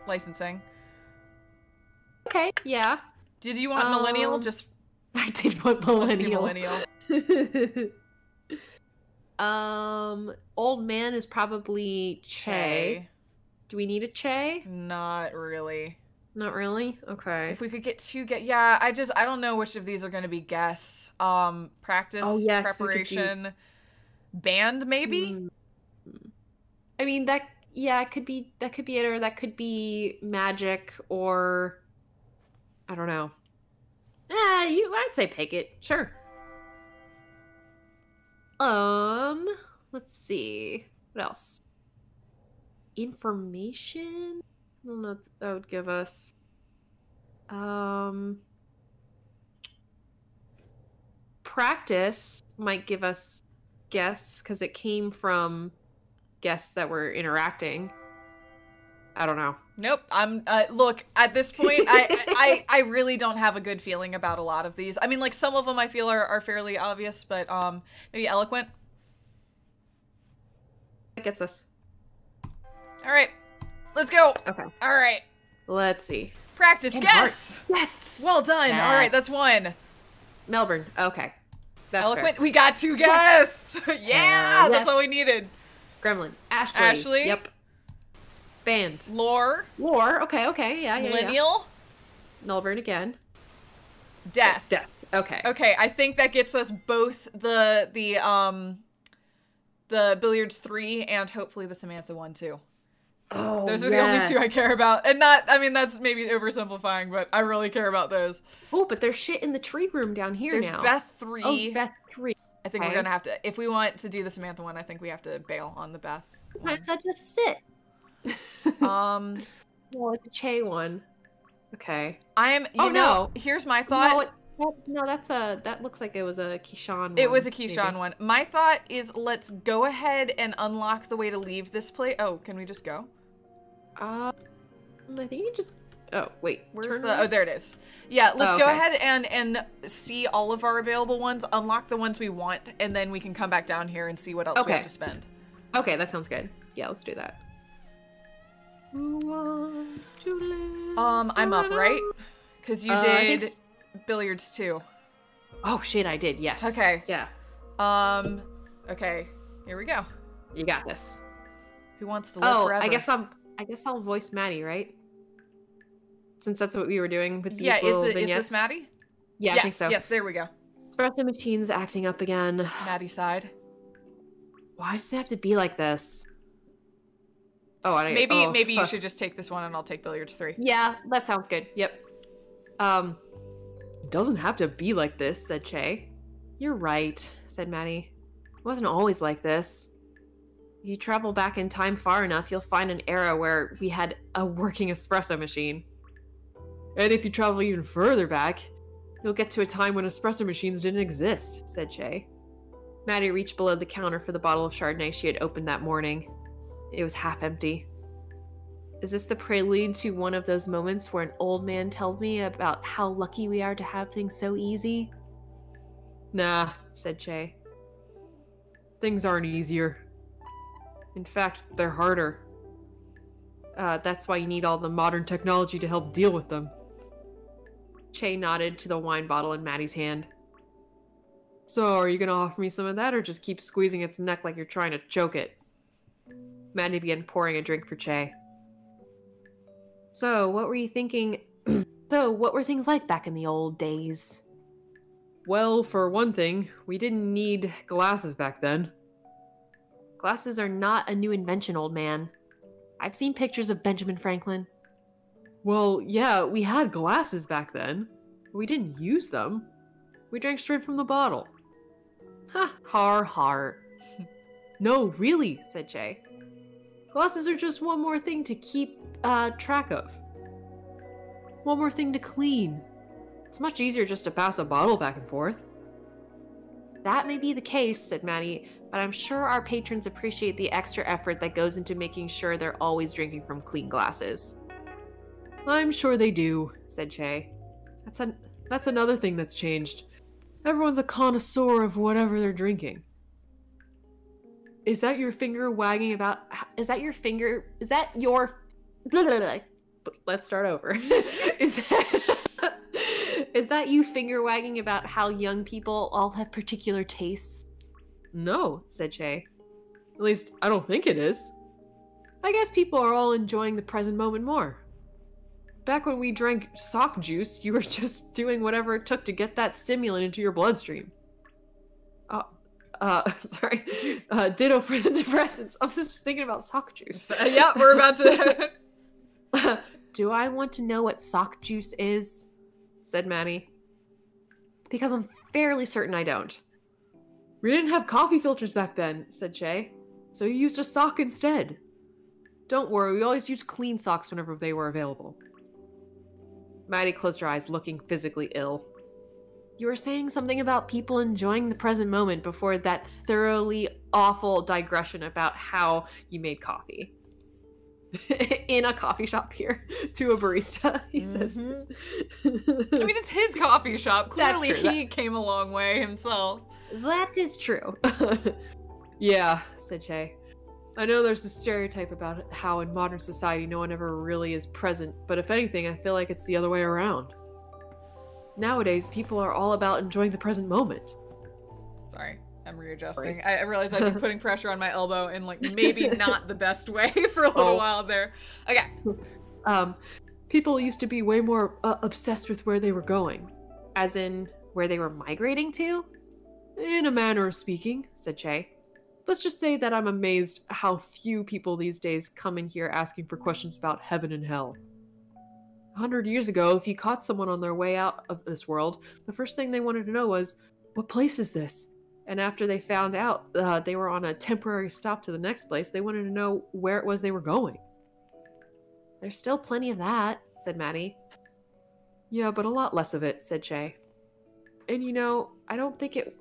licensing. Okay, yeah. Did you want Millennial? I did want Millennial. Millennial. Old man is probably Che. Do we need a Che? Not really. Not really? Okay. If we could get two yeah, I don't know which of these are going to be guess. Practice, preparation, band, maybe? I mean, that could be it, or that could be Magic, or I don't know. I'd say pick it. Sure. Let's see. What else? Information? I don't know what that would give us. Practice might give us guests, because it came from guests that were interacting. I don't know. Nope. Look, at this point, I really don't have a good feeling about a lot of these. I mean, like, some of them I feel are fairly obvious, but, maybe Eloquent? That gets us. Alright. Let's go. Okay. Alright. Let's see. Practice. Guess! Yes! Well done. Yes. Alright, that's one. Melbourne. Okay. That's Eloquent. fair. We got 2 guests. Yeah, that's yes. all we needed. Gremlin. Ashley. Yep. Band. Lore. Lore. Okay. Yeah. Millennial. Nullburn again. Death. Death. Okay. Okay, I think that gets us both the Billiards 3 and hopefully the Samantha one too. Oh, Those are the only 2 I care about. And that's maybe oversimplifying, but I really care about those. Oh, but there's shit in the tree room down here There's now. Beth 3. Oh, Beth 3. I think we're gonna have to, if we want to do the Samantha one, I think we have to bail on the Beth one. Sometimes I just sit. Well, it's a Che one. Okay. I am, you know, here's my thought. No, that looks like it was a Keyshawn one. It was a Keyshawn maybe. one. My thought is let's go ahead and unlock the way to leave this place. Oh, can we just go? I think you just... Oh, wait. Where's turn the... around? Oh, there it is. Yeah, let's Oh, go okay. ahead and see all of our available ones, unlock the ones we want, and then we can come back down here and see what else we have Okay. to spend. Okay, that sounds good. Yeah, let's do that. Who wants to live I'm up, right? Because you I think did Billiards too. Oh, shit, I did. Yes. Okay. Yeah. Okay. Here we go. You got this. Who wants to live Oh, forever? I guess I'll voice Maddie, right? Since that's what we were doing with these Yeah, little is vignettes. this Maddie? Yeah, yes, I think so. yes, there we go. Espresso machine's acting up again. Maddie side. Why does it have to be like this? Oh, I Maybe you fuck. should just take this one and I'll take Billiards 3. Yeah, that sounds good. Yep. Doesn't have to be like this, said Che. You're right, said Maddie. It wasn't always like this. If you travel back in time far enough, you'll find an era where we had a working espresso machine. And if you travel even further back, you'll get to a time when espresso machines didn't exist, said Che. Maddie reached below the counter for the bottle of Chardonnay she had opened that morning. It was half empty. Is this the prelude to one of those moments where an old man tells me about how lucky we are to have things so easy? Nah, said Che. Things aren't easier. In fact, they're harder. That's why you need all the modern technology to help deal with them. Che nodded to the wine bottle in Maddie's hand. So, are you gonna offer me some of that, or just keep squeezing its neck like you're trying to choke it? Maddie began pouring a drink for Che. So, what were you thinking? What were things like back in the old days? Well, for one thing, we didn't need glasses back then. Glasses are not a new invention, old man. I've seen pictures of Benjamin Franklin. Well, yeah, we had glasses back then. We didn't use them. We drank straight from the bottle. Ha, har har. No, really, said Che. Glasses are just one more thing to keep track of. One more thing to clean. It's much easier just to pass a bottle back and forth. That may be the case, said Maddie, but I'm sure our patrons appreciate the extra effort that goes into making sure they're always drinking from clean glasses. I'm sure they do, said Che. That's another thing that's changed. Everyone's a connoisseur of whatever they're drinking. Is that your finger wagging about... Is that your... Let's start over. Is that you finger wagging about how young people all have particular tastes? No, said Che. At least, I don't think it is. I guess people are all enjoying the present moment more. Back when we drank sock juice, you were just doing whatever it took to get that stimulant into your bloodstream. Sorry. Ditto for the depressants. I was just thinking about sock juice. Yeah, we're about to... Do I want to know what sock juice is? Said Maddie. Because I'm fairly certain I don't. We didn't have coffee filters back then, said Che. So you used a sock instead. Don't worry, we always used clean socks whenever they were available. Maddie closed her eyes, looking physically ill. You were saying something about people enjoying the present moment before that thoroughly awful digression about how you made coffee. In a coffee shop here, to a barista, he says this. I mean, it's his coffee shop. Clearly, That's true. he came a long way himself. That is true. Yeah, said Che. I know there's a stereotype about how in modern society no one ever really is present, but if anything, I feel like it's the other way around. Nowadays, people are all about enjoying the present moment. Sorry, I'm readjusting. I realized I've been putting pressure on my elbow in like maybe not the best way for a little while there. Okay. People used to be way more obsessed with where they were going. As in, where they were migrating to? In a manner of speaking, said Che. Let's just say that I'm amazed how few people these days come in here asking for questions about heaven and hell. 100 years ago, if you caught someone on their way out of this world, the first thing they wanted to know was, what place is this? And after they found out they were on a temporary stop to the next place, they wanted to know where it was they were going. There's still plenty of that, said Maddie. Yeah, but a lot less of it, said Che. And I don't think it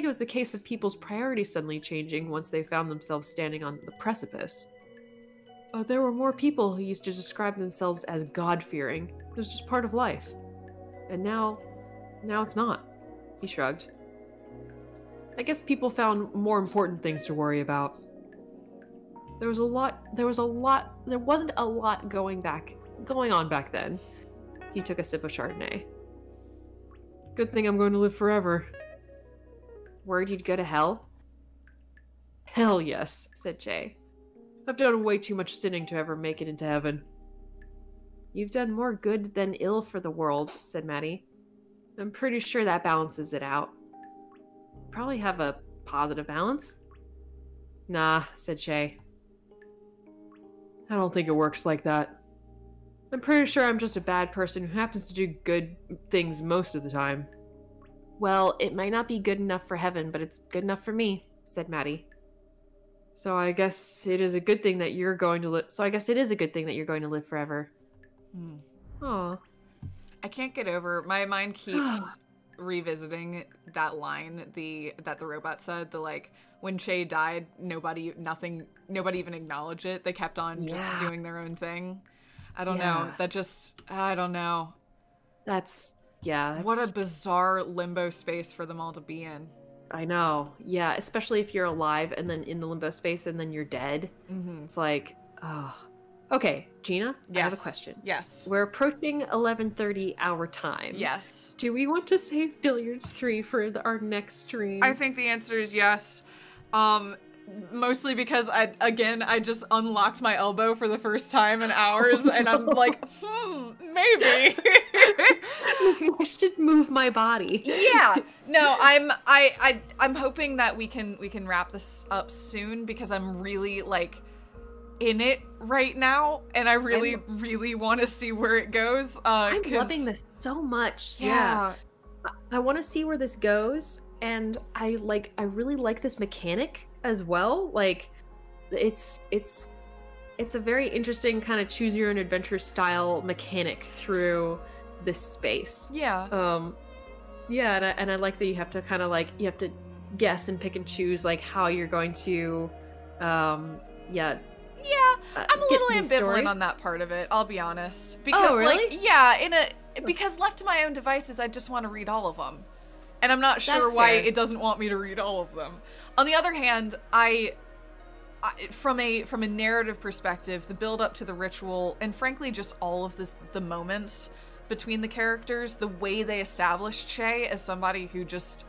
was the case of people's priorities suddenly changing once they found themselves standing on the precipice. There were more people who used to describe themselves as God-fearing. It was just part of life. And now it's not. He shrugged. I guess people found more important things to worry about. There wasn't a lot going on back then. He took a sip of Chardonnay. Good thing I'm going to live forever. Worried you'd go to hell? Hell yes, said Che. I've done way too much sinning to ever make it into heaven. You've done more good than ill for the world, said Maddie. I'm pretty sure that balances it out. Probably have a positive balance? Nah, said Che. I don't think it works like that. I'm pretty sure I'm just a bad person who happens to do good things most of the time. Well, it might not be good enough for heaven, but it's good enough for me, said Maddie. So I guess it is a good thing that you're going to live forever. Aw. I can't get over, my mind keeps revisiting that line that the robot said, when Che died, nobody even acknowledged it. They kept on just doing their own thing. I don't know. I don't know. That's what a bizarre limbo space for them all to be in. I know. Yeah, especially if you're alive and then in the limbo space and then you're dead. Mm-hmm. It's like, oh. Okay, Gina, I have a question. Yes. We're approaching 11:30 our time. Yes. Do we want to save Billiards 3 for our next stream? I think the answer is yes. Mostly because I just unlocked my elbow for the first time in hours, and I'm like, maybe. I should move my body. Yeah. No, I'm hoping that we can wrap this up soon, because I'm really in it right now, and I really want to see where it goes. I'm loving this so much. Yeah. I want to see where this goes, and I really like this mechanic as well. It's a very interesting kind of choose your own adventure style mechanic through this space. Yeah. And I like that you have to kind of you have to guess and pick and choose how you're going to I'm a little ambivalent on that part of it, I'll be honest. Because, really? because left to my own devices, I just want to read all of them. And I'm not sure why it doesn't want me to read all of them. On the other hand, from a narrative perspective, the build up to the ritual, and frankly just all of the moments between the characters, the way they establish Che as somebody who just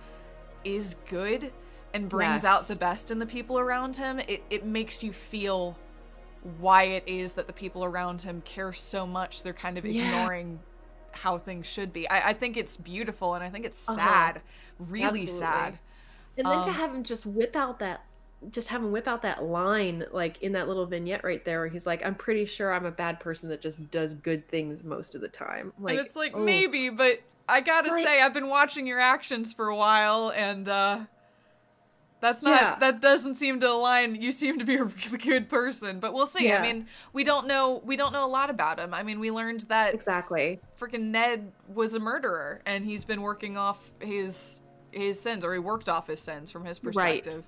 is good and brings out the best in the people around him, it makes you feel why it is that the people around him care so much they're kind of ignoring how things should be. I think it's beautiful, and I think it's sad. Really sad. And then to have him just whip out that line in that little vignette right there where he's like, I'm pretty sure I'm a bad person that just does good things most of the time. And it's maybe, but I gotta say, I've been watching your actions for a while, and that doesn't seem to align. You seem to be a really good person, but we'll see. Yeah. I mean, we don't know a lot about him. I mean, we learned that freaking Ned was a murderer, and he's been working off his sins, or he worked off his sins from his perspective.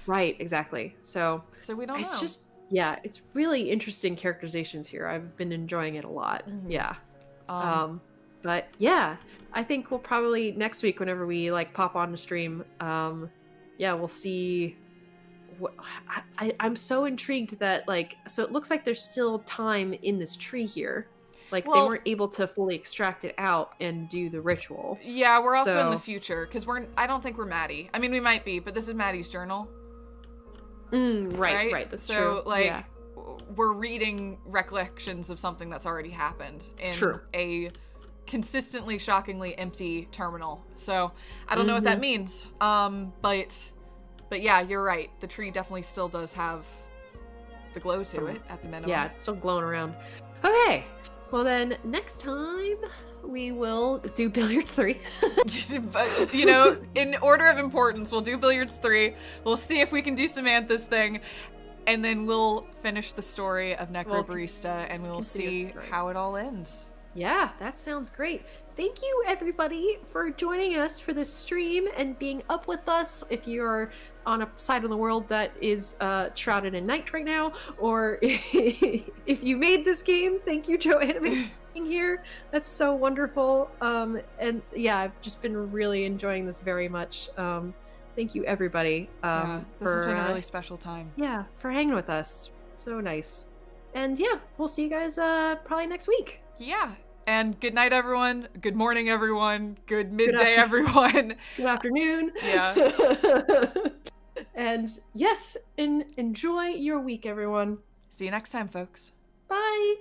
Right, exactly. So we don't know. It's just it's really interesting characterizations here. I've been enjoying it a lot. Mm-hmm. Yeah. But yeah, I think we'll probably next week, whenever we pop on the stream, we'll see. I'm so intrigued that so it looks like there's still time in this tree here. Like, they Well- weren't able to fully extract it out and do the ritual. Yeah, we're also in the So- future, because I don't think we're Maddie. I mean, we might be, but this is Maddie's journal. Right, that's so, true. like, yeah. we're reading recollections of something that's already happened in True. a consistently, shockingly empty terminal. So, I don't know what that means. But yeah, you're right. The tree definitely still does have the glow to it, at the minimum. Yeah, it's still glowing around. Okay, well then, next time we will do Billiards 3. But, you know, in order of importance, we'll do Billiards 3. We'll see if we can do Samantha's thing. And then we'll finish the story of Necrobarista, and we'll see through. how it all ends. Yeah, that sounds great. Thank you, everybody, for joining us for this stream and being up with us. If you're on a side of the world that is shrouded in night right now, or if you made this game, thank you, Joanna, for being here. That's so wonderful. And yeah, I've just been really enjoying this very much. Thank you, everybody. Yeah, this has been a really special time. Yeah, for hanging with us. So nice. And yeah, we'll see you guys probably next week. Yeah. And good night, everyone. Good morning, everyone. Good midday, afternoon. everyone. Good afternoon. Yeah. And yes, enjoy your week, everyone. See you next time, folks. Bye.